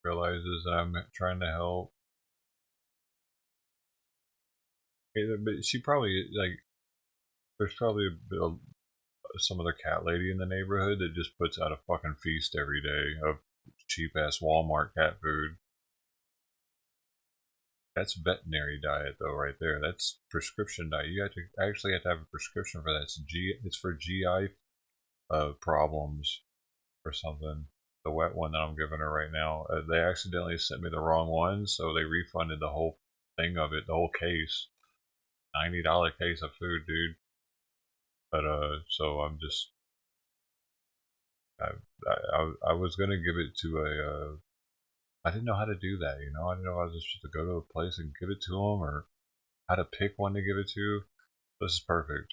realizes that I'm trying to help. But she probably, like, there's probably some other cat lady in the neighborhood that just puts out a fucking feast every day of cheap ass Walmart cat food. That's veterinary diet though, right there. That's prescription diet. You actually have to have a prescription for that. It's for GI problems or something. the wet one that I'm giving her right now. They accidentally sent me the wrong one, so they refunded the whole thing of it, the whole case. $90 case of food, dude. But so I'm just, I was gonna give it to a. I didn't know how to do that, you know. I didn't know I was just to go to a place and give it to them, or how to pick one to give it to. This is perfect.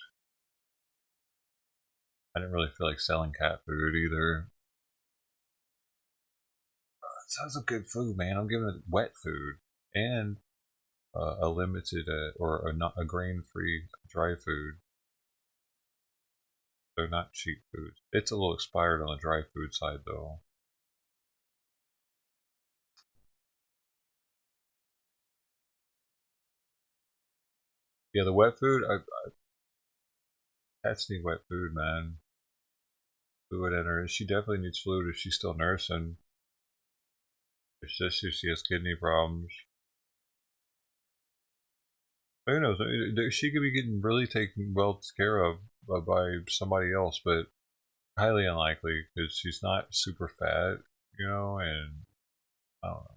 I didn't really feel like selling cat food either. Sounds like good food, man. I'm giving it wet food and a limited or a grain-free dry food. They're not cheap food. It's a little expired on the dry food side, though. Yeah, the wet food. Cats need wet food, man. Fluid in her. She definitely needs fluid if she's still nursing. It's just if she has kidney problems. Who knows? She could be getting really taken well care of by somebody else, but highly unlikely because she's not super fat, you know, and I don't know.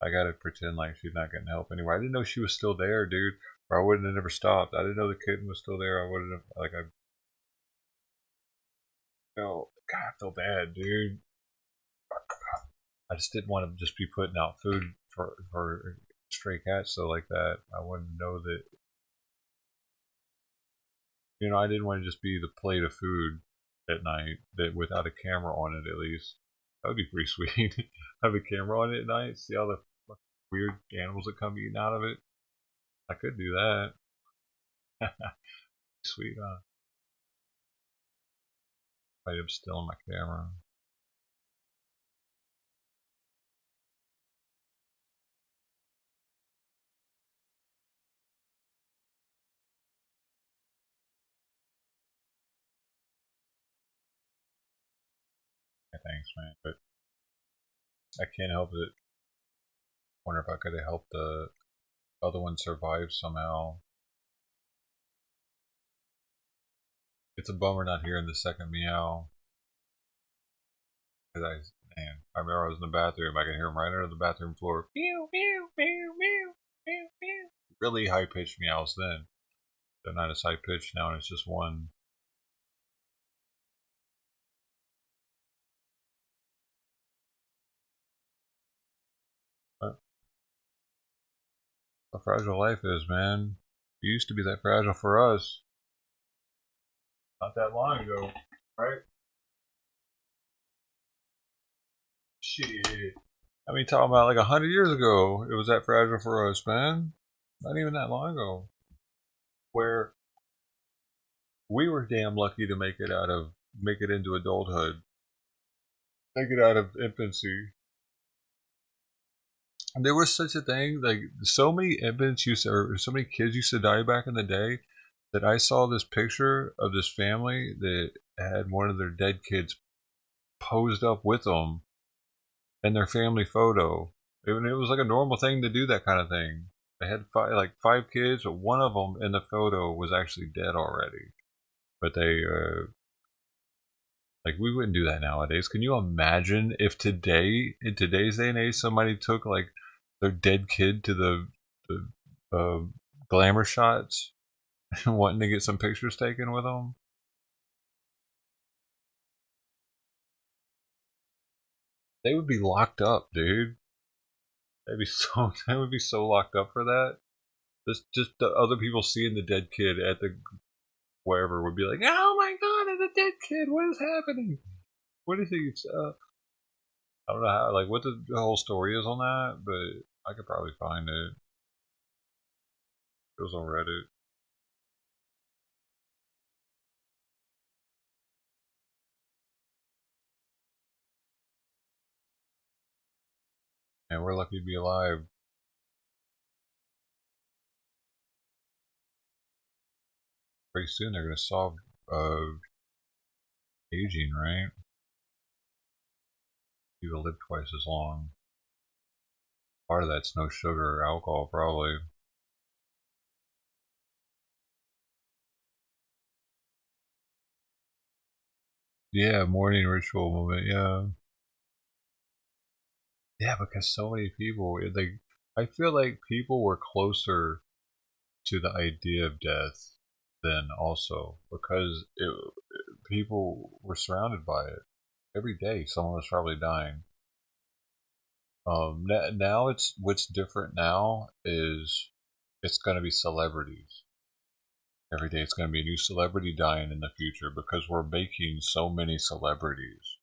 I gotta pretend like she's not getting help anywhere. I didn't know she was still there, dude, or I wouldn't have never stopped. I didn't know the kitten was still there. I wouldn't have, like, God, I feel bad, dude. I just didn't want to just be putting out food for stray cats, so like that. I wanted to know that, you know, I didn't want to just be the plate of food at night that without a camera on it, at least. That would be pretty sweet. Have a camera on it at night, see all the weird animals that come eating out of it. I could do that. Sweet, huh? I'm still on my camera. Thanks, man, but I can't help it. Wonder if I could have helped the other one survive somehow. It's a bummer not hearing the second meow. Cause I remember I was in the bathroom. I could hear him right under the bathroom floor. Meow, meow, meow, meow, meow, meow. Really high pitched meows then. They're not as high pitched now, and it's just one. But how fragile life is, man. It used to be that fragile for us. Not that long ago, right? Shit. I mean, talking about like 100 years ago, it was that fragile for us, man. Not even that long ago. Where we were damn lucky to make it into adulthood. Make it out of infancy. And there was such a thing, like so many infants or so many kids used to die back in the day that I saw this picture of this family that had one of their dead kids posed up with them in their family photo. It was like a normal thing to do that kind of thing. They had five kids, but one of them in the photo was actually dead already. But they, like, we wouldn't do that nowadays. Can you imagine if today, in today's day and age, somebody took like their dead kid to the glamour shots and wanting to get some pictures taken with them? They would be locked up, dude. They would be so locked up for that. Just the other people seeing the dead kid at the wherever would be like, "Oh my god, it's a dead kid! What is happening? What is he?" I don't know how, like, what the whole story is on that, but I could probably find it. It was on Reddit. And we're lucky to be alive. Pretty soon they're gonna solve aging, right? People live twice as long. Part of that's no sugar or alcohol, probably. Yeah, morning ritual movement. Yeah, yeah, because so many people, I feel like people were closer to the idea of death than also because people were surrounded by it every day. Someone was probably dying. Now it's what's different now is it's going to be celebrities. Every day it's going to be a new celebrity dying in the future because we're making so many celebrities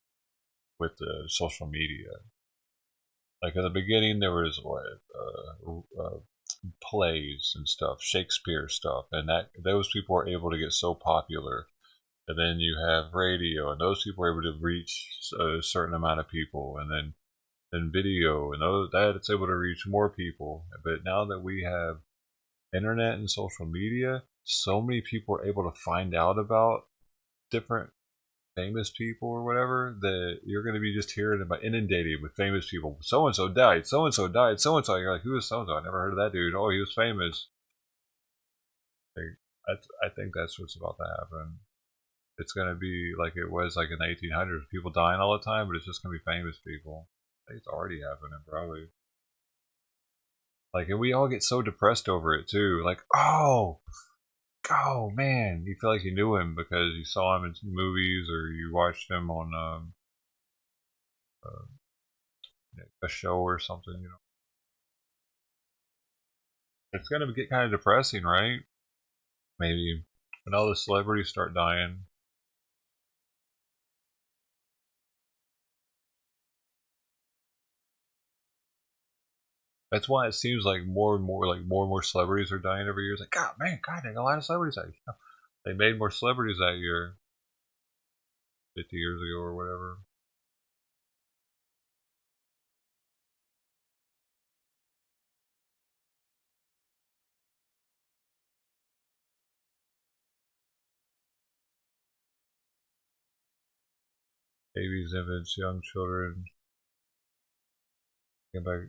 with the social media. Like at the beginning, there was plays and stuff, Shakespeare stuff, and that those people were able to get so popular. And then you have radio, and those people are able to reach a certain amount of people, and then video, and that it's able to reach more people. But now that we have internet and social media, so many people are able to find out about different famous people or whatever that you're going to be just hearing about inundated with famous people. So and so died. So and so died. So and so. You're like, who is so and so? I never heard of that dude. Oh, he was famous. I think that's what's about to happen. It's going to be like it was like in the 1800s, people dying all the time, but it's just going to be famous people. I think it's already happening, probably. Like, and we all get so depressed over it too. Like, oh man, you feel like you knew him because you saw him in movies or you watched him on a show or something. You know, it's going to get kind of depressing, right? Maybe when all the celebrities start dying. That's why it seems like more and more celebrities are dying every year. It's like, God, man, God, they got a lot of celebrities that year. They made more celebrities that year, 50 years ago or whatever. Babies, infants, young children. Get back.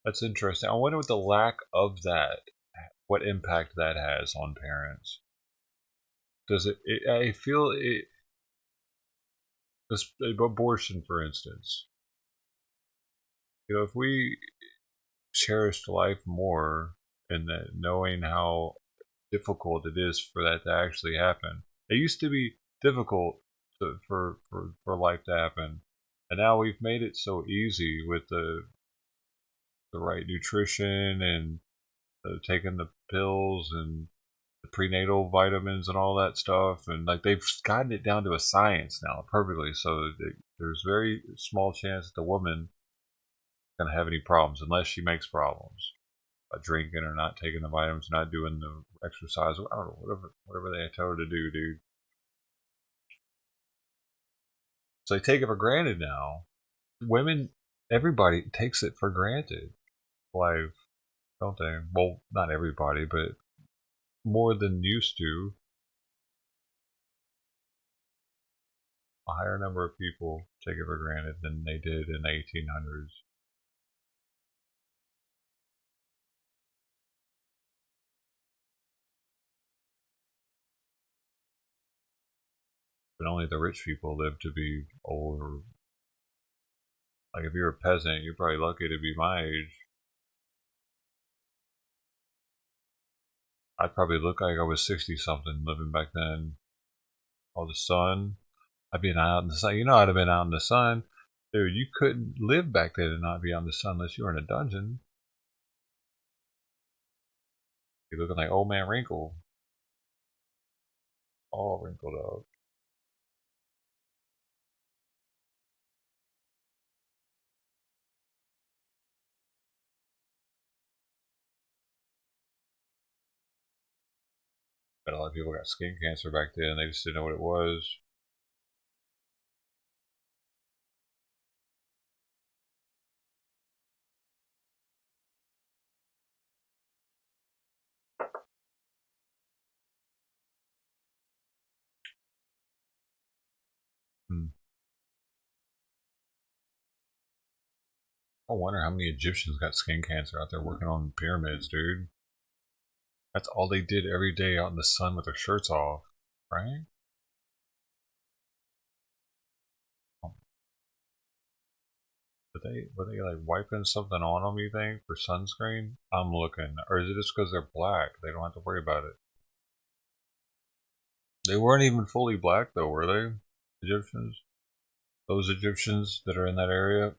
That's interesting. I wonder what the lack of that, what impact that has on parents. Does I feel it. This abortion, for instance. You know, if we cherished life more, and that knowing how difficult it is for that to actually happen. It used to be difficult for life to happen, and now we've made it so easy with the right nutrition and taking the pills and the prenatal vitamins and all that stuff, and like they've gotten it down to a science now perfectly. So there's very small chance that the woman is going to have any problems unless she makes problems by drinking or not taking the vitamins, not doing the exercise, I don't know, whatever they tell her to do, dude. So they take it for granted now. Women, everybody takes it for granted. Life, don't they? Well, not everybody, but more than used to. A higher number of people take it for granted than they did in the 1800s. But only the rich people live to be older. Like if you're a peasant, you're probably lucky to be my age. I'd probably look like I was 60 something living back then. All the sun. I'd been out in the sun. You know, I'd have been out in the sun. Dude, you couldn't live back then and not be out in the sun unless you were in a dungeon. You're looking like old man Wrinkle. All wrinkled up. But a lot of people got skin cancer back then. They just didn't know what it was. I wonder how many Egyptians got skin cancer out there working on pyramids, dude. That's all they did every day out in the sun with their shirts off, right? Were they like wiping something on them, you think, for sunscreen? I'm looking. Or is it just because they're black? They don't have to worry about it. They weren't even fully black though, were they? Egyptians? Those Egyptians that are in that area?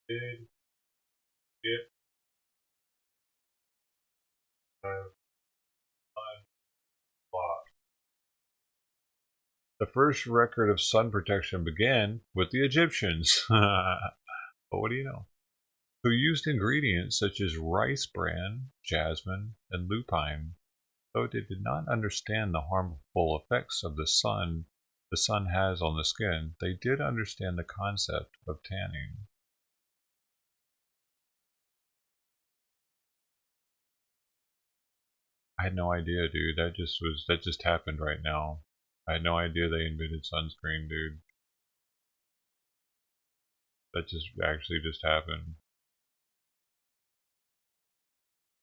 Did get the first record of sun protection began with the Egyptians. But what do you know? Who used ingredients such as rice bran, jasmine, and lupine. Though they did not understand the harmful effects of the sun has on the skin, they did understand the concept of tanning. I had no idea, dude. That just happened right now. I had no idea they invented sunscreen, dude. That just actually just happened.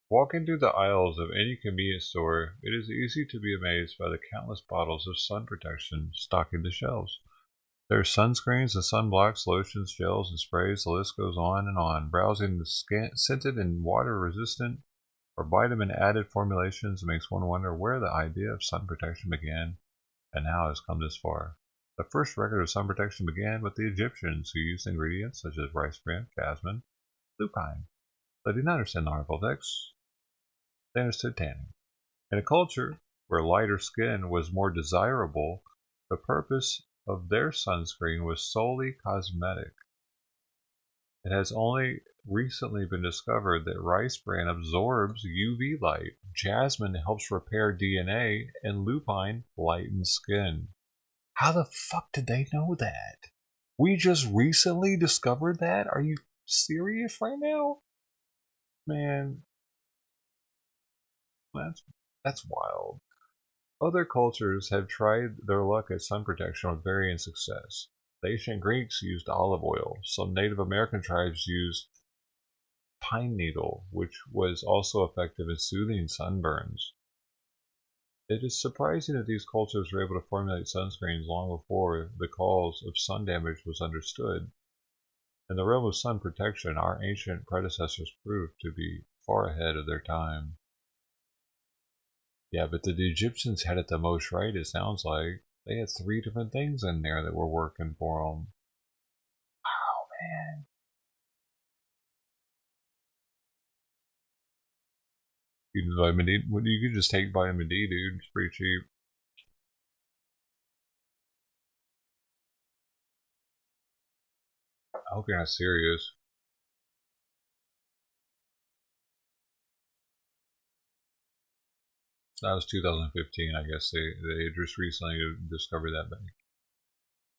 Walking through the aisles of any convenience store, it is easy to be amazed by the countless bottles of sun protection stocking the shelves. There are sunscreens and sunblocks, lotions, gels, and sprays. The list goes on and on. Browsing the scented and water-resistant or vitamin-added formulations makes one wonder where the idea of sun protection began and how it has come this far. The first record of sun protection began with the Egyptians, who used ingredients such as rice bran, jasmine, lupine. They did not understand the harmful effects. They understood tanning. In a culture where lighter skin was more desirable, the purpose of their sunscreen was solely cosmetic. It has only recently been discovered that rice bran absorbs UV light, jasmine helps repair DNA, and lupine lightens skin. How the fuck did they know that? We just recently discovered that? Are you serious right now? Man, that's wild. Other cultures have tried their luck at sun protection with varying success. The ancient Greeks used olive oil. Some Native American tribes used pine needle, which was also effective in soothing sunburns. It is surprising that these cultures were able to formulate sunscreens long before the cause of sun damage was understood. In the realm of sun protection, our ancient predecessors proved to be far ahead of their time. Yeah, but the Egyptians had it the most right, it sounds like. They had 3 different things in there that were working for them. Wow, man. Vitamin D. You could just take vitamin D, dude. It's pretty cheap. I hope you're not serious. That was 2015, I guess. They just recently discovered that back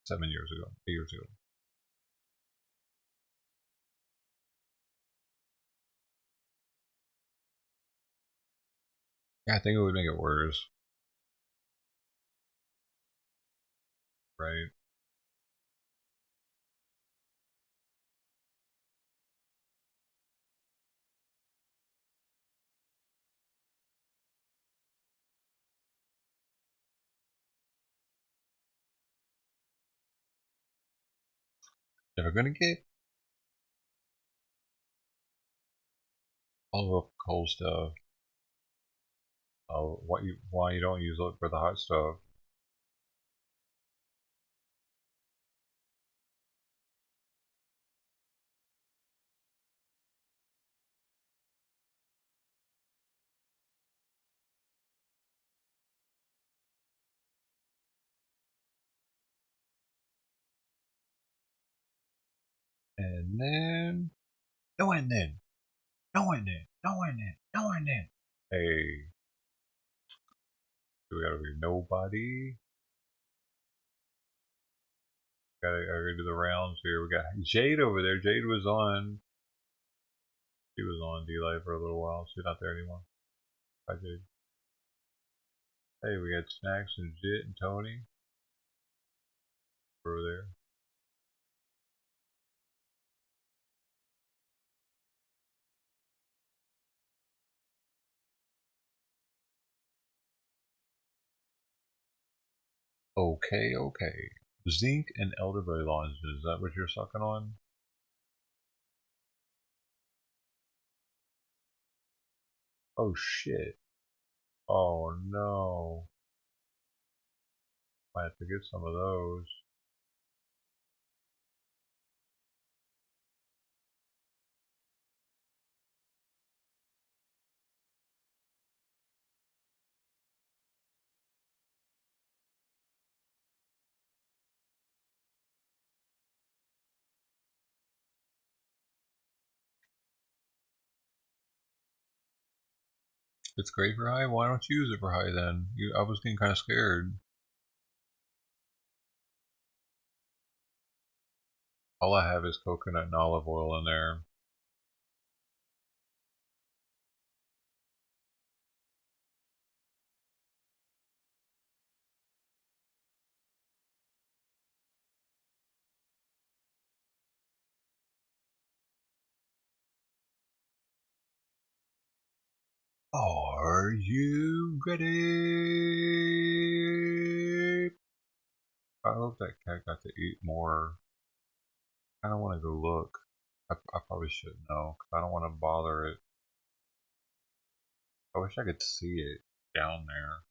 7 years ago, 8 years ago. Yeah, I think it would make it worse. Right? Never gonna get all the cold stuff. Why you don't use it for the hot stuff? And then no and then. Hey. We gotta be nobody. Gotta do the rounds here. We got Jade over there. Jade was on. She was on D-Live for a little while. She's not there anymore. Hi, Jade. Hey, we got Snacks and Jit and Tony over there. Okay, okay. Zinc and elderberry lozenges. Is that what you're sucking on? Oh shit. Oh no. I have to get some of those. It's great for high. Why don't you use it for high then? I was getting kind of scared. All I have is coconut and olive oil in there. Are you ready? I hope that cat got to eat more. I don't want to go look. I probably shouldn't know, because I don't want to bother it. I wish I could see it down there.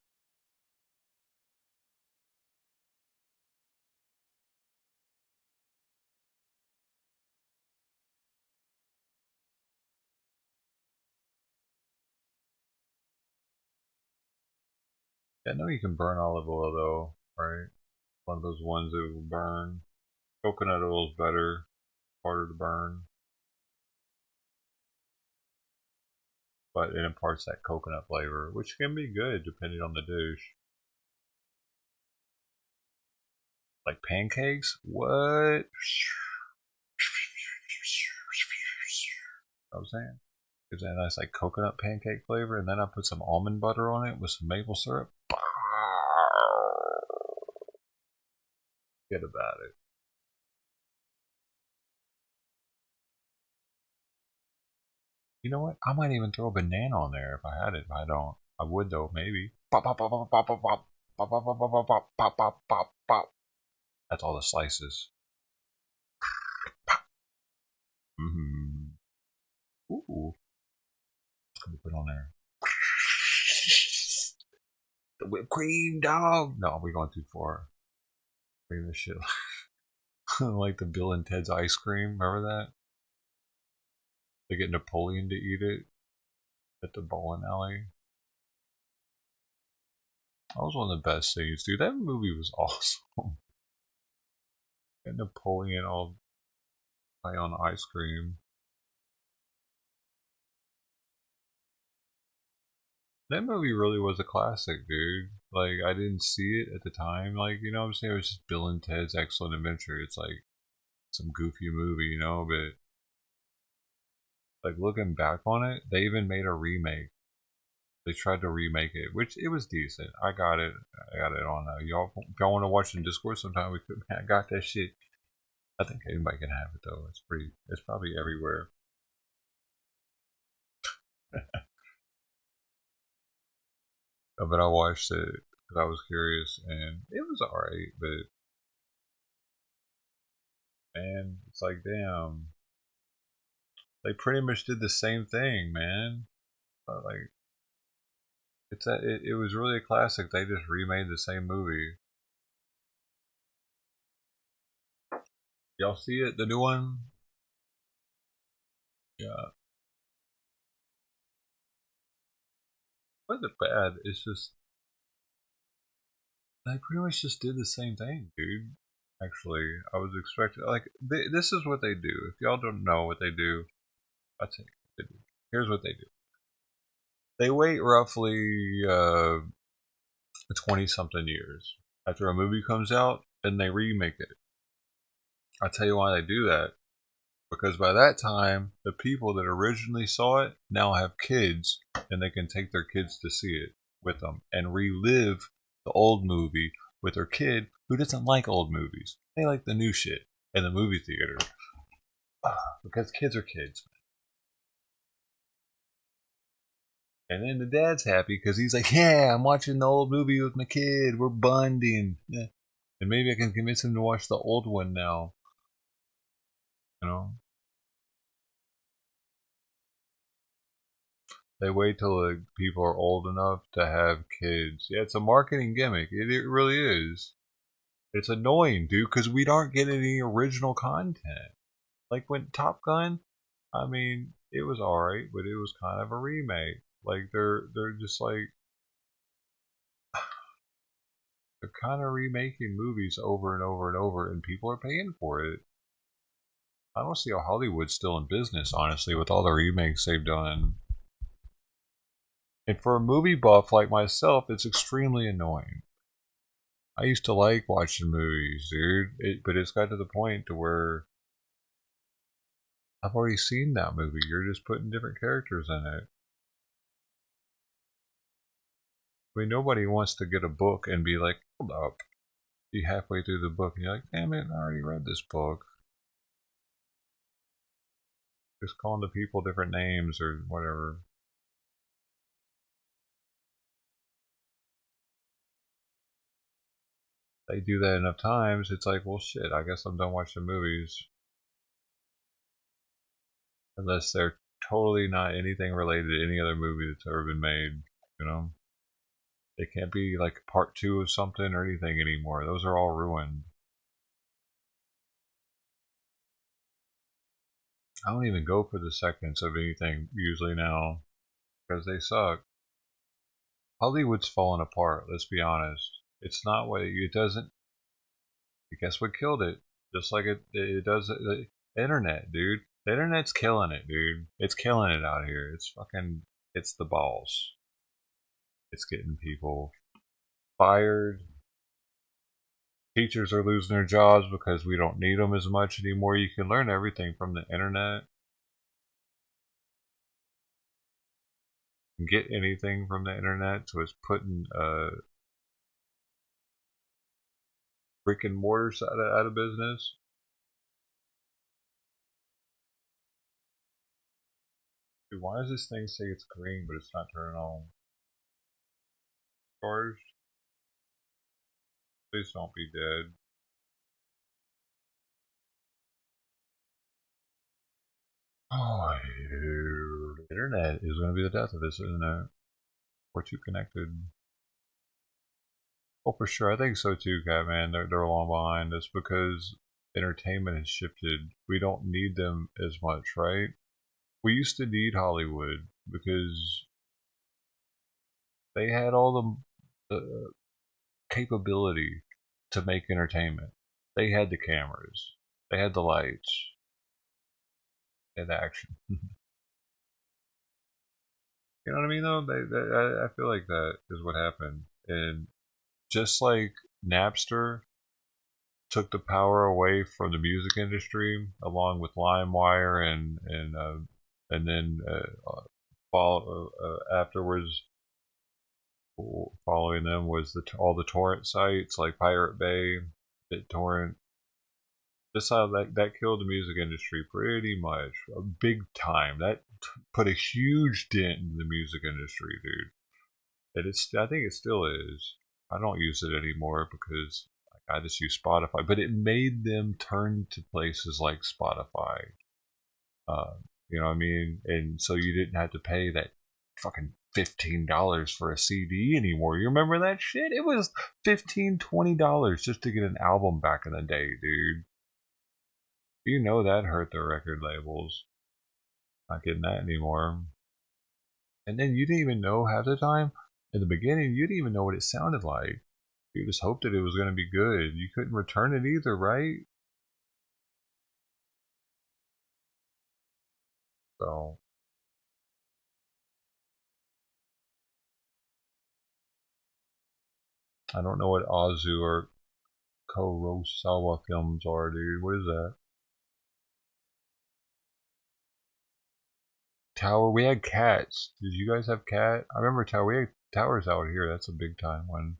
Yeah, I know you can burn olive oil though, right? One of those ones that will burn. Coconut oil is better, harder to burn. But it imparts that coconut flavor, which can be good depending on the dish. Like pancakes? What? I was saying, gives that nice like coconut pancake flavor, and then I put some almond butter on it with some maple syrup. Forget about it. You know what? I might even throw a banana on there if I had it. If I don't, I would though. Maybe. Pop, pop, pop, pop, pop, pop, pop, pop, pop, pop, pop, pop, pop, pop, pop, pop. That's all the slices. Mm-hmm. Ooh. What can we put on there? The whipped cream, dog. No, we're going too far. Bring this shit like the Bill and Ted's ice cream. Remember that? They get Napoleon to eat it at the bowling alley. That was one of the best scenes, dude. That movie was awesome. And Napoleon all high on ice cream. That movie really was a classic, dude. Like, I didn't see it at the time. Like, you know what I'm saying? It was just Bill and Ted's Excellent Adventure. It's like some goofy movie, you know? But, like, looking back on it, they even made a remake. They tried to remake it, which it was decent. I got it on y'all. If y'all want to watch in Discord sometime, we could. I got that shit. I think anybody can have it though. It's probably everywhere. But I watched it because I was curious, and it was alright. But man, it's like damn, they pretty much did the same thing, man. Like it was really a classic. They just remade the same movie. Y'all see it, the new one? Yeah. It wasn't bad. It's just they pretty much just did the same thing, dude. Actually, I was expecting like this is what they do. If y'all don't know what they do, I'll tell you what they do. Here's what they do. They wait roughly 20-something years after a movie comes out, and they remake it. I'll tell you why they do that. Because by that time, the people that originally saw it now have kids, and they can take their kids to see it. with them and relive the old movie with their kid who doesn't like old movies. They like the new shit in the movie theater. Because kids are kids. And then the dad's happy because he's like, yeah, I'm watching the old movie with my kid. We're bonding. Yeah. And maybe I can convince him to watch the old one now. You know? They wait till the people are old enough to have kids. Yeah, it's a marketing gimmick. It really is. It's annoying, dude, because we aren't getting any original content. Like when Top Gun, I mean, it was alright, but it was kind of a remake. Like they're just like they're kind of remaking movies over and over and over, and people are paying for it. I don't see how Hollywood's still in business, honestly, with all the remakes they've done. And for a movie buff like myself, it's extremely annoying. I used to like watching movies, dude, but it's got to the point to where I've already seen that movie. You're just putting different characters in it. I mean, nobody wants to get a book and be like, hold up. Be halfway through the book and you're like, damn it, I already read this book. Just calling the people different names or whatever. They do that enough times, it's like, well, shit, I guess I'm done watching movies. Unless they're totally not anything related to any other movie that's ever been made, you know? It can't be like part 2 of something or anything anymore. Those are all ruined. I don't even go for the seconds of anything usually now because they suck. Hollywood's falling apart, let's be honest. It's not what it doesn't. Guess what killed it? Just like it does the internet, dude. The internet's killing it, dude. It's killing it out here. It's the balls. It's getting people fired. Teachers are losing their jobs because we don't need them as much anymore. You can learn everything from the internet. You can get anything from the internet, so it's putting brick and mortars out of business. Dude, why does this thing say it's green but it's not turning on? Charged? Please don't be dead. Oh, dude. The internet is going to be the death of this, isn't it? We're too connected. Oh, for sure. I think so too, Catman. They're long behind us because entertainment has shifted. We don't need them as much, right? We used to need Hollywood because they had all the capability to make entertainment. They had the cameras. They had the lights. They had action. You know what I mean, though? I feel like that is what happened. And just like Napster took the power away from the music industry, along with LimeWire and then afterwards, following them was all the torrent sites like Pirate Bay, BitTorrent. Just how that killed the music industry pretty much, big time. That put a huge dent in the music industry, dude. And I think it still is. I don't use it anymore because I just use Spotify. But it made them turn to places like Spotify. You know what I mean? And so you didn't have to pay that fucking $15 for a CD anymore. You remember that shit? It was $15, $20 just to get an album back in the day, dude. You know that hurt the record labels. Not getting that anymore. And then you didn't even know half the time. In the beginning, you didn't even know what it sounded like. You just hoped that it was going to be good. You couldn't return it either, right? So I don't know what Azu or Kurosawa films are, dude. What is that? Tower. We had cats. Did you guys have cat? I remember Tower. We had Towers out here, that's a big time when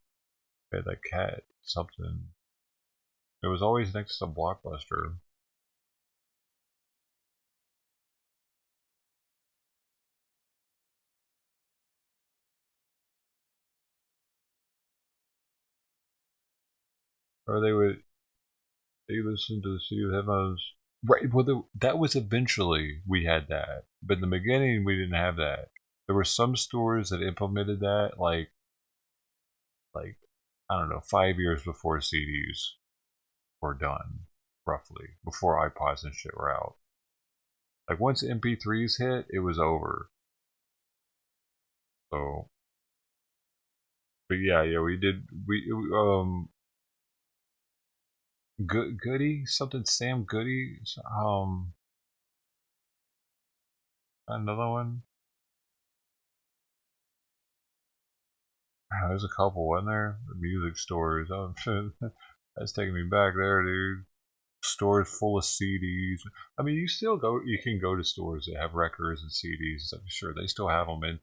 they had that cat something. It was always next to Blockbuster. Or they listened to the City of Heavens. Right, well, that was eventually we had that. But in the beginning, we didn't have that. There were some stores that implemented that, like I don't know, 5 years before CDs were done, roughly, before iPods and shit were out. Like once MP3s hit, it was over. So, but yeah, we did. Goody, something Sam Goody, another one. There's a couple, wasn't there? The music stores. Oh shit, that's taking me back there, dude. Stores full of CDs. I mean, you can go to stores that have records and CDs. I'm sure they still have them, and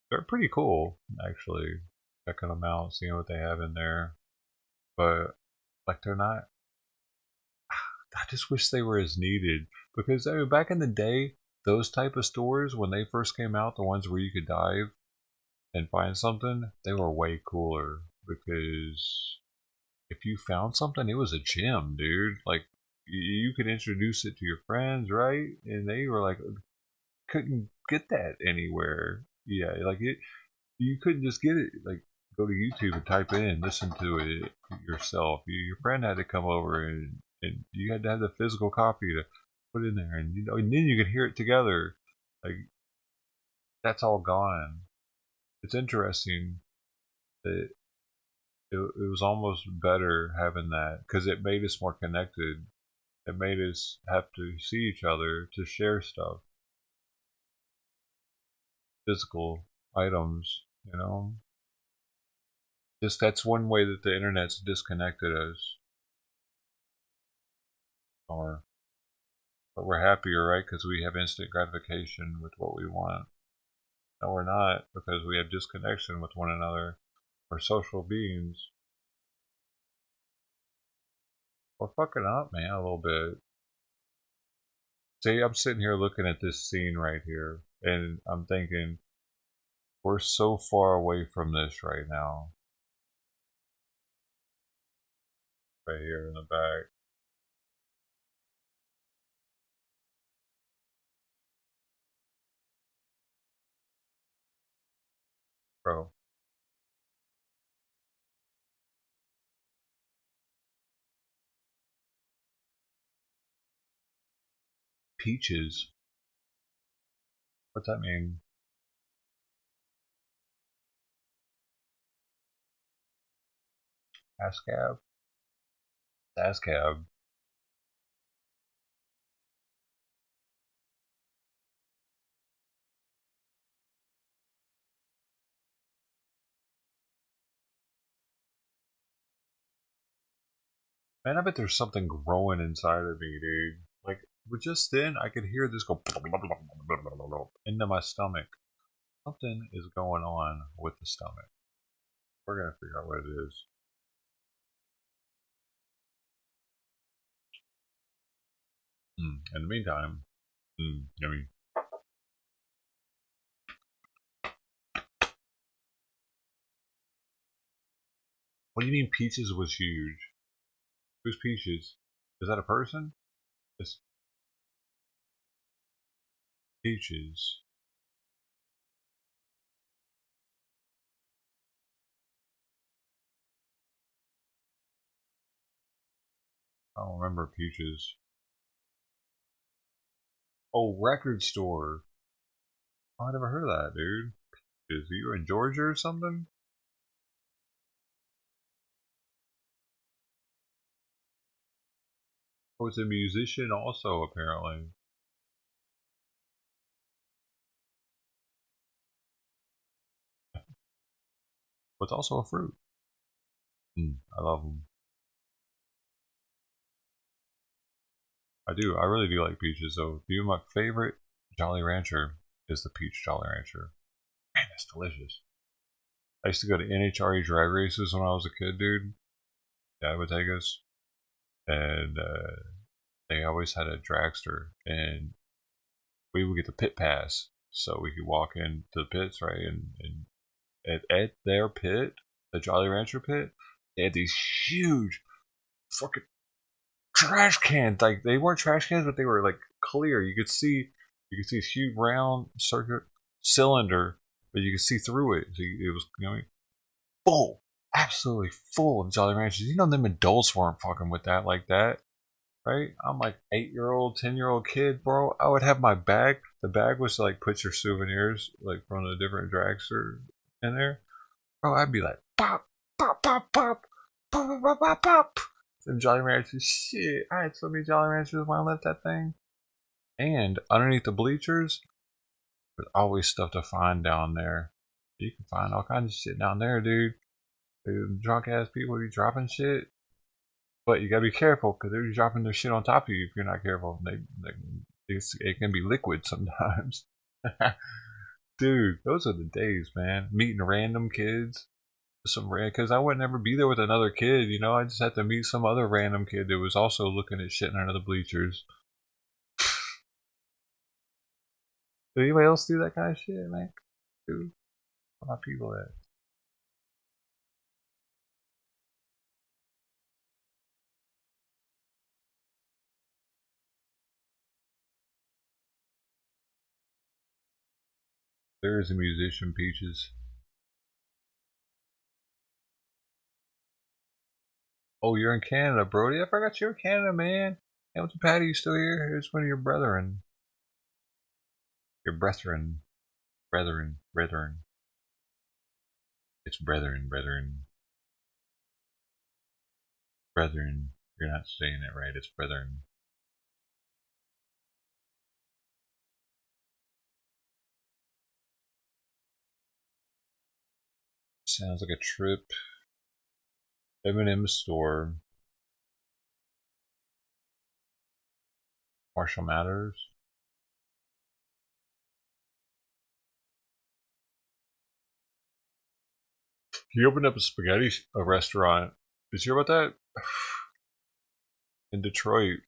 they're pretty cool actually. Checking them out, seeing what they have in there, but like they're not. I just wish they were as needed because I mean, back in the day, those type of stores when they first came out, the ones where you could dive and find something, they were way cooler because if you found something, it was a gem, dude. Like you could introduce it to your friends, right? And they were like, couldn't get that anywhere. Yeah, like you couldn't just get it. Like go to YouTube and type it in, listen to it yourself. Your friend had to come over and you had to have the physical copy to put in there, and and then you could hear it together. Like that's all gone. It's interesting that it was almost better having that because it made us more connected. It made us have to see each other to share stuff, physical items, Just that's one way that the internet's disconnected us. But we're happier, right? Because we have instant gratification with what we want. No, we're not because we have disconnection with one another. We're social beings. We're fucking up, man, a little bit. See, I'm sitting here looking at this scene right here, and I'm thinking, we're so far away from this right now. Right here in the back. Bro. Peaches. What's that mean? ASCAP? ASCAP. Man, I bet there's something growing inside of me, dude. Like, just then, I could hear this go into my stomach. Something is going on with the stomach. We're gonna figure out what it is. In the meantime, yummy. What do you mean Peaches was huge? Who's Peaches? Is that a person? It's Peaches. I don't remember Peaches. Oh, record store. Oh, I never heard of that, dude. Peaches. You in Georgia or something? Oh, it's a musician also, apparently. But it's also a fruit. I love them. I do. I really do like peaches, though. My favorite Jolly Rancher is the peach Jolly Rancher. Man, it's delicious. I used to go to NHRA drag races when I was a kid, dude. Dad would take us, and they always had a dragster, and we would get the pit pass, so we could walk into the pits, right? And at their pit, the Jolly Rancher pit, they had these huge fucking trash cans. Like, they weren't trash cans, but they were like clear. You could see this huge round circuit cylinder, but you could see through it. So it was, you know, full, absolutely full of Jolly Ranchers. You know, them adults weren't fucking with that like that, right? I'm like 8-year-old, 10-year-old kid, bro. I would have my bag. The bag was like, put your souvenirs like from the different dragsters in there. Bro, I'd be like, pop, pop, pop, pop, pop, pop, pop, pop, pop. Some Jolly Ranchers, shit. I had so many Jolly Ranchers when I left that thing. And underneath the bleachers, there's always stuff to find down there. You can find all kinds of shit down there, dude. Drunk ass people be dropping shit. But you gotta be careful, because they're dropping their shit on top of you if you're not careful. It can be liquid sometimes. Dude, those are the days, man. Meeting random kids. Because I would never be there with another kid, you know. I just had to meet some other random kid that was also looking at shit under the bleachers. Did anybody else do that kind of shit, man? Dude, where my people at? There is a musician, Peaches. Oh, you're in Canada, Brody. I forgot you're in Canada, man. Hamilton Patty, you still here? Here's one of your brethren. Your brethren. Brethren. It's brethren. Brethren. You're not saying it right. It's brethren. Sounds like a trip. M&M store. Marshall Matters. He opened up a spaghetti restaurant. Did you hear about that? In Detroit.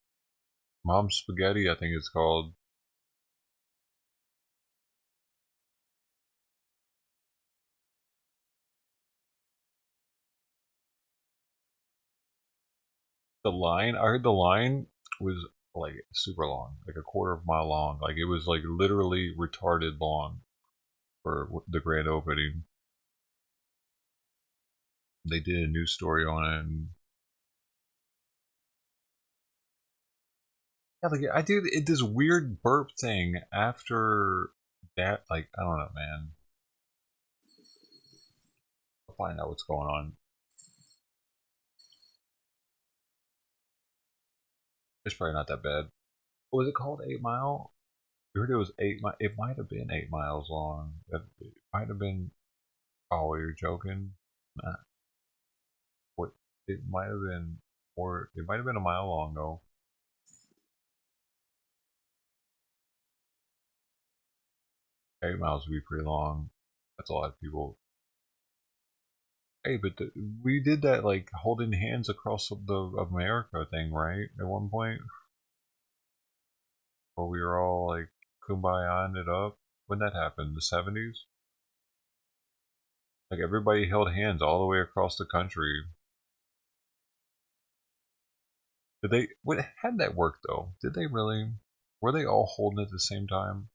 Mom's Spaghetti, I think it's called. I heard the line was like super long, like a quarter of a mile long. Like, it was like literally retarded long for the grand opening. They did a news story on it. And yeah, like, I do this weird burp thing after that. Like, I don't know, man. I'll find out what's going on. It's probably not that bad. What was it called? 8 Mile? I heard it was 8 miles. It might have been 8 miles long. It might have been. Oh, you're joking? Nah. What? It might have been, or it might have been a mile long though. Eight miles would be pretty long. That's a lot of people. Hey, but we did that like holding hands across the America thing, right? At one point, where we were all like kumbaya it up. When that happened, the 70s. Like, everybody held hands all the way across the country. Did they? What? How did that work though? Did they really? Were they all holding at the same time?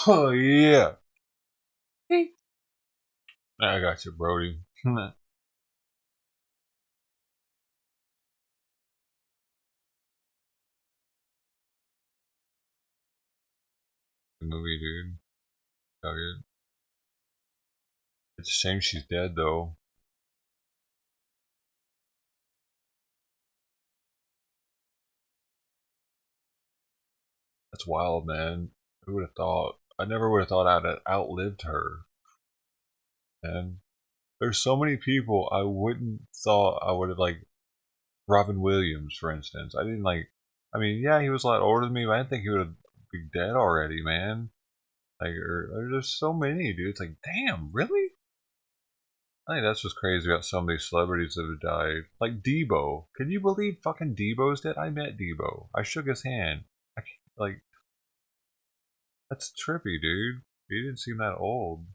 Oh yeah. I got you, Brody. The movie, dude. Dug it. It's a shame she's dead, though. That's wild, man. Who would have thought? I never would have thought I'd have outlived her. And there's so many people I wouldn't thought I would have, like Robin Williams, for instance. I didn't like. I mean, yeah, he was a lot older than me, but I didn't think he would be dead already, man. Like, there's just so many, dude. It's like, damn, really? I think that's what's crazy about so many celebrities that have died. Like Debo. Can you believe fucking Debo's dead? I met Debo. I shook his hand. I can't, like, that's trippy, dude. He didn't seem that old.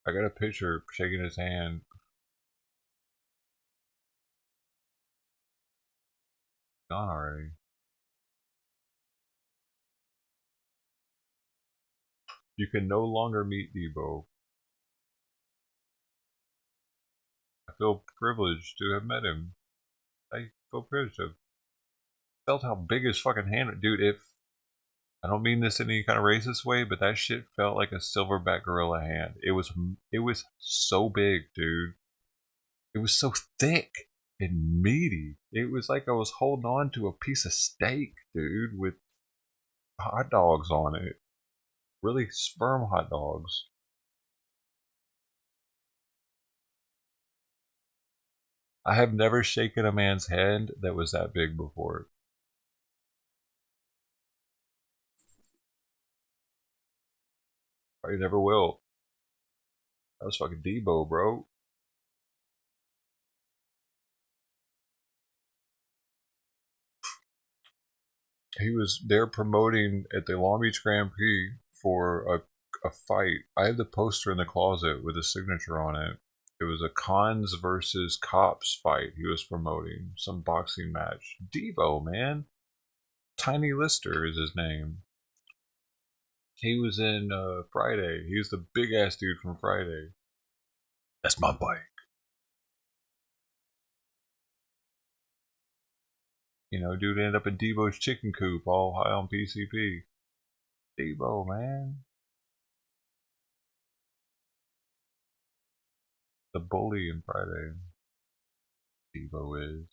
I got a picture shaking his hand. Gone already. You can no longer meet Debo. I feel privileged to have met him. I feel privileged to have felt how big his fucking hand, dude. If I don't mean this in any kind of racist way, but that shit felt like a silverback gorilla hand. It was so big, dude. It was so thick and meaty. It was like I was holding on to a piece of steak, dude, with hot dogs on it. Really firm hot dogs. I have never shaken a man's hand that was that big before. Probably never will. That was fucking Debo, bro. He was there promoting at the Long Beach Grand Prix for a fight. I have the poster in the closet with his signature on it. It was a cons versus cops fight he was promoting. Some boxing match. Debo, man. Tiny Lister is his name. He was in Friday. He was the big ass dude from Friday. That's my bike. You know, dude ended up in Debo's chicken coop all high on PCP. Debo, man. The bully in Friday. Debo is.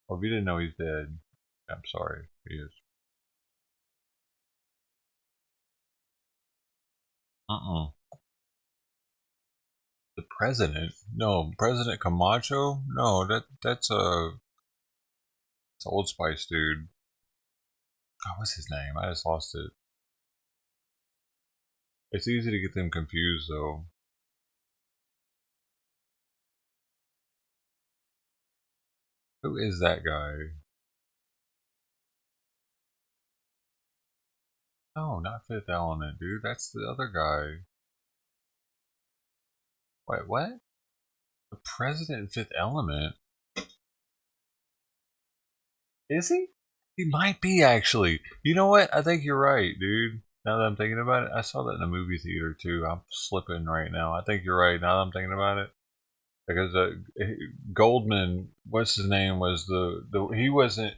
Well, if you didn't know he's dead, I'm sorry. He is. The president? No, President Camacho? No, that's Old Spice dude. God, what's his name? I just lost it. It's easy to get them confused, though. Who is that guy? No, not Fifth Element, dude. That's the other guy. Wait, what? The president in Fifth Element? Is he? He might be, actually. You know what? I think you're right, dude. Now that I'm thinking about it, I saw that in a movie theater too. I'm slipping right now. I think you're right. Now that I'm thinking about it, because Goldman, what's his name, was the he wasn't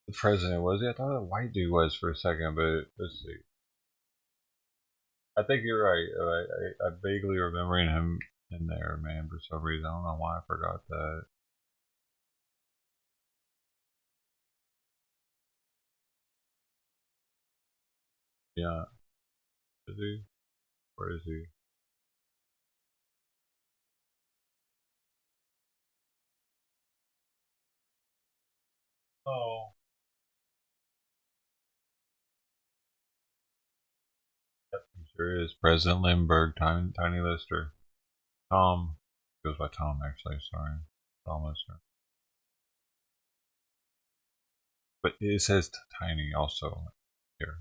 the president, was he? I thought the white dude was for a second, but let's see. I think you're right. I vaguely remembering him in there, man, for some reason. I don't know why I forgot that. Yeah. Is he? Where is he? Oh. Yep, he sure is. President Lindbergh, Tiny Lister. Tom. Goes by Tom, actually, sorry. Tom Lister. But it says Tiny also here.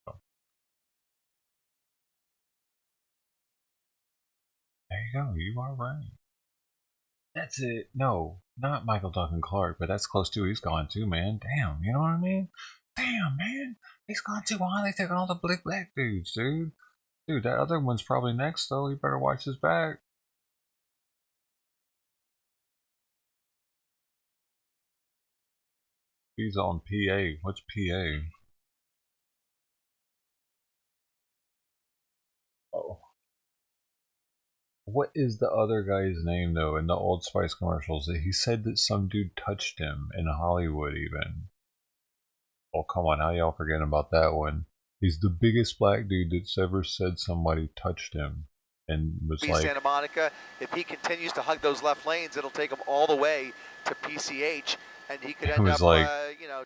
So. There you go, you are right. That's it. No, not Michael Duncan Clark, but that's close too. He's gone too, man. Damn, you know what I mean? Damn, man. He's gone too. Why are they taking all the big black dudes, dude? Dude, that other one's probably next, though. He better watch his back. He's on PA. What's PA? Oh. What is the other guy's name, though, in the Old Spice commercials? He said that some dude touched him in Hollywood, even. Oh, come on. How y'all forgetting about that one? He's the biggest black dude that's ever said somebody touched him. And was like... Santa Monica, if he continues to hug those left lanes, it'll take him all the way to PCH. And he could end up, like, you know,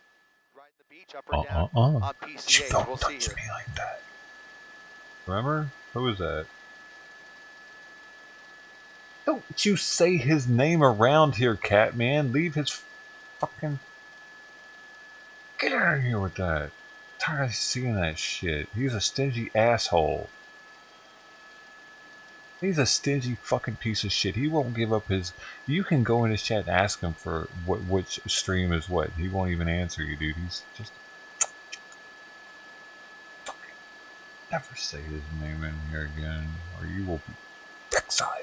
riding the beach up or down on PCH. Don't we'll touch see here. me like that. Remember? Who was that? Don't you say his name around here, Catman. Leave his fucking... Get out of here with that. I'm tired of seeing that shit. He's a stingy asshole. He's a stingy fucking piece of shit. He won't give up his... You can go in his chat and ask him for which stream is what. He won't even answer you, dude. He's just... Fucking... Never say his name in here again, or you will be exiled.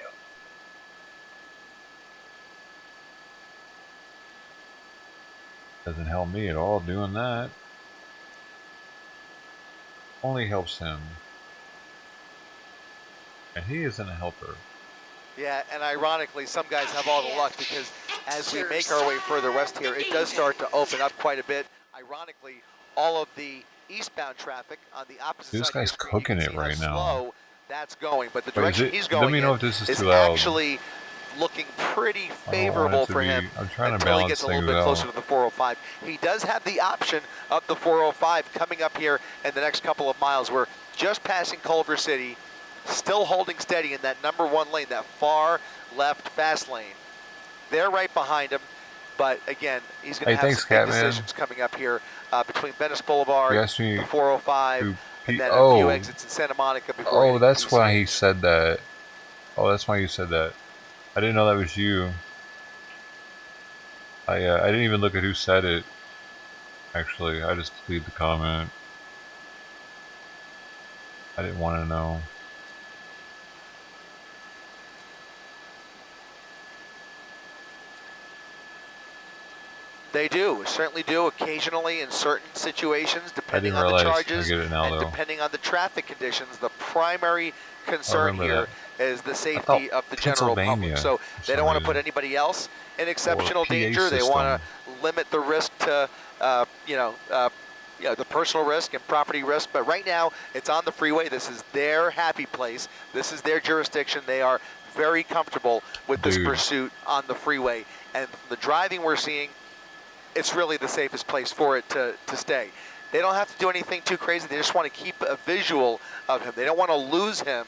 Doesn't help me at all doing that. Only helps him. And he isn't a helper. Yeah, and ironically, some guys have all the luck because as we make our way further west here, it does start to open up quite a bit. Ironically, all of the eastbound traffic on the opposite side. This guy's cooking it right now. Slow that's going, but the direction he's going let me know if this is too loud. loud. Actually looking pretty favorable for him until he gets a little bit closer to the 405. He does have the option of the 405 coming up here in the next couple of miles. We're just passing Culver City, still holding steady in that number 1 lane, that far left fast lane. They're right behind him, but again, he's going to have some big decisions coming up here between Venice Boulevard, the 405, and then a few exits in Santa Monica before. Oh, that's why he said that. Oh, that's why you said that. I didn't know that was you. I didn't even look at who said it. Actually, I just deleted the comment. I didn't want to know. They do, certainly do, occasionally in certain situations, depending on the charges and depending on the traffic conditions. The primary concern here is the safety of the general public. So they don't want to put anybody else in exceptional danger. They want to limit the risk to, the personal risk and property risk. But right now, it's on the freeway. This is their happy place. This is their jurisdiction. They are very comfortable with this pursuit on the freeway. And the driving we're seeing, it's really the safest place for it to stay. They don't have to do anything too crazy. They just want to keep a visual of him. They don't want to lose him.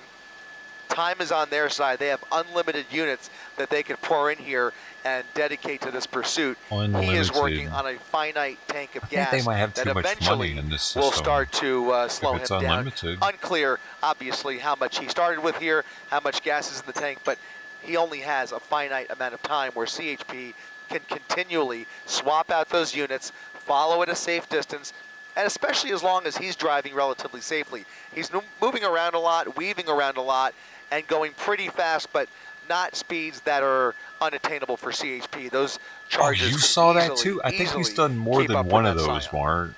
Time is on their side. They have unlimited units that they can pour in here and dedicate to this pursuit. Unlimited. He is working on a finite tank of gas they might have that too much eventually money in this system will start to slow him down. Unlimited. Unclear, obviously, how much he started with here, how much gas is in the tank, but he only has a finite amount of time where CHP can continually swap out those units, follow at a safe distance, and especially as long as he's driving relatively safely. He's moving around a lot, weaving around a lot, and going pretty fast, but not speeds that are unattainable for CHP. Those charges. Oh, you saw that too? I think he's done more than one of those, Mark.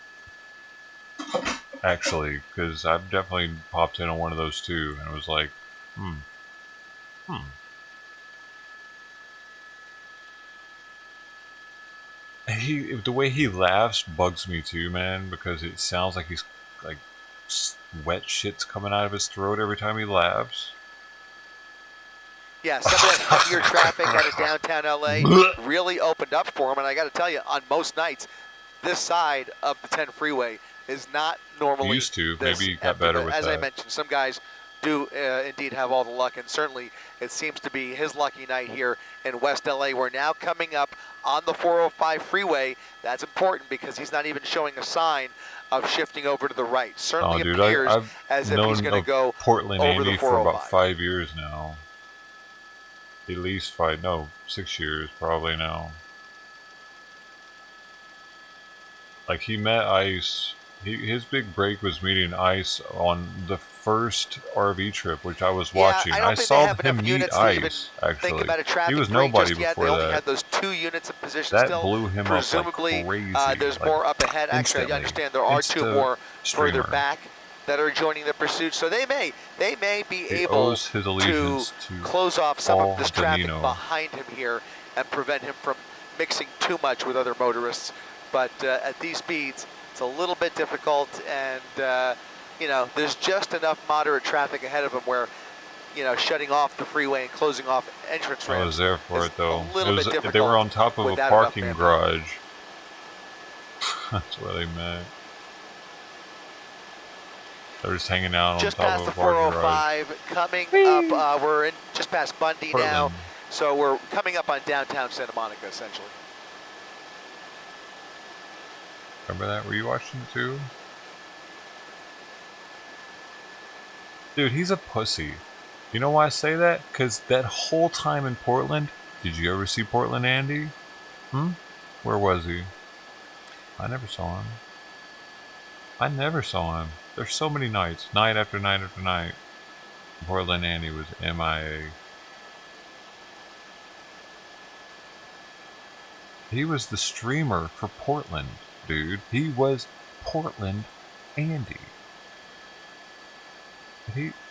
Actually, because I've definitely popped in on one of those too, and it was like, the way he laughs bugs me too, man, because it sounds like he's like wet shit's coming out of his throat every time he laughs. Yeah, some of that heavier traffic out of downtown LA really opened up for him, and I got to tell you, on most nights, this side of the 10 freeway is not normally used to. Maybe he got better with that. As I mentioned, some guys do indeed have all the luck, and certainly it seems to be his lucky night here in West LA. We're now coming up on the 405 freeway. That's important because he's not even showing a sign of shifting over to the right. Certainly appears as if he's going to go Portland over the 405. For about 5 years now. At least 6 years probably now. Like he met Ice. His big break was meeting Ice on the first RV trip, which I was watching. I saw him meet Ice, actually. He was nobody before they that. only had those 2 units in position that still. blew him Presumably, up like crazy. There's more up ahead. Actually, I understand there are 2 more further back that are joining the pursuit. So they may be able to close off some of this traffic behind him here and prevent him from mixing too much with other motorists. But at these speeds, It's a little bit difficult, and you know, there's just enough moderate traffic ahead of them where, you know, shutting off the freeway and closing off entrance ramps. I was there for it though. A little bit difficult. They were on top of a parking garage. That's what they meant. They're just hanging out on just top of a parking garage. Just past the 405, coming up, we're in just past Bundy now, so we're coming up on downtown Santa Monica, essentially. Remember that? Were you watching it too? Dude, he's a pussy. You know why I say that? Because that whole time in Portland, did you ever see Portland Andy? Where was he? I never saw him. I never saw him. There's so many nights, night after night after night. Portland Andy was MIA. He was the streamer for Portland, dude. He was Portland Andy.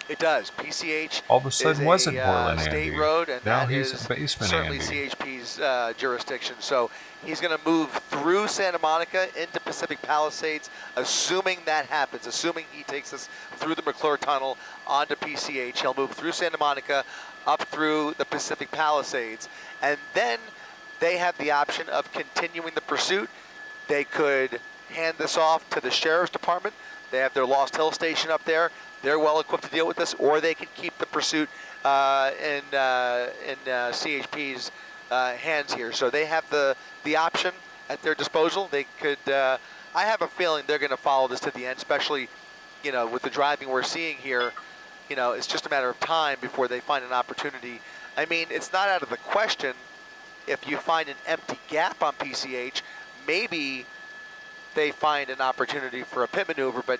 It does. PCH all of a sudden wasn't Portland state Andy. road, and now that he's is basement certainly Andy. CHP's jurisdiction. So he's going to move through Santa Monica into Pacific Palisades, assuming that happens, assuming he takes us through the McClure Tunnel onto PCH. He'll move through Santa Monica, up through the Pacific Palisades, and then they have the option of continuing the pursuit. They could hand this off to the Sheriff's Department. They have their Lost Hill station up there. They're well equipped to deal with this, or they can keep the pursuit in CHP's hands here. So they have the option at their disposal. They could. I have a feeling they're going to follow this to the end, especially, you know, with the driving we're seeing here. You know, it's just a matter of time before they find an opportunity. I mean, it's not out of the question if you find an empty gap on PCH, maybe they find an opportunity for a pit maneuver, but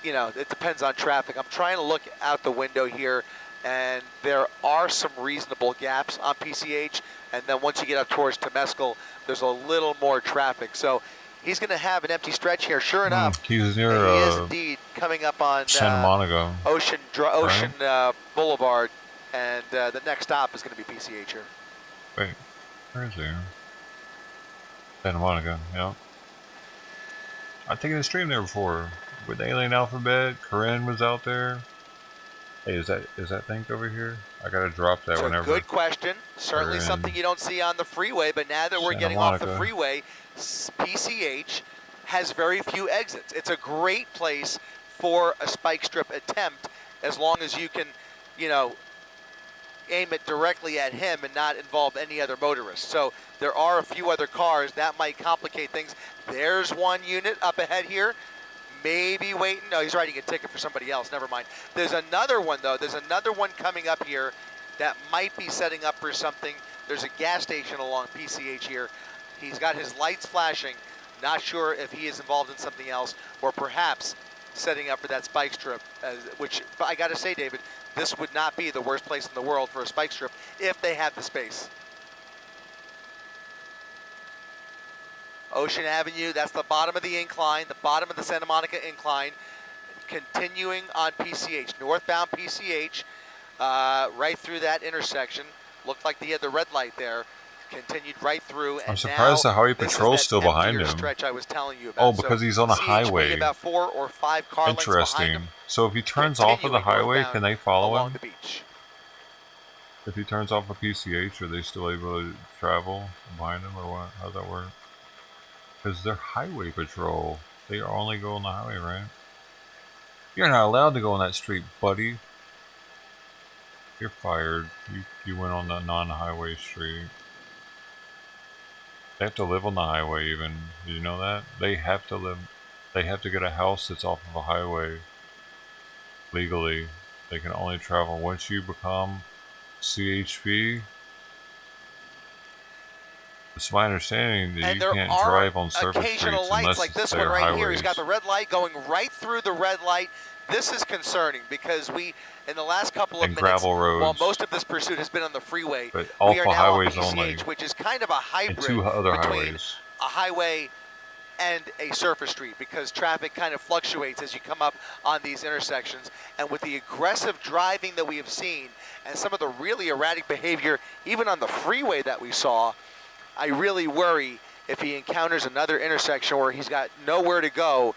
you know, it depends on traffic. I'm trying to look out the window here, and there are some reasonable gaps on PCH, and then once you get up towards Temescal, there's a little more traffic. So he's going to have an empty stretch here. Sure enough, he's near, he is indeed coming up on Santa Monica. Ocean Boulevard, and the next stop is going to be PCH here. Wait, where is he? Santa Monica, yeah. I've taken a stream there before. With Alien Alphabet, Corinne was out there. Hey, is that thing over here? I gotta drop that whenever. Good question. Certainly something you don't see on the freeway, but now that we're getting off the freeway, PCH has very few exits. It's a great place for a spike strip attempt, as long as you can, you know, aim it directly at him and not involve any other motorists. So there are a few other cars that might complicate things. There's one unit up ahead here. Maybe waiting. No, he's writing a ticket for somebody else. Never mind. There's another one, though. There's another one coming up here that might be setting up for something. There's a gas station along PCH here. He's got his lights flashing. Not sure if he is involved in something else, or perhaps setting up for that spike strip, which I got to say, David, this would not be the worst place in the world for a spike strip if they had the space. Ocean Avenue, that's the bottom of the incline, the bottom of the Santa Monica incline, continuing on PCH, northbound PCH, right through that intersection. Looked like they had the red light there, continued right through. And I'm surprised the highway patrol's still behind him. Stretch I was telling you about. Oh, because he's on a highway. About 4 or 5 car lengths behind him. So if he turns off of the highway, can they follow him? The beach. If he turns off of PCH, are they still able to travel behind him, or what? How's that work? Because they're highway patrol. They only go on the highway, right? You're not allowed to go on that street, buddy. You're fired. You went on that non-highway street. They have to live on the highway even. Did you know that? They have to live. They have to get a house that's off of a highway. Legally. They can only travel once you become CHP. It's my understanding that you can't drive on surface streets unless like this they're one right highways. Here. He's got the red light going right through the red light. This is concerning because we, in the last couple of minutes, gravel roads, while most of this pursuit has been on the freeway, but we are now highways on PCH, only, which is kind of a hybrid and 2 other between highways. a highway and a surface street, because traffic kind of fluctuates as you come up on these intersections. And with the aggressive driving that we have seen and some of the really erratic behavior even on the freeway that we saw, I really worry if he encounters another intersection where he's got nowhere to go,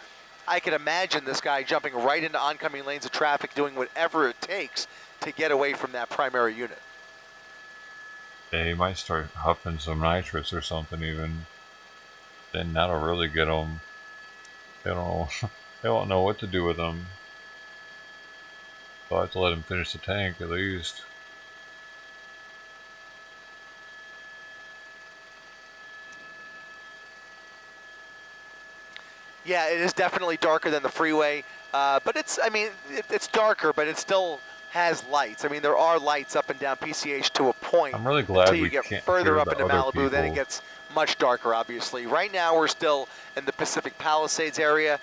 I can imagine this guy jumping right into oncoming lanes of traffic, doing whatever it takes to get away from that primary unit. Yeah, he might start huffing some nitrous or something even. Then that'll really get them. They don't know what to do with them. So I have to let him finish the tank at least. Yeah, it is definitely darker than the freeway, but it's darker, but it still has lights. I mean, there are lights up and down PCH to a point. I'm really glad until you get further up into Malibu, then it gets much darker, obviously. Right now, we're still in the Pacific Palisades area.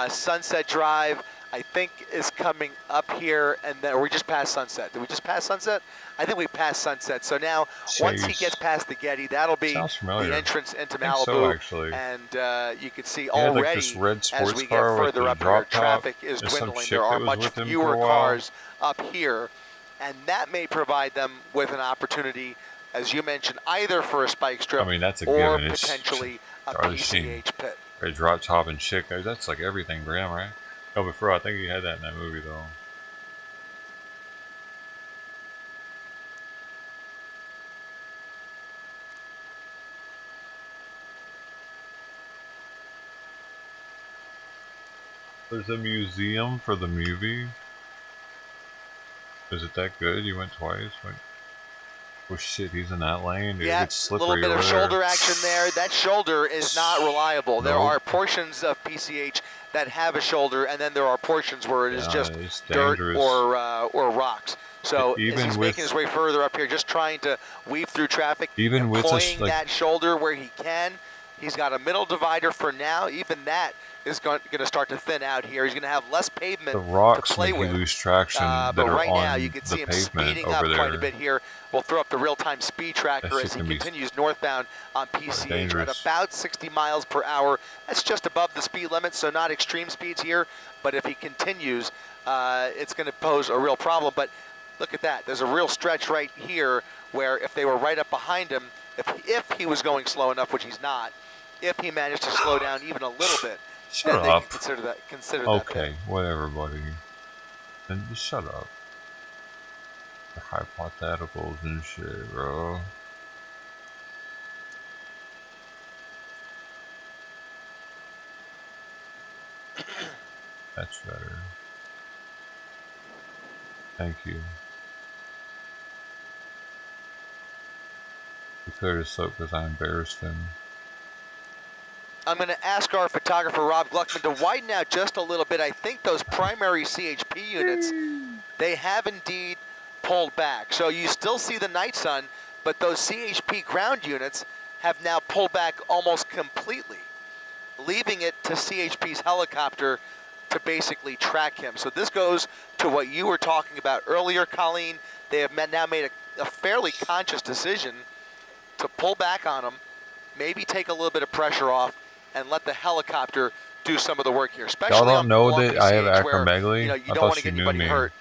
Sunset Drive, I think, is coming up here, and then we just passed Sunset. Did we just pass Sunset? I think we passed Sunset. So now, once he gets past the Getty, that'll be the entrance into Malibu. So, actually. And you can see already, like this red as we get further up here, traffic is dwindling. There are much fewer cars up here, and that may provide them with an opportunity, as you mentioned, either for a spike strip that's a or given. potentially a PCH pit. A drop top and chick, that's like everything for him, right? No, before I think he had that in that movie though. There's a museum for the movie. Is it that good? You went twice? Like, oh shit, he's in that lane. Dude, yeah, it's a little bit of shoulder action there. That shoulder is not reliable. There are portions of PCH that have a shoulder, and then there are portions where it is just dirt or rocks. So as he's making his way further up here, just trying to weave through traffic, employing that shoulder where he can. He's got a middle divider for now. Even that is going to start to thin out here. He's going to have less pavement to play with. Lose traction but right now, you can see him speeding up quite a bit here. We'll throw up the real-time speed tracker as he continues northbound on PCH at about 60 miles per hour. That's just above the speed limit, so not extreme speeds here. But if he continues, it's going to pose a real problem. But look at that. There's a real stretch right here where if they were right up behind him, if he was going slow enough, which he's not, if he managed to slow down even a little bit, shut then up. They can consider that. Okay, whatever, buddy. Then just shut up. The hypotheticals and shit, bro. That's better. Thank you. He cleared his throat because I embarrassed him. I'm going to ask our photographer, Rob Gluckman, to widen out just a little bit. I think those primary CHP units, they have indeed pulled back. So you still see the night sun, but those CHP ground units have now pulled back almost completely, leaving it to CHP's helicopter to basically track him. So this goes to what you were talking about earlier, Colleen. They have now made a fairly conscious decision to pull back on him, maybe take a little bit of pressure off, and let the helicopter do some of the work here. Especially y'all don't know that I have acromegaly? Where, you don't want to get anybody hurt,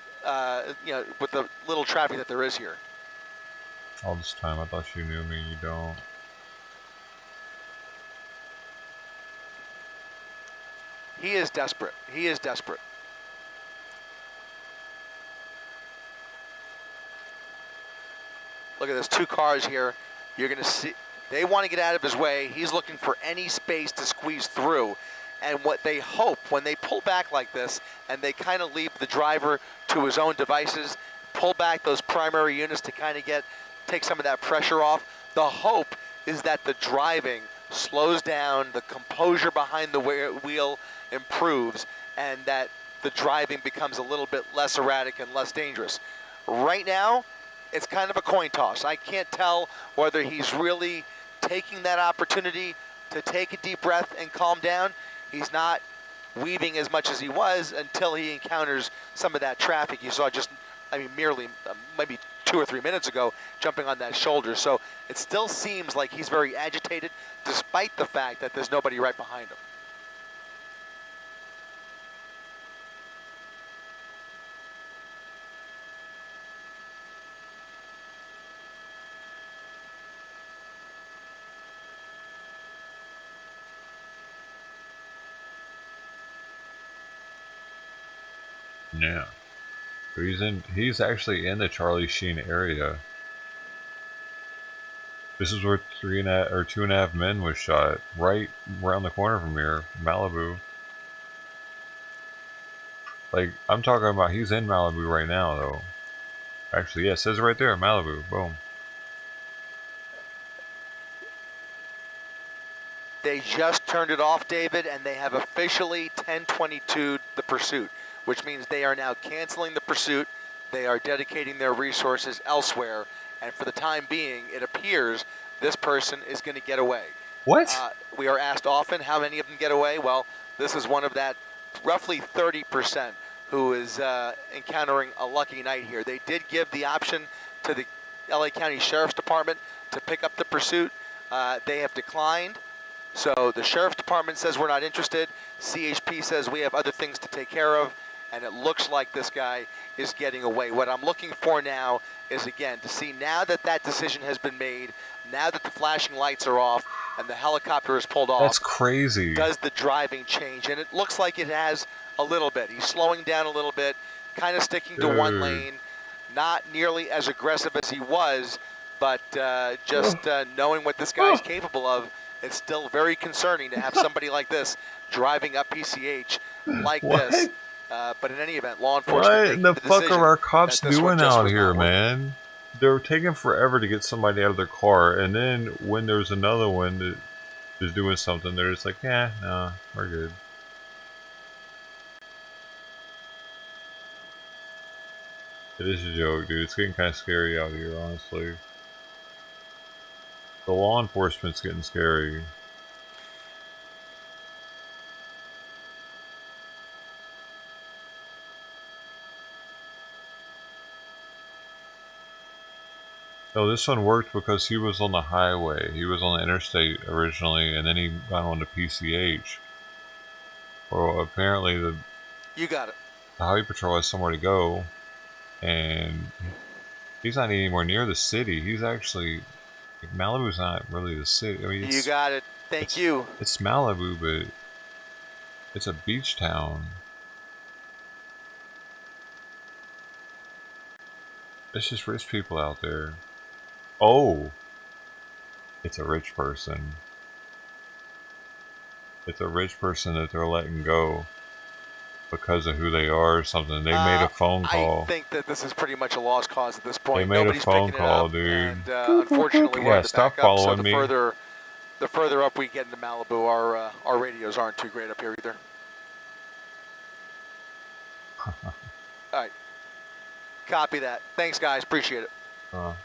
with the little traffic that there is here. All this time, I thought you knew me. You don't. He is desperate. He is desperate. Look at those two cars here. You're going to see. They want to get out of his way. He's looking for any space to squeeze through. And what they hope when they pull back like this and they kind of leave the driver to his own devices, pull back those primary units to kind of take some of that pressure off, the hope is that the driving slows down, the composure behind the wheel improves, and that the driving becomes a little bit less erratic and less dangerous. Right now, it's kind of a coin toss. I can't tell whether he's really taking that opportunity to take a deep breath and calm down. He's not weaving as much as he was until he encounters some of that traffic you saw just, merely maybe 2 or 3 minutes ago, jumping on that shoulder. So it still seems like he's very agitated, despite the fact that there's nobody right behind him. Yeah. So he's actually in the Charlie Sheen area. This is where 2.5 men was shot. Right around the corner from here, Malibu. Like, I'm talking about, he's in Malibu right now, though. Actually, yeah, it says right there, Malibu. Boom. They just turned it off, David, and they have officially 1022'd the pursuit, which means they are now canceling the pursuit. They are dedicating their resources elsewhere, and for the time being, it appears this person is going to get away. What? We are asked often how many of them get away. Well, this is one of that roughly 30% who is encountering a lucky night here. They did give the option to the LA County Sheriff's Department to pick up the pursuit. They have declined. So the Sheriff's Department says we're not interested. CHP says we have other things to take care of. And it looks like this guy is getting away. What I'm looking for now is, again, to see now that that decision has been made, now that the flashing lights are off and the helicopter is pulled off. That's crazy. Does the driving change? And it looks like it has a little bit. He's slowing down a little bit, kind of sticking to one lane, not nearly as aggressive as he was, but just knowing what this guy's capable of, it's still very concerning to have somebody like this driving up PCH like this. But in any event, law enforcement. What in the fuck are our cops doing out here, man? They're taking forever to get somebody out of their car, and then when there's another one that is doing something, they're just like, yeah, no, we're good. It is a joke, dude. It's getting kind of scary out here, honestly. The law enforcement's getting scary. No, this one worked because he was on the highway. He was on the interstate originally, and then he got on to PCH. Well, apparently the highway patrol has somewhere to go, and he's not anywhere near the city. He's actually, like, Malibu's not really the city. I mean, you got it. Thank you. It's Malibu, but it's a beach town. It's just rich people out there. Oh, it's a rich person. It's a rich person that they're letting go because of who they are or something. They made a phone call. I think that this is pretty much a lost cause at this point. They made a phone call, dude. And unfortunately, we're yeah, at the stop backup, following so me. The further up we get into Malibu, our radios aren't too great up here either. All right. Copy that. Thanks, guys. Appreciate it. No.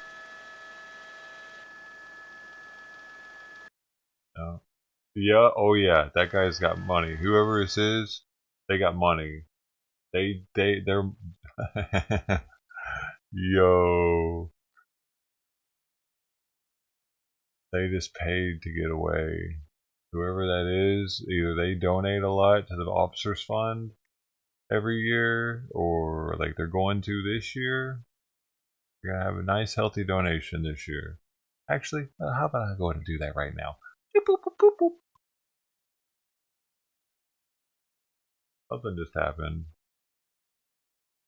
Yeah, oh yeah, that guy's got money. Whoever this is, they got money. They're yo. They just paid to get away. Whoever that is, either they donate a lot to the officers fund every year, or like they're going to this year. You're gonna have a nice healthy donation this year. Actually, how about I go ahead and do that right now? Boop, boop, boop, boop, boop. Something just happened.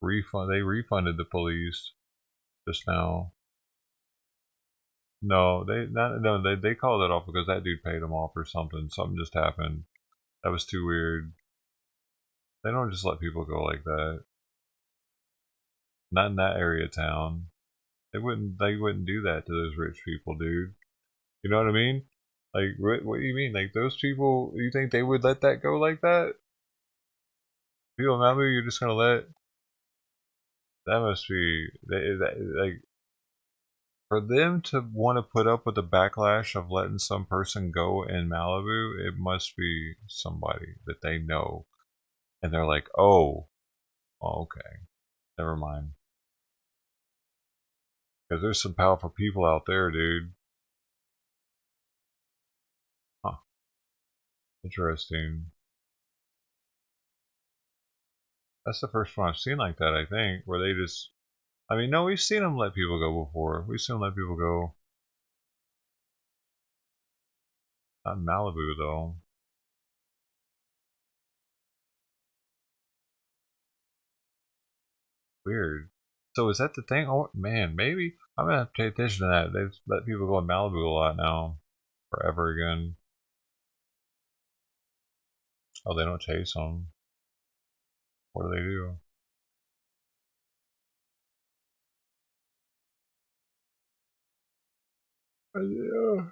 They refunded the police just now. No, they called it off because that dude paid them off or something. Something just happened. That was too weird. They don't just let people go like that. Not in that area of town. They wouldn't do that to those rich people, dude. You know what I mean? Like, what do you mean? Like, those people, you think they would let that go like that? People in Malibu, you're just gonna let? That must be, like, for them to want to put up with the backlash of letting some person go in Malibu, it must be somebody that they know. And they're like, oh okay, never mind. Because there's some powerful people out there, dude. Huh. Interesting. That's the first one I've seen like that, I think, where they just... I mean, no, we've seen them let people go before. We've seen them let people go. Not in Malibu, though. Weird. So is that the thing? Oh man, maybe I'm gonna have to pay attention to that. They've let people go in Malibu a lot now, forever again. Oh, they don't chase them. What do they do? Yeah.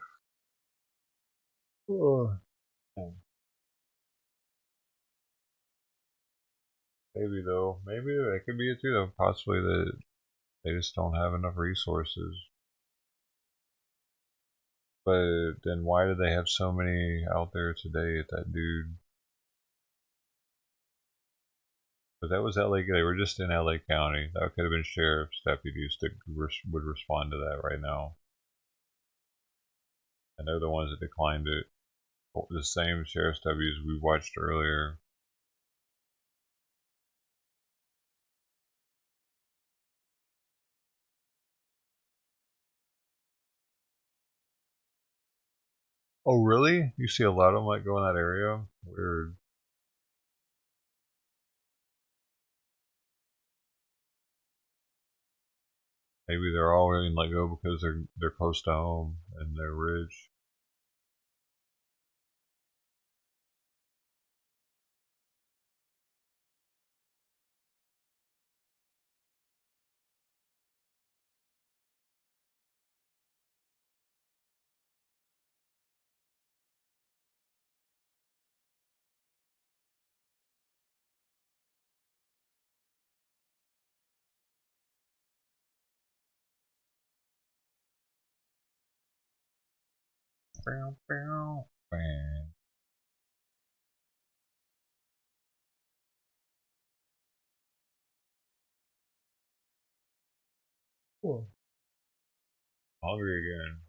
Oh. Maybe though. Maybe that could be it too. Though possibly that they just don't have enough resources. But then why do they have so many out there today at that dude? But that was LA. They were just in LA County. That could have been sheriff's deputies that would respond to that right now. And they're the ones that declined it. The same sheriff's deputies we watched earlier. Oh, really? You see a lot of them like go in that area? Weird. Maybe they're all willing to let go because they're close to home and they're rich. Bow, bow, bow. Cool. Hungry again.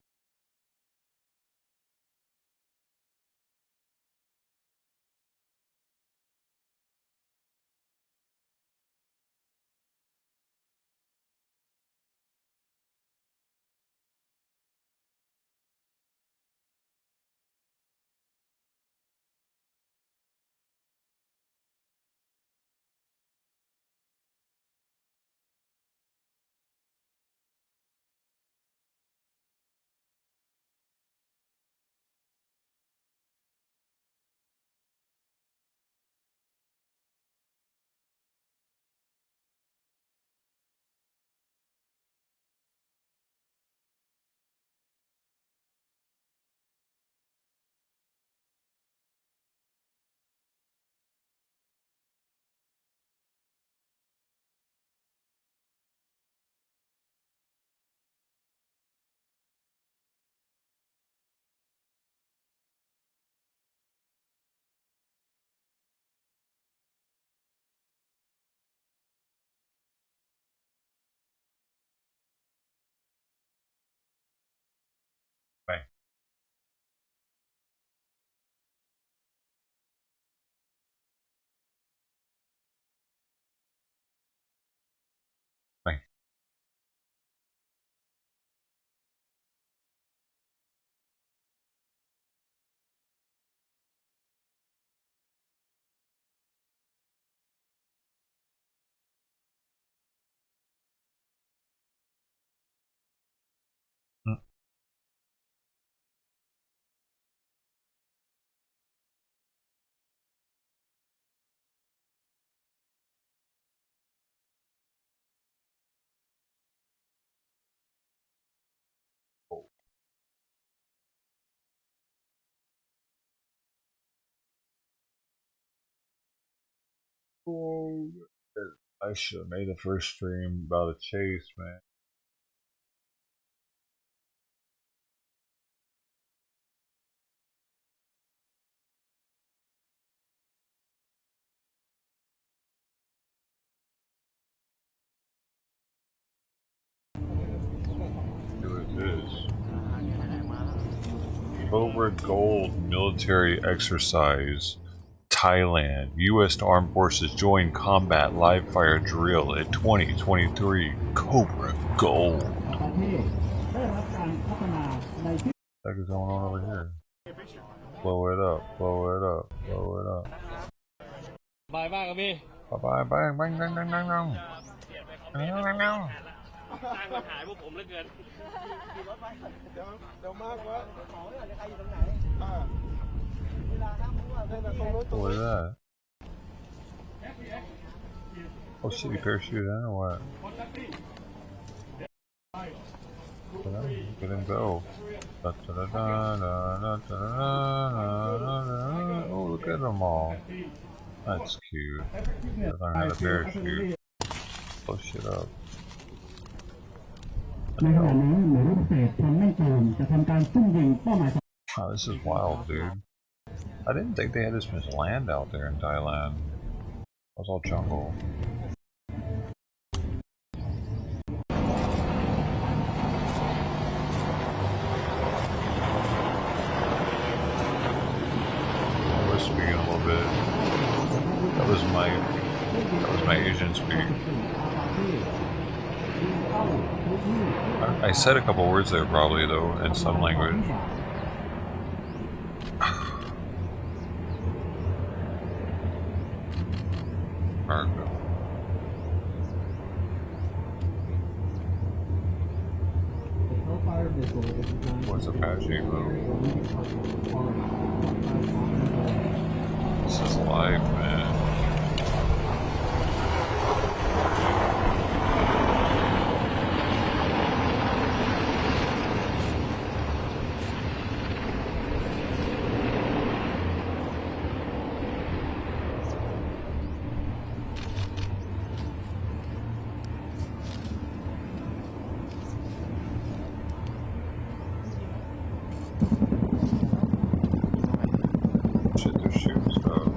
Bye. Bye. Oh, I should have made the first stream about a chase, man. Who is this? Cobra Gold military exercise. Thailand. U.S. Armed Forces join combat live fire drill at 2023 Cobra Gold. What is going on over here? Blow it up, blow it up, blow it up. Bye bye, Bye bye, bang, bang, bang, bang, bang, bang. What is that? Oh shit, you parachute in or what? Look at him go. Oh, look at them all. That's cute. Gotta learn how to parachute. Blow shit up. Wow, this is wild, dude. I didn't think they had this much land out there in Thailand. It was all jungle. That was my Asian speak. I said a couple words there probably though in some language. Cargo. What's Apache move? This is life, man. Shit, they're shooting stuff.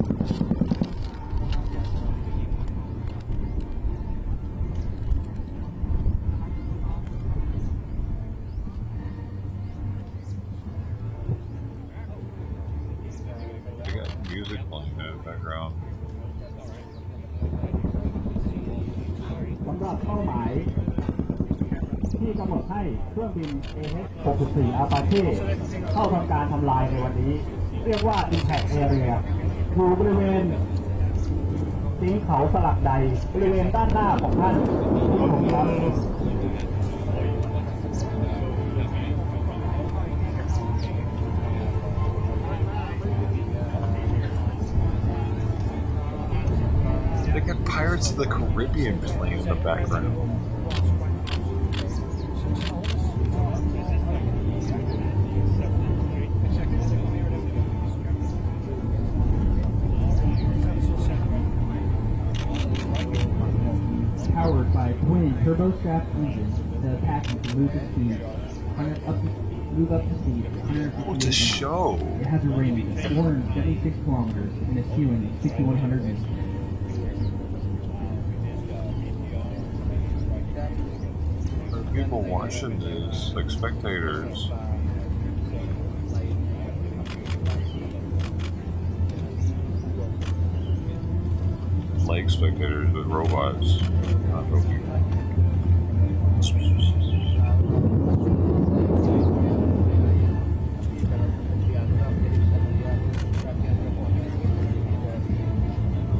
They got music playing in the background.64 Apache เข้าทำการทำลายในวันนี้เรียกว่า Impact Area อยู่บริเวณสิงเขาสลักใดบริเวณด้านหน้าของท่านผู้ชมครับ They got Pirates of the Caribbean playing in the background. Powered by 20 turbo-shaft engines, the Apache can move to speed, move up to speed 150 What a show! It has a range of 476 kilometers and a ceiling of 6,100 meters. There are people watching this, like spectators. Like spectators with robots, not real people.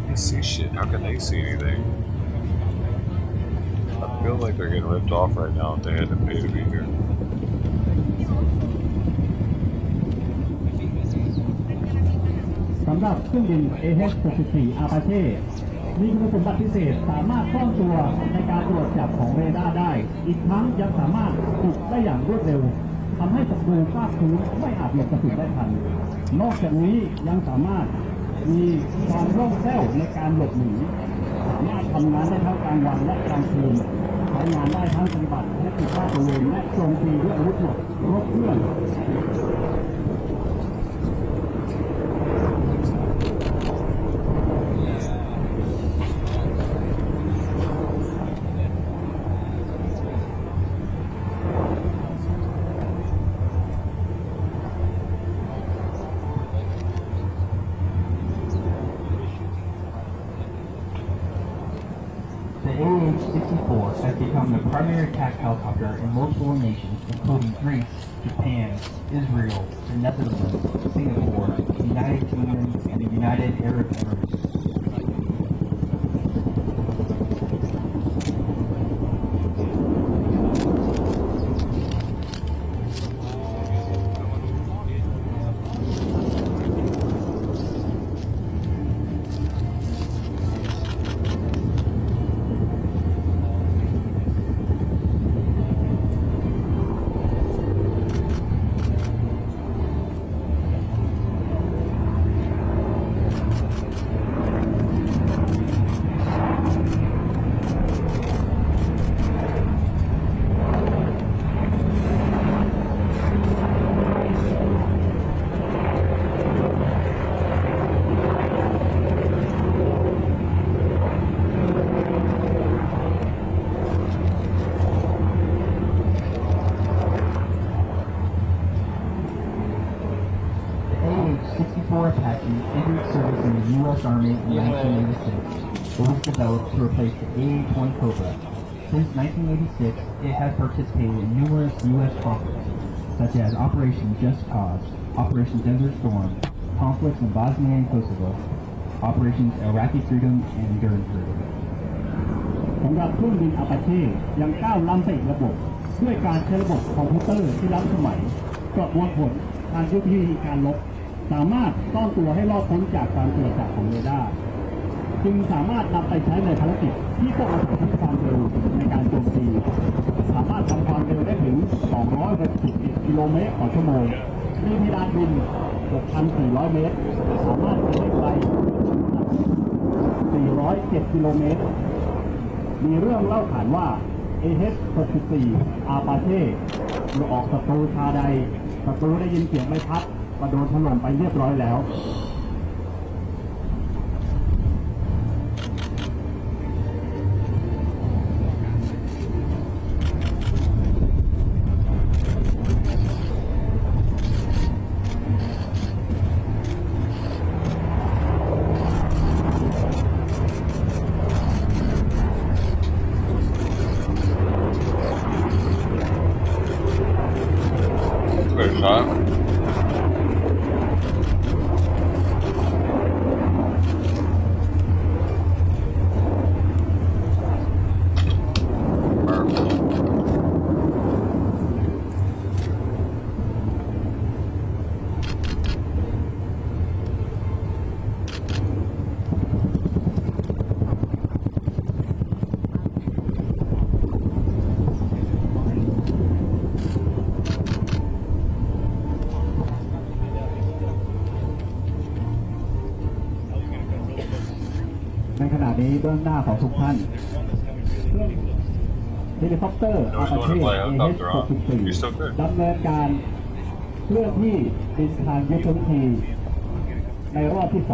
They see shit. How can they see anything? I feel like they're getting ripped off right now if they had to pay to be here. AH-64 Apache มีคุณสมบัติพิเศษสามารถซ่อนตัวในการตรวจจับของเรดาร์ได้อีกทั้งยังสามารถบุกได้อย่างรวดเร็วทำให้ศัตรูภาคพื้นไม่อาจหลบกระสุนได้ทันนอกจากนี้ยังสามารถมีความคล่องแคล่วในการหลบหนีสามารถทำงานได้ทั้งกลางวันและกลางคืนใช้งานได้ทั้งปฏิบัติและติดตั้งตัวเองและโจมตีด้วยอาวุธหนักรบเครื่อง The AH-64 has become the primary attack helicopter in multiple nations, including Greece, Japan, Israel, the Netherlands, Singapore, the United Kingdom, and the United Arab Emirates. U.S. Army in 1986. It was developed to replace the AA-20 Cobra. Since 1986, it has participated in numerous U.S. conflicts, such as Operation Just Cause, Operation Desert Storm, conflicts in Bosnia and Kosovo, Operations Iraqi Freedom and Enduring Freedom. สำหรับเครื่องบินอาปาเช่ยังก้าวล้ำไปอีกระบบด้วยการใช้ระบบคอมพิวเตอร์ที่ล้ำสมัยประมวลผลทางยุทธวิธีการลบสามารถซ่อนตัวให้รอดพ้นจากการตรวจจับของเรดาร์จึงสามารถนำไปใช้ในภารกิจที่ต้องอาศัยความเร็วในการโจมตีสามารถทำความเร็วได้ถึง260กิโลเมตรต่อชั่วโมงมีเพดานบิน 6,400 เมตรสามารถบินได้ไกล407กิโลเมตรมีเรื่องเล่าขานว่า AH-64 อาปาเช่เมื่อออกศัตรูชาใดศัตรูได้ยินเสียงใบพัดก็โดนถล่มไปเรียบร้อยแล้วในขณะนี้เบื้องหน้าของทุกท่านเฮลิคอปเตอร์อาปาเช่ AH-64 ดำเนินการเคลื่อนที่บินทางยุทธวิธีในรอบที่ 2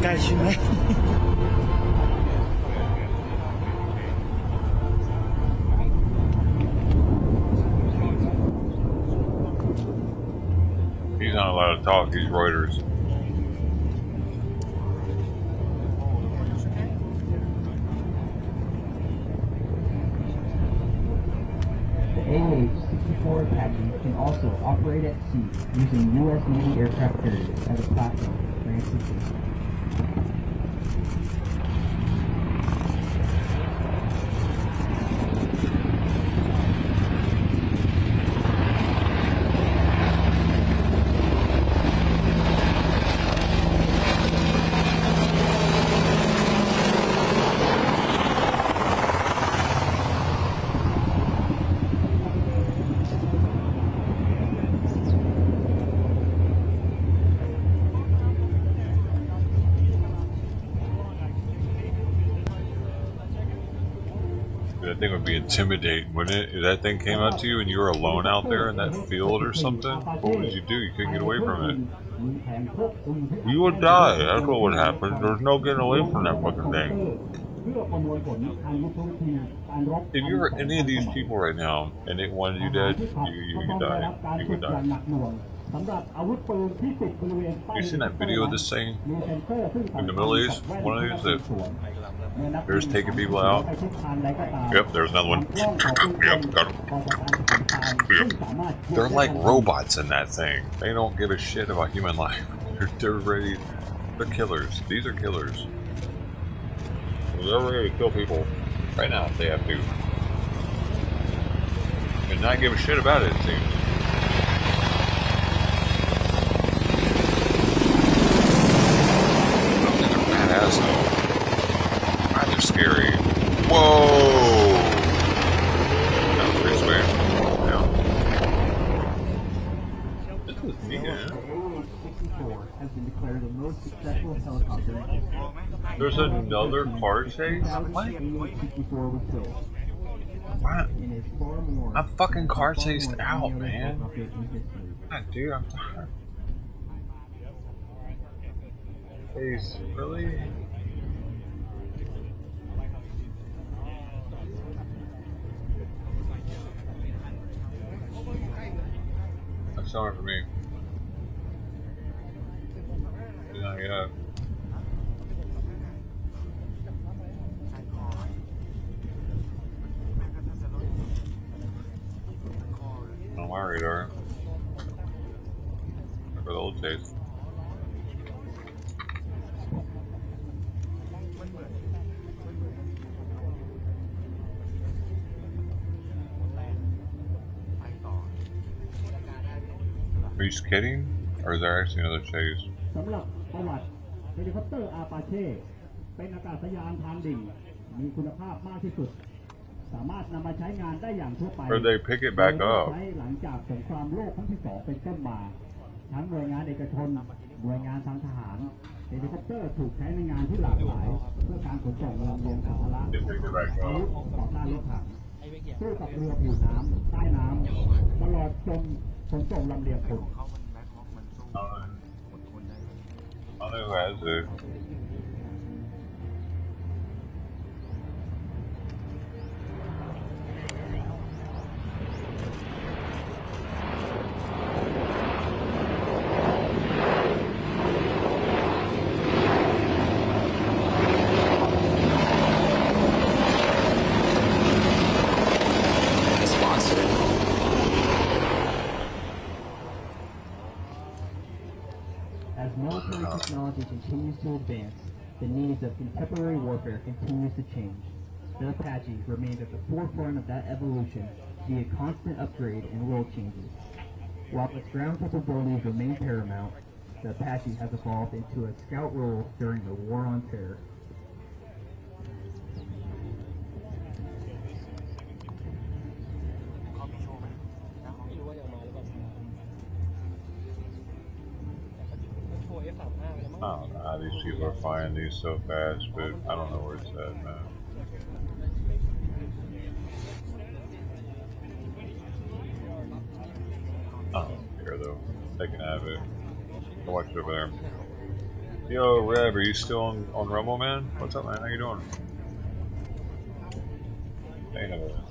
ใกล้ๆใช่ไหม He's not allowed to talk, he's Reuters. The AH-64 Apache can also operate at sea using U.S. Navy aircraft carriers as a platform for transportation. That thing would be intimidating, wouldn't it? If that thing came up to you and you were alone out there in that field or something, what would you do? You couldn't get away from it. You would die. That's what would happen. There's no getting away from that fucking thing. If you were any of these people right now and it wanted you dead, you die. You would die. You seen that video of this thing in the Middle East? One of these that they're just taking people out. Yep, there's another one. Yep, got him. Yep. They're like robots in that thing. They don't give a shit about human life. They're ready. They're killers. These are killers. They're ready to kill people right now if they have to. And not give a shit about it, it seems. Badass though. God, they're scary. Whoa! That was pretty sweet. Yeah. This is has been declared the most successful helicopter in history. There's another car chase? What? I'm fucking car chased out, man. God, dude, I'm tired. Jeez, really? That's showing for me. Not yet. On my radar. For the old days. Are you just kidding? Or is there actually another chase? สำหรับประวัติเฮลิคอปเตอร์อาปาเช่เป็นอากาศยานทางดิ่งมีคุณภาพมากที่สุดสามารถนำมาใช้งานได้อย่างทั่วไป Or they pick it back up. ใช้หลังจากสงครามโลกครั้งที่2เป็นต้นมาทั้งหน่วยงานเอกชนหน่วยงานทางทหารเฮลิคอปเตอร์ถูกใช้ในงานที่หลากหลายเพื่อการขนส่งลำเลียงสัมภาระอาวุธต่อต้านรถถังสู้กับเรือผิวน้ำใต้น้ำตลอดจนขนส่งลำเลียงคน I don't know who has it. As military technology continues to advance, the needs of contemporary warfare continues to change. The Apache remains at the forefront of that evolution via constant upgrade and role changes. While its ground capabilities remain paramount, the Apache has evolved into a scout role during the War on Terror. I don't know how these people are finding these so fast, but I don't know where it's at, man. I don't care though. They can have it. I'll watch it over there. Yo, Rev, are you still on Rumble, man? What's up, man? How you doing? Ain't no.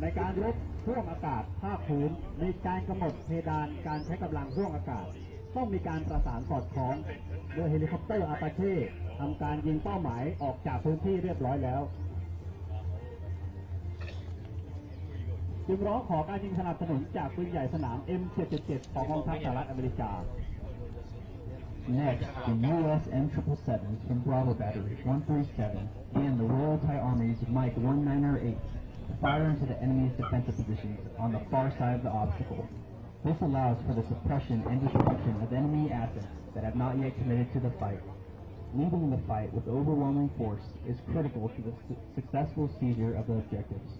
ในการรบห่วงอากาศภาคพื้นมีการกำหนดเพดานการใช้กำลังห่วงอากาศต้องมีการประสานสอดคล้องโดยเฮลิคอปเตอร์อาปาเช่ทำการยิงเป้าหมายออกจากพื้นที่เรียบร้อยแล้วจึงร้องขอการยิงสนับสนุนจากปืนใหญ่สนาม M777 ของกองทัพสหรัฐอเมริกา Next, the U.S. M777s from Bravo Battery 137 and the Royal Thai Army's Mike 1908 fire into the enemy's defensive positions on the far side of the obstacle. This allows for the suppression and destruction of enemy assets that have not yet committed to the fight. Leading the fight with overwhelming force is critical to the successful seizure of the objectives.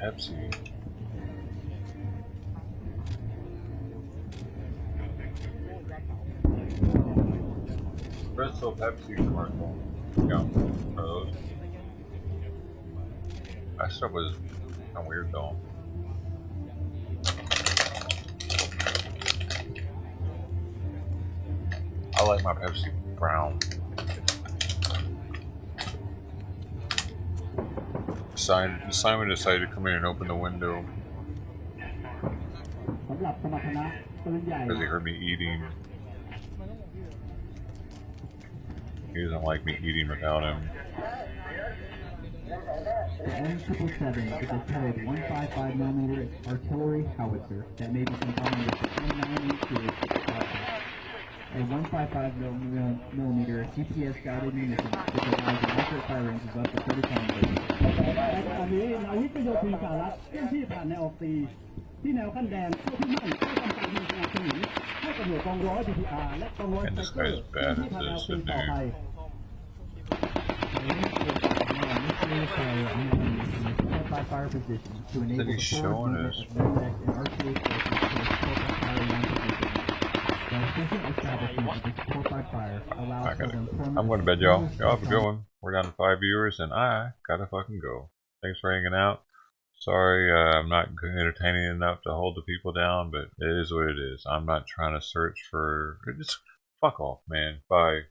Pepsi. Bristol Pepsi commercial. Yeah, are those? That stuff was kind of weird though. I like my Pepsi brown. Simon decided to come in and open the window because he heard me eating. He doesn't like me eating without him. The M777 is a towed 155mm artillery howitzer that may be combined with a 29mm gauge. A 155mm GPS guided munition which allows an accurate fire range of up to 30 kilometers. ในขณะนี้นาวิกโยธินสหรัฐเคลื่อนที่ผ่านแนวออกตีที่แนวขั้นแดนเพื่อที่มั่นเพื่อทำการยิงสนับสนุนให้กับหน่วยกองร้อย DPR และกองร้อยสไตรเกอร์ที่ผ่านแนวตีต่อไป That he's showing us. I'm going to bed, y'all. Y'all have a good one. We're down to 5 viewers, and I gotta fucking go. Thanks for hanging out. Sorry, I'm not entertaining enough to hold the people down, but it is what it is. I'm not trying to search for... Just fuck off, man. Bye.